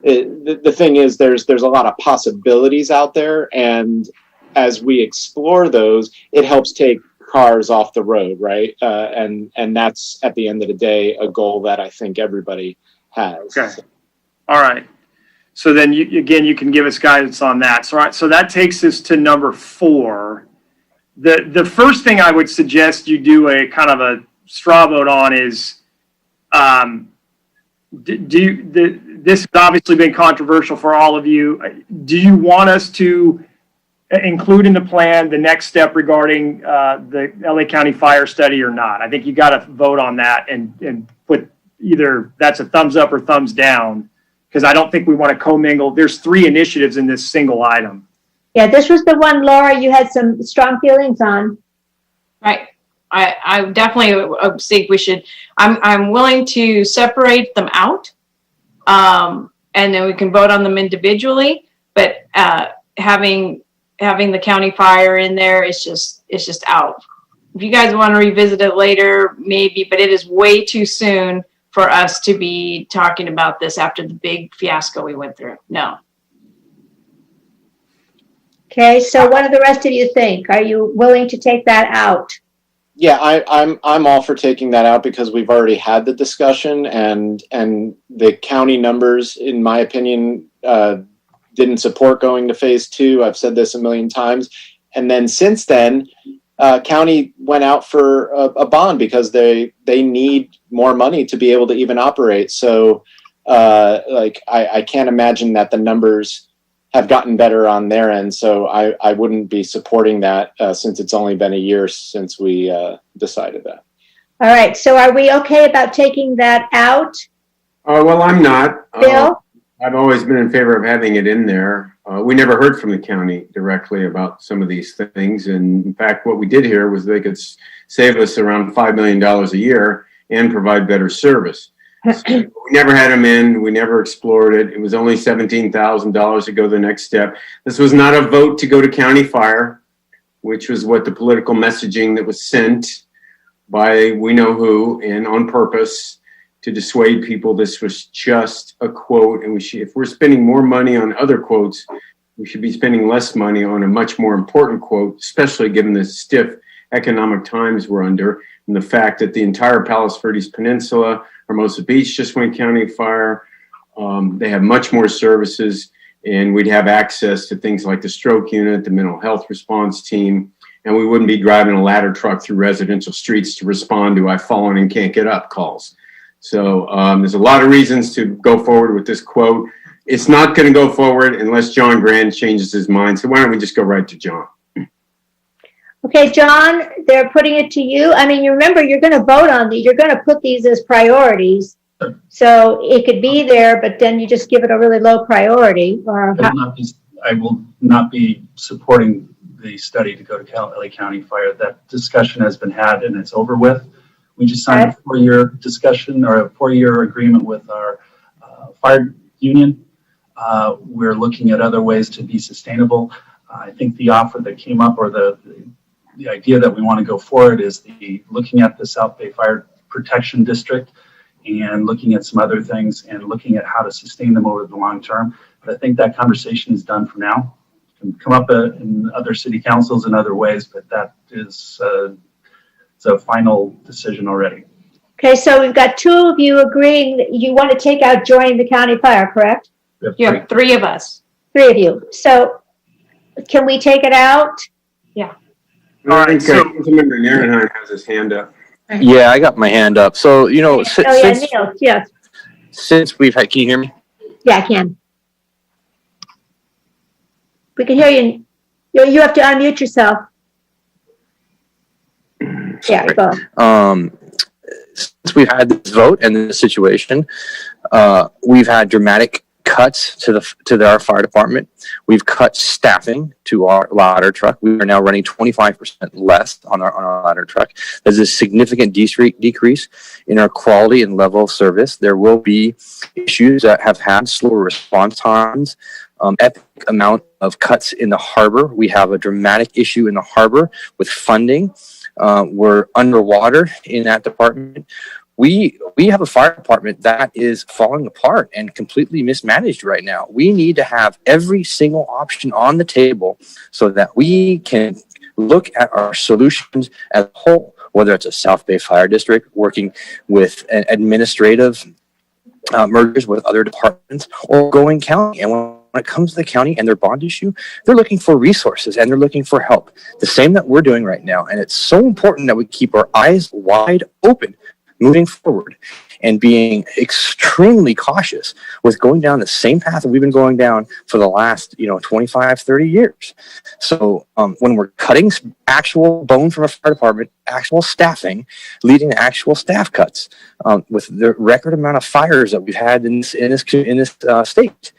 The thing is, there's a lot of possibilities out there, and as we explore those, it helps take cars off the road, right? And that's at the end of the day a goal that I think everybody has. Okay. All right. So then you can give us guidance on that. So that takes us to number 4. The first thing I would suggest you do a kind of a straw vote on is, this has obviously been controversial for all of you. Do you want us to include in the plan the next step regarding the LA County fire study or not? I think you got to vote on that and put either that's a thumbs up or thumbs down, because I don't think we want to commingle. There's 3 initiatives in this single item. Yeah, this was the one, Laura, you had some strong feelings on. Right. I definitely think we should, I'm willing to separate them out. And then we can vote on them individually, but having the county fire in there is just out. If you guys want to revisit it later, maybe, but it is way too soon for us to be talking about this after the big fiasco we went through. No. Okay, so what do the rest of you think? Are you willing to take that out? Yeah, I'm all for taking that out because we've already had the discussion, and the county numbers, in my opinion, didn't support going to phase 2. I've said this a million times. And then since then, county went out for a bond because they need more money to be able to even operate. So I can't imagine that the numbers have gotten better on their end. So I wouldn't be supporting that since it's only been a year since we decided that. All right, so are we okay about taking that out? Well, I'm not. Bill? I've always been in favor of having it in there. We never heard from the county directly about some of these things. And in fact, what we did hear was they could save us around $5 million a year and provide better service. So we never had them in. We never explored it. It was only $17,000 to go the next step. This was not a vote to go to county fire, which was what the political messaging that was sent by we know who and on purpose to dissuade people. This was just a quote, and if we're spending more money on other quotes, we should be spending less money on a much more important quote, especially given the stiff economic times we're under and the fact that the entire Palos Verdes Peninsula, Hermosa Beach just went county fire. They have much more services, and we'd have access to things like the stroke unit, the mental health response team, and we wouldn't be driving a ladder truck through residential streets to respond to "I've fallen and can't get up" calls. So there's a lot of reasons to go forward with this quote. It's not going to go forward unless John Grand changes his mind. So why don't we just go right to John? Okay, John, they're putting it to you. I mean, you remember, you're going to vote on these. You're going to put these as priorities. So it could be there, but then you just give it a really low priority. Or I will not be supporting the study to go to LA County Fire. That discussion has been had and it's over with. We just signed a 4-year discussion or a 4-year agreement with our fire union. We're looking at other ways to be sustainable. I think the offer that came up, or the idea that we want to go forward, is looking at the South Bay Fire Protection District and looking at some other things and looking at how to sustain them over the long term. But I think that conversation is done for now. It can come up in other city councils in other ways, but that is it's a final decision already. Okay, so we've got 2 of you agreeing that you want to take out join the county fire, correct? You have 3 of us. 3 of you. So can we take it out? Yeah. All right, so Councilmember Nierenheim has his hand up. Yeah, I got my hand up. So, you know, Neil, yes. since we've had, can you hear me? Yeah, I can. We can hear you. You have to unmute yourself. Yeah, go. Since we've had this vote and this situation, we've had dramatic cuts to our fire department. We've cut staffing to our ladder truck. We are now running 25% less on our ladder truck. There's a significant decrease in our quality and level of service. There will be issues that have had slower response times. Epic amount of cuts in the harbor. We have a dramatic issue in the harbor with funding. We're underwater in that department. We have a fire department that is falling apart and completely mismanaged right now. We need to have every single option on the table so that we can look at our solutions as a whole, whether it's a South Bay Fire District working with an administrative mergers with other departments, or going county. And when it comes to the county and their bond issue, they're looking for resources and they're looking for help. The same that we're doing right now. And it's so important that we keep our eyes wide open moving forward and being extremely cautious with going down the same path that we've been going down for the last 25, 30 years. So when we're cutting actual bone from a fire department, actual staffing, leading to actual staff cuts, with the record amount of fires that we've had in this state,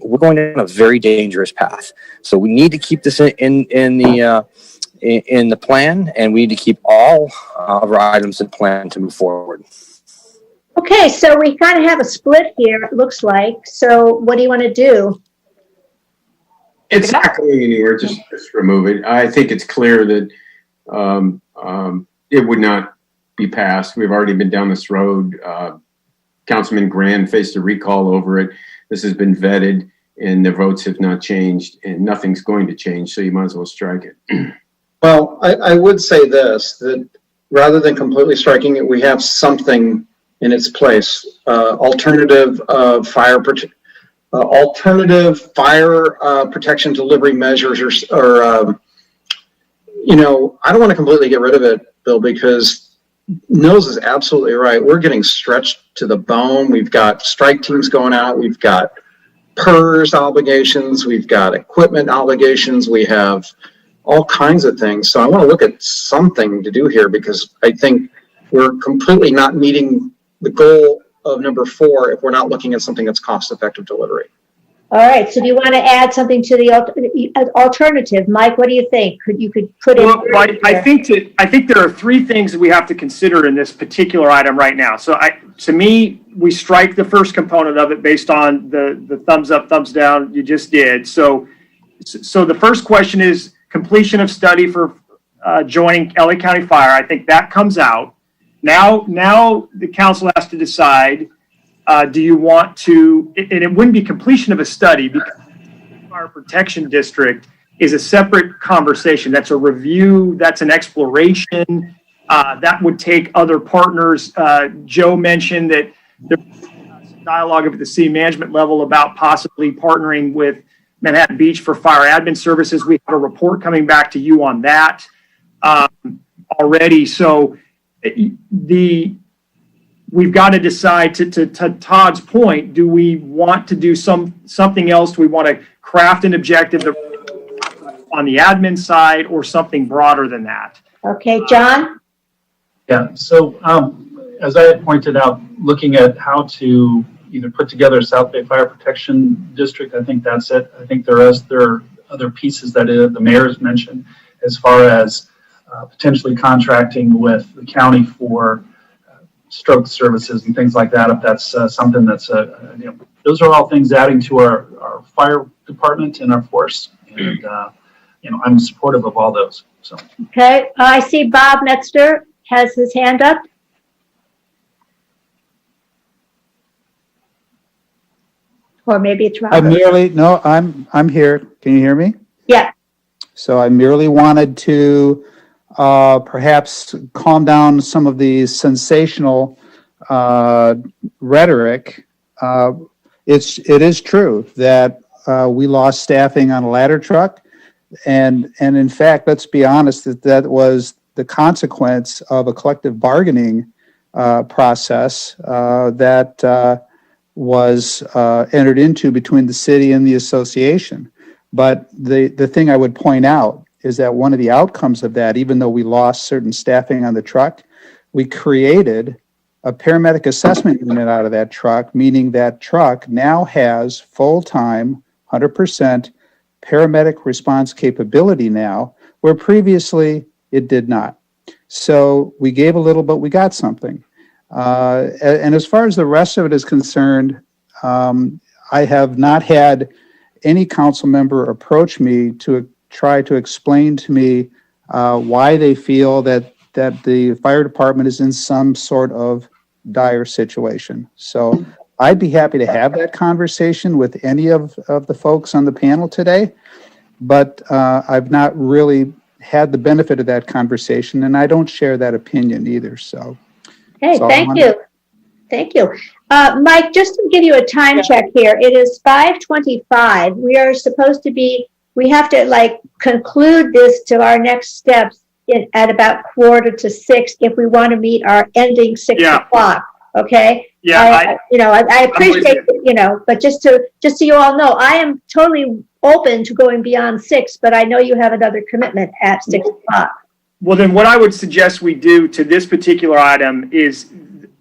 we're going down a very dangerous path. So we need to keep this in the plan, and we need to keep all of our items in plan to move forward. Okay, so we kind of have a split here, it looks like. So what do you want to do? It's not going anywhere. Just remove it. I think it's clear that it would not be passed. We've already been down this road. Councilman Grand faced a recall over it. This has been vetted, and the votes have not changed, and nothing's going to change. So you might as well strike it. Well, I would say this, that rather than completely striking it, we have something in its place. Alternative fire protection delivery measures, or I don't want to completely get rid of it, Bill, because Nils is absolutely right. We're getting stretched to the bone. We've got strike teams going out. We've got PERS obligations. We've got equipment obligations. We have all kinds of things. So I want to look at something to do here, because I think we're completely not meeting the goal of number 4 if we're not looking at something that's cost-effective delivery. All right, so do you want to add something to the alternative? Mike, what do you think? You could put in. Well, I think there are 3 things that we have to consider in this particular item right now. So to me, we strike the first component of it based on the thumbs up, thumbs down you just did. So the first question is completion of study for joining LA County Fire. I think that comes out. Now the council has to decide, do you want to, and it wouldn't be completion of a study, because the Fire Protection District is a separate conversation. That's a review, that's an exploration, that would take other partners. Joe mentioned that there's some dialogue at the city management level about possibly partnering with Manhattan Beach for fire admin services. We have a report coming back to you on that already. So we've got to decide, to Todd's point, do we want to do something else? Do we want to craft an objective on the admin side, or something broader than that? Okay, John? Yeah, so as I had pointed out, looking at how to, either put together a South Bay Fire Protection District. I think that's it. I think there are other pieces that the mayor's mentioned as far as potentially contracting with the county for stroke services and things like that. If that's something that's, those are all things adding to our fire department and our force. And, I'm supportive of all those. So. Okay, I see Bob Metzger has his hand up. Or maybe it's Robert. I'm here. Can you hear me? Yeah. So I merely wanted to perhaps calm down some of the sensational rhetoric. It is true that we lost staffing on a ladder truck. And in fact, let's be honest, that was the consequence of a collective bargaining process that was entered into between the city and the association. But the thing I would point out is that one of the outcomes of that, even though we lost certain staffing on the truck, we created a paramedic assessment unit out of that truck, meaning that truck now has full-time, 100% paramedic response capability now, where previously it did not. So we gave a little, but we got something. And as far as the rest of it is concerned, I have not had any council member approach me to try to explain to me why they feel that the fire department is in some sort of dire situation. So I'd be happy to have that conversation with any of the folks on the panel today, but I've not really had the benefit of that conversation, and I don't share that opinion either. So. Okay, thank you. Thank you. Mike, just to give you a time check here, it is 5:25. We are supposed to we have to conclude this to our next steps at about 5:45 if we want to meet our ending 6 o'clock. Okay. Yeah. I appreciate it, but just so you all know, I am totally open to going beyond 6, but I know you have another commitment at 6 o'clock. Well, then what I would suggest we do to this particular item is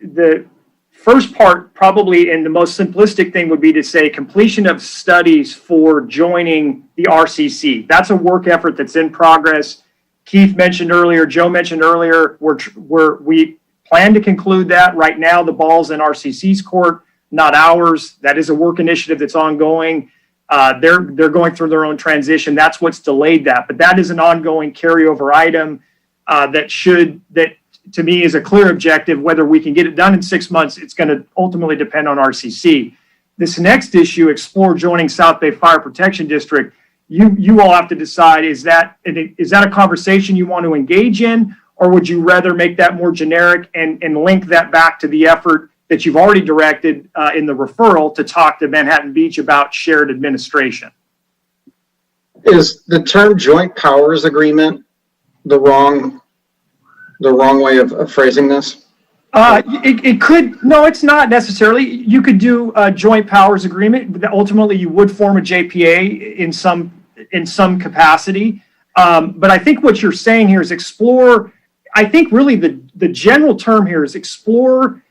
the first part probably, and the most simplistic thing would be to say completion of studies for joining the RCC. That's a work effort that's in progress. Keith mentioned earlier, Joe mentioned earlier, we plan to conclude that. Right now, the ball's in RCC's court, not ours. That is a work initiative that's ongoing. They're going through their own transition. That's what's delayed that. But that is an ongoing carryover item that to me is a clear objective. Whether we can get it done in 6 months, it's going to ultimately depend on RCC. This next issue, explore joining South Bay Fire Protection District. You all have to decide, is that a conversation you want to engage in, or would you rather make that more generic and link that back to the effort that you've already directed in the referral to talk to Manhattan Beach about shared administration? Is the term joint powers agreement the wrong way of phrasing this? It could. No, it's not necessarily. You could do a joint powers agreement, but ultimately you would form a JPA in some capacity. But I think what you're saying here is explore. I think really the general term here is explore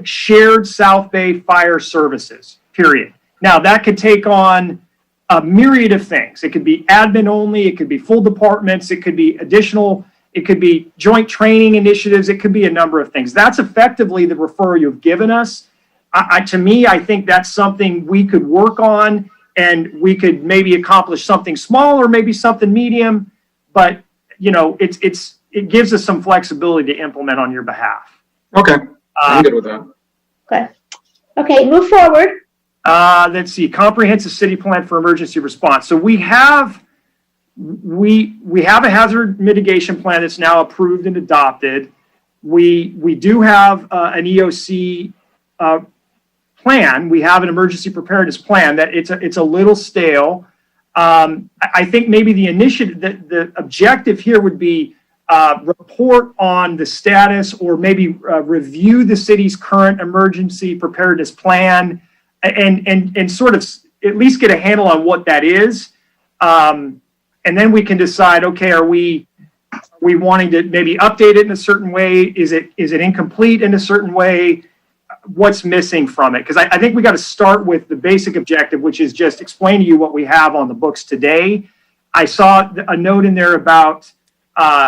shared South Bay fire services, period. Now, that could take on a myriad of things. It could be admin only. It could be full departments. It could be additional. It could be joint training initiatives. It could be a number of things. That's effectively the referral you've given us. To me, I think that's something we could work on, and we could maybe accomplish something small or maybe something medium. But, it gives us some flexibility to implement on your behalf. Okay. I'm good with that. Okay, move forward. Let's see, comprehensive city plan for emergency response. So we have a hazard mitigation plan that's now approved and adopted. We do have an EOC plan. We have an emergency preparedness plan that it's a little stale. I think maybe the objective here would be report on the status, or maybe review the city's current emergency preparedness plan, and sort of at least get a handle on what that is. And then we can decide, okay, are we wanting to maybe update it in a certain way? Is it incomplete in a certain way? what's missing from it. Because I think we got to start with the basic objective, which is just explain to you what we have on the books today. I saw a note in there about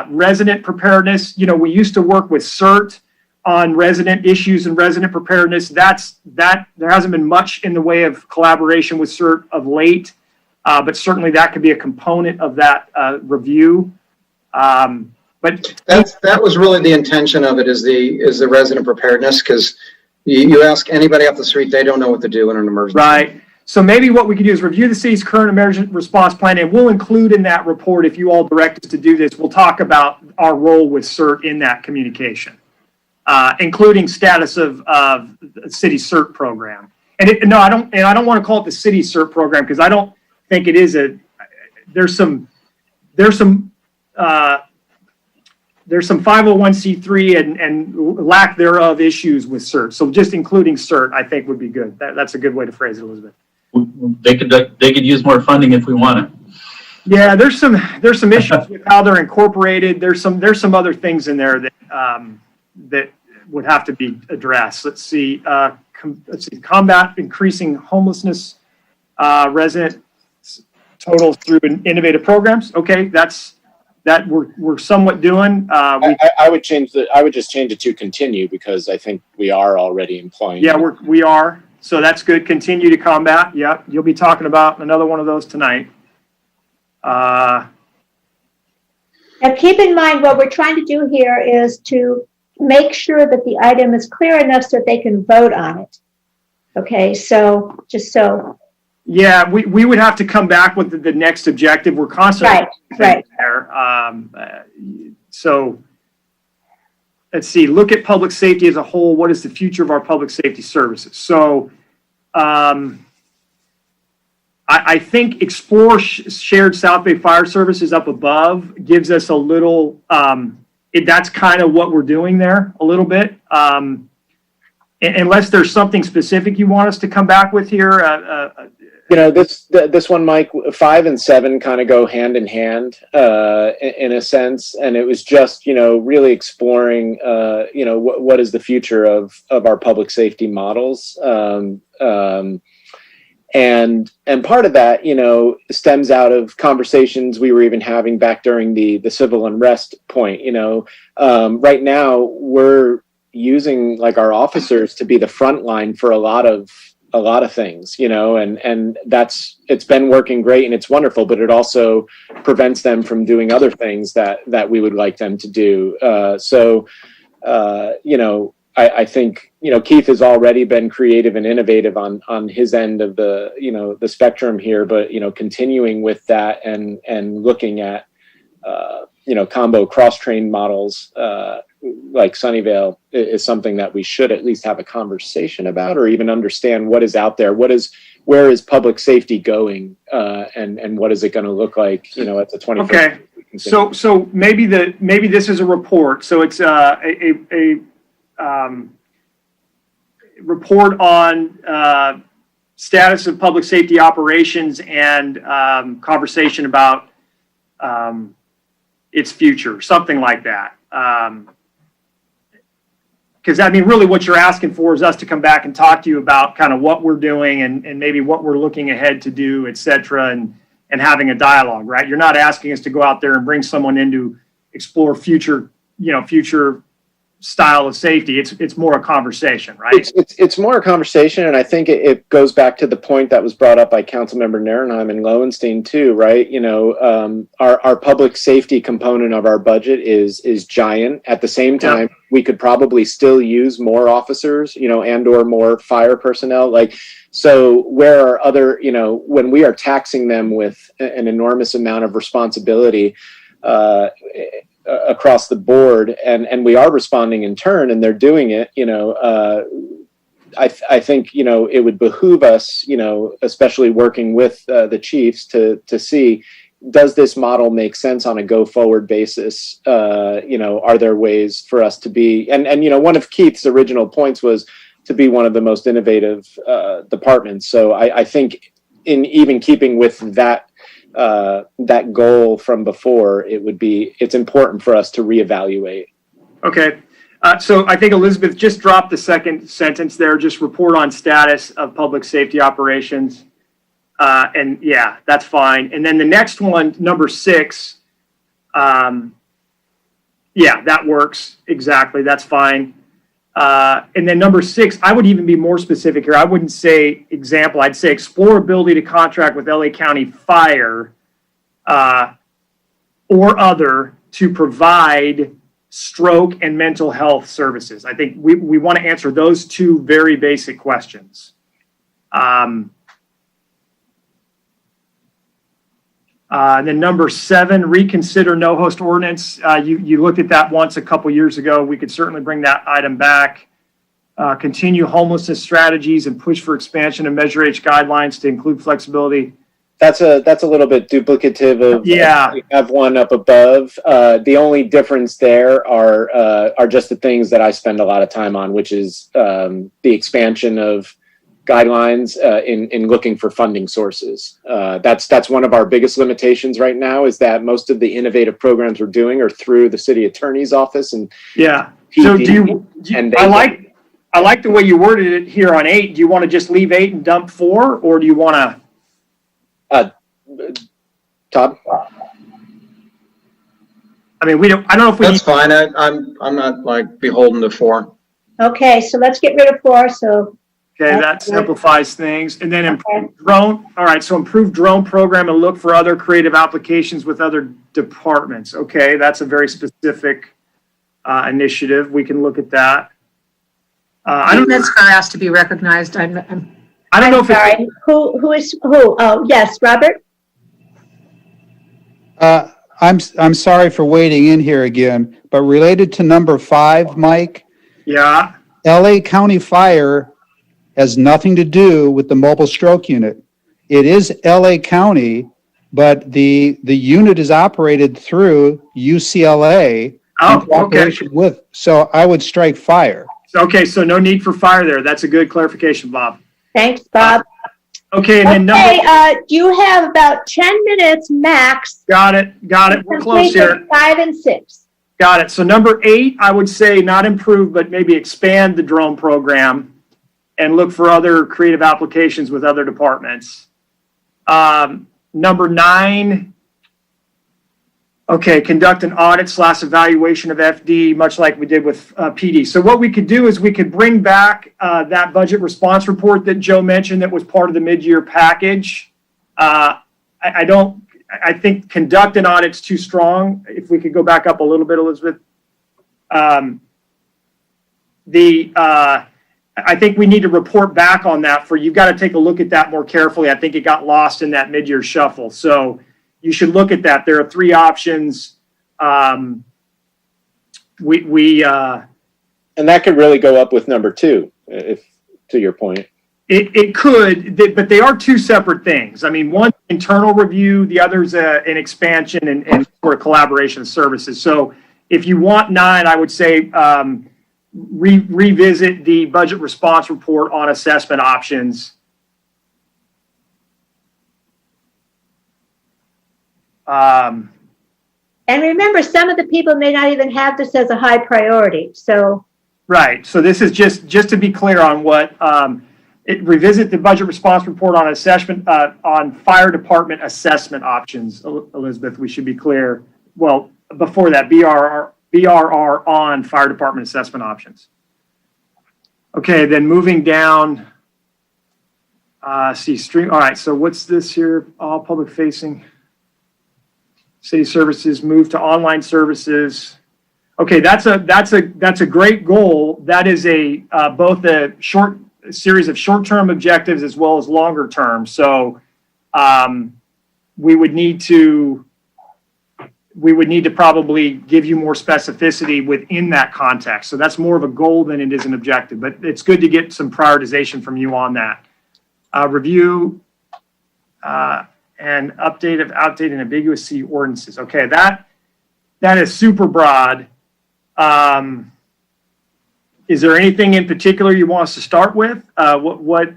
resident preparedness. You know, we used to work with CERT on resident issues and resident preparedness. There hasn't been much in the way of collaboration with CERT of late, but certainly that could be a component of that review. But that was really the intention of it, is the resident preparedness, because you ask anybody off the street, they don't know what to do in an emergency. Right. So maybe what we can do is review the city's current emergency response plan, and we'll include in that report, if you all direct us to do this, we'll talk about our role with CERT in that communication, including status of the city CERT program. And I don't want to call it the city CERT program, because I don't think it is there's some 501c3 and lack thereof issues with CERT. So just including CERT, I think, would be good. That's a good way to phrase it, Elizabeth. They could use more funding if we want it. Yeah, there's some issues with how they're incorporated. There's some other things in there that would have to be addressed. Let's see. Combat increasing homelessness, resident totals through innovative programs. Okay, that we're somewhat doing. I would just change it to continue, because I think we are already employing. Yeah, we are. So that's good. Continue to combat. Yep. You'll be talking about another one of those tonight. Now keep in mind, what we're trying to do here is to make sure that the item is clear enough so that they can vote on it. Okay, so just so. Yeah, we would have to come back with the next objective. We're constantly right there. So let's see. Look at public safety as a whole. What is the future of our public safety services? So I think explore shared South Bay Fire Services up above gives us a little. That's kind of what we're doing there a little bit. Unless there's something specific you want us to come back with here. This one, Mike, 5 and 7 kind of go hand in hand in a sense, and it was just really exploring what is the future of our public safety models, and part of that stems out of conversations we were even having back during the civil unrest point. Right now we're using like our officers to be the front line for a lot of things, and it's been working great and it's wonderful, but it also prevents them from doing other things that we would like them to do. I think, Keith has already been creative and innovative on his end of the spectrum here, but, continuing with that and looking at, combo cross-trained models, like Sunnyvale is something that we should at least have a conversation about, or even understand what is out there. Where is public safety going, and what is it going to look like, at the 21st? Okay. So maybe this is a report. So it's a report on status of public safety operations and conversation about its future, something like that. Because really what you're asking for is us to come back and talk to you about kind of what we're doing and maybe what we're looking ahead to do, et cetera, and having a dialogue, right? You're not asking us to go out there and bring someone in to explore future style of safety. It's more a conversation, right? It's more a conversation, and I think it goes back to the point that was brought up by Councilmember Narenheim and Lowenstein too, right? Our public safety component of our budget is giant. At the same time, we could probably still use more officers, and or more fire personnel. So where are other, when we are taxing them with an enormous amount of responsibility, across the board, and we are responding in turn, and they're doing it, I think, it would behoove us, especially working with the chiefs to see, does this model make sense on a go forward basis? Are there ways for us to be, and one of Keith's original points was to be one of the most innovative departments. So I think in even keeping with that goal from before, it's important for us to reevaluate. Okay. So I think Elizabeth just dropped the second sentence there, just report on status of public safety operations. And yeah, that's fine. And then the next one, number 6, yeah, that works. Exactly. That's fine. And then number 6, I would even be more specific here. I wouldn't say example. I'd say explore ability to contract with LA County Fire or other to provide stroke and mental health services. I think we want to answer those 2 very basic questions. And then number 7, reconsider no host ordinance. You looked at that once a couple years ago. We could certainly bring that item back. Continue homelessness strategies and push for expansion of Measure H guidelines to include flexibility. That's a little bit duplicative of we have one up above. The only difference there are just the things that I spend a lot of time on, which is the expansion of guidelines in looking for funding sources. That's one of our biggest limitations right now, is that most of the innovative programs we're doing are through the city attorney's office and yeah. PD, So and I like the way you worded it here on 8. Do you want to just leave 8 and dump 4, or do you want to? Todd? I mean, I don't know if we. That's fine. I'm not like beholden to 4. Okay, so let's get rid of 4, so. Okay, that simplifies things. And then improve drone. All right, so improve drone program and look for other creative applications with other departments. Okay, that's a very specific initiative. We can look at that. I don't know. NASCAR has to be recognized. I don't know if sorry. Who is who? Oh, yes, Robert. I'm sorry for wading in here again, but related to number 5, Mike. Yeah. LA County Fire has nothing to do with the mobile stroke unit. It is LA County, but the unit is operated through UCLA. Oh, okay. So I would strike fire. Okay, so no need for fire there. That's a good clarification, Bob. Thanks, Bob. Okay, and then you have about 10 minutes max. Got it. We're close here. 5 and 6. Got it. So number 8, I would say not improve, but maybe expand the drone program and look for other creative applications with other departments. Number 9, okay, conduct an audit / evaluation of FD, much like we did with PD. So what we could do is we could bring back that budget response report that Joe mentioned that was part of the mid-year package. I think conduct an audit's too strong. If we could go back up a little bit, Elizabeth. I think we need to report back on that you've got to take a look at that more carefully. I think it got lost in that mid-year shuffle. So you should look at that. There are 3 options. And that could really go up with number 2, if to your point. It could, but they are 2 separate things. I mean, one internal review, the other's an expansion and sort of collaboration of services. So if you want 9, I would say revisit the budget response report on assessment options. And remember, some of the people may not even have this as a high priority. So right. So this is just to be clear on what revisit the budget response report on assessment on fire department assessment options. Elizabeth, we should be clear. Well, before that, BRR on fire department assessment options. Okay, then moving down. Stream. All right. So what's this here? All public facing. City services move to online services. Okay, that's a great goal. That is both a series of short-term objectives as well as longer term. So we would need to probably give you more specificity within that context. So that's more of a goal than it is an objective, but it's good to get some prioritization from you on that. Review and update of outdated and ambiguous city ordinances. Okay, that is super broad. Is there anything in particular you want us to start with? What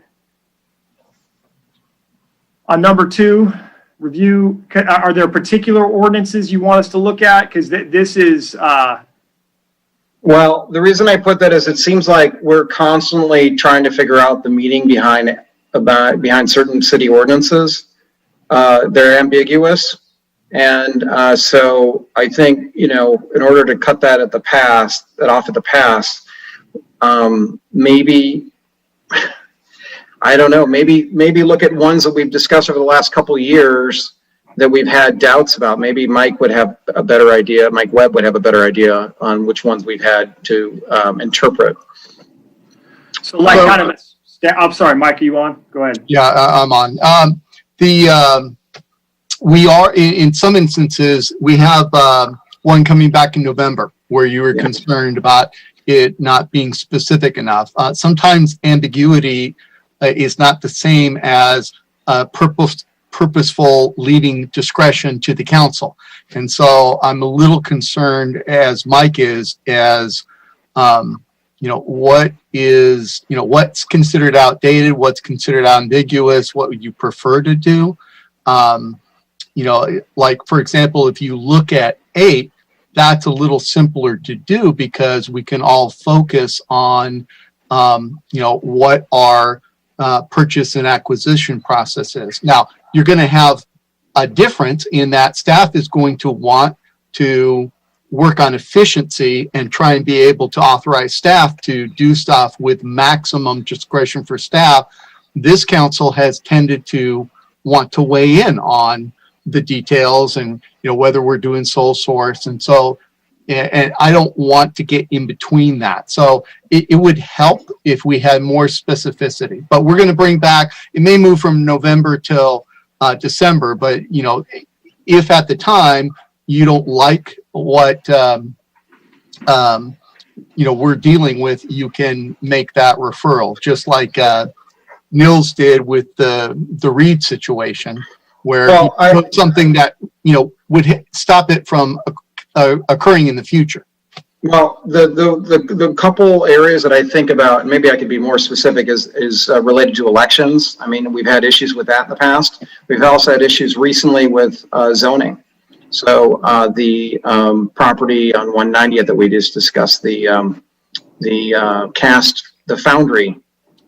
on number 2, review, are there particular ordinances you want us to look at? Because this is, Well, the reason I put that is it seems like we're constantly trying to figure out the meaning behind certain city ordinances. They're ambiguous. And so I think, in order to cut that off at the pass, maybe, I don't know, maybe look at ones that we've discussed over the last couple of years that we've had doubts about. Maybe Mike would have a better idea. Mike Webb would have a better idea on which ones we've had to interpret. So I'm sorry, Mike, are you on? Go ahead. Yeah, I'm on. We are, in some instances, we have one coming back in November where you were concerned about it not being specific enough. Sometimes ambiguity is not the same as purposeful leaving discretion to the council. And so I'm a little concerned, as Mike is, as what's considered outdated, what's considered ambiguous, what would you prefer to do? Like, for example, if you look at 8, that's a little simpler to do because we can all focus on, what our purchase and acquisition process is. Now, you're going to have a difference in that staff is going to want to work on efficiency and try and be able to authorize staff to do stuff with maximum discretion for staff. This council has tended to want to weigh in on the details and, whether we're doing sole source. And so, and I don't want to get in between that. So it would help if we had more specificity, but we're going to bring back, it may move from November till December, but, if at the time you don't like what, we're dealing with, you can make that referral, just like Nils did with the Reed situation, where he put something that, would stop it from occurring in the future. Well, the couple areas that I think about, and maybe I could be more specific, is related to elections. I mean, we've had issues with that in the past. We've also had issues recently with zoning. So the property on 190th that we just discussed, the foundry.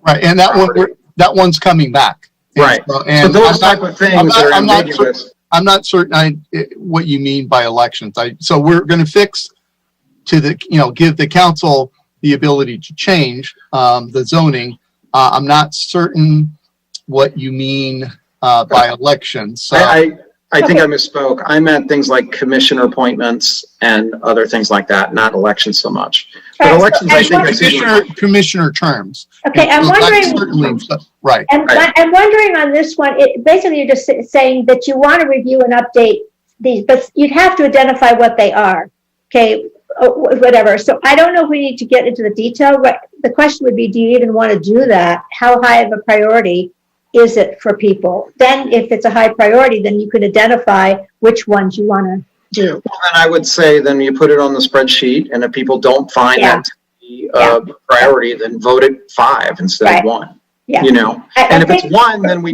Right, and that one's coming back. Right. And so those type of things are ambiguous. I'm not certain what you mean by elections. So we're going to fix to give the council the ability to change the zoning. I'm not certain what you mean by elections. So, I think I misspoke. I meant things like commissioner appointments and other things like that, not elections so much. But elections, I think commissioner terms. Okay, I'm wondering. Right. I'm wondering on this one. Basically, you're just saying that you want to review and update these, but you'd have to identify what they are. Okay, whatever. So I don't know if we need to get into the detail. But the question would be, do you even want to do that? How high of a priority is it for people? Then if it's a high priority, then you could identify which ones you want to do. Well, then I would say then you put it on the spreadsheet, and if people don't find that to be a priority, then vote it 5 instead of 1. Yeah. And if it's 1, then we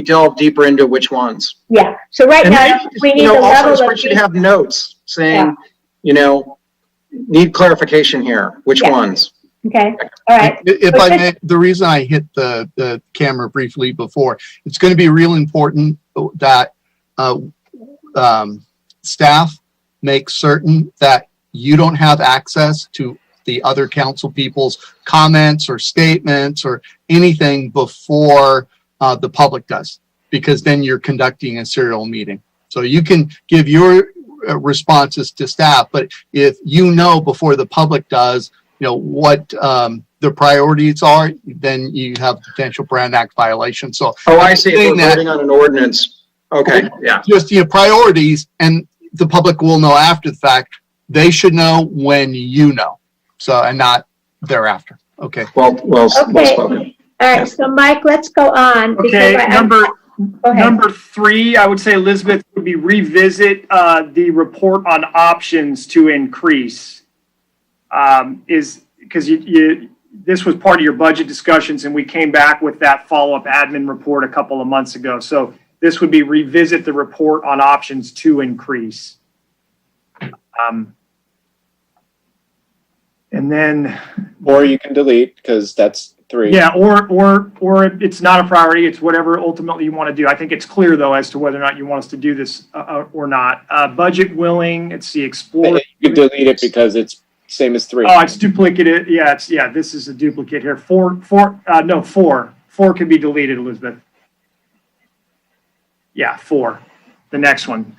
delve deeper into which ones. Yeah. So right now we need a level of spreadsheet have notes saying, need clarification here. Which ones? Okay. All right. If I may, the reason I hit the camera briefly before, it's going to be real important that staff make certain that you don't have access to the other council people's comments or statements or anything before the public does, because then you're conducting a serial meeting. So you can give your responses to staff, but if before the public does, what the priorities are, then you have potential Brand Act violation. So, I see. If we're voting on an ordinance, okay, yeah. Just priorities, and the public will know after the fact. They should know when you know, so and not thereafter. Okay. Well spoken. All right. So, Mike, let's go on. Okay. Number 3, I would say, Elizabeth, would be revisit the report on options to increase. Is because this was part of your budget discussions, and we came back with that follow-up admin report a couple of months ago. So this would be revisit the report on options to increase. And then, Or you can delete, because that's 3. yeah, or it's not a priority. It's whatever ultimately you want to do. I think it's clear though as to whether or not you want us to do this or not. Budget willing. Let's see. Explore. You can delete it because it's same as 3. Oh, it's duplicated. Yeah, this is a duplicate here. 4 can be deleted, Elizabeth. Yeah, 4. The next one.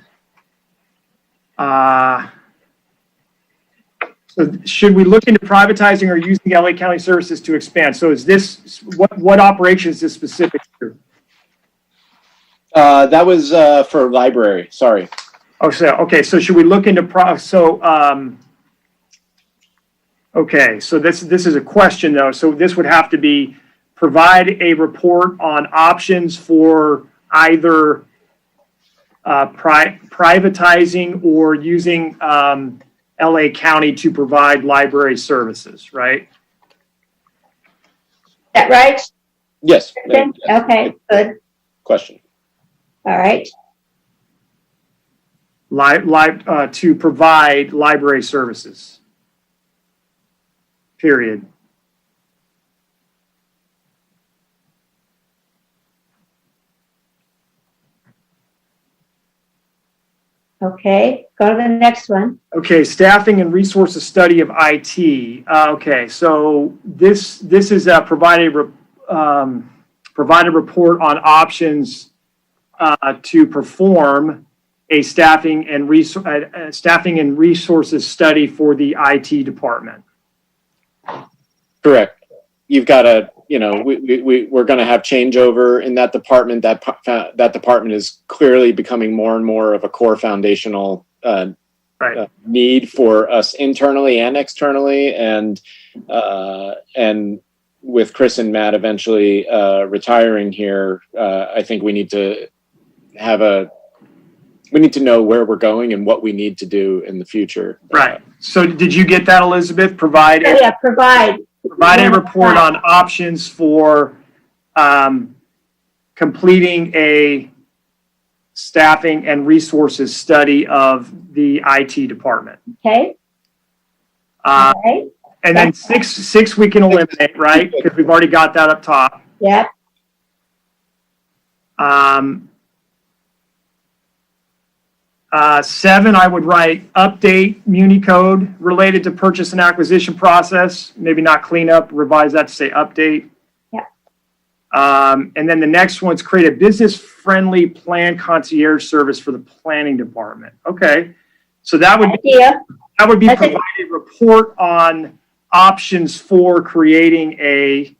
So should we look into privatizing or using LA County services to expand? So is this, what operation is this specific to? That was for library. Sorry. Oh, so, okay. So should we look into okay. So this is a question though. So this would have to be provide a report on options for either privatizing or using LA County to provide library services, right? Is that right? Yes. Okay, good. Question. All right. To provide library services. Period. Okay, go to the next one. Okay, staffing and resources study of IT. Okay, so this is provide a report on options to perform a staffing and resources study for the IT department. Correct. You've got to, we're going to have changeover in that department. That department is clearly becoming more and more of a core foundational need for us internally and externally. And with Chris and Matt eventually retiring here, I think we need to know where we're going and what we need to do in the future. Right. So did you get that, Elizabeth? Provide a report on options for completing a staffing and resources study of the IT department. Okay. And then six we can eliminate, right? Because we've already got that up top. Yep. 7, I would write update Muni code related to purchase and acquisition process. Maybe not clean up, revise that to say update. Yeah. And then the next one's create a business-friendly plan concierge service for the planning department. Okay, so that would be provide a report on options for creating a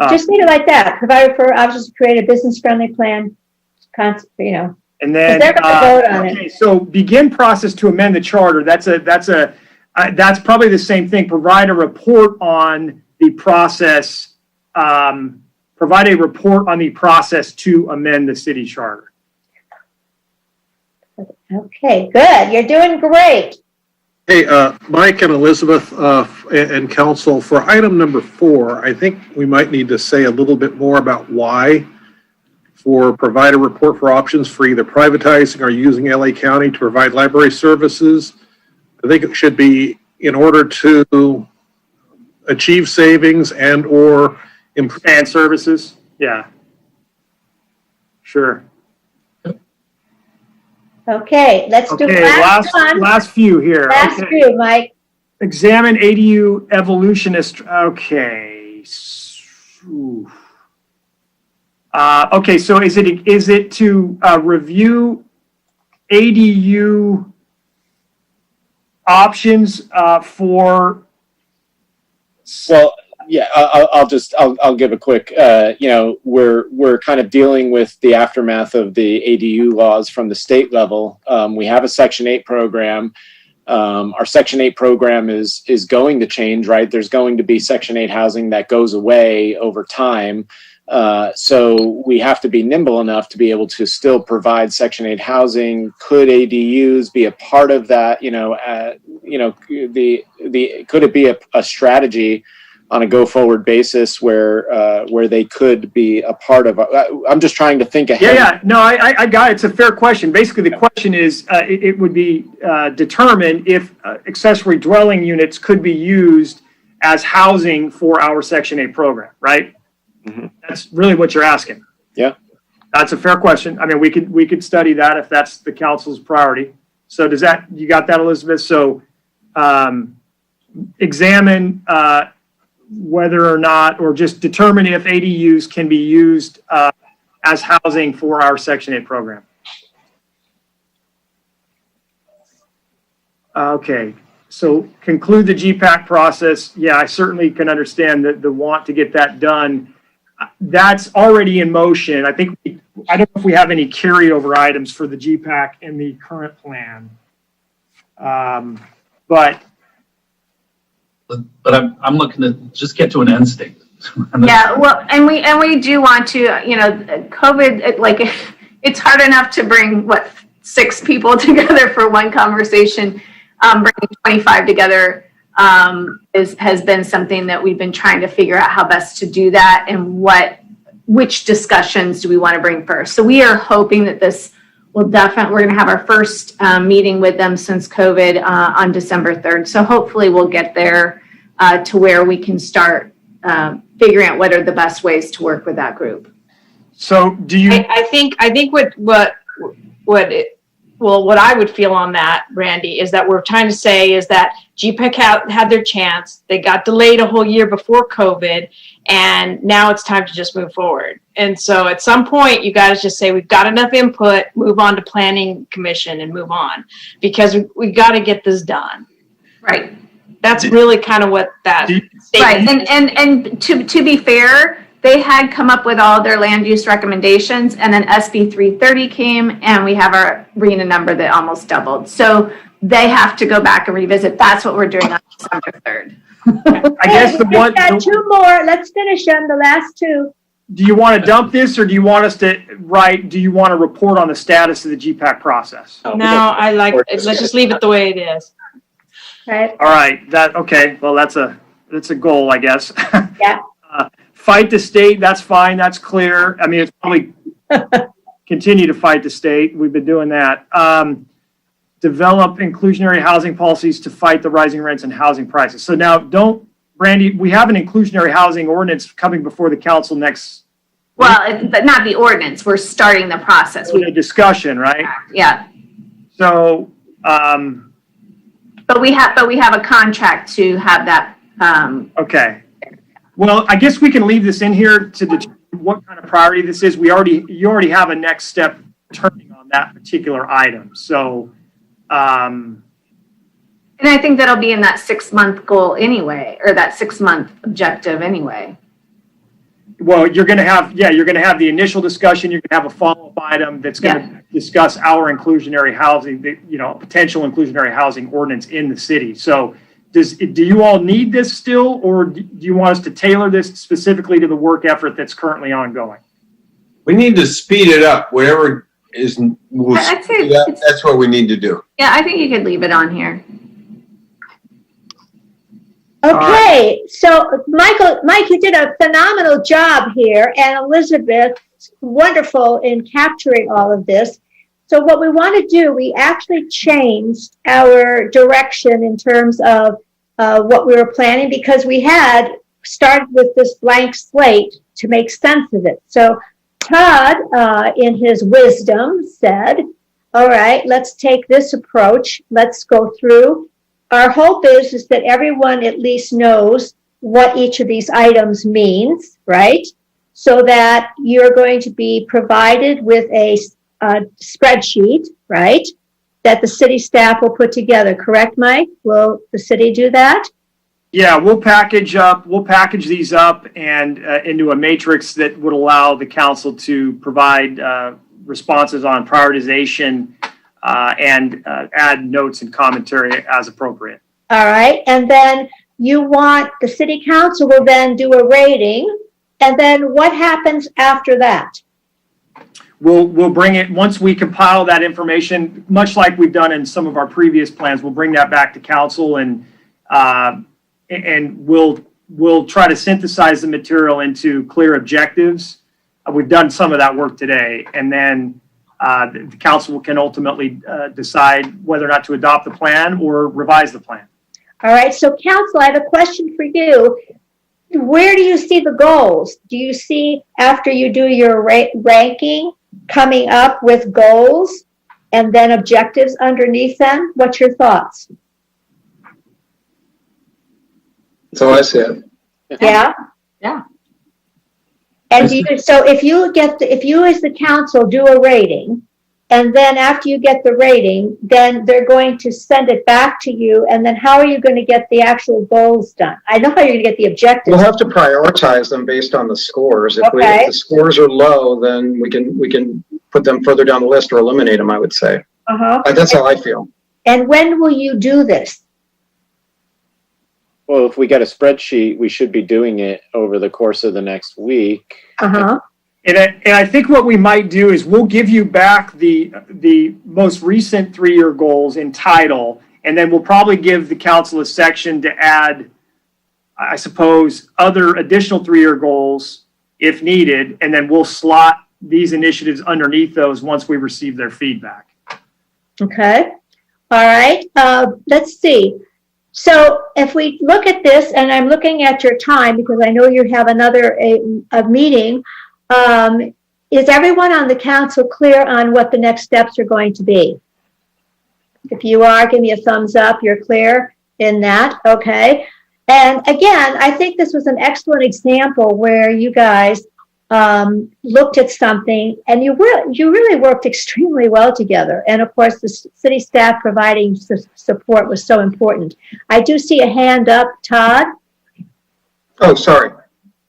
just leave it like that. Provide for options to create a business-friendly plan, and then they're going to vote on it. So begin process to amend the charter. That's probably the same thing. Provide a report on the process. Provide a report on the process to amend the city charter. Okay, good. You're doing great. Hey, Mike and Elizabeth and council, for item number 4, I think we might need to say a little bit more about why for provide a report for options for either privatizing or using LA County to provide library services. I think it should be in order to achieve savings and or improve services. Yeah. Sure. Okay, let's do last one. Last few here. Last few, Mike. Examine ADU evolutionist. Okay. Okay, so is it to review ADU options for? Well, yeah, I'll give a quick, we're kind of dealing with the aftermath of the ADU laws from the state level. We have a Section 8 program. Our Section 8 program is going to change, right? There's going to be Section 8 housing that goes away over time. So we have to be nimble enough to be able to still provide Section 8 housing. Could ADUs be a part of that? Could it be a strategy on a go forward basis where they could be a part of. I'm just trying to think ahead. Yeah. No, I got it. It's a fair question. Basically, the question is, it would be determined if accessory dwelling units could be used as housing for our Section 8 program, right? Mm-hmm. That's really what you're asking. Yeah. That's a fair question. I mean, we could study that if that's the council's priority. So you got that, Elizabeth? So examine whether or not, or just determine if ADUs can be used as housing for our Section 8 program. Okay, so conclude the GPAC process. Yeah, I certainly can understand the want to get that done. That's already in motion. I don't know if we have any carryover items for the GPAC in the current plan. But I'm looking to just get to an end state. Yeah, well, and we do want to, COVID, it's hard enough to bring 6 people together for one conversation. Bringing 25 together has been something that we've been trying to figure out how best to do that and which discussions do we want to bring first. So we are hoping that this will we're going to have our first meeting with them since COVID on December 3rd. So hopefully we'll get there to where we can start figuring out what are the best ways to work with that group. So do you? I think what I would feel on that, Randy, is that we're trying to say is that GPEC had their chance. They got delayed a whole year before COVID, and now it's time to just move forward. And so at some point, you guys just say, we've got enough input, move on to planning commission and move on, because we got to get this done. Right. That's really kind of what that statement right. And to be fair, they had come up with all their land use recommendations, and then SB 330 came, and we have our RENA number that almost doubled. So they have to go back and revisit. That's what we're doing on December 3rd. I guess the one. Two more. Let's finish on the last 2. Do you want to dump this, or do you want us to do you want to report on the status of the GPAC process? No, I like it. Let's just leave it the way it is. Right. All right. Okay. Well, that's a goal, I guess. Yeah. Fight the state. That's fine. That's clear. I mean, it's probably continue to fight the state. We've been doing that. Develop inclusionary housing policies to fight the rising rents and housing prices. So now, Randy, we have an inclusionary housing ordinance coming before the council next. Well, but not the ordinance. We're starting the process. The discussion, right? Yeah. So. But we have a contract to have that. Okay. Well, I guess we can leave this in here to determine what kind of priority this is. You already have a next step turning on that particular item. So, and I think that'll be in that 6-month goal anyway, or that 6-month objective anyway. Well, you're going to have the initial discussion. You're going to have a follow-up item that's going to discuss our inclusionary housing, potential inclusionary housing ordinance in the city. So do you all need this still, or do you want us to tailor this specifically to the work effort that's currently ongoing? We need to speed it up. Whatever is, that's what we need to do. Yeah, I think you could leave it on here. Okay, so Mike, you did a phenomenal job here, and Elizabeth, wonderful in capturing all of this. So what we want to do, we actually changed our direction in terms of what we were planning, because we had started with this blank slate to make sense of it. So Todd, in his wisdom, said, all right, let's take this approach. Let's go through. Our hope is that everyone at least knows what each of these items means, right? So that you're going to be provided with a spreadsheet, right? That the city staff will put together. Correct, Mike? Will the city do that? Yeah, we'll package these up and into a matrix that would allow the council to provide responses on prioritization and add notes and commentary as appropriate. All right. And then the city council will then do a rating. And then what happens after that? We'll bring it, once we compile that information, much like we've done in some of our previous plans, we'll bring that back to council and we'll we'll try to synthesize the material into clear objectives. We've done some of that work today, and then the council can ultimately decide whether or not to adopt the plan or revise the plan. All right, so council, I have a question for you. Where do you see the goals? Do you see, after you do your ranking, coming up with goals and then objectives underneath them? What's your thoughts? So I see it. Yeah? Yeah. And do you, so if you as the council do a rating, and then after you get the rating, then they're going to send it back to you, and then how are you going to get the actual goals done? I know how you're going to get the objectives. We'll have to prioritize them based on the scores. If the scores are low, then we can put them further down the list or eliminate them, I would say. That's how I feel. And when will you do this? Well, if we get a spreadsheet, we should be doing it over the course of the next week. And I think what we might do is we'll give you back the most recent 3-year goals in title, and then we'll probably give the council a section to add, I suppose, other additional 3-year goals if needed, and then we'll slot these initiatives underneath those once we receive their feedback. Okay. All right. Let's see. So if we look at this, and I'm looking at your time because I know you have another a meeting, is everyone on the council clear on what the next steps are going to be? If you are, give me a thumbs up. You're clear in that. Okay. And again, I think this was an excellent example where you guys looked at something and you really worked extremely well together. And of course, the city staff providing support was so important. I do see a hand up, Todd. Oh, sorry.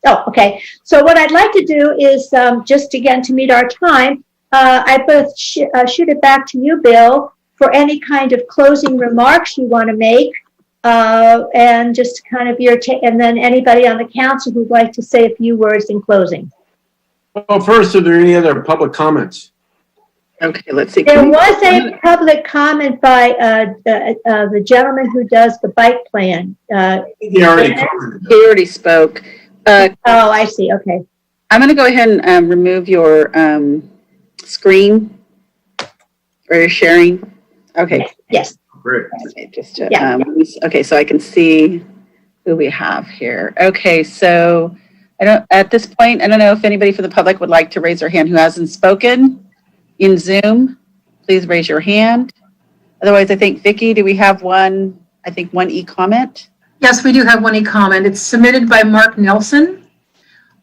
Oh, okay. So what I'd like to do is just again to meet our time, I both shoot it back to you, Bill, for any kind of closing remarks you want to make, and just kind of your and then anybody on the council who'd like to say a few words in closing. Well, first, are there any other public comments? Okay, let's see. There was a public comment by the gentleman who does the bike plan. He already spoke. Oh, I see. Okay. I'm going to go ahead and remove your screen or your sharing. Okay. Yes. Great. Okay, just to, okay, so I can see who we have here. Okay, so at this point, I don't know if anybody from the public would like to raise their hand who hasn't spoken in Zoom. Please raise your hand. Otherwise, I think, Vicki, do we have one e-comment? Yes, we do have one e-comment. It's submitted by Mark Nelson.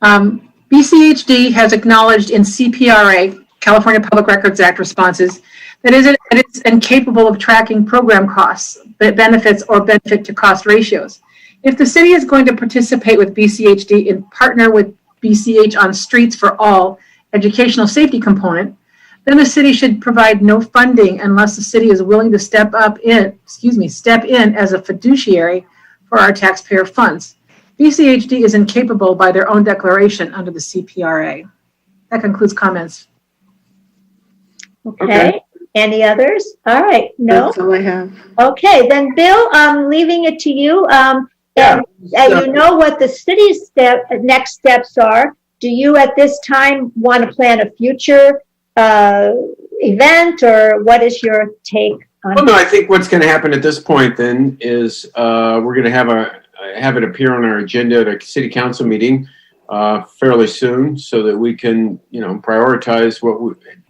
BCHD has acknowledged in CPRA, California Public Records Act responses, that it's incapable of tracking program costs, benefits, or benefit to cost ratios. If the city is going to participate with BCHD and partner with BCH on Streets for All educational safety component, then the city should provide no funding unless the city is willing to step in as a fiduciary for our taxpayer funds. BCHD is incapable by their own declaration under the CPRA. That concludes comments. Okay. Any others? All right. No. That's all I have. Okay, then Bill, I'm leaving it to you. And you know what the city's next steps are. Do you at this time want to plan a future event, or what is your take on Well, no, I think what's going to happen at this point then is we're going to have it appear on our agenda at a city council meeting fairly soon, so that we can, prioritize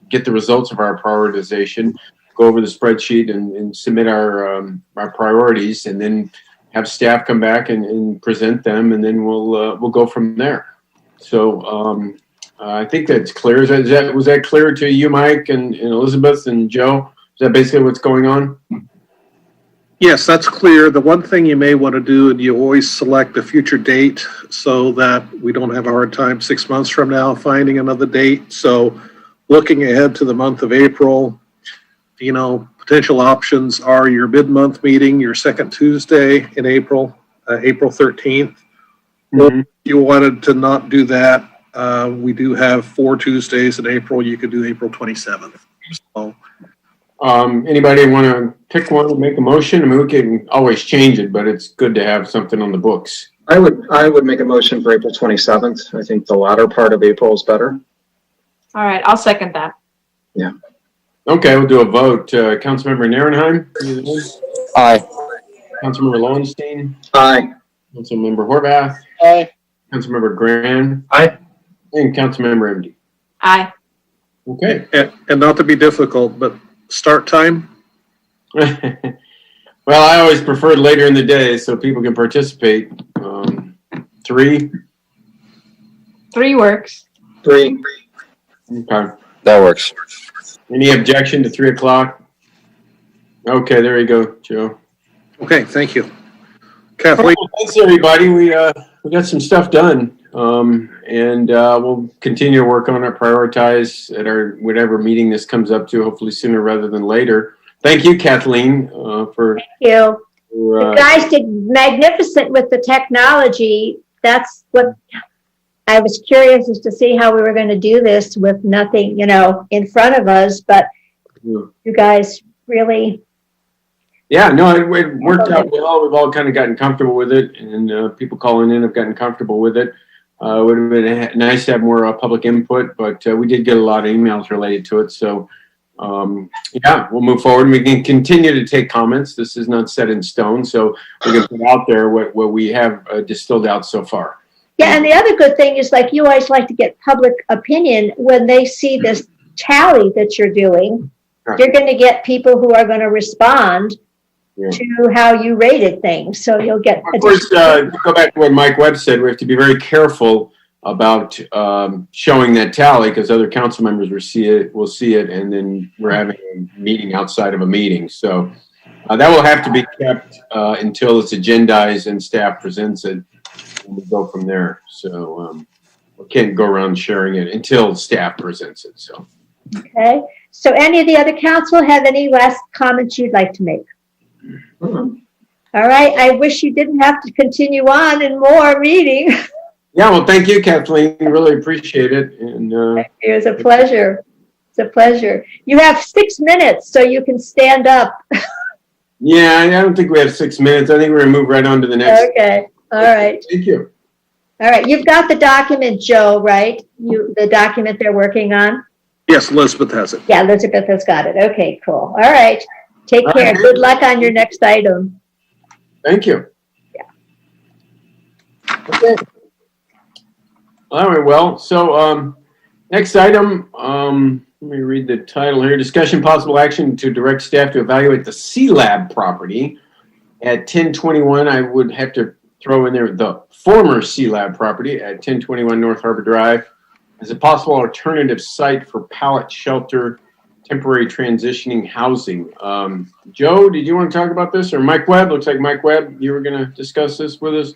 get the results of our prioritization, go over the spreadsheet and submit our priorities, and then have staff come back and present them, and then we'll go from there. So I think that's clear. Was that clear to you, Mike and Elizabeth and Joe? Is that basically what's going on? Yes, that's clear. The one thing you may want to do, and you always select a future date so that we don't have a hard time 6 months from now finding another date. So looking ahead to the month of April, potential options are your mid-month meeting, your second Tuesday in April, April 13th. If you wanted to not do that, we do have 4 Tuesdays in April. You could do April 27th. So, anybody want to pick one and make a motion? I mean, we can always change it, but it's good to have something on the books. I would make a motion for April 27th. I think the latter part of April is better. All right, I'll second that. Yeah. Okay, we'll do a vote. Councilmember Narenheim? Aye. Councilmember Lowenstein? Aye. Councilmember Horvath? Aye. Councilmember Graham? Aye. And Councilmember MD. Aye. Okay. And not to be difficult, but start time? Well, I always preferred later in the day so people can participate. 3? 3 works. 3. Okay. That works. Any objection to 3 o'clock? Okay, there you go, Joe. Okay, thank you. Kathleen? Thanks, everybody. We got some stuff done. And we'll continue to work on it, prioritize at our whatever meeting this comes up to, hopefully sooner rather than later. Thank you, Kathleen, for. Thank you. You guys did magnificent with the technology. That's what I was curious as to see how we were going to do this with nothing, in front of us. But you guys really. Yeah, no, it worked out well. We've all kind of gotten comfortable with it, and people calling in have gotten comfortable with it. It would have been nice to have more public input, but we did get a lot of emails related to it. So, yeah, we'll move forward. We can continue to take comments. This is not set in stone, so we can put out there what we have distilled out so far. Yeah, and the other good thing is, like, you always like to get public opinion when they see this tally that you're doing. You're going to get people who are going to respond to how you rated things. So you'll get. Of course, to go back to what Mike Webb said, we have to be very careful about showing that tally because other council members will see it, and then we're having a meeting outside of a meeting. So that will have to be kept until it's agendized and staff presents it, and we go from there. So we can't go around sharing it until staff presents it. So. Okay. So any of the other council have any last comments you'd like to make? All right. I wish you didn't have to continue on in more meeting. Yeah, well, thank you, Kathleen. Really appreciate it. And it was a pleasure. It's a pleasure. You have 6 minutes, so you can stand up. Yeah, I don't think we have 6 minutes. I think we're going to move right on to the next. Okay. All right. Thank you. All right. You've got the document, Joe, right? The document they're working on? Yes, Elizabeth has it. Yeah, Elizabeth has got it. Okay, cool. All right. Take care. Right. Good luck on your next item. Thank you. Yeah. Okay. All right, well, so next item, let me read the title here. Discussion possible action to direct staff to evaluate the C-Lab property at 1021. I would have to throw in there the former C-Lab property at 1021 North Harbor Drive as a possible alternative site for Pallet shelter temporary transitioning housing. Joe, did you want to talk about this? Or Mike Webb? Looks like Mike Webb, you were going to discuss this with us.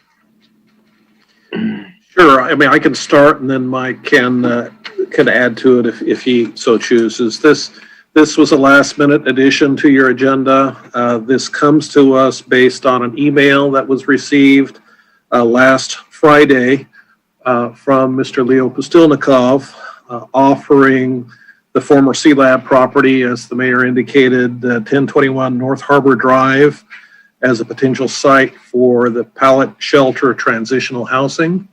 Sure. I mean, I can start, and then Mike can add to it if he so chooses. This was a last-minute addition to your agenda. This comes to us based on an email that was received last Friday from Mr. Leo Pustilnikov offering the former C-Lab property, as the mayor indicated, 1021 North Harbor Drive, as a potential site for the Pallet shelter transitional housing.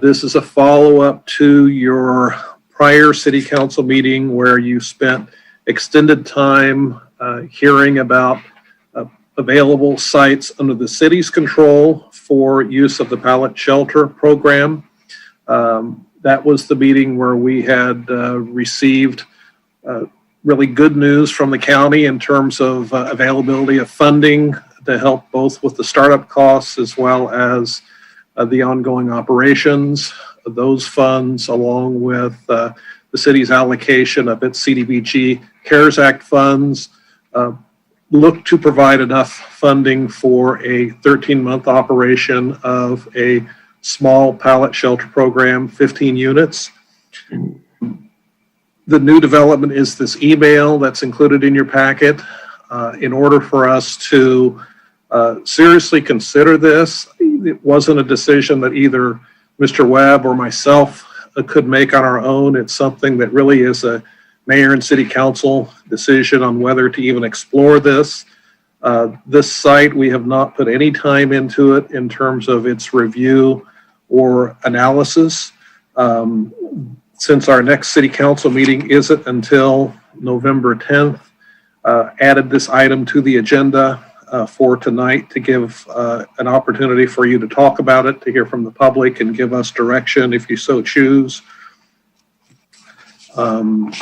This is a follow-up to your prior city council meeting where you spent extended time hearing about available sites under the city's control for use of the Pallet shelter program. That was the meeting where we had received really good news from the county in terms of availability of funding to help both with the startup costs as well as the ongoing operations. Those funds, along with the city's allocation of its CDBG CARES Act funds, look to provide enough funding for a 13-month operation of a small pallet shelter program, 15 units. The new development is this email that's included in your packet. In order for us to seriously consider this, it wasn't a decision that either Mr. Webb or myself could make on our own. It's something that really is a mayor and city council decision on whether to even explore this. This site, we have not put any time into it in terms of its review or analysis. Since our next city council meeting isn't until November 10th, added this item to the agenda for tonight to give an opportunity for you to talk about it, to hear from the public and give us direction if you so choose. The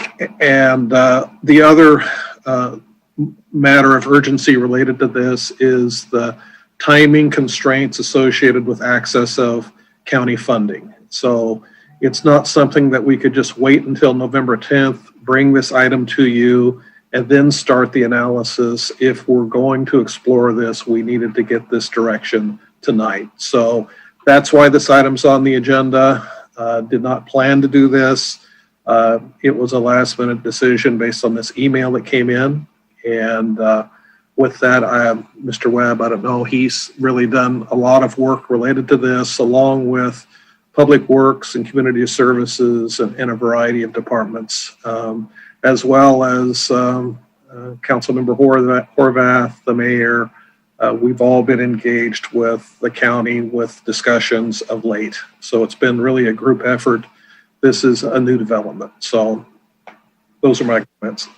other matter of urgency related to this is the timing constraints associated with access of county funding. So it's not something that we could just wait until November 10th, bring this item to you, and then start the analysis. If we're going to explore this, we needed to get this direction tonight. So that's why this item's on the agenda. Did not plan to do this. It was a last minute decision based on this email that came in. And with that, Mr. Webb, I don't know, he's really done a lot of work related to this, along with Public Works and Community Services and a variety of departments, as well as Councilmember Horvath, the mayor. We've all been engaged with the county with discussions of late. So it's been really a group effort. This is a new development. So those are my comments.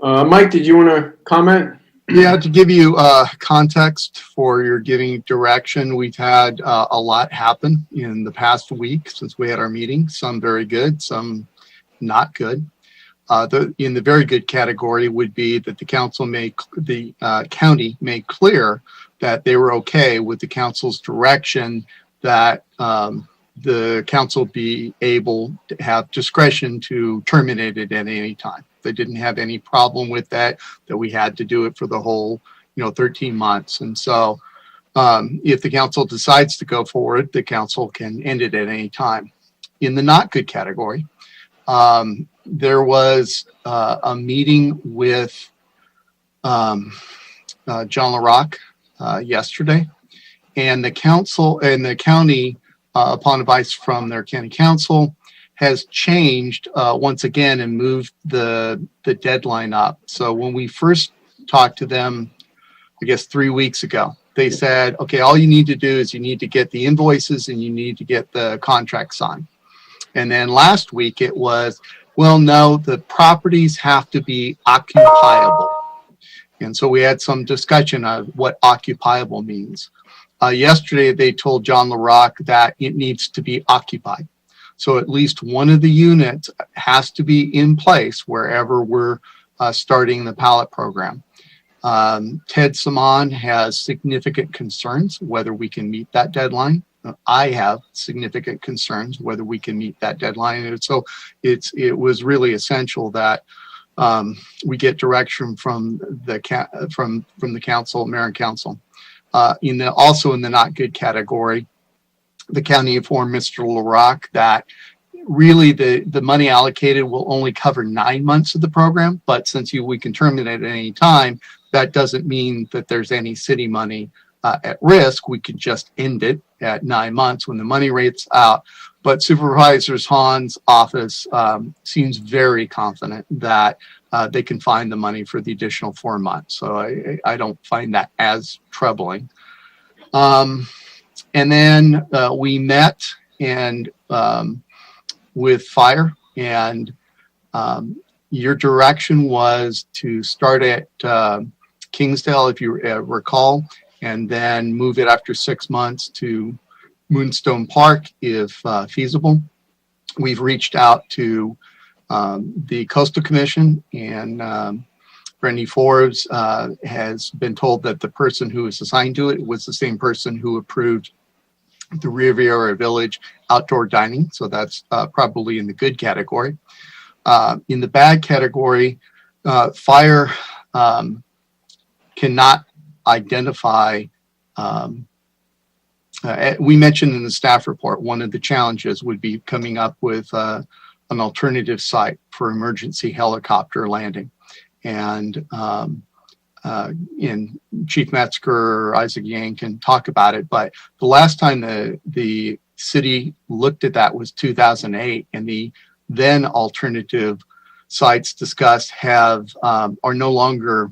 Mike, did you want to comment? Yeah, to give you context for your giving direction, we've had a lot happen in the past week since we had our meeting. Some very good, some not good. In the very good category would be that the county made clear that they were okay with the council's direction that the council be able to have discretion to terminate it at any time. They didn't have any problem with that we had to do it for the whole, 13 months. And so if the council decides to go forward, the council can end it at any time. In the not good category, there was a meeting with John LaRock yesterday, and the council and the county, upon advice from their county council, has changed once again and moved the deadline up. So when we first talked to them, I guess 3 weeks ago, they said, okay, all you need to do is you need to get the invoices and you need to get the contract signed. And then last week it was, well, no, the properties have to be occupiable. And so we had some discussion of what occupiable means. Yesterday, they told John LaRock that it needs to be occupied. So at least one of the units has to be in place wherever we're starting the Pallet program. Ted Simon has significant concerns whether we can meet that deadline. I have significant concerns whether we can meet that deadline. And so it was really essential that we get direction from the council, mayor and council. Also in the not good category, the county informed Mr. LaRock that really the money allocated will only cover 9 months of the program, but since we can terminate at any time, that doesn't mean that there's any city money at risk. We could just end it at 9 months when the money rate's out. But Supervisor Hahn's office seems very confident that they can find the money for the additional 4 months. So I don't find that as troubling. And then we met and with fire, and your direction was to start at Kingsdale, if you recall, and then move it after 6 months to Moonstone Park if feasible. We've reached out to the Coastal Commission, and Brandy Forbes has been told that the person who was assigned to it was the same person who approved the Riviera Village outdoor dining. So that's probably in the good category. In the bad category, fire cannot identify. We mentioned in the staff report, one of the challenges would be coming up with an alternative site for emergency helicopter landing. And Chief Metzger, Isaac Yang can talk about it, but the last time the city looked at that was 2008, and the then alternative sites discussed are no longer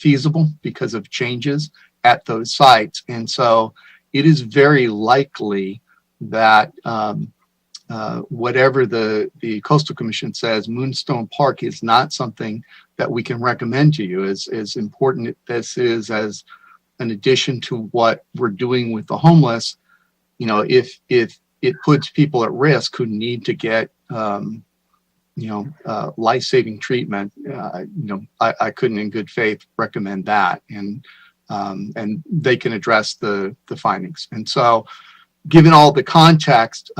feasible because of changes at those sites. And so it is very likely that whatever the Coastal Commission says, Moonstone Park is not something that we can recommend to you. As important this is as an addition to what we're doing with the homeless, you know, if it puts people at risk who need to get life-saving treatment, I couldn't in good faith recommend that, and they can address the findings. And so, given all the context,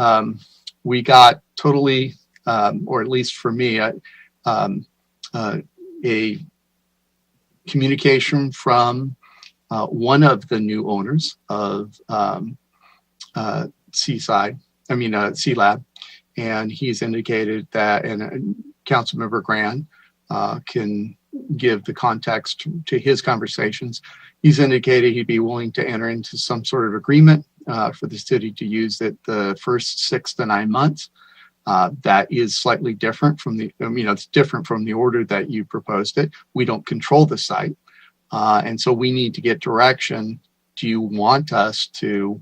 we got totally, or at least for me, a communication from one of the new owners of C Lab, and he's indicated that, and Councilmember Grand can give the context to his conversations. He's indicated he'd be willing to enter into some sort of agreement for the city to use it the first 6 to 9 months. That is slightly different from it's different from the order that you proposed it. We don't control the site. And so we need to get direction. Do you want us to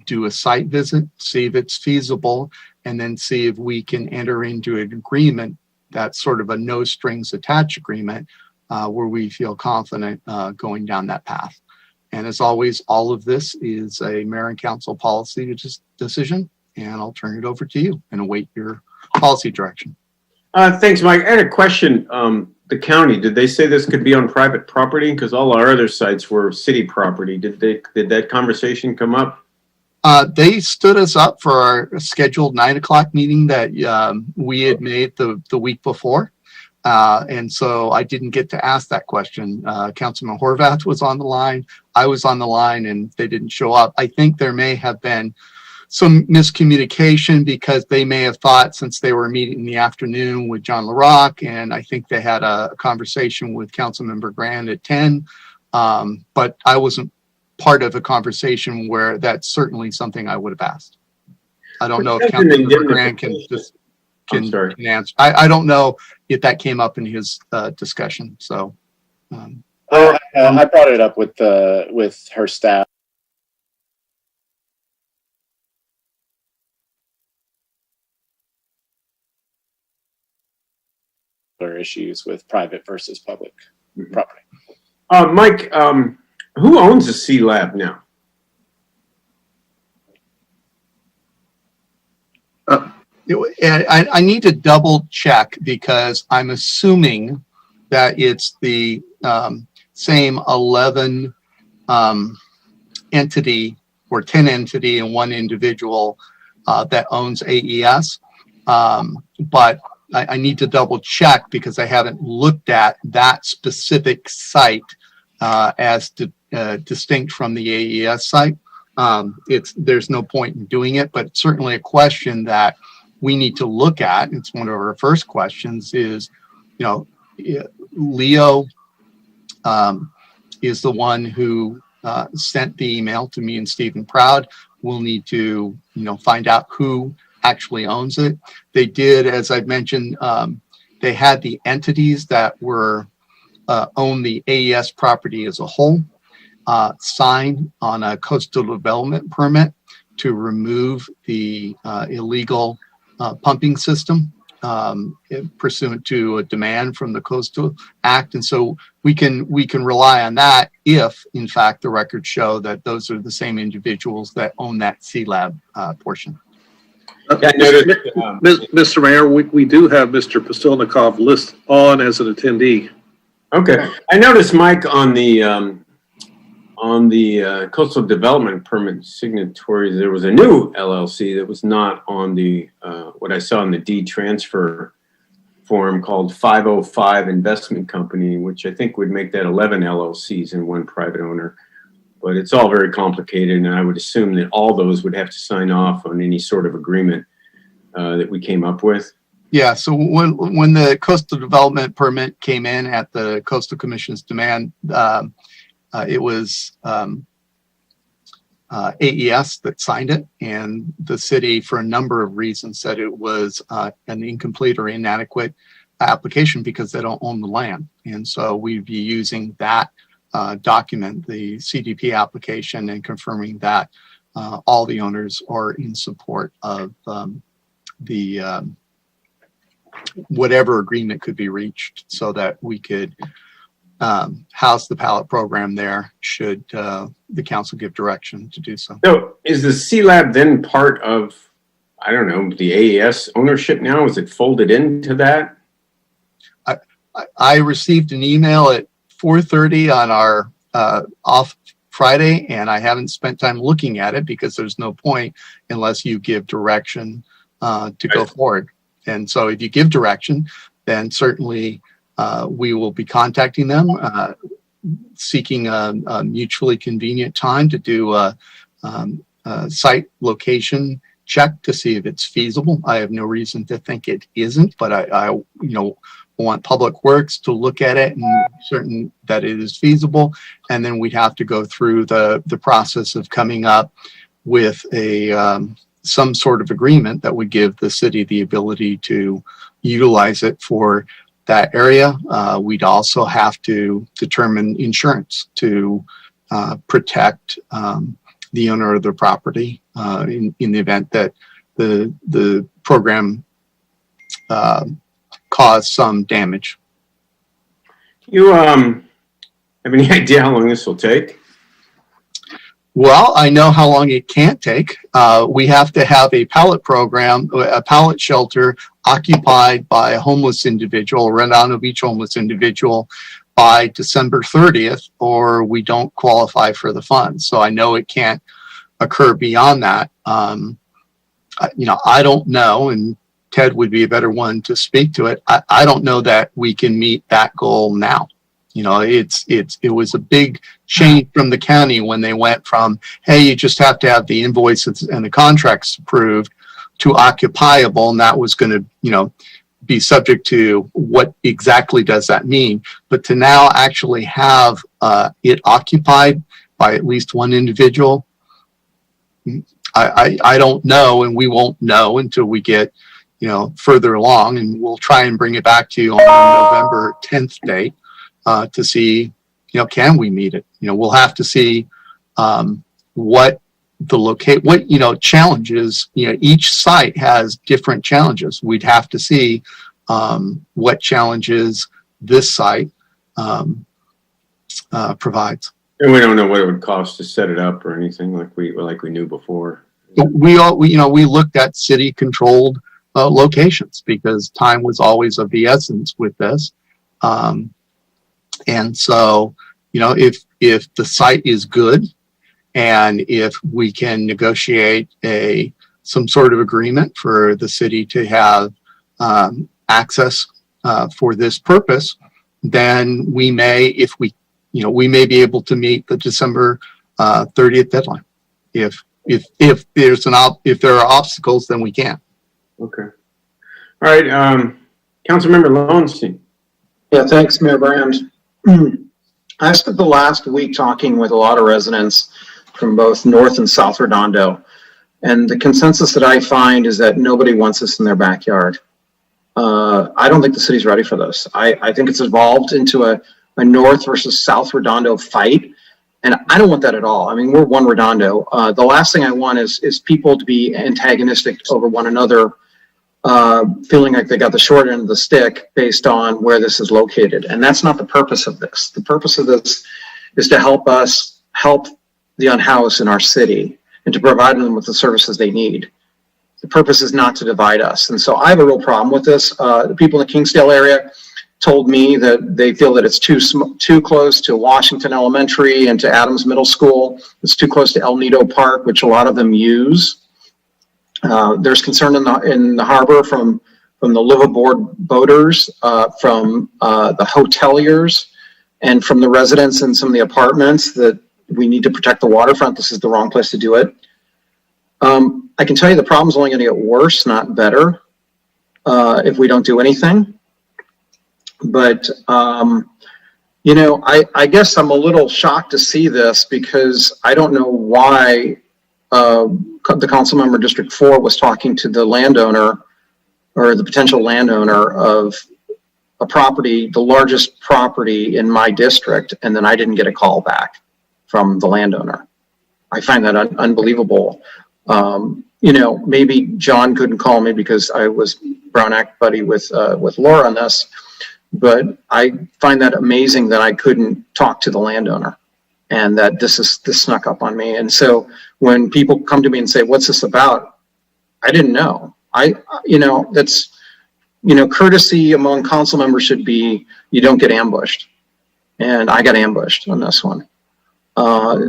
do a site visit, see if it's feasible, and then see if we can enter into an agreement that's sort of a no strings attached agreement where we feel confident going down that path. And as always, all of this is a mayor and council policy decision, and I'll turn it over to you and await your policy direction. Thanks, Mike. I had a question. The county, did they say this could be on private property? Because all our other sites were city property. Did that conversation come up? They stood us up for our scheduled 9 o'clock meeting that we had made the week before. And so I didn't get to ask that question. Councilman Horvath was on the line. I was on the line, and they didn't show up. I think there may have been some miscommunication because they may have thought, since they were meeting in the afternoon with John LaRock, and I think they had a conversation with Councilmember Grand at 10. But I wasn't part of a conversation where that's certainly something I would have asked. I don't know if Councilmember Grand can answer. I don't know if that came up in his discussion. So I brought it up with her staff. Issues with private versus public property. Mike, who owns the C Lab now? I need to double check because I'm assuming that it's the same 11 entity or 10 entity and one individual that owns AES. But I need to double check because I haven't looked at that specific site as distinct from the AES site. There's no point in doing it, but certainly a question that we need to look at. It's one of our first questions is, Leo is the one who sent the email to me and Stephen Proud. We'll need to, find out who actually owns it. They did, as I've mentioned, they had the entities that were own the AES property as a whole sign on a coastal development permit to remove the illegal pumping system pursuant to a demand from the Coastal Act. And so we can rely on that if, in fact, the records show that those are the same individuals that own that C Lab portion. Mr. Mayor, we do have Mr. Postelnikov listed on as an attendee. Okay. I noticed, Mike, on the coastal development permit signatories, there was a new LLC that was not on the what I saw in the deed transfer form called 505 Investment Company, which I think would make that 11 LLCs and one private owner. But it's all very complicated, and I would assume that all those would have to sign off on any sort of agreement that we came up with. Yeah, so when the coastal development permit came in at the Coastal Commission's demand, it was AES that signed it, and the city, for a number of reasons, said it was an incomplete or inadequate application because they don't own the land. And so we'd be using that document, the CDP application, and confirming that all the owners are in support of the whatever agreement could be reached, so that we could house the Pallet program there should the council give direction to do so. So is the C-Lab then part of, I don't know, the AES ownership now? Is it folded into that? I received an email at 4:30 on our off Friday, and I haven't spent time looking at it because there's no point unless you give direction to go forward. And so if you give direction, then certainly we will be contacting them, seeking a mutually convenient time to do a site location check to see if it's feasible. I have no reason to think it isn't, but I want Public Works to look at it and be certain that it is feasible. And then we'd have to go through the process of coming up with some sort of agreement that would give the city the ability to utilize it for that area. We'd also have to determine insurance to protect the owner of the property in the event that the program cause some damage. You have any idea how long this will take? Well, I know how long it can't take. We have to have a pallet program, a pallet shelter occupied by a homeless individual, a Redondo Beach homeless individual, by December 30th, or we don't qualify for the funds. So I know it can't occur beyond that. I don't know, and Ted would be a better one to speak to it. I don't know that we can meet that goal now. It was a big change from the county when they went from, hey, you just have to have the invoices and the contracts approved, to occupiable, and that was going to, be subject to what exactly does that mean. But to now actually have it occupied by at least one individual, I don't know, and we won't know until we get further along, and we'll try and bring it back to you on the November 10th date to see, can we meet it? We'll have to see what the challenges. Each site has different challenges. We'd have to see what challenges this site provides. And we don't know what it would cost to set it up or anything like we knew before. We looked at city controlled locations because time was always of the essence with this. And so, if the site is good and if we can negotiate some sort of agreement for the city to have access for this purpose, then we may, we may be able to meet the December 30th deadline. If there are obstacles, then we can't. Okay. All right. Councilmember Lowenstein. Yeah, thanks, Mayor Brand. I spent the last week talking with a lot of residents from both North and South Redondo, and the consensus that I find is that nobody wants this in their backyard. I don't think the city's ready for this. I think it's evolved into a North versus South Redondo fight, and I don't want that at all. I mean, we're one Redondo. The last thing I want is people to be antagonistic over one another, feeling like they got the short end of the stick based on where this is located. And that's not the purpose of this. The purpose of this is to help us help the unhoused in our city and to provide them with the services they need. The purpose is not to divide us. And so I have a real problem with this. The people in the Kingsdale area told me that they feel that it's too close to Washington Elementary and to Adams Middle School. It's too close to El Nido Park, which a lot of them use. There's concern in the harbor from the liveaboard boaters, from the hoteliers, and from the residents in some of the apartments that we need to protect the waterfront. This is the wrong place to do it. I can tell you the problem's only going to get worse, not better, if we don't do anything. But, I guess I'm a little shocked to see this because I don't know why the council member District 4 was talking to the landowner or the potential landowner of a property, the largest property in my district, and then I didn't get a call back from the landowner. I find that unbelievable. You know, maybe John couldn't call me because I was Brown Act buddy with Laura on this, but I find that amazing that I couldn't talk to the landowner and that this snuck up on me. And so when people come to me and say, what's this about? I didn't know. You know, that's, you know, courtesy among council members should be, you don't get ambushed. And I got ambushed on this one.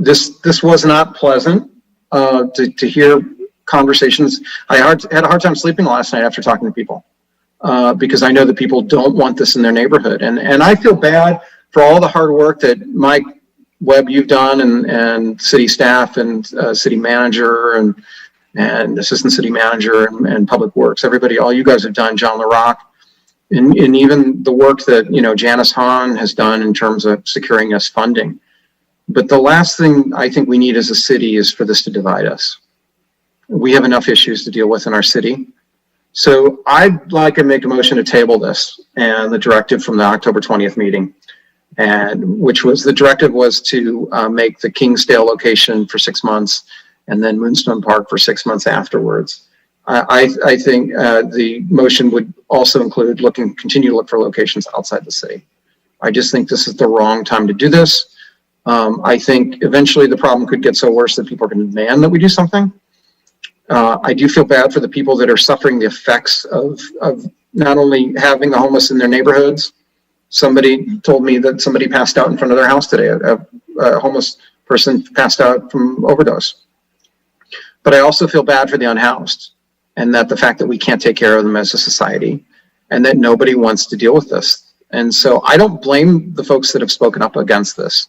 This was not pleasant to hear conversations. I had a hard time sleeping last night after talking to people because I know that people don't want this in their neighborhood. And I feel bad for all the hard work that Mike Webb, you've done, and city staff and city manager and assistant city manager and public works. Everybody, all you guys have done, John LaRock, and even the work that, you know, Janice Hahn has done in terms of securing us funding. But the last thing I think we need as a city is for this to divide us. We have enough issues to deal with in our city. So I'd like to make a motion to table this and the directive from the October 20th meeting, and which was, the directive was to make the Kingsdale location for 6 months and then Moonstone Park for 6 months afterwards. I think the motion would also include continue to look for locations outside the city. I just think this is the wrong time to do this. I think eventually the problem could get so worse that people are going to demand that we do something. I do feel bad for the people that are suffering the effects of not only having the homeless in their neighborhoods. Somebody told me that somebody passed out in front of their house today. A homeless person passed out from overdose. But I also feel bad for the unhoused, and that the fact that we can't take care of them as a society, and that nobody wants to deal with this. And so I don't blame the folks that have spoken up against this.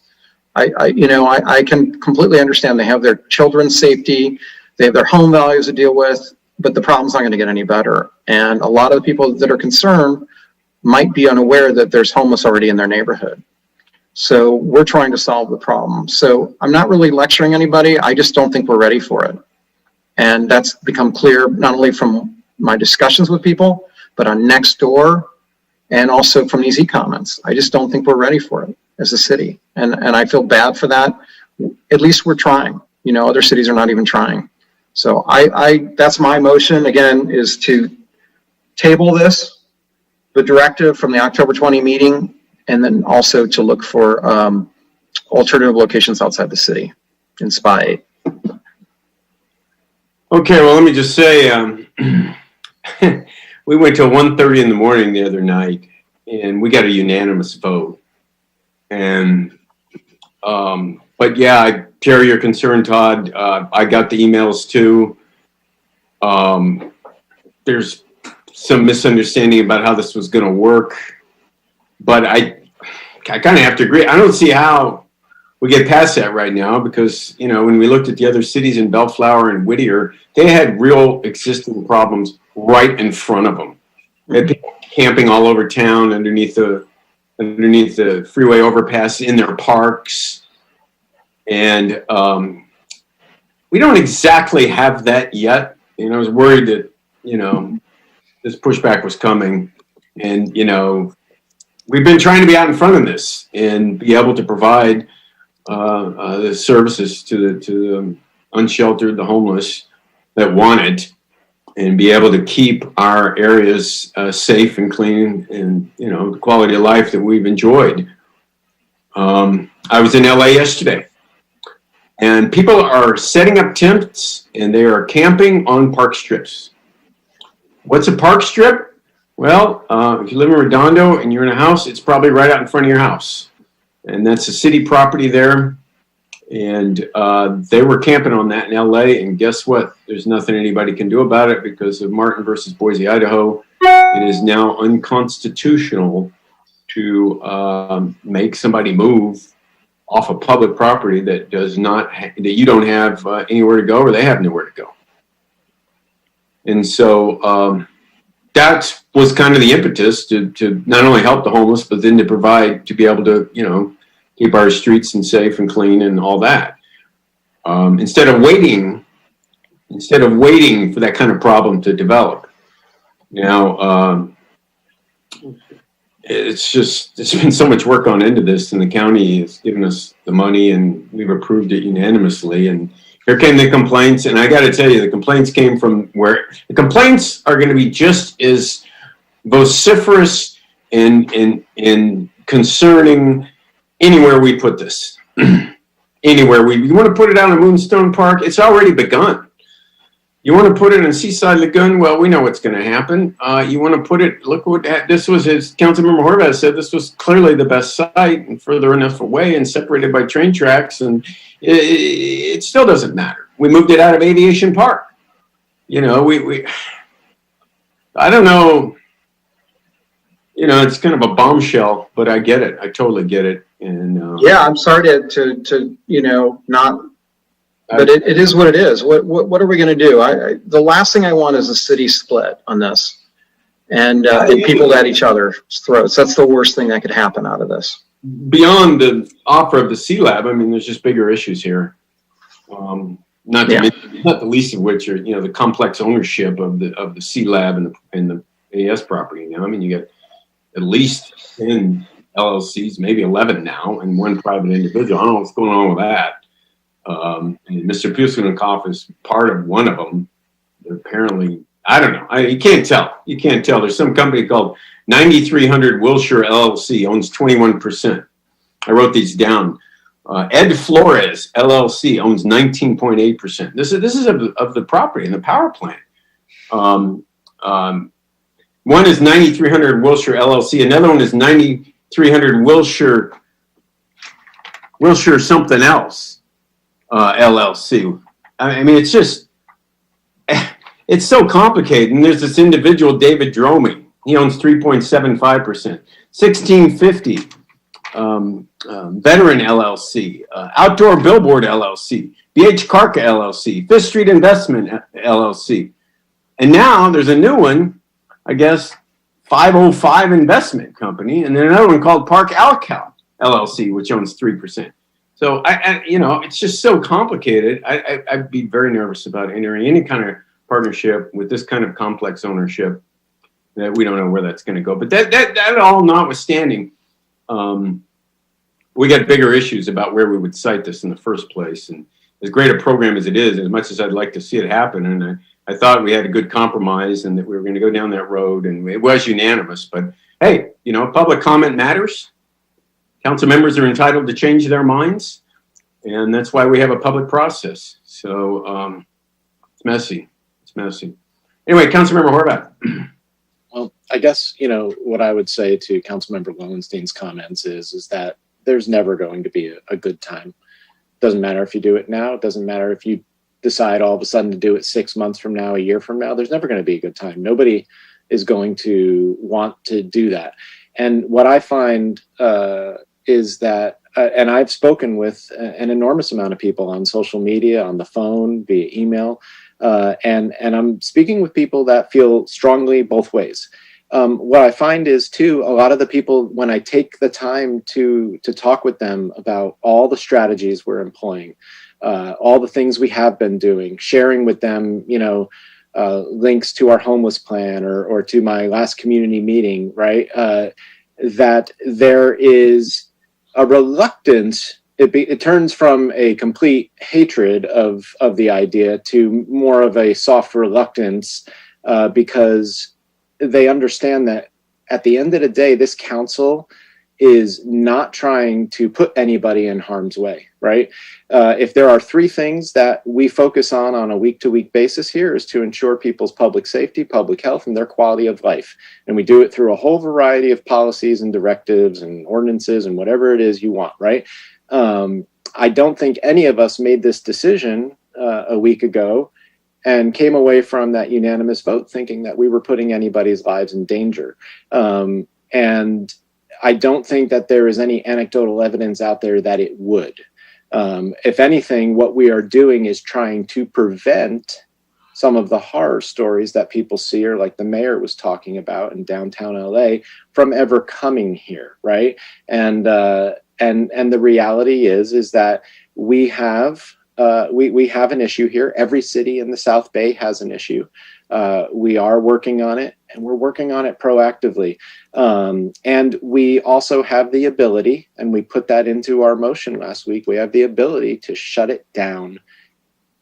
I can completely understand they have their children's safety, they have their home values to deal with, but the problem's not going to get any better. And a lot of the people that are concerned might be unaware that there's homeless already in their neighborhood. So we're trying to solve the problem. So I'm not really lecturing anybody. I just don't think we're ready for it. And that's become clear not only from my discussions with people, but on Nextdoor and also from these e-comments. I just don't think we're ready for it as a city. And I feel bad for that. At least we're trying. You know, other cities are not even trying. So that's my motion, again, is to table this, the directive from the October 20 meeting, and then also to look for alternative locations outside the city in SPA 8. Okay, well, let me just say, we went till 1:30 in the morning the other night, and we got a unanimous vote. And, but yeah, I share your concern, Todd. I got the emails too. There's some misunderstanding about how this was going to work, but I kind of have to agree. I don't see how we get past that right now because, you know, when we looked at the other cities in Bellflower and Whittier, they had real existing problems right in front of them. They had people camping all over town underneath the freeway overpass in their parks. And we don't exactly have that yet. You know, I was worried that, you know, this pushback was coming. And, you know, we've been trying to be out in front of this and be able to provide the services to the unsheltered, the homeless that want it, and be able to keep our areas safe and clean and, you know, the quality of life that we've enjoyed. I was in LA yesterday, and people are setting up tents and they are camping on park strips. What's a park strip? Well, if you live in Redondo and you're in a house, it's probably right out in front of your house. And that's a city property there. And they were camping on that in LA. And guess what? There's nothing anybody can do about it because of Martin versus Boise, Idaho. It is now unconstitutional to make somebody move off of public property that does not that you don't have anywhere to go, or they have nowhere to go. And so that was kind of the impetus to not only help the homeless, but then to be able to, you know, keep our streets and safe and clean and all that. Instead of waiting for that kind of problem to develop. Now, it's been so much work gone into this, and the county has given us the money, and we've approved it unanimously. And here came the complaints, and I got to tell you, the complaints came from where the complaints are going to be just as vociferous and concerning anywhere we put this. Anywhere you want to put it out in Moonstone Park, it's already begun. You want to put it in Seaside Lagoon? Well, we know what's going to happen. You want to put it, look what this was, as Councilmember Horvath said, this was clearly the best site and further enough away and separated by train tracks, and it still doesn't matter. We moved it out of Aviation Park. You know, I don't know, you know, it's kind of a bombshell, but I get it. I totally get it. And yeah, I'm sorry to you know, not, but it is what it is. What are we going to do? The last thing I want is a city split on this, and people at each other's throats. That's the worst thing that could happen out of this. Beyond the offer of the C-Lab, I mean, there's just bigger issues here. Not the least of which are, you know, the complex ownership of the C-Lab and the AS property. Now, I mean, you get at least 10 LLCs, maybe 11 now, and one private individual. I don't know what's going on with that. And Mr. Pusanikoff is part of one of them. Apparently, I don't know. You can't tell. You can't tell. There's some company called 9300 Wilshire LLC, owns 21%. I wrote these down. Ed Flores LLC owns 19.8%. This is of the property and the power plant. One is 9300 Wilshire LLC. Another one is 9300 Wilshire something else LLC. I mean, it's just, it's so complicated. And there's this individual, David Dromey. He owns 3.75%. 1650 Veteran LLC, Outdoor Billboard LLC, BH Karka LLC, Fifth Street Investment LLC. And now there's a new one, I guess, 505 Investment Company, and then another one called Park Alcal LLC, which owns 3%. So I you know, it's just so complicated. I'd be very nervous about entering any kind of partnership with this kind of complex ownership that we don't know where that's going to go. But that all notwithstanding, we got bigger issues about where we would site this in the first place. And as great a program as it is, as much as I'd like to see it happen, and I thought we had a good compromise and that we were going to go down that road, and it was unanimous. But hey, you know, public comment matters. Council members are entitled to change their minds, and that's why we have a public process. So it's messy. It's messy. Anyway, Councilmember Horvath. Well, I guess, you know, what I would say to Councilmember Lowenstein's comments is that there's never going to be a good time. Doesn't matter if you do it now. It doesn't matter if you decide all of a sudden to do it 6 months from now, a year from now. There's never going to be a good time. Nobody is going to want to do that. And what I find is that, and I've spoken with an enormous amount of people on social media, on the phone, via email, and I'm speaking with people that feel strongly both ways. What I find is too, a lot of the people, when I take the time to talk with them about all the strategies we're employing, all the things we have been doing, sharing with them, you know, links to our homeless plan or to my last community meeting, right? That there is a reluctance. It turns from a complete hatred of the idea to more of a soft reluctance because they understand that at the end of the day, this council is not trying to put anybody in harm's way, right? If there are three things that we focus on a week-to-week basis here is to ensure people's public safety, public health, and their quality of life. And we do it through a whole variety of policies and directives and ordinances and whatever it is you want, right? I don't think any of us made this decision a week ago and came away from that unanimous vote thinking that we were putting anybody's lives in danger. And I don't think that there is any anecdotal evidence out there that it would. If anything, what we are doing is trying to prevent some of the horror stories that people see, or like the mayor was talking about in downtown LA, from ever coming here, right? And the reality is that we have we have an issue here. Every city in the South Bay has an issue. We are working on it, and we're working on it proactively. And we also have the ability, and we put that into our motion last week, we have the ability to shut it down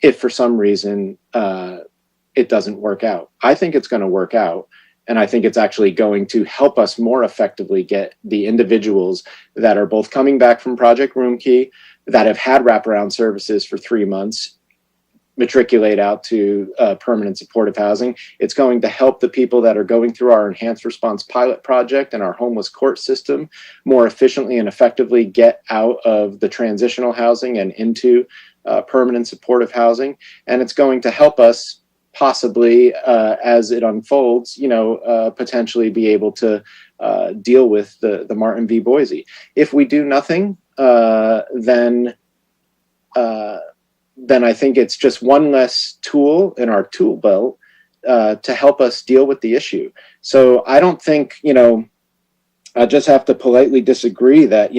if for some reason it doesn't work out. I think it's going to work out. And I think it's actually going to help us more effectively get the individuals that are both coming back from Project Room Key, that have had wraparound services for 3 months, matriculate out to permanent supportive housing. It's going to help the people that are going through our enhanced response pilot project and our homeless court system more efficiently and effectively get out of the transitional housing and into permanent supportive housing. And it's going to help us possibly, as it unfolds, potentially be able to deal with the Martin v. Boise. If we do nothing, then I think it's just one less tool in our tool belt to help us deal with the issue. So I don't think, I just have to politely disagree that,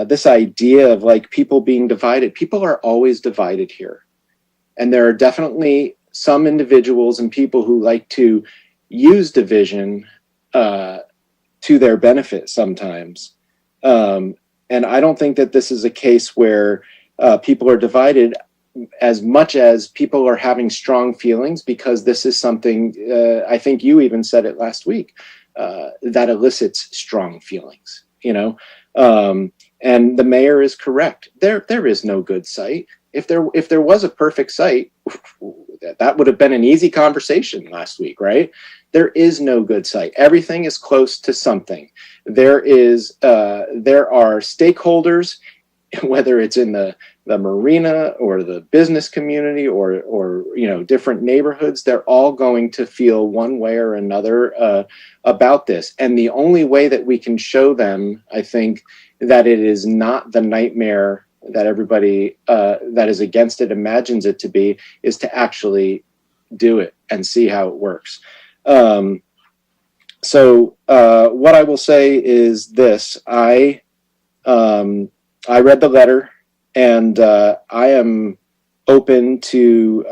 this idea of like people being divided, people are always divided here. And there are definitely some individuals and people who like to use division to their benefit sometimes. And I don't think that this is a case where people are divided as much as people are having strong feelings, because this is something, I think you even said it last week, that elicits strong feelings, and the mayor is correct. There is no good site. If there was a perfect site, that would have been an easy conversation last week, right? There is no good site. Everything is close to something. There are stakeholders, whether it's in the marina or the business community or different neighborhoods, they're all going to feel one way or another about this. And the only way that we can show them, I think, that it is not the nightmare that everybody that is against it imagines it to be, is to actually do it and see how it works. So what I will say is this: I read the letter, and I am open to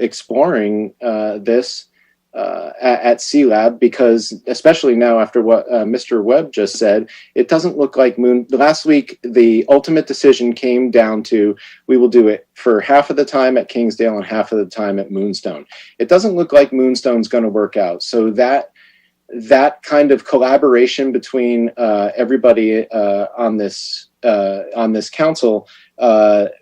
exploring this at CLAB, because especially now after what Mr. Webb just said, it doesn't look like last week the ultimate decision came down to, we will do it for half of the time at Kingsdale and half of the time at Moonstone. It doesn't look like Moonstone's going to work out. So that kind of collaboration between everybody on this council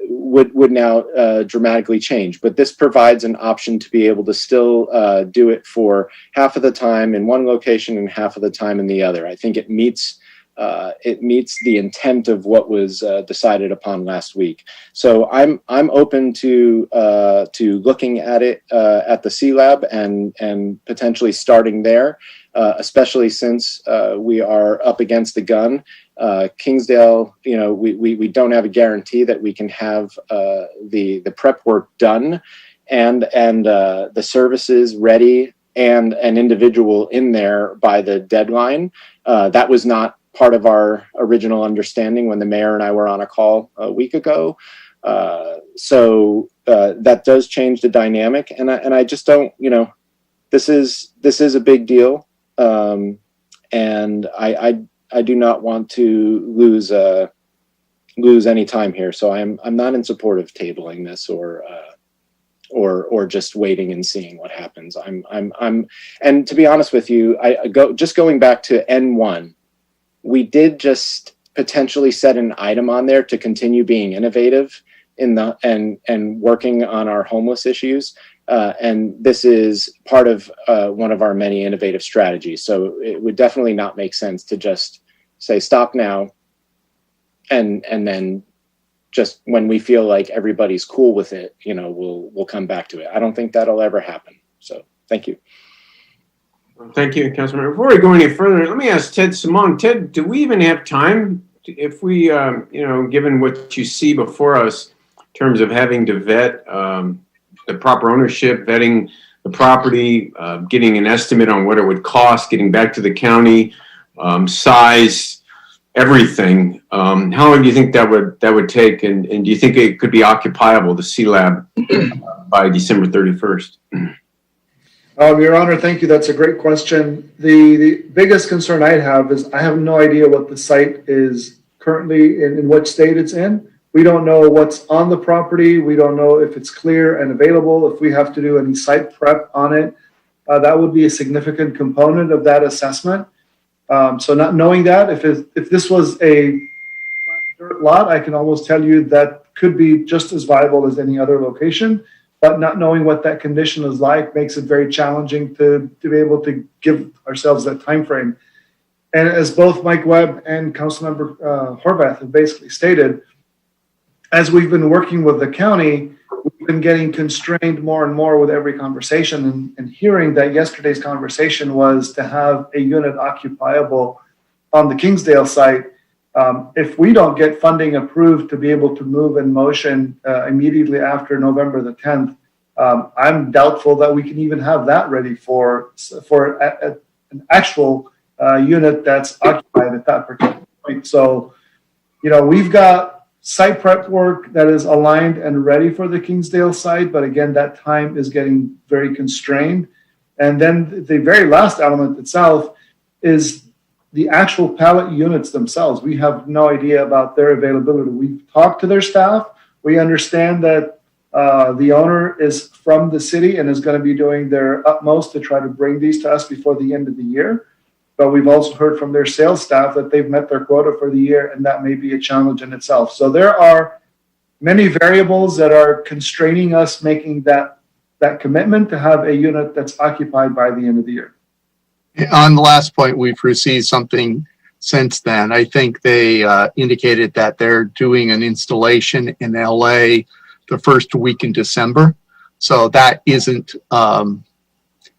would now dramatically change. But this provides an option to be able to still do it for half of the time in one location and half of the time in the other. I think it meets the intent of what was decided upon last week. So I'm open to looking at it at the C-Lab and potentially starting there, especially since we are up against the gun. Kingsdale, we don't have a guarantee that we can have the prep work done and the services ready and an individual in there by the deadline. That was not part of our original understanding when the mayor and I were on a call a week ago. So that does change the dynamic, and I just don't, this is a big deal, and I do not want to lose any time here. So I'm not in support of tabling this or just waiting and seeing what happens. And to be honest with you, going back to N1, we did just potentially set an item on there to continue being innovative and working on our homeless issues. And this is part of one of our many innovative strategies. So it would definitely not make sense to just say stop now and then just when we feel like everybody's cool with it, we'll come back to it. I don't think that'll ever happen. So thank you. Thank you, Councilman. Before we go any further, let me ask Ted Simone. Ted, do we even have time if we, given what you see before us in terms of having to vet the proper ownership, vetting the property, getting an estimate on what it would cost, getting back to the county, size, everything, how long do you think that would take? And do you think it could be occupiable, the C-Lab, by December 31st? Your Honor, thank you. That's a great question. The biggest concern I have is I have no idea what the site is currently in what state it's in. We don't know what's on the property. We don't know if it's clear and available, if we have to do any site prep on it. That would be a significant component of that assessment. So not knowing that, if this was a flat dirt lot, I can almost tell you that could be just as viable as any other location. But not knowing what that condition is like makes it very challenging to be able to give ourselves that time frame. And as both Mike Webb and Councilmember Horvath have basically stated, as we've been working with the county, we've been getting constrained more and more with every conversation, and hearing that yesterday's conversation was to have a unit occupiable on the Kingsdale site. If we don't get funding approved to be able to move in motion immediately after November the 10th, I'm doubtful that we can even have that ready for an actual unit that's occupied at that particular point. So, we've got site prep work that is aligned and ready for the Kingsdale site, but again, that time is getting very constrained. And then the very last element itself is the actual pallet units themselves. We have no idea about their availability. We've talked to their staff. We understand that the owner is from the city and is going to be doing their utmost to try to bring these to us before the end of the year. But we've also heard from their sales staff that they've met their quota for the year, and that may be a challenge in itself. So there are many variables that are constraining us making that commitment to have a unit that's occupied by the end of the year. On the last point, we've received something since then. I think they indicated that they're doing an installation in LA the first week in December. So that isn't,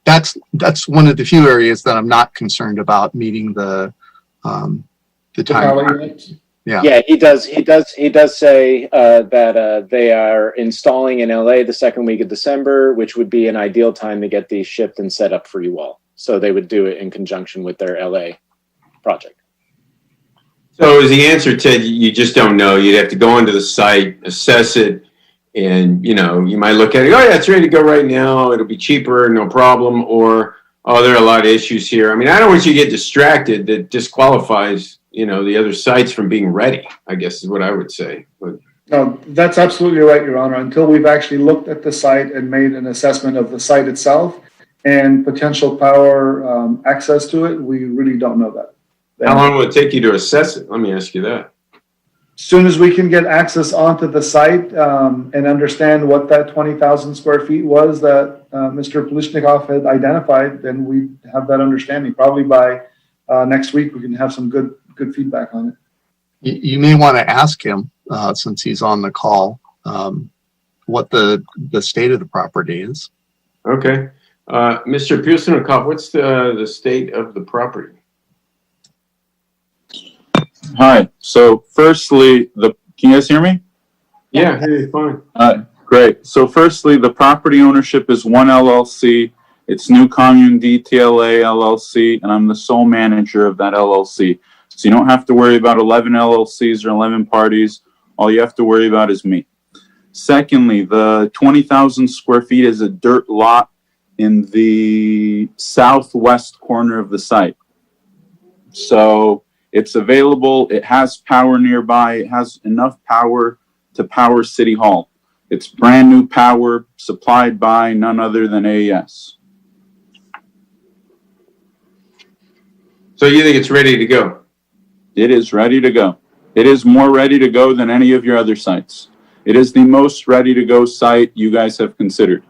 that's one of the few areas that I'm not concerned about meeting the time. Yeah, he does say that they are installing in LA the second week of December, which would be an ideal time to get these shipped and set up for you all. So they would do it in conjunction with their LA project. So is the answer, Ted, you just don't know? You'd have to go onto the site, assess it, and you might look at it, oh yeah, it's ready to go right now, it'll be cheaper, no problem, or oh, there are a lot of issues here. I mean, I don't want you to get distracted. That disqualifies, the other sites from being ready, I guess is what I would say. But no, that's absolutely right, Your Honor. Until we've actually looked at the site and made an assessment of the site itself and potential power access to it, we really don't know that. How long will it take you to assess it? Let me ask you that. As soon as we can get access onto the site and understand what that 20,000 square feet was that Mr. Polishnikov had identified, then we have that understanding. Probably by next week, we can have some good feedback on it. You may want to ask him, since he's on the call, what the state of the property is. Okay. Mr. Polishnikov, what's the state of the property? Hi. So firstly, can you guys hear me? Yeah, I hear you fine. Great. So firstly, the property ownership is one LLC. It's New Commune DTLA LLC, and I'm the sole manager of that LLC. So you don't have to worry about 11 LLCs or 11 parties. All you have to worry about is me. Secondly, the 20,000 square feet is a dirt lot in the southwest corner of the site. So it's available. It has power nearby. It has enough power to power City Hall. It's brand new power supplied by none other than AES. So you think it's ready to go? It is ready to go. It is more ready to go than any of your other sites. It is the most ready to go site you guys have considered.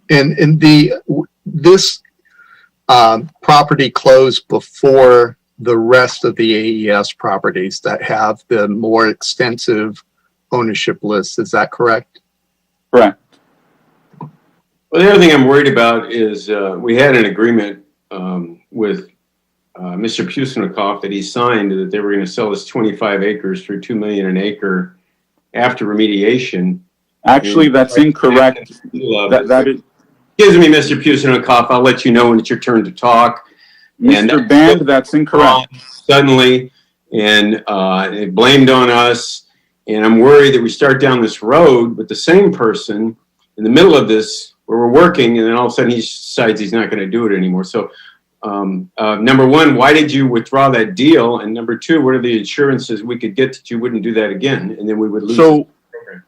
And this property closed before the rest of the AES properties that have the more extensive ownership list. Is that correct? Correct. Well, the other thing I'm worried about is we had an agreement with Mr. Polishnikov that he signed that they were going to sell us 25 acres for $2 million an acre after remediation. Actually, that's incorrect. That is. Excuse me, Mr. Polishnikov, I'll let you know when it's your turn to talk. Mr. Band, that's incorrect. Suddenly, and it blamed on us. And I'm worried that we start down this road with the same person in the middle of this where we're working, and then all of a sudden he decides he's not going to do it anymore. So, number one, why did you withdraw that deal? And number two, what are the assurances we could get that you wouldn't do that again, and then we would lose?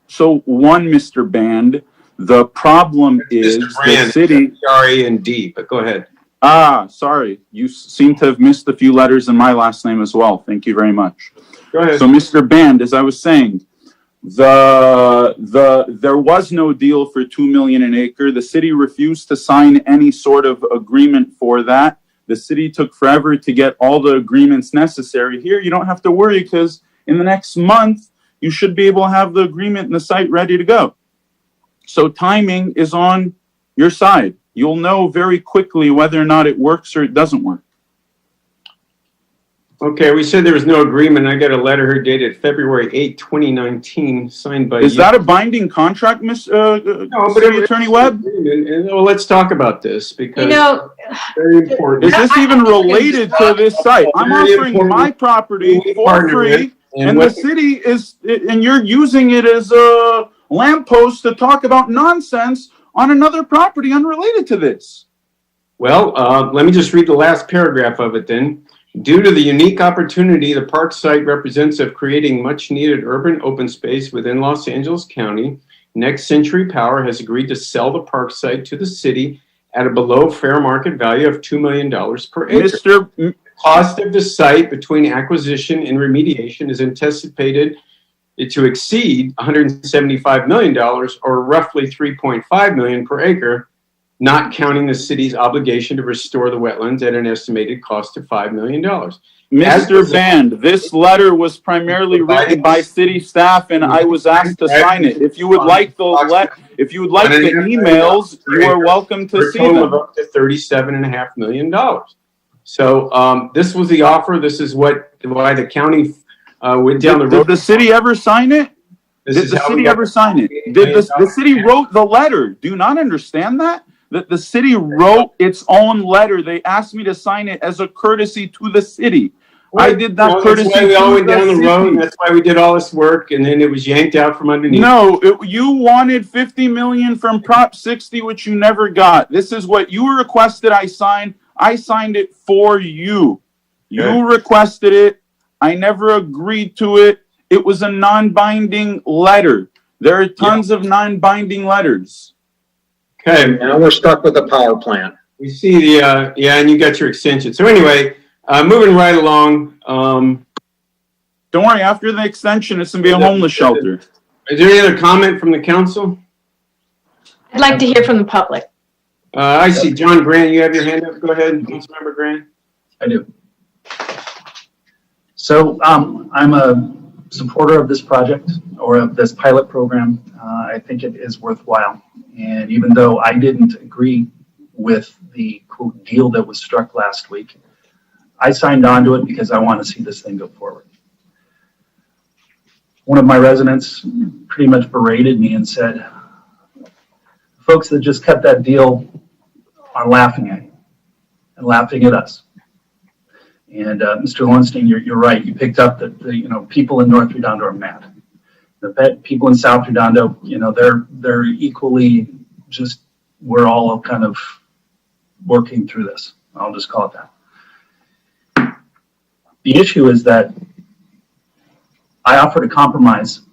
So one, Mr. Band, the problem is the city. Sorry and D, but go ahead. Sorry. You seem to have missed a few letters in my last name as well. Thank you very much. Go ahead. So, Mr. Band, as I was saying, there was no deal for $2 million an acre. The city refused to sign any sort of agreement for that. The city took forever to get all the agreements necessary. Here, you don't have to worry because in the next month, you should be able to have the agreement and the site ready to go. So timing is on your side. You'll know very quickly whether or not it works or it doesn't work. Okay, we said there was no agreement. I got a letter here dated February 8, 2019, signed by Is that a binding contract, Miss City Attorney Webb? Well, let's talk about this because it's very important. Is this even related to this site? I'm offering my property for free, and the city is, and you're using it as a lamppost to talk about nonsense on another property unrelated to this. Well, let me just read the last paragraph of it then. Due to the unique opportunity the park site represents of creating much needed urban open space within Los Angeles County, Next Century Power has agreed to sell the park site to the city at a below fair market value of $2 million per acre. The cost of the site between acquisition and remediation is anticipated to exceed $175 million, or roughly $3.5 million per acre, not counting the city's obligation to restore the wetlands at an estimated cost of $5 million. Mr. Band, this letter was primarily written by city staff, and I was asked to sign it. If you would like the emails, you are welcome to see them. Of up to $37.5 million. So this was the offer. This is why the county went down the road. Did the city ever sign it? Did the city ever sign it? Did the city wrote the letter? Do you not understand that? That the city wrote its own letter. They asked me to sign it as a courtesy to the city. I did that courtesy. That's why we all went down the road. That's why we did all this work, and then it was yanked out from underneath. No, you wanted $50 million from Prop 60, which you never got. This is what you requested I sign. I signed it for you. You requested it. I never agreed to it. It was a non-binding letter. There are tons of non-binding letters. Okay, now we're stuck with the power plant. We see the, and you got your extension. So anyway, moving right along. Don't worry, after the extension, it's going to be a homeless shelter. Is there any other comment from the council? I'd like to hear from the public. I see John Grant, you have your hand up. Go ahead, Councilmember Grant. I do. So I'm a supporter of this project or of this pilot program. I think it is worthwhile. And even though I didn't agree with the quote deal that was struck last week, I signed on to it because I want to see this thing go forward. One of my residents pretty much berated me and said, folks that just cut that deal are laughing at you and laughing at us. And Mr. Lowenstein, you're right. You picked up that the people in North Redondo are mad. The people in South Redondo, they're equally just, we're all kind of working through this. I'll just call it that. The issue is that I offered a compromise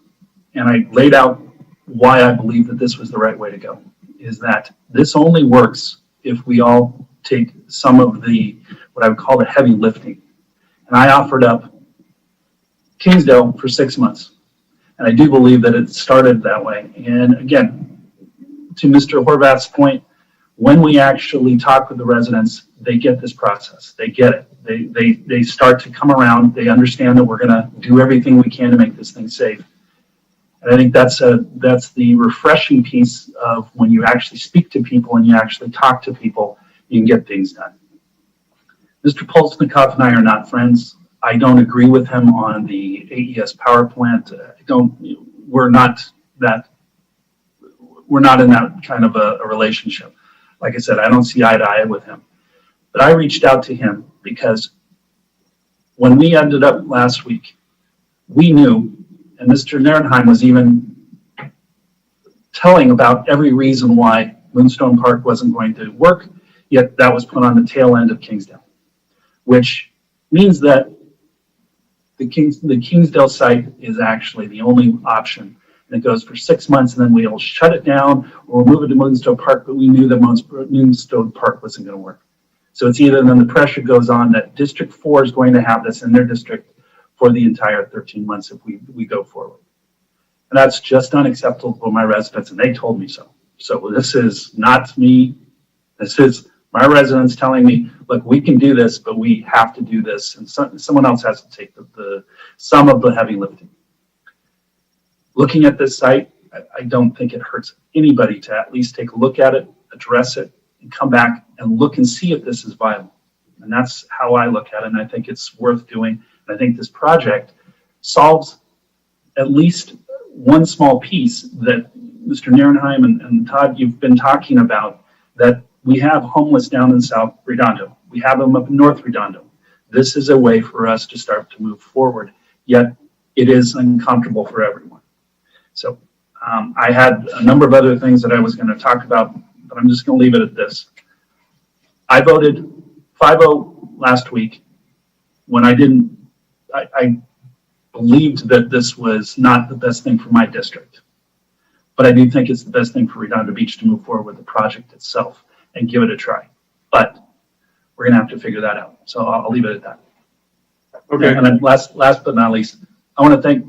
and I laid out why I believe that this was the right way to go, is that this only works if we all take some of the, what I would call the heavy lifting. And I offered up Kingsdale for 6 months. And I do believe that it started that way. And again, to Mr. Horvath's point, when we actually talk with the residents, they get this process. They get it. They start to come around. They understand that we're going to do everything we can to make this thing safe. And I think that's the refreshing piece of when you actually speak to people and you actually talk to people, you can get things done. Mr. Polsnikov and I are not friends. I don't agree with him on the AES power plant. We're not in that kind of a relationship. Like I said, I don't see eye to eye with him. But I reached out to him because when we ended up last week, we knew, and Mr. Nierenheim was even telling about every reason why Moonstone Park wasn't going to work, yet that was put on the tail end of Kingsdale, which means that the Kingsdale site is actually the only option. And it goes for 6 months, and then we'll shut it down or we'll move it to Moonstone Park, but we knew that Moonstone Park wasn't going to work. So it's either then the pressure goes on that District 4 is going to have this in their district for the entire 13 months if we go forward. And that's just unacceptable for my residents, and they told me so. So this is not me. This is my residents telling me, look, we can do this, but we have to do this. And someone else has to take some of the heavy lifting. Looking at this site, I don't think it hurts anybody to at least take a look at it, address it, and come back and look and see if this is viable. And that's how I look at it, and I think it's worth doing. And I think this project solves at least one small piece that Mr. Nierenheim and Todd, you've been talking about, that we have homeless down in South Redondo. We have them up in North Redondo. This is a way for us to start to move forward, yet it is uncomfortable for everyone. So I had a number of other things that I was going to talk about, but I'm just going to leave it at this. I voted 5-0 last week when I believed that this was not the best thing for my district. But I do think it's the best thing for Redondo Beach to move forward with the project itself and give it a try. But we're going to have to figure that out. So I'll leave it at that. Okay. And then last but not least, I want to thank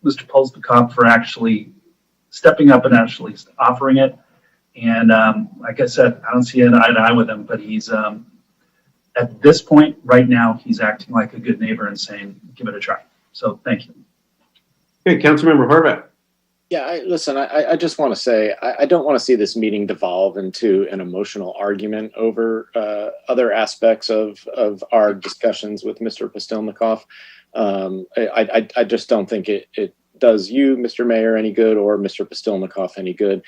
Mr. Polstikov for actually stepping up and actually offering it. And like I said, I don't see an eye to eye with him, but he's at this point right now, he's acting like a good neighbor and saying, give it a try. So thank you. Okay, Councilmember Horvath. Yeah, listen, I just want to say, I don't want to see this meeting devolve into an emotional argument over other aspects of our discussions with Mr. Postelnikov. I just don't think it does you, Mr. Mayor, any good, or Mr. Postelnikov any good.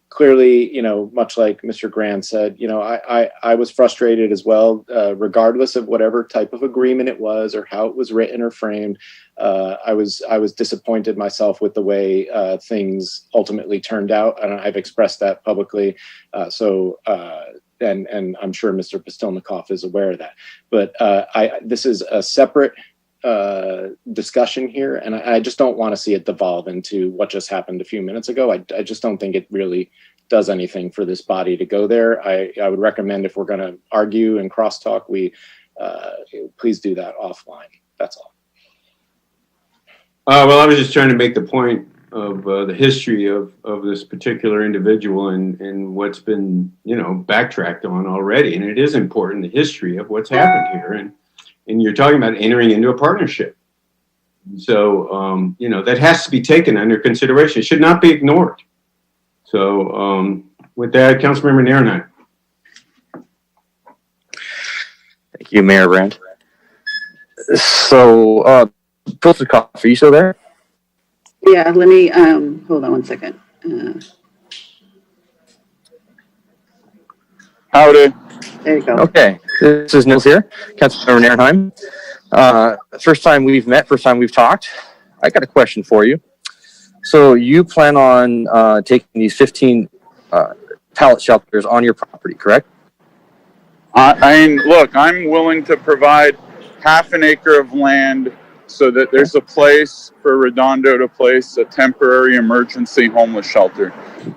Clearly, much like Mr. Grand said, I was frustrated as well, regardless of whatever type of agreement it was or how it was written or framed. I was disappointed myself with the way things ultimately turned out, and I've expressed that publicly. And I'm sure Mr. Postelnikov is aware of that. But this is a separate discussion here, and I just don't want to see it devolve into what just happened a few minutes ago. I just don't think it really does anything for this body to go there. I would recommend, if we're going to argue and crosstalk, we please do that offline. That's all. Well, I was just trying to make the point of the history of this particular individual and what's been, backtracked on already. And it is important, the history of what's happened here. And you're talking about entering into a partnership. So, that has to be taken under consideration. It should not be ignored. So, with that, Councilmember Nierenheim. Thank you, Mayor Brandt. So, Postikov, are you still there? Yeah, let me, hold on one second. Howdy. There you go. Okay, this is Nils here, Councilmember Nierenheim. First time we've met, first time we've talked. I got a question for you. So you plan on taking these 15 pallet shelters on your property, correct? Look, I'm willing to provide half an acre of land so that there's a place for Redondo to place a temporary emergency homeless shelter.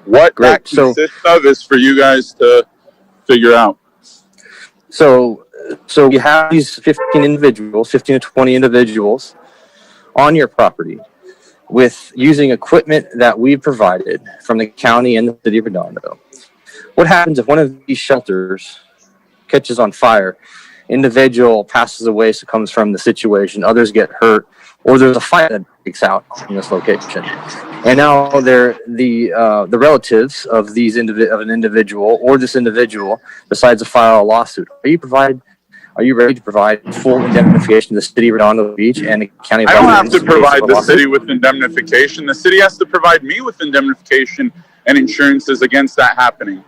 What that consists of is for you guys to figure out. So you have these 15 to 20 individuals on your property with using equipment that we provided from the county and the city of Redondo. What happens if one of these shelters catches on fire? Individual passes away, succumbs from the situation, others get hurt, or there's a fight that breaks out in this location. And now they're the relatives of an individual or this individual decides to file a lawsuit. Are you ready to provide full indemnification to the city of Redondo Beach and the county of I don't have Redondo to provide the city with indemnification. The city has to provide me with indemnification and insurances against that happening.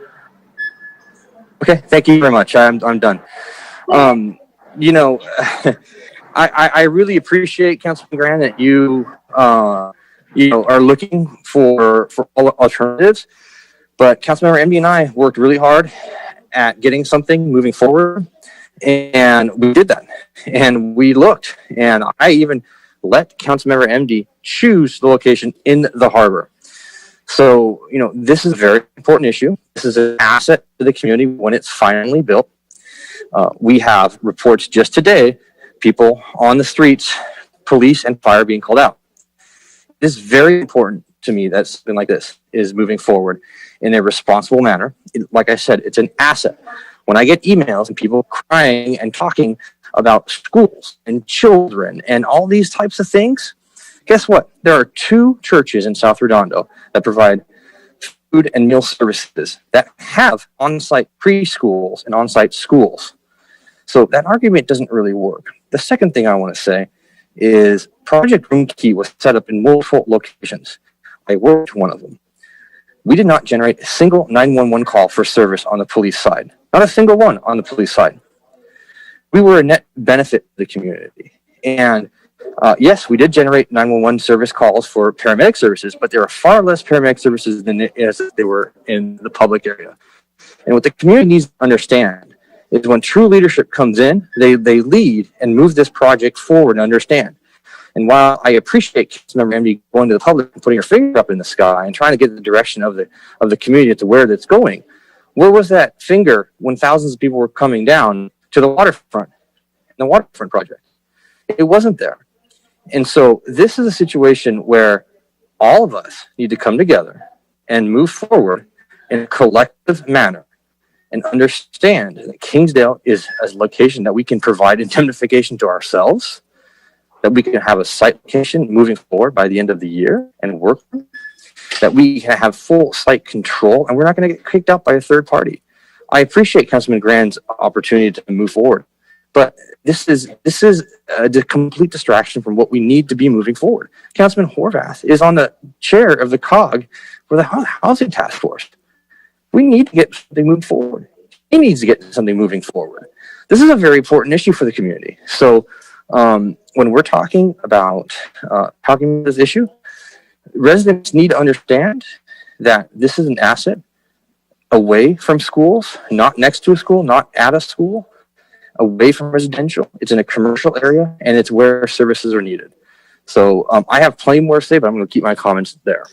Okay, thank you very much. I'm done. You know, I really appreciate Councilman Grant that you are looking for alternatives. But Councilmember MD and I worked really hard at getting something moving forward, and we did that. And we looked, and I even let Councilmember MD choose the location in the harbor. So, you know, this is a very important issue. This is an asset to the community when it's finally built. We have reports just today, people on the streets, police and fire being called out. It is very important to me that something like this is moving forward in a responsible manner. Like I said, it's an asset. When I get emails and people crying and talking about schools and children and all these types of things, guess what? There are 2 churches in South Redondo that provide food and meal services that have on-site preschools and on-site schools. So that argument doesn't really work. The second thing I want to say is Project Room Key was set up in multiple locations. I worked one of them. We did not generate a single 911 call for service on the police side. Not a single one on the police side. We were a net benefit to the community. And yes, we did generate 911 service calls for paramedic services, but there are far less paramedic services than as they were in the public area. And what the community needs to understand is when true leadership comes in, they lead and move this project forward and understand. And while I appreciate Councilmember MD going to the public and putting her finger up in the sky and trying to get the direction of the community to where that's going, where was that finger when thousands of people were coming down to the waterfront, the waterfront project? It wasn't there. And so this is a situation where all of us need to come together and move forward in a collective manner and understand that Kingsdale is a location that we can provide indemnification to ourselves, that we can have a site location moving forward by the end of the year and work, that we can have full site control, and we're not going to get kicked out by a third party. I appreciate Councilman Grand's opportunity to move forward, but this is a complete distraction from what we need to be moving forward. Councilman Horvath is on the chair of the COG for the Housing Task Force. We need to get something moving forward. He needs to get something moving forward. This is a very important issue for the community. So when we're talking about this issue, residents need to understand that this is an asset away from schools, not next to a school, not at a school, away from residential. It's in a commercial area, and it's where services are needed. So I have plenty more to say, but I'm going to keep my comments there.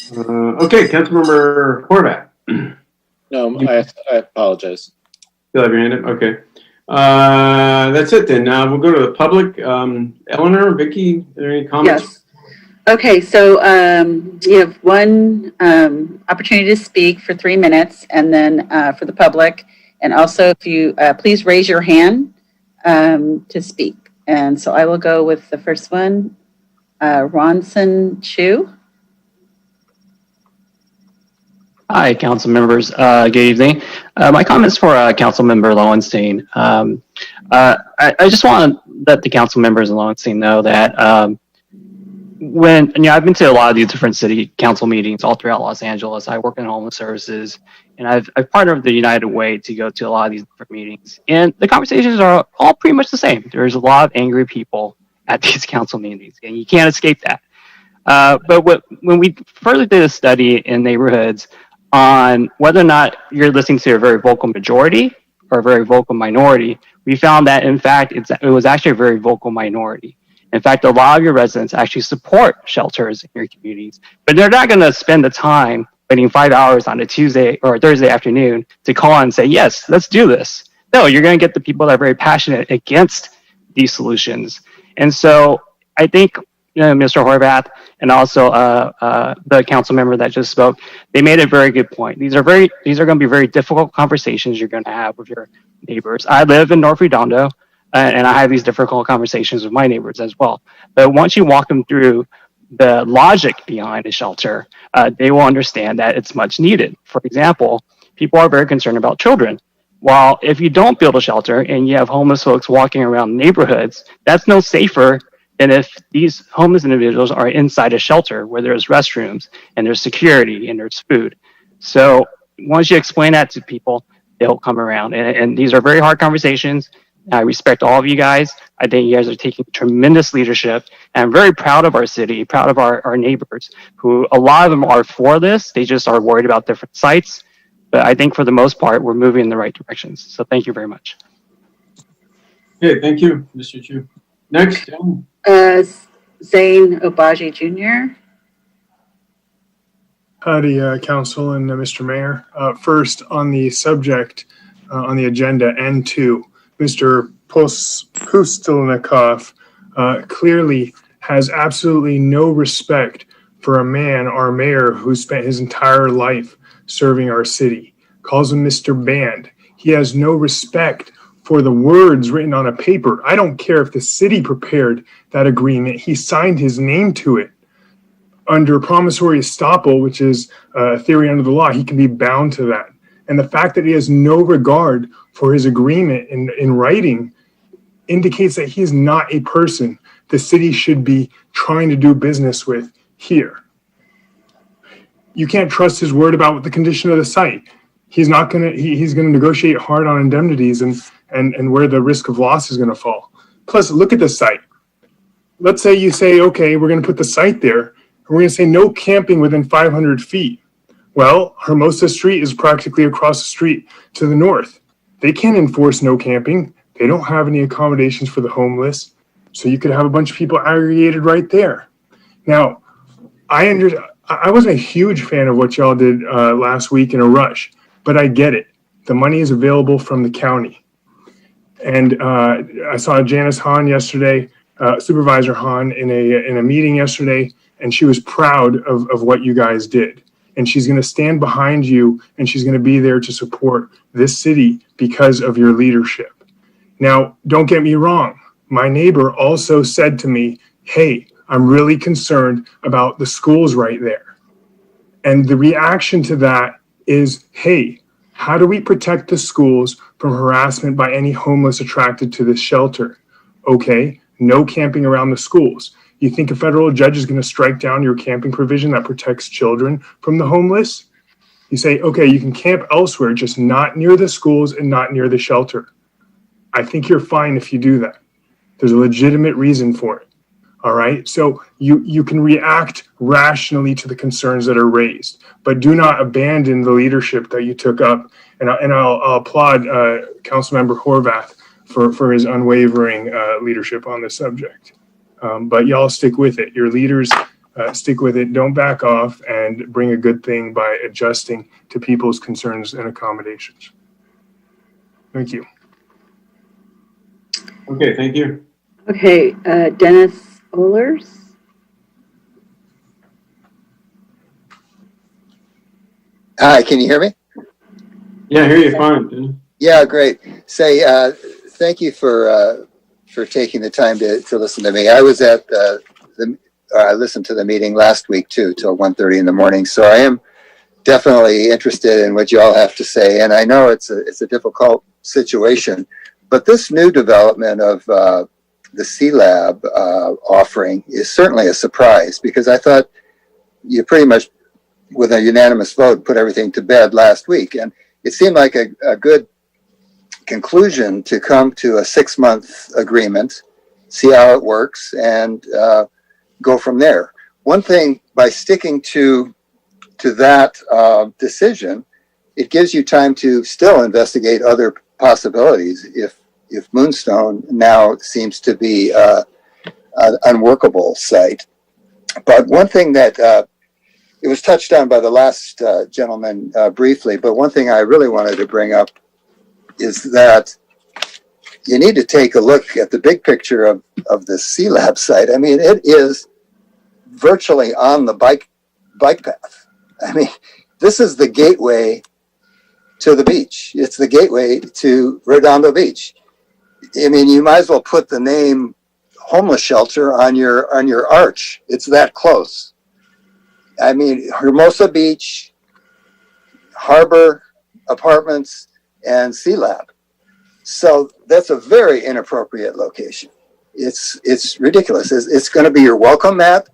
Okay, Councilmember Horvath. No, I apologize. You'll have your hand up? Okay. That's it then. We'll go to the public. Eleanor, Vicky, are there any comments? Yes. Okay, so you have one opportunity to speak for 3 minutes, and then for the public. And also, if you please raise your hand to speak. And so I will go with the first one, Ronson Chu. Hi, council members. Good evening. My comments for Council Member Lowenstein. I just want to let the council members in Lowenstein know that I've been to a lot of these different city council meetings all throughout Los Angeles. I work in homeless services, and I've partnered with the United Way to go to a lot of these different meetings. And the conversations are all pretty much the same. There's a lot of angry people at these council meetings, and you can't escape that. But when we further did a study in neighborhoods on whether or not you're listening to a very vocal majority or a very vocal minority, we found that, in fact, it was actually a very vocal minority. In fact, a lot of your residents actually support shelters in your communities, but they're not going to spend the time waiting 5 hours on a Tuesday or a Thursday afternoon to call and say, yes, let's do this. No, you're going to get the people that are very passionate against these solutions. And so I think Mr. Horvath and also the council member that just spoke, they made a very good point. These are going to be very difficult conversations you're going to have with your neighbors. I live in North Redondo, and I have these difficult conversations with my neighbors as well. But once you walk them through the logic behind a shelter, they will understand that it's much needed. For example, people are very concerned about children. Well, if you don't build a shelter and you have homeless folks walking around neighborhoods, that's no safer than if these homeless individuals are inside a shelter where there's restrooms and there's security and there's food. So once you explain that to people, they'll come around. And these are very hard conversations. I respect all of you guys. I think you guys are taking tremendous leadership. And I'm very proud of our city, proud of our neighbors, who a lot of them are for this. They just are worried about different sites. But I think for the most part, we're moving in the right directions. So thank you very much. Okay, thank you, Mr. Chu. Next, Zane Obaji Jr. Howdy, Council and Mr. Mayor. First, on the subject on the agenda, N2, Mr. Pustelnikov clearly has absolutely no respect for a man, our mayor, who spent his entire life serving our city. Calls him Mr. Band. He has no respect for the words written on a paper. I don't care if the city prepared that agreement. He signed his name to it. Under promissory estoppel, which is a theory under the law, he can be bound to that. And the fact that he has no regard for his agreement in writing indicates that he is not a person the city should be trying to do business with here. You can't trust his word about the condition of the site. He's not gonna. He's gonna negotiate hard on indemnities and where the risk of loss is gonna fall. Plus, look at the site. Let's say you say, okay, we're gonna put the site there. We're going to say no camping within 500 feet. Well, Hermosa Street is practically across the street to the north. They can't enforce no camping. They don't have any accommodations for the homeless. So you could have a bunch of people aggregated right there. Now, I wasn't a huge fan of what y'all did last week in a rush, but I get it. The money is available from the county. And I saw Janice Hahn yesterday, Supervisor Hahn, in a meeting yesterday, and she was proud of what you guys did. And she's going to stand behind you, and she's going to be there to support this city because of your leadership. Now, don't get me wrong. My neighbor also said to me, hey, I'm really concerned about the schools right there. And the reaction to that is, hey, how do we protect the schools from harassment by any homeless attracted to this shelter? Okay, no camping around the schools. You think a federal judge is going to strike down your camping provision that protects children from the homeless? You say, okay, you can camp elsewhere, just not near the schools and not near the shelter. I think you're fine if you do that. There's a legitimate reason for it. All right. So you can react rationally to the concerns that are raised, but do not abandon the leadership that you took up. And I'll applaud Councilmember Horvath for his unwavering leadership on this subject. But y'all stick with it. Your leaders stick with it. Don't back off and bring a good thing by adjusting to people's concerns and accommodations. Thank you. Okay, thank you. Okay, Dennis Ohlers. Hi, can you hear me? Yeah, I hear you fine. Yeah, great. Say, thank you for taking the time to listen to me. I was at I listened to the meeting last week too, till 1:30 in the morning. So I am definitely interested in what you all have to say. And I know it's a difficult situation, but this new development of the C-Lab offering is certainly a surprise, because I thought you pretty much, with a unanimous vote, put everything to bed last week. And it seemed like a good conclusion to come to a 6-month agreement, see how it works, and go from there. One thing, by sticking to that decision, it gives you time to still investigate other possibilities if Moonstone now seems to be an unworkable site. But one thing that it was touched on by the last gentleman briefly, but one thing I really wanted to bring up is that you need to take a look at the big picture of the C-Lab site. I mean, it is virtually on the bike path. I mean, this is the gateway to the beach. It's the gateway to Redondo Beach. I mean, you might as well put the name homeless shelter on your arch. It's that close. I mean, Hermosa Beach, Harbor Apartments, and C-Lab. So that's a very inappropriate location. It's ridiculous. It's going to be your welcome mat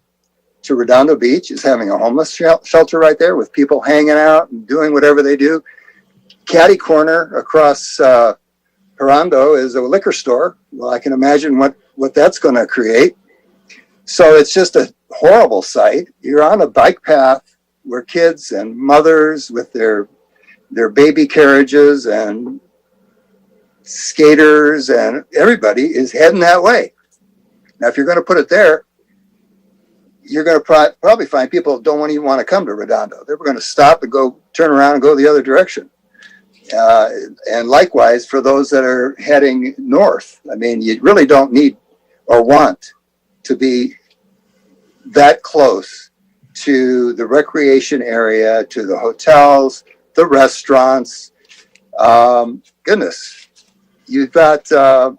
to Redondo Beach is having a homeless shelter right there with people hanging out and doing whatever they do. Catty corner across Redondo is a liquor store. Well, I can imagine what that's going to create. So it's just a horrible sight. You're on a bike path where kids and mothers with their baby carriages and skaters and everybody is heading that way. Now, if you're going to put it there, you're going to probably find people that don't even want to come to Redondo. They're going to stop and go turn around and go the other direction. And likewise for those that are heading north. I mean, you really don't need or want to be that close to the recreation area, to the hotels, the restaurants. Goodness, you've got all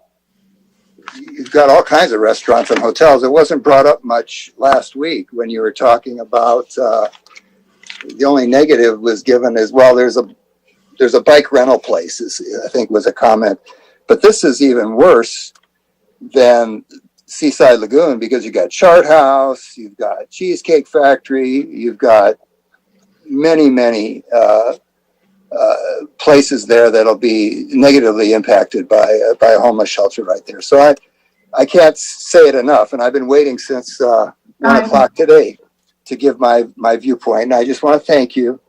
kinds of restaurants and hotels. It wasn't brought up much last week when you were talking about the only negative was given as well. There's a bike rental place, I think was a comment, but this is even worse than Seaside Lagoon because you got Chart House, you've got Cheesecake Factory, you've got many places there that'll be negatively impacted by a homeless shelter right there. So I can't say it enough, and I've been waiting since 1 o'clock today to give my viewpoint. And I just want to thank you.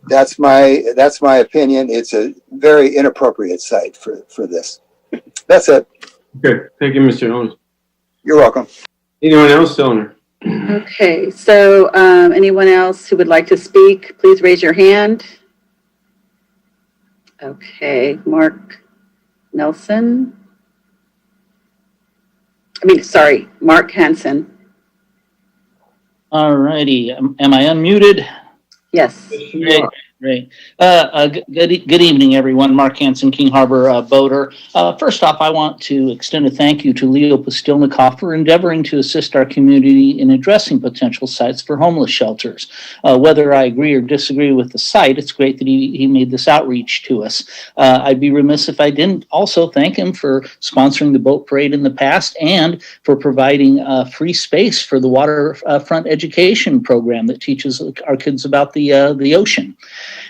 That's my opinion. It's a very inappropriate site for this. That's it. Okay, thank you, Mr. Holmes. You're welcome. Anyone else, Eleanor? Okay, so anyone else who would like to speak, please raise your hand. Okay, Mark Nelson. Mark Hansen. All righty. Am I unmuted? Yes. Great. Good evening, everyone. Mark Hansen, King Harbor boater. First off, I want to extend a thank you to Leo Postilnikoff for endeavoring to assist our community in addressing potential sites for homeless shelters. Whether I agree or disagree with the site, it's great that he made this outreach to us. I'd be remiss if I didn't also thank him for sponsoring the boat parade in the past and for providing free space for the waterfront education program that teaches our kids about the ocean.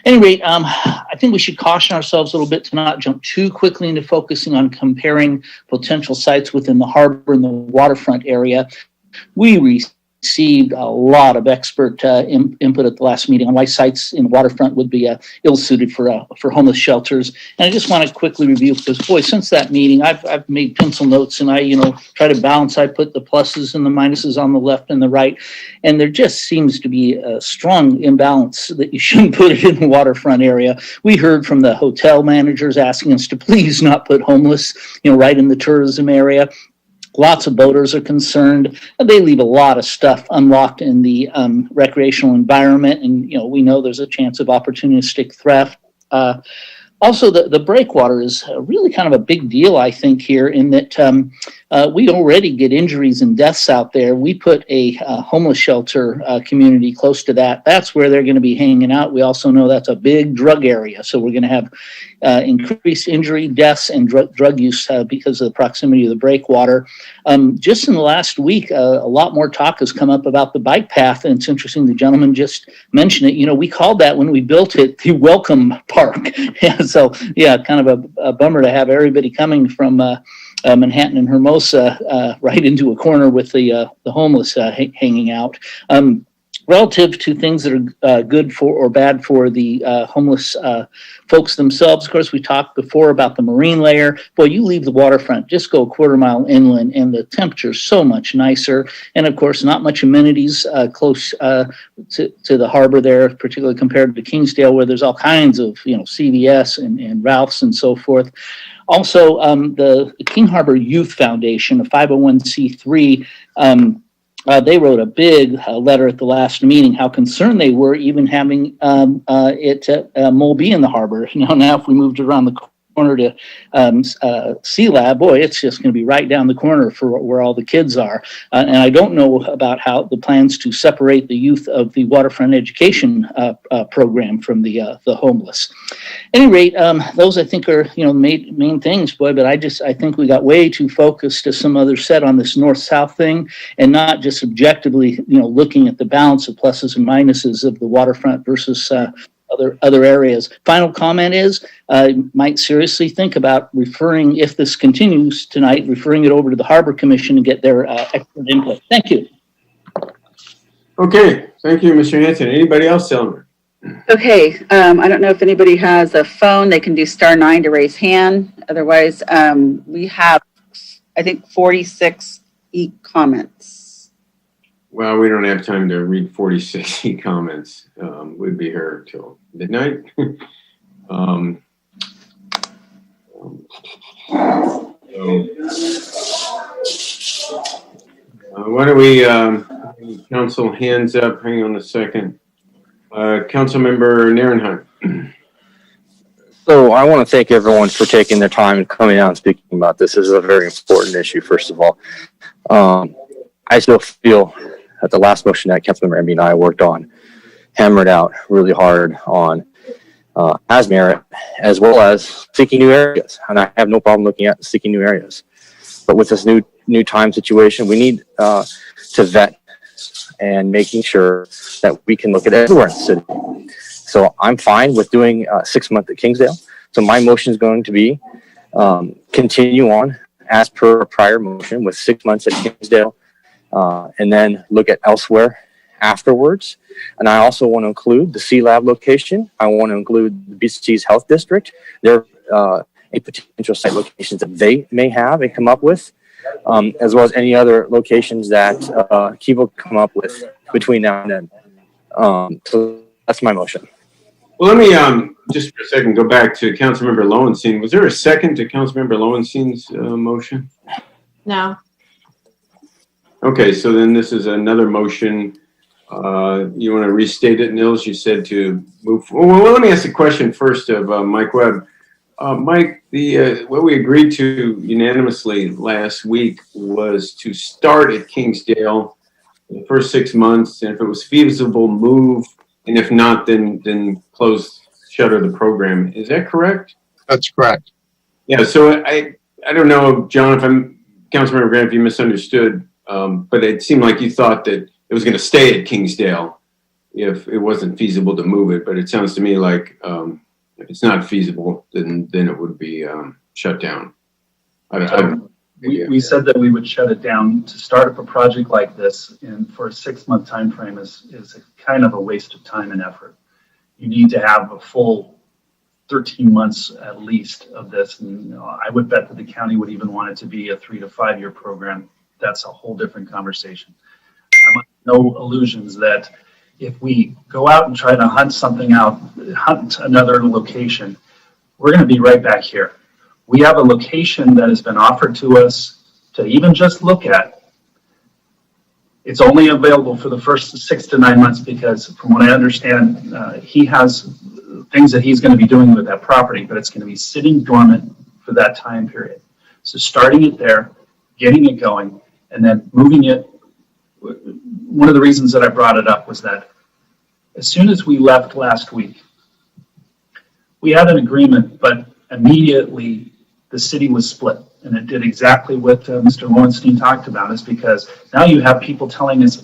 At any rate, I think we should caution ourselves a little bit to not jump too quickly into focusing on comparing potential sites within the harbor and the waterfront area. We received a lot of expert input at the last meeting on why sites in the waterfront would be ill-suited for homeless shelters. And I just want to quickly review, because boy, since that meeting, I've made pencil notes and I try to balance. I put the pluses and the minuses on the left and the right, and there just seems to be a strong imbalance that you shouldn't put it in the waterfront area. We heard from the hotel managers asking us to please not put homeless, right in the tourism area. Lots of boaters are concerned. They leave a lot of stuff unlocked in the recreational environment, and we know there's a chance of opportunistic theft. Also, the breakwater is really kind of a big deal, I think, here in that we already get injuries and deaths out there. We put a homeless shelter community close to that. That's where they're going to be hanging out. We also know that's a big drug area, so we're going to have increased injury, deaths, and drug use because of the proximity of the breakwater. Just in the last week, a lot more talk has come up about the bike path, and it's interesting the gentleman just mentioned it. We called that when we built it the Welcome Park. So, kind of a bummer to have everybody coming from Manhattan and Hermosa right into a corner with the homeless hanging out. Relative to things that are good for or bad for the homeless folks themselves, of course, we talked before about the marine layer. Boy, you leave the waterfront, just go a quarter mile inland, and the temperature is so much nicer. And of course, not much amenities close to the harbor there, particularly compared to Kingsdale, where there's all kinds of CVS and Ralph's and so forth. Also, the King Harbor Youth Foundation, a 501c3. They wrote a big letter at the last meeting how concerned they were even having it Mulby in the harbor. Now if we moved around the corner to C-Lab, boy, it's just going to be right down the corner for where all the kids are. And I don't know about how the plans to separate the youth of the waterfront education program from the homeless. At any rate, those I think are main things, boy. But I think we got way too focused, as some others said, on this north-south thing, and not just objectively looking at the balance of pluses and minuses of the waterfront versus other areas. Final comment is, might seriously think about referring, if this continues tonight, referring it over to the Harbor Commission and get their expert input. Thank you. Okay, thank you, Mr. Hanson. Anybody else, Eleanor? Okay, I don't know if anybody has a phone. They can do *9 to raise hand. Otherwise, we have, I think, 46 comments. Well, we don't have time to read 46 comments. We'd be here till midnight. Why don't we, council hands up, hang on a second. Councilmember Nierenheim. So I want to thank everyone for taking their time and coming out and speaking about this. This is a very important issue, first of all. I still feel that the last motion that Councilmember Emby and I worked on, hammered out really hard on as merit, as well as seeking new areas. And I have no problem looking at seeking new areas. But with this new time situation, we need to vet and making sure that we can look at everywhere in the city. So I'm fine with doing 6 months at Kingsdale. So my motion is going to be continue on as per a prior motion with 6 months at Kingsdale, and then look at elsewhere afterwards. And I also want to include the C-Lab location. I want to include the BC's Health District. There are potential site locations that they may have and come up with, as well as any other locations that Kiva come up with between now and then. So that's my motion. Well, let me just for a second go back to Councilmember Lowenstein. Was there a second to Councilmember Lowenstein's motion? No. Okay, so then this is another motion. You want to restate it, Nils? You said to move forward. Well, let me ask a question first of Mike Webb. Mike, what we agreed to unanimously last week was to start at Kingsdale the first 6 months, and if it was feasible, move, and if not, then shutter the program. Is that correct? That's correct. Yeah. So I don't know, John, Councilmember Grant, if you misunderstood, but it seemed like you thought that it was going to stay at Kingsdale if it wasn't feasible to move it. But it sounds to me like if it's not feasible, then it would be shut down. We said that we would shut it down. To start up a project like this and for a 6 month time frame is a kind of a waste of time and effort. You need to have a full 13 months at least of this. And I would bet that the county would even want it to be a 3 to 5 year program. That's a whole different conversation. I'm under no illusions that if we go out and try to hunt another location, we're going to be right back here. We have a location that has been offered to us to even just look at. It's only available for the first 6 to 9 months because, from what I understand, he has things that he's going to be doing with that property, but it's going to be sitting dormant for that time period. So starting it there, getting it going, and then moving it. One of the reasons that I brought it up was that as soon as we left last week, we had an agreement, but immediately the city was split. And it did exactly what Mr. Lowenstein talked about, is because now you have people telling us,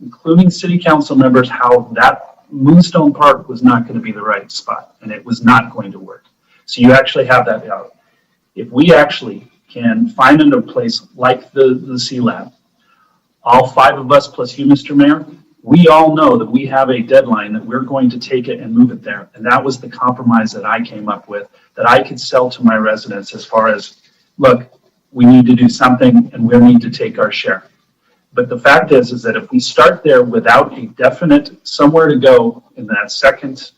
including city council members, how that Moonstone Park was not going to be the right spot and it was not going to work. So you actually have that out. If we actually can find a place like the C-Lab, all 5 of us plus you, Mr. Mayor, we all know that we have a deadline that we're going to take it and move it there. And that was the compromise that I came up with, that I could sell to my residents as far as, look, we need to do something and we need to take our share. But the fact is that if we start there without a definite somewhere to go in that second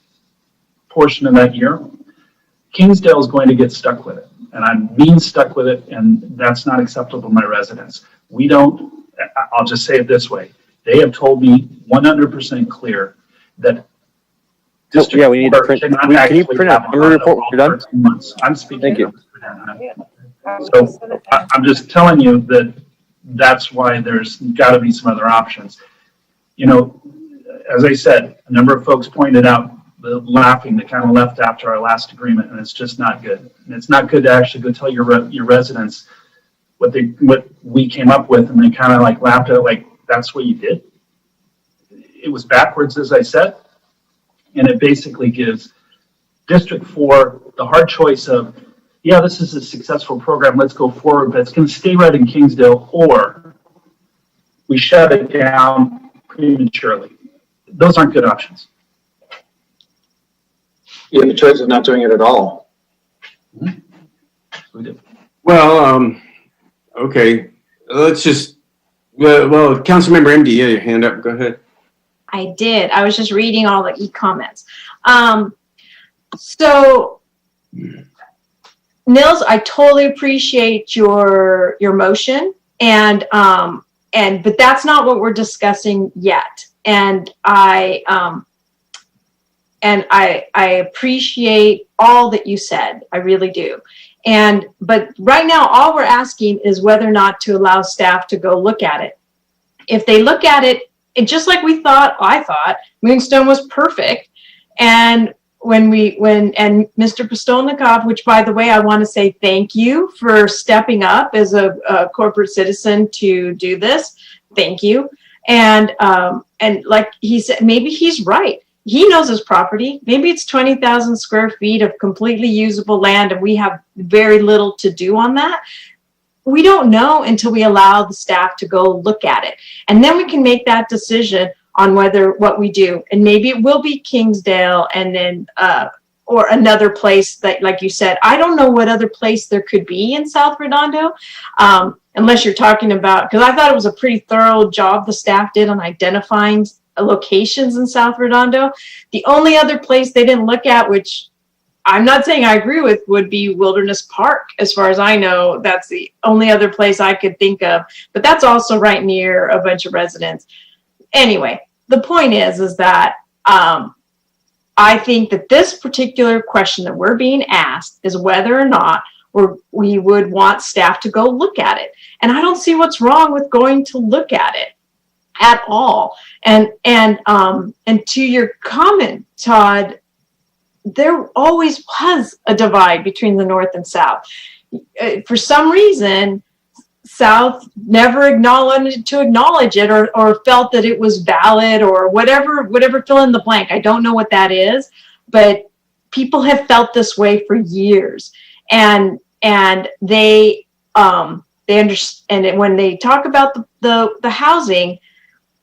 portion of that year, Kingsdale is going to get stuck with it. And I mean stuck with it, and that's not acceptable to my residents. I'll just say it this way. They have told me 100% clear that District Yeah, we need to 4 print. cannot Can you actually print have a summary report when you're done? 13 months. I'm speaking. Thank you. So I'm just telling you that that's why there's got to be some other options. You know, as I said, a number of folks pointed out the laughing that kind of left after our last agreement, and it's just not good. And it's not good to actually go tell your residents what we came up with, and they kind of like laughed at it, like that's what you did. It was backwards, as I said, and it basically gives District 4 the hard choice of, yeah, this is a successful program, let's go forward, but it's going to stay right in Kingsdale, or we shut it down prematurely. Those aren't good options. You have the choice of not doing it at all. We do. Well, okay, let's just, well, Councilmember MD, you had your hand up, go ahead. I did. I was just reading all the e-comments. So, Nils, I totally appreciate your motion, but that's not what we're discussing yet. And I appreciate all that you said. I really do. But right now, all we're asking is whether or not to allow staff to go look at it. If they look at it, and just like I thought Moonstone was perfect. And when Mr. Postolnikov, which by the way, I want to say thank you for stepping up as a corporate citizen to do this. Thank you. And like he said, maybe he's right. He knows his property. Maybe it's 20,000 square feet of completely usable land, and we have very little to do on that. We don't know until we allow the staff to go look at it. And then we can make that decision on what we do. And maybe it will be Kingsdale and then, or another place that, like you said, I don't know what other place there could be in South Redondo. Unless you're talking about, because I thought it was a pretty thorough job the staff did on identifying locations in South Redondo. The only other place they didn't look at, which I'm not saying I agree with, would be Wilderness Park. As far as I know, that's the only other place I could think of, but that's also right near a bunch of residents. Anyway, the point is that I think that this particular question that we're being asked is whether or not we would want staff to go look at it. And I don't see what's wrong with going to look at it at all. And to your comment, Todd, there always was a divide between the North and South. For some reason, South never acknowledged it or felt that it was valid or whatever, fill in the blank. I don't know what that is, but people have felt this way for years. And they understand it. When they talk about the housing,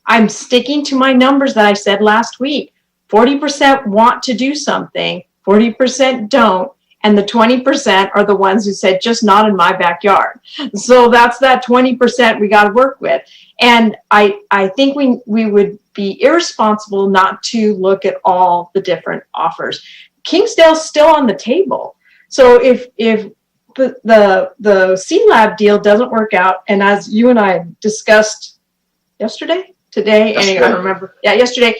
I'm sticking to my numbers that I said last week. 40% want to do something, 40% don't, and the 20% are the ones who said, just not in my backyard. So that's that 20% we got to work with. And I think we would be irresponsible not to look at all the different offers. Kingsdale's still on the table. So if the C-Lab deal doesn't work out, and as you and I discussed yesterday, I don't remember. Yeah, yesterday.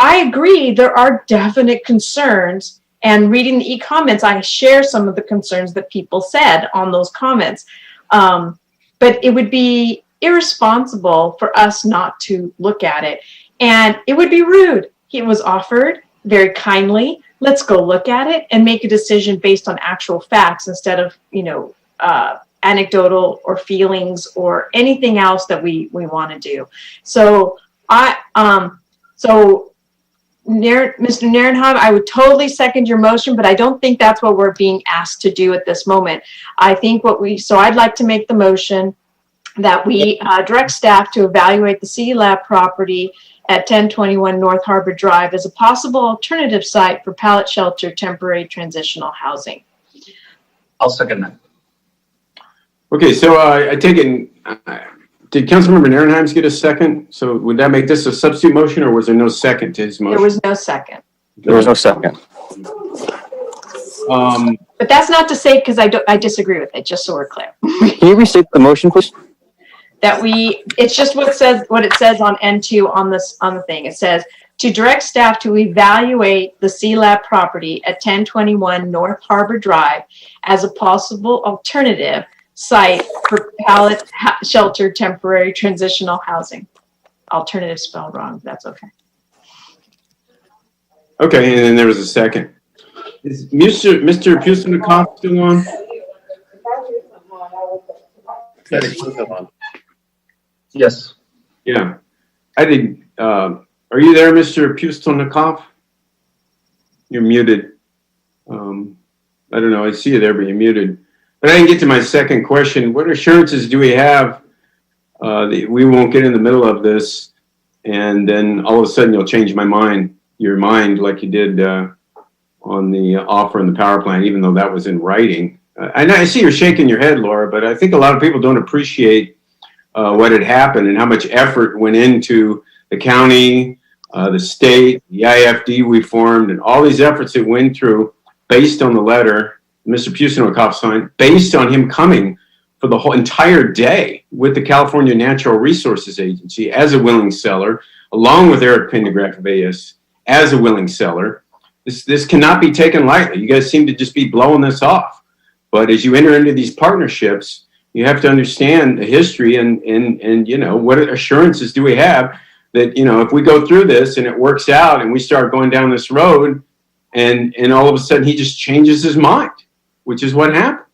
I agree there are definite concerns, and reading the e-comments, I share some of the concerns that people said on those comments. But it would be irresponsible for us not to look at it. And it would be rude. It was offered very kindly. Let's go look at it and make a decision based on actual facts instead of, anecdotal or feelings or anything else that we want to do. So Mr. Nierenheim, I would totally second your motion, but I don't think that's what we're being asked to do at this moment. I think I'd like to make the motion that we direct staff to evaluate the C-Lab property at 1021 North Harbor Drive as a possible alternative site for pallet shelter temporary transitional housing. I'll second that. Okay, so I take it, did Councilmember Nierenheim get a second? So would that make this a substitute motion, or was there no second to his motion? There was no second. There was no second. But that's not to say, because I disagree with it, just so we're clear. Can you restate the motion, please? It's just what it says on N2 on the thing. It says to direct staff to evaluate the C-Lab property at 1021 North Harbor Drive as a possible alternative site for Pallet shelter temporary transitional housing. Alternative spelled wrong, that's okay. Okay, and then there was a second. Is Mr. Pustinikoff still on? Yes. Yeah. I did. Are you there, Mr. Pustinikoff? You're muted. I don't know. I see you there, but you're muted. But I didn't get to my second question. What assurances do we have that we won't get in the middle of this, and then all of a sudden you'll change your mind like you did on the offer and the power plant, even though that was in writing. I see you're shaking your head, Laura, but I think a lot of people don't appreciate what had happened and how much effort went into the county, the state, the IFD we formed, and all these efforts that went through based on the letter Mr. Pustinikoff signed, based on him coming for the whole entire day with the California Natural Resources Agency as a willing seller, along with Eric Pendergraph of AS as a willing seller. This cannot be taken lightly. You guys seem to just be blowing this off. But as you enter into these partnerships, you have to understand the history and you know, what assurances do we have that, you know, if we go through this and it works out and we start going down this road and all of a sudden he just changes his mind, which is what happened.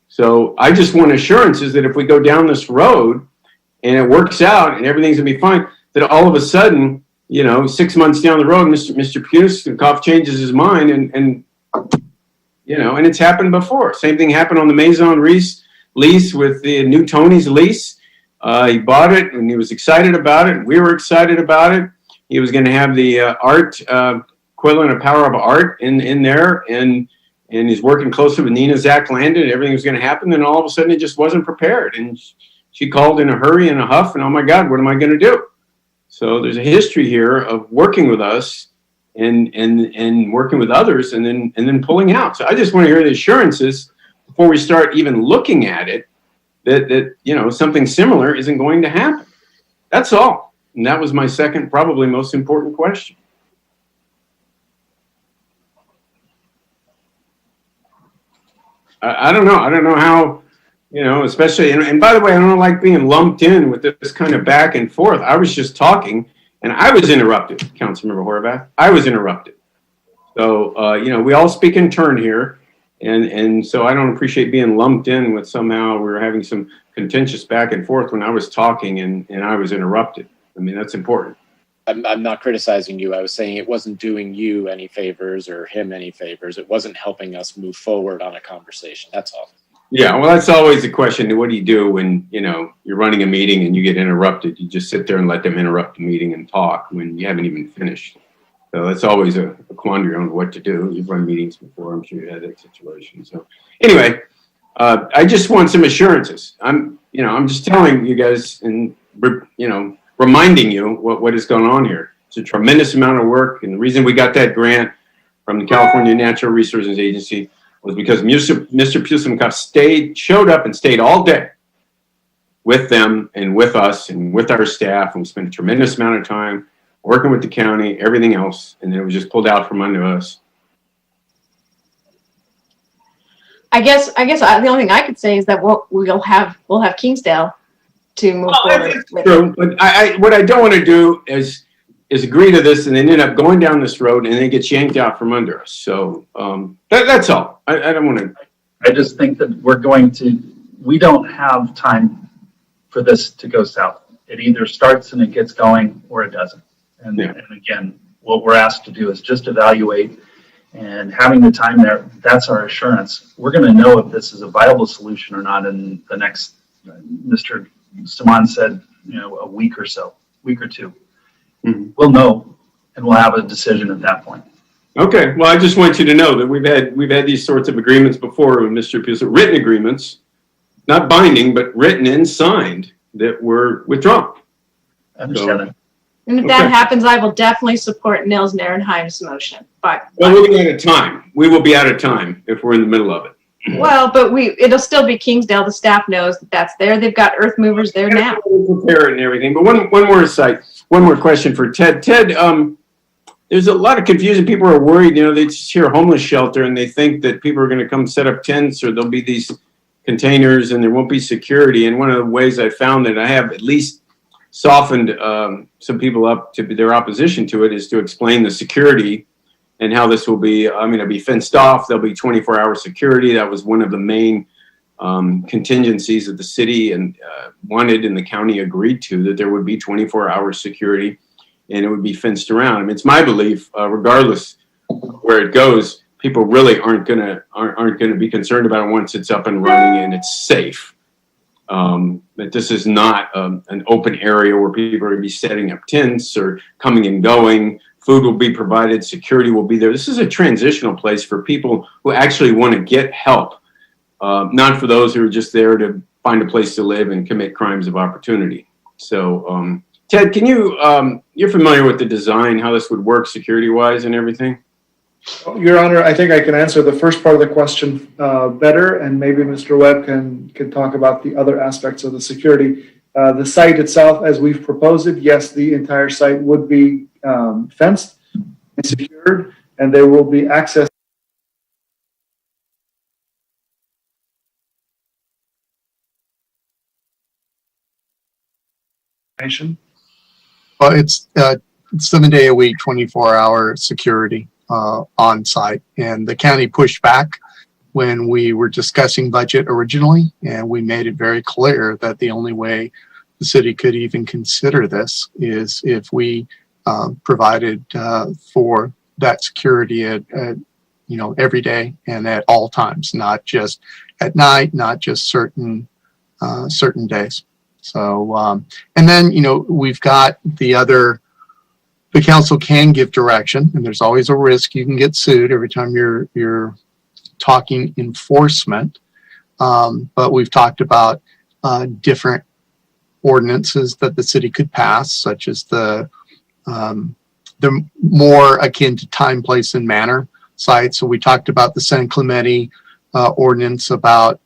So I just want assurances that if we go down this road and it works out and everything's gonna be fine, that all of a sudden, you know, 6 months down the road, Mr. Pustinikoff changes his mind and you know, and it's happened before. Same thing happened on the Maison lease with the new Tony's lease. He bought it and he was excited about it. We were excited about it. He was going to have the art equivalent of Power of Art in there, and he's working closely with Nina Zach Landon. Everything was going to happen, and all of a sudden it just wasn't prepared. And she called in a hurry and a huff, and oh my God, what am I going to do? So there's a history here of working with us and working with others, and then pulling out. So I just want to hear the assurances before we start even looking at it that you know, something similar isn't going to happen. That's all. And that was my second, probably most important question. I don't know. I don't know how, you know, especially, and by the way, I don't like being lumped in with this kind of back and forth. I was just talking and I was interrupted, Councilmember Horvath. I was interrupted. So, you know, we all speak in turn here. And so I don't appreciate being lumped in with somehow we were having some contentious back and forth when I was talking and I was interrupted. I mean, that's important. I'm not criticizing you. I was saying it wasn't doing you any favors or him any favors. It wasn't helping us move forward on a conversation. That's all. Yeah, well, that's always the question. What do you do when, you know, you're running a meeting and you get interrupted? You just sit there and let them interrupt the meeting and talk when you haven't even finished. So that's always a quandary on what to do. You've run meetings before. I'm sure you had that situation. So anyway, I just want some assurances. I'm just telling you guys and, you know, reminding you what is going on here. It's a tremendous amount of work. And the reason we got that grant from the California Natural Resources Agency was because Mr. Pustinikoff showed up and stayed all day with them and with us and with our staff. And we spent a tremendous amount of time working with the county, everything else, and then it was just pulled out from under us. I guess the only thing I could say is that we'll have Kingsdale to move forward with. True, but what I don't want to do is agree to this and then end up going down this road and then it gets yanked out from under us. So that's all. I don't want to. I just think that we don't have time for this to go south. It either starts and it gets going or it doesn't. And again, what we're asked to do is just evaluate, and having the time there, that's our assurance. We're going to know if this is a viable solution or not in the next, Mr. Saman said, you know, a week or two. Mm-hmm. We'll know, and we'll have a decision at that point. Okay. Well, I just want you to know that we've had these sorts of agreements before with Mr. Pustinikoff, written agreements, not binding, but written and signed, that were withdrawn. I understand that. And if that happens, I will definitely support Nils Narenheim's motion. But we'll be out of time. We will be out of time if we're in the middle of it. Well, but it'll still be Kingsdale. The staff knows that's there. They've got earth movers there now. Prepare it and everything. But one more question for Ted. Ted, there's a lot of confusion. People are worried, they just hear homeless shelter and they think that people are going to come set up tents or there'll be these containers and there won't be security. And one of the ways I found that I have at least softened some people up to their opposition to it is to explain the security and how this will be. It'll be fenced off. There'll be 24-hour security. That was one of the main contingencies that the city and wanted and the county agreed to, that there would be 24-hour security and it would be fenced around. It's my belief, regardless where it goes, people really aren't gonna be concerned about it once it's up and running and it's safe. That this is not an open area where people are gonna be setting up tents or coming and going. Food will be provided, security will be there. This is a transitional place for people who actually want to get help, not for those who are just there to find a place to live and commit crimes of opportunity. So, Ted, can you, you're familiar with the design, how this would work security-wise and everything? Your Honor, I think I can answer the first part of the question better, and maybe Mr. Webb can talk about the other aspects of the security. The site itself, as we've proposed it, yes, the entire site would be fenced and secured, and there will be access. Well, it's 7-day-a-week, 24-hour security on site, and the county pushed back when we were discussing budget originally, and we made it very clear that the only way the city could even consider this is if we provided for that security at every day and at all times, not just at night, not just certain days. So, and then, we've got the council can give direction, and there's always a risk you can get sued every time you're talking enforcement. But we've talked about different ordinances that the city could pass, such as the more akin to time, place, and manner sites. So we talked about the San Clemente ordinance about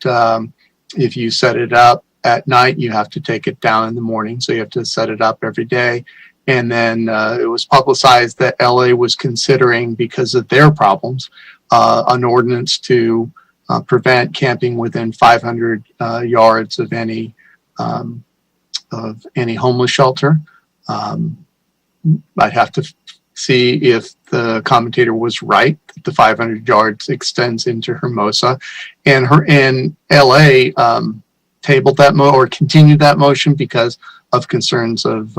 if you set it up at night, you have to take it down in the morning. So you have to set it up every day. And then it was publicized that LA was considering, because of their problems, an ordinance to prevent camping within 500 yards of any homeless shelter. I'd have to see if the commentator was right that the 500 yards extends into Hermosa, and LA tabled that or continued that motion because of concerns of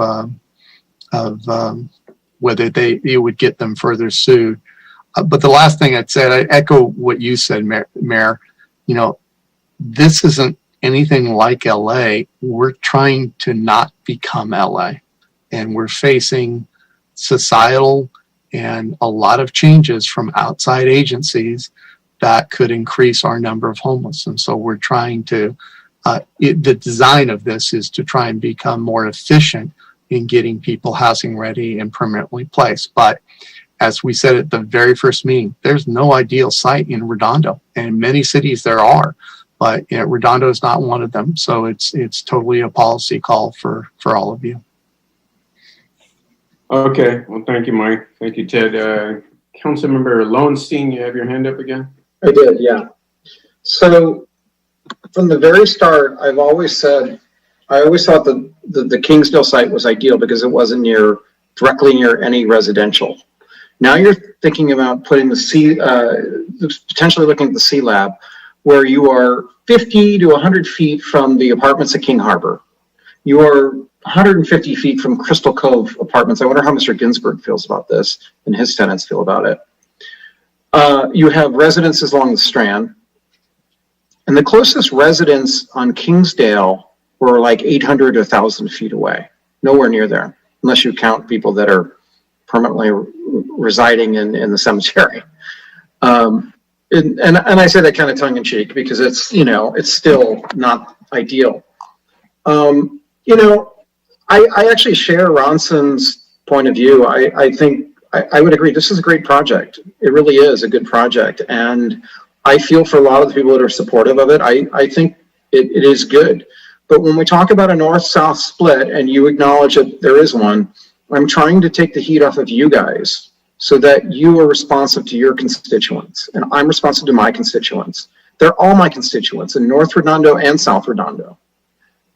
whether it would get them further sued. But the last thing I'd say, I echo what you said, Mayor. This isn't anything like LA. We're trying to not become LA, and we're facing societal and a lot of changes from outside agencies that could increase our number of homeless. And so we're trying to, the design of this is to try and become more efficient in getting people housing ready and permanently placed. But as we said at the very first meeting, there's no ideal site in Redondo, and in many cities there are, but Redondo is not one of them. So it's totally a policy call for all of you. Okay, well, thank you, Mike. Thank you, Ted. Councilmember Lowenstein, you have your hand up again? I did, yeah. So from the very start, I always thought that the Kingsdale site was ideal because it wasn't directly near any residential. Now you're thinking about putting potentially looking at the C Lab, where you are 50 to 100 feet from the apartments at King Harbor. You are 150 feet from Crystal Cove apartments. I wonder how Mr. Ginsburg feels about this and his tenants feel about it. You have residences along the Strand. And the closest residence on Kingsdale were like 800 to 1,000 feet away. Nowhere near there, unless you count people that are permanently residing in the cemetery. And I say that kind of tongue in cheek because it's still not ideal. I actually share Ronson's point of view. I think I would agree. This is a great project. It really is a good project. And I feel for a lot of the people that are supportive of it, I think it is good. But when we talk about a north-south split and you acknowledge that there is one, I'm trying to take the heat off of you guys so that you are responsive to your constituents, and I'm responsive to my constituents. They're all my constituents in North Redondo and South Redondo.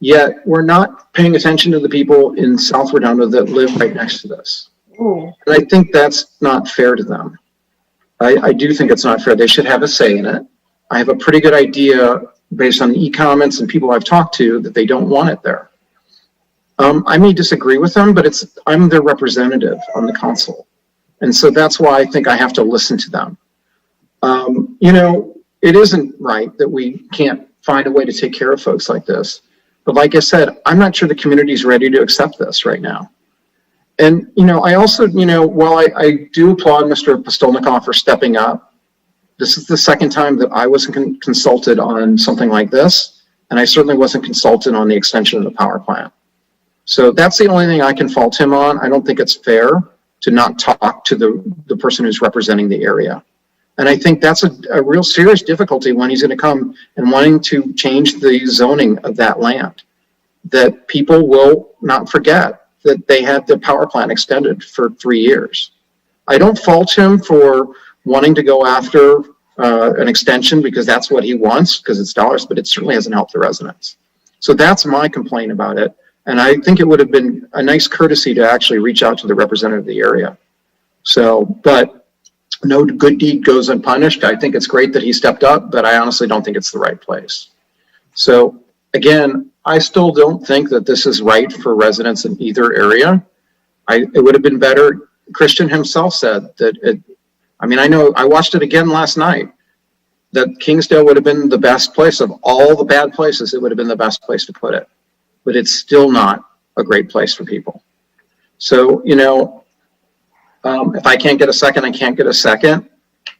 Yet we're not paying attention to the people in South Redondo that live right next to this. And I think that's not fair to them. I do think it's not fair. They should have a say in it. I have a pretty good idea based on e-comments and people I've talked to that they don't want it there. I may disagree with them, but I'm their representative on the council. And so that's why I think I have to listen to them. You know, it isn't right that we can't find a way to take care of folks like this. But like I said, I'm not sure the community is ready to accept this right now. And, you know, I also, you know, while I do applaud Mr. Postolnikoff for stepping up, this is the second time that I wasn't consulted on something like this. And I certainly wasn't consulted on the extension of the power plant. So that's the only thing I can fault him on. I don't think it's fair to not talk to the person who's representing the area. And I think that's a real serious difficulty when he's going to come and wanting to change the zoning of that land, that people will not forget that they had the power plant extended for 3 years. I don't fault him for wanting to go after an extension because that's what he wants, because it's dollars, but it certainly hasn't helped the residents. So that's my complaint about it. And I think it would have been a nice courtesy to actually reach out to the representative of the area. So, but no good deed goes unpunished. I think it's great that he stepped up, but I honestly don't think it's the right place. So again, I still don't think that this is right for residents in either area. It would have been better. Christian himself said that I mean, I know I watched it again last night, that Kingsdale would have been the best place of all the bad places. It would have been the best place to put it, but it's still not a great place for people. So, you know, if I can't get a second, I can't get a second.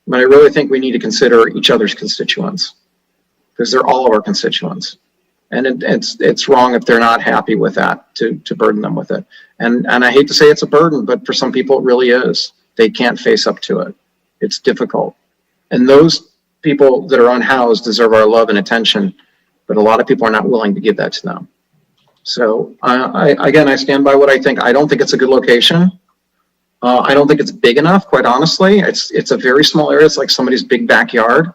But I really think we need to consider each other's constituents, because they're all of our constituents. And it's wrong if they're not happy with that to burden them with it. And I hate to say it's a burden, but for some people it really is. They can't face up to it. It's difficult. And those people that are unhoused deserve our love and attention, but a lot of people are not willing to give that to them. So I stand by what I think. I don't think it's a good location. I don't think it's big enough, quite honestly. It's a very small area. It's like somebody's big backyard.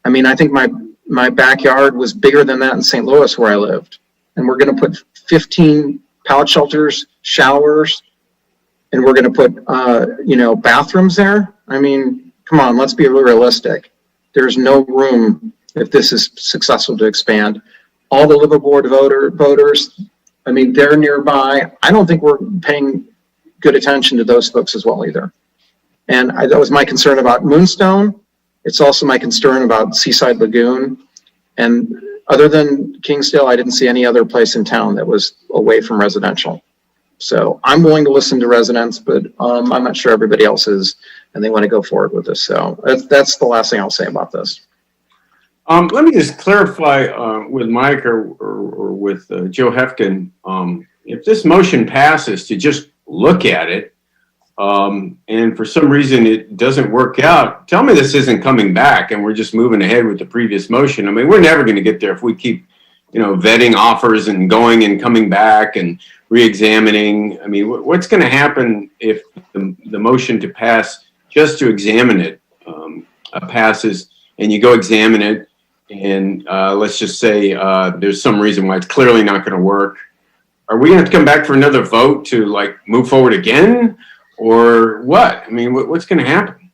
I mean, I think my backyard was bigger than that in St. Louis where I lived. And we're going to put 15 pallet shelters, showers, and we're going to put, you know, bathrooms there. I mean, come on, let's be realistic. There's no room if this is successful to expand. All the liverboard voters, I mean, they're nearby. I don't think we're paying good attention to those folks as well either. And that was my concern about Moonstone. It's also my concern about Seaside Lagoon. And other than Kingsdale, I didn't see any other place in town that was away from residential. So I'm willing to listen to residents, but I'm not sure everybody else is, and they want to go forward with this. So that's the last thing I'll say about this. Let me just clarify with Mike or with Joe Hefkin. If this motion passes, to just look at it, and for some reason it doesn't work out, tell me this isn't coming back and we're just moving ahead with the previous motion. I mean, we're never going to get there if we keep, you know, vetting offers and going and coming back and re-examining. I mean, what's going to happen if the motion to pass just to examine it passes, and you go examine it, and let's just say there's some reason why it's clearly not going to work? Are we going to have to come back for another vote to like move forward again, or what? I mean, what's going to happen?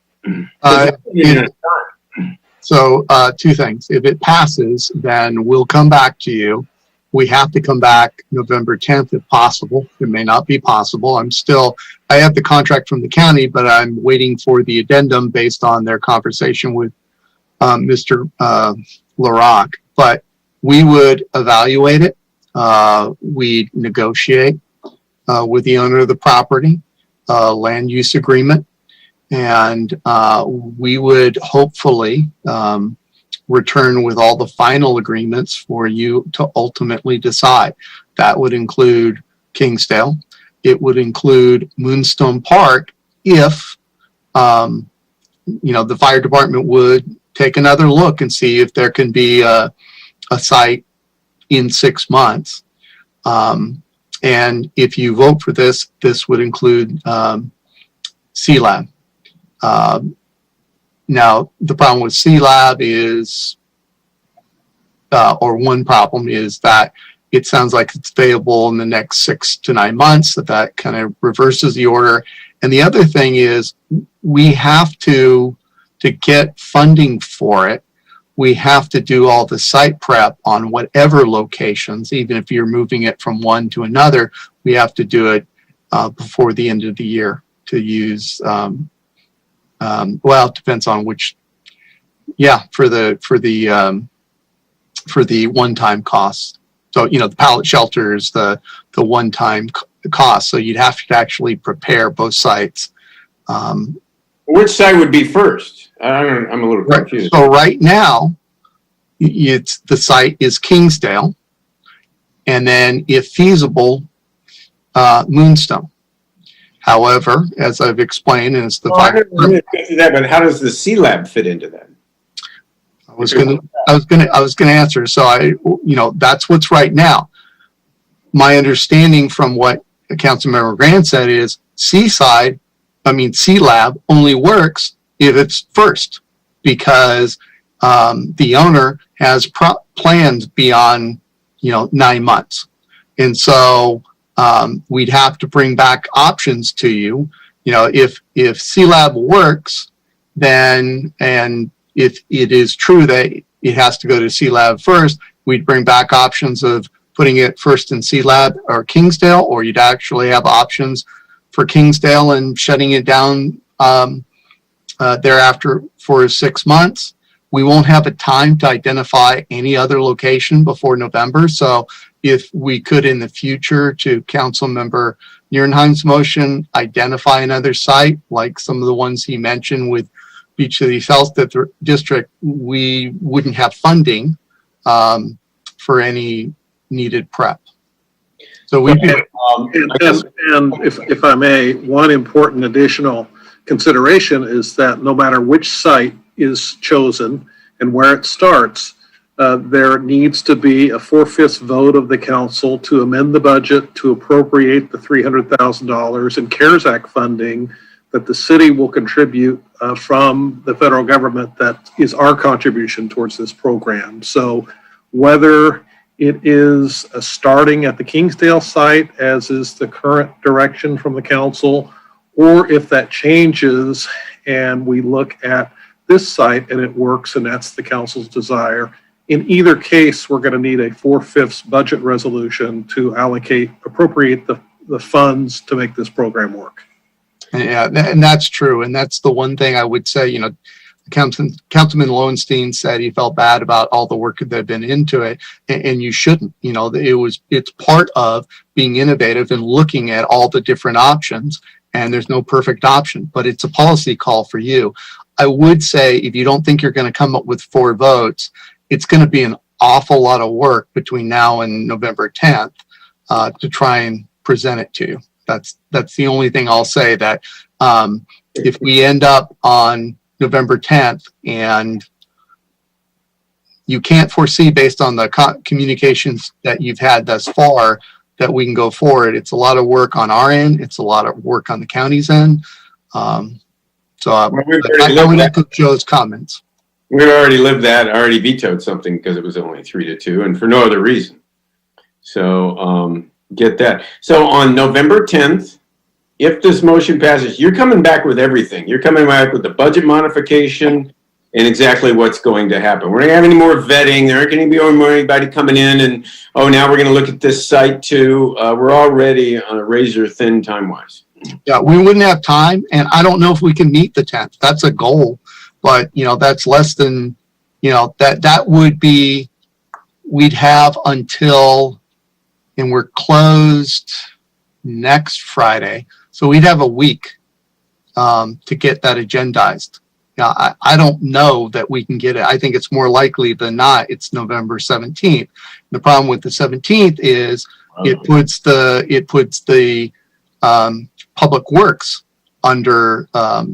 So two things. If it passes, then we'll come back to you. We have to come back November 10th if possible. It may not be possible. I have the contract from the county, but I'm waiting for the addendum based on their conversation with Mr. LaRock. But we would evaluate it. We negotiate with the owner of the property, land use agreement, and we would hopefully return with all the final agreements for you to ultimately decide. That would include Kingsdale. It would include Moonstone Park if, you know, the fire department would take another look and see if there can be a site in 6 months. And if you vote for this, this would include C-Lab. Now, the problem with C-Lab is, or one problem is that it sounds like it's available in the next 6 to 9 months, that kind of reverses the order. And the other thing is we have to get funding for it, we have to do all the site prep on whatever locations, even if you're moving it from one to another, we have to do it before the end of the year to use, well, it depends on which, for the one-time cost. So, the pallet shelter is the one-time cost. So you'd have to actually prepare both sites. Which site would be first? I'm a little confused. So right now, the site is Kingsdale, and then if feasible, Moonstone. However, as I've explained, and it's the but how does the C-Lab fit into that? I was gonna answer. So that's what's right now. My understanding from what Councilmember Grant said is C-Lab only works if it's first, because the owner has plans beyond 9 months, and so we'd have to bring back options to you. If C-Lab works, then, and if it is true that it has to go to C-Lab first, we'd bring back options of putting it first in C-Lab or Kingsdale, or you'd actually have options for Kingsdale and shutting it down thereafter for 6 months. We won't have a time to identify any other location before November. So if we could in the future, to Councilmember Nierenheim's motion, identify another site like some of the ones he mentioned with Beach City Health District, we wouldn't have funding for any needed prep. So we do. And if I may, one important additional consideration is that no matter which site is chosen and where it starts, there needs to be a 4/5 vote of the council to amend the budget to appropriate the $300,000 in CARES Act funding that the city will contribute from the federal government. That is our contribution towards this program. So whether it is starting at the Kingsdale site, as is the current direction from the council, or if that changes and we look at this site and it works and that's the council's desire, in either case, we're going to need a 4/5 budget resolution to appropriate the funds to make this program work. Yeah, and that's true. And that's the one thing I would say, Councilman Lowenstein said he felt bad about all the work that had been into it, and you shouldn't. It's part of being innovative and looking at all the different options, and there's no perfect option, but it's a policy call for you. I would say if you don't think you're going to come up with 4 votes, it's going to be an awful lot of work between now and November 10th to try and present it to you. That's the only thing I'll say, that if we end up on November 10th and you can't foresee, based on the communications that you've had thus far, that we can go forward, it's a lot of work on our end. It's a lot of work on the county's end. So I would echo Joe's comments. We already lived that, already vetoed something because it was only 3-2 and for no other reason. So get that. So on November 10th, if this motion passes, you're coming back with everything. You're coming back with the budget modification and exactly what's going to happen. We're not going to have any more vetting. There aren't going to be more anybody coming in and, now we're going to look at this site too. We're already on a razor thin time-wise. Yeah, we wouldn't have time, and I don't know if we can meet the 10th. That's a goal, but that's less than, that would be, we'd have until, and we're closed next Friday, so we'd have a week to get that agendized. Now, I don't know that we can get it. I think it's more likely than not it's November 17th. The problem with the 17th is it puts the Public Works under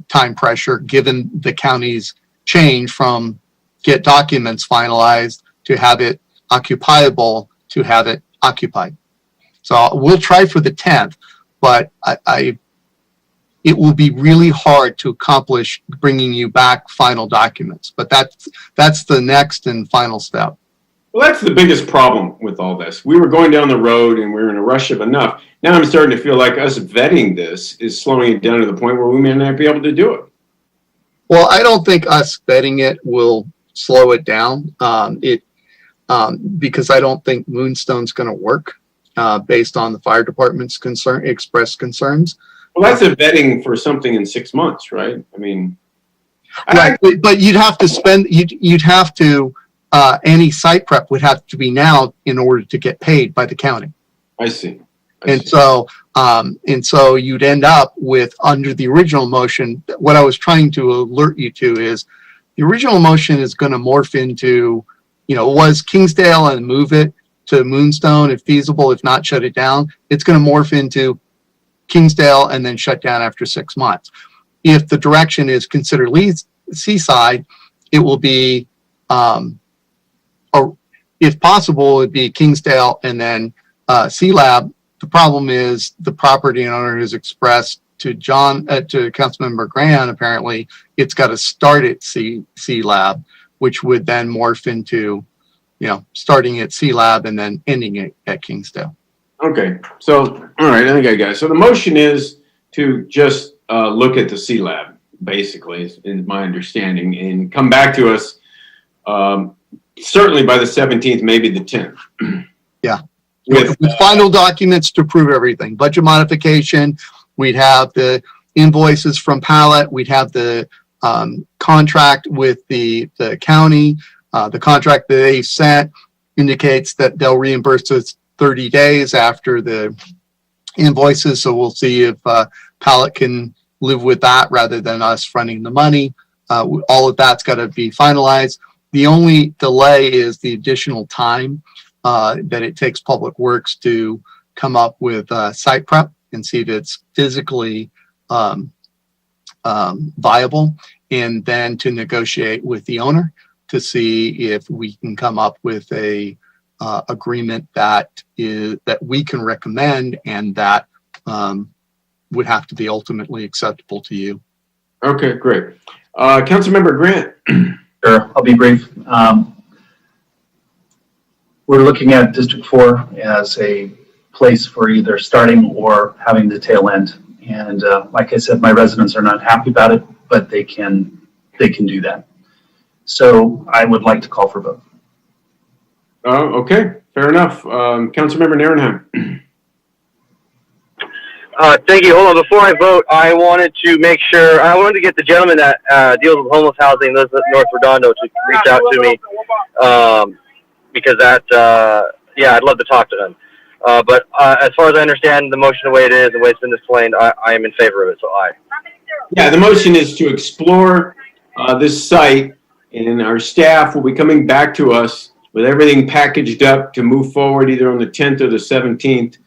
time pressure, given the county's change from get documents finalized to have it occupiable to have it occupied. So we'll try for the 10th, but it will be really hard to accomplish bringing you back final documents. But that's the next and final step. Well, that's the biggest problem with all this. We were going down the road and we were in a rush of enough. Now I'm starting to feel like us vetting this is slowing it down to the point where we may not be able to do it. Well, I don't think us vetting it will slow it down. Because I don't think Moonstone's going to work based on the fire department's expressed concerns. Well, that's a vetting for something in 6 months, right? I mean, right, but you'd have to spend. You'd have to. Any site prep would have to be now in order to get paid by the county. I see. And so you'd end up with, under the original motion, what I was trying to alert you to is the original motion is going to morph into, was Kingsdale and move it to Moonstone if feasible, if not shut it down. It's going to morph into Kingsdale and then shut down after 6 months. If the direction is consider Seaside, it will be, or if possible, it'd be Kingsdale and then C-Lab. The problem is the property owner has expressed to Councilmember Grant, apparently, it's got to start at C-Lab, which would then morph into, starting at C-Lab and then ending it at Kingsdale. Okay. So, all right, I think I got it. So the motion is to just look at the C-Lab, basically, is my understanding, and come back to us certainly by the 17th, maybe the 10th. Yeah. With final documents to prove everything. Budget modification, we'd have the invoices from Pallet, we'd have the contract with the county. The contract that they sent indicates that they'll reimburse us 30 days after the invoices. So we'll see if Pallet can live with that rather than us fronting the money. All of that's got to be finalized. The only delay is the additional time that it takes Public Works to come up with site prep and see if it's physically viable, and then to negotiate with the owner to see if we can come up with a agreement that we can recommend and that would have to be ultimately acceptable to you. Okay, great. Councilmember Grant. Sure, I'll be brief. We're looking at District 4 as a place for either starting or having the tail end. And like I said, my residents are not happy about it, but they can do that. So I would like to call for both. Okay, fair enough. Councilmember Narenheim. Thank you. Hold on. Before I vote, I wanted to get the gentleman that deals with homeless housing, lives in North Redondo, to reach out to me because I'd love to talk to him. But as far as I understand the motion, the way it is, the way it's been explained, I am in favor of it, so aye. Yeah, the motion is to explore this site, and our staff will be coming back to us with everything packaged up to move forward either on the 10th or the 17th,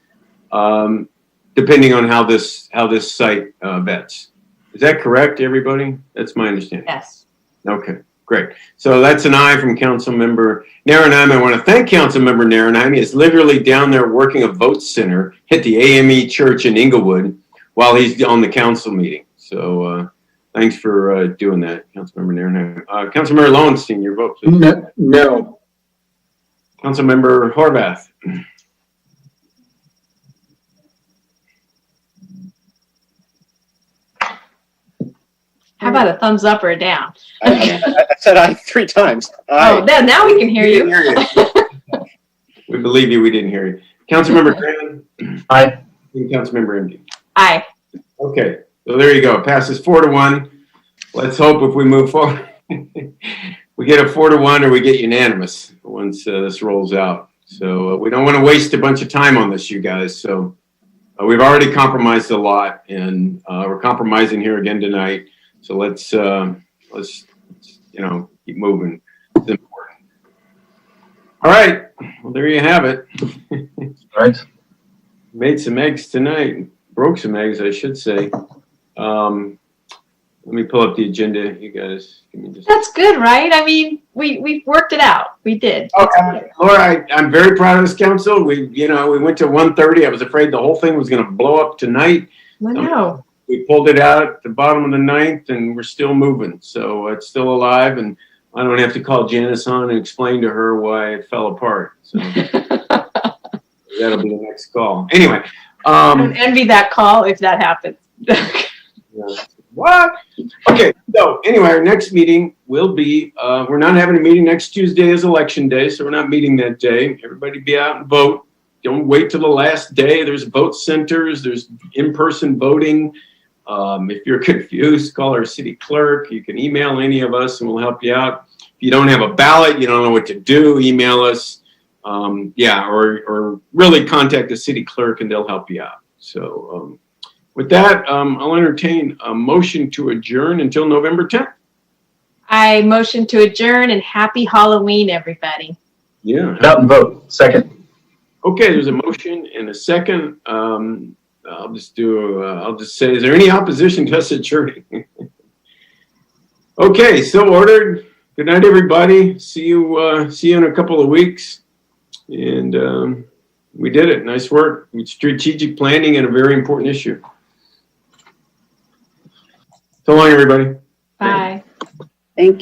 depending on how this site vets. Is that correct, everybody? That's my understanding. Yes. Okay, great. So that's an aye from Councilmember Narenheim. I want to thank Councilmember Narenheim. He is literally down there working a vote center at the AME Church in Inglewood while he's on the council meeting. So thanks for doing that, Councilmember Narenheim. Councilmember Lowenstein, your vote, please. No. Councilmember Horvath. How about a thumbs up or a down? I said aye 3 times. Aye. Oh, now we can hear you. We believe you. We didn't hear you. Councilmember Graham. Aye. And Councilmember Emdy. Aye. Okay. So there you go. It passes 4-1. Let's hope if we move forward, we get a 4-1 or we get unanimous once this rolls out. So we don't want to waste a bunch of time on this, you guys. So we've already compromised a lot, and we're compromising here again tonight. So let's keep moving. It's important. All right. Well, there you have it. All right. Made some eggs tonight. Broke some eggs, I should say. Let me pull up the agenda. You guys, give me just. That's good, right? I mean, we worked it out. We did. Okay, Laura, I'm very proud of this council. We went to 1:30. I was afraid the whole thing was going to blow up tonight. I know. We pulled it out at the bottom of the ninth, and we're still moving. So it's still alive, and I don't have to call Janice on and explain to her why it fell apart. So that'll be the next call. Anyway. I don't envy that call if that happens. What? Okay, so anyway, our next meeting will be, we're not having a meeting. Next Tuesday is election day, so we're not meeting that day. Everybody be out and vote. Don't wait till the last day. There's vote centers, there's in-person voting. If you're confused, call our city clerk. You can email any of us and we'll help you out. If you don't have a ballot, you don't know what to do, email us. Or really contact the city clerk and they'll help you out. So with that, I'll entertain a motion to adjourn until November 10th. I motion to adjourn and happy Halloween, everybody. Yeah. Get out and vote. Second. Okay, there's a motion and a second. I'll just say, is there any opposition to us adjourning? Okay, so ordered. Good night, everybody. See you in a couple of weeks. And we did it. Nice work. Strategic planning and a very important issue. So long, everybody. Bye. Thank you.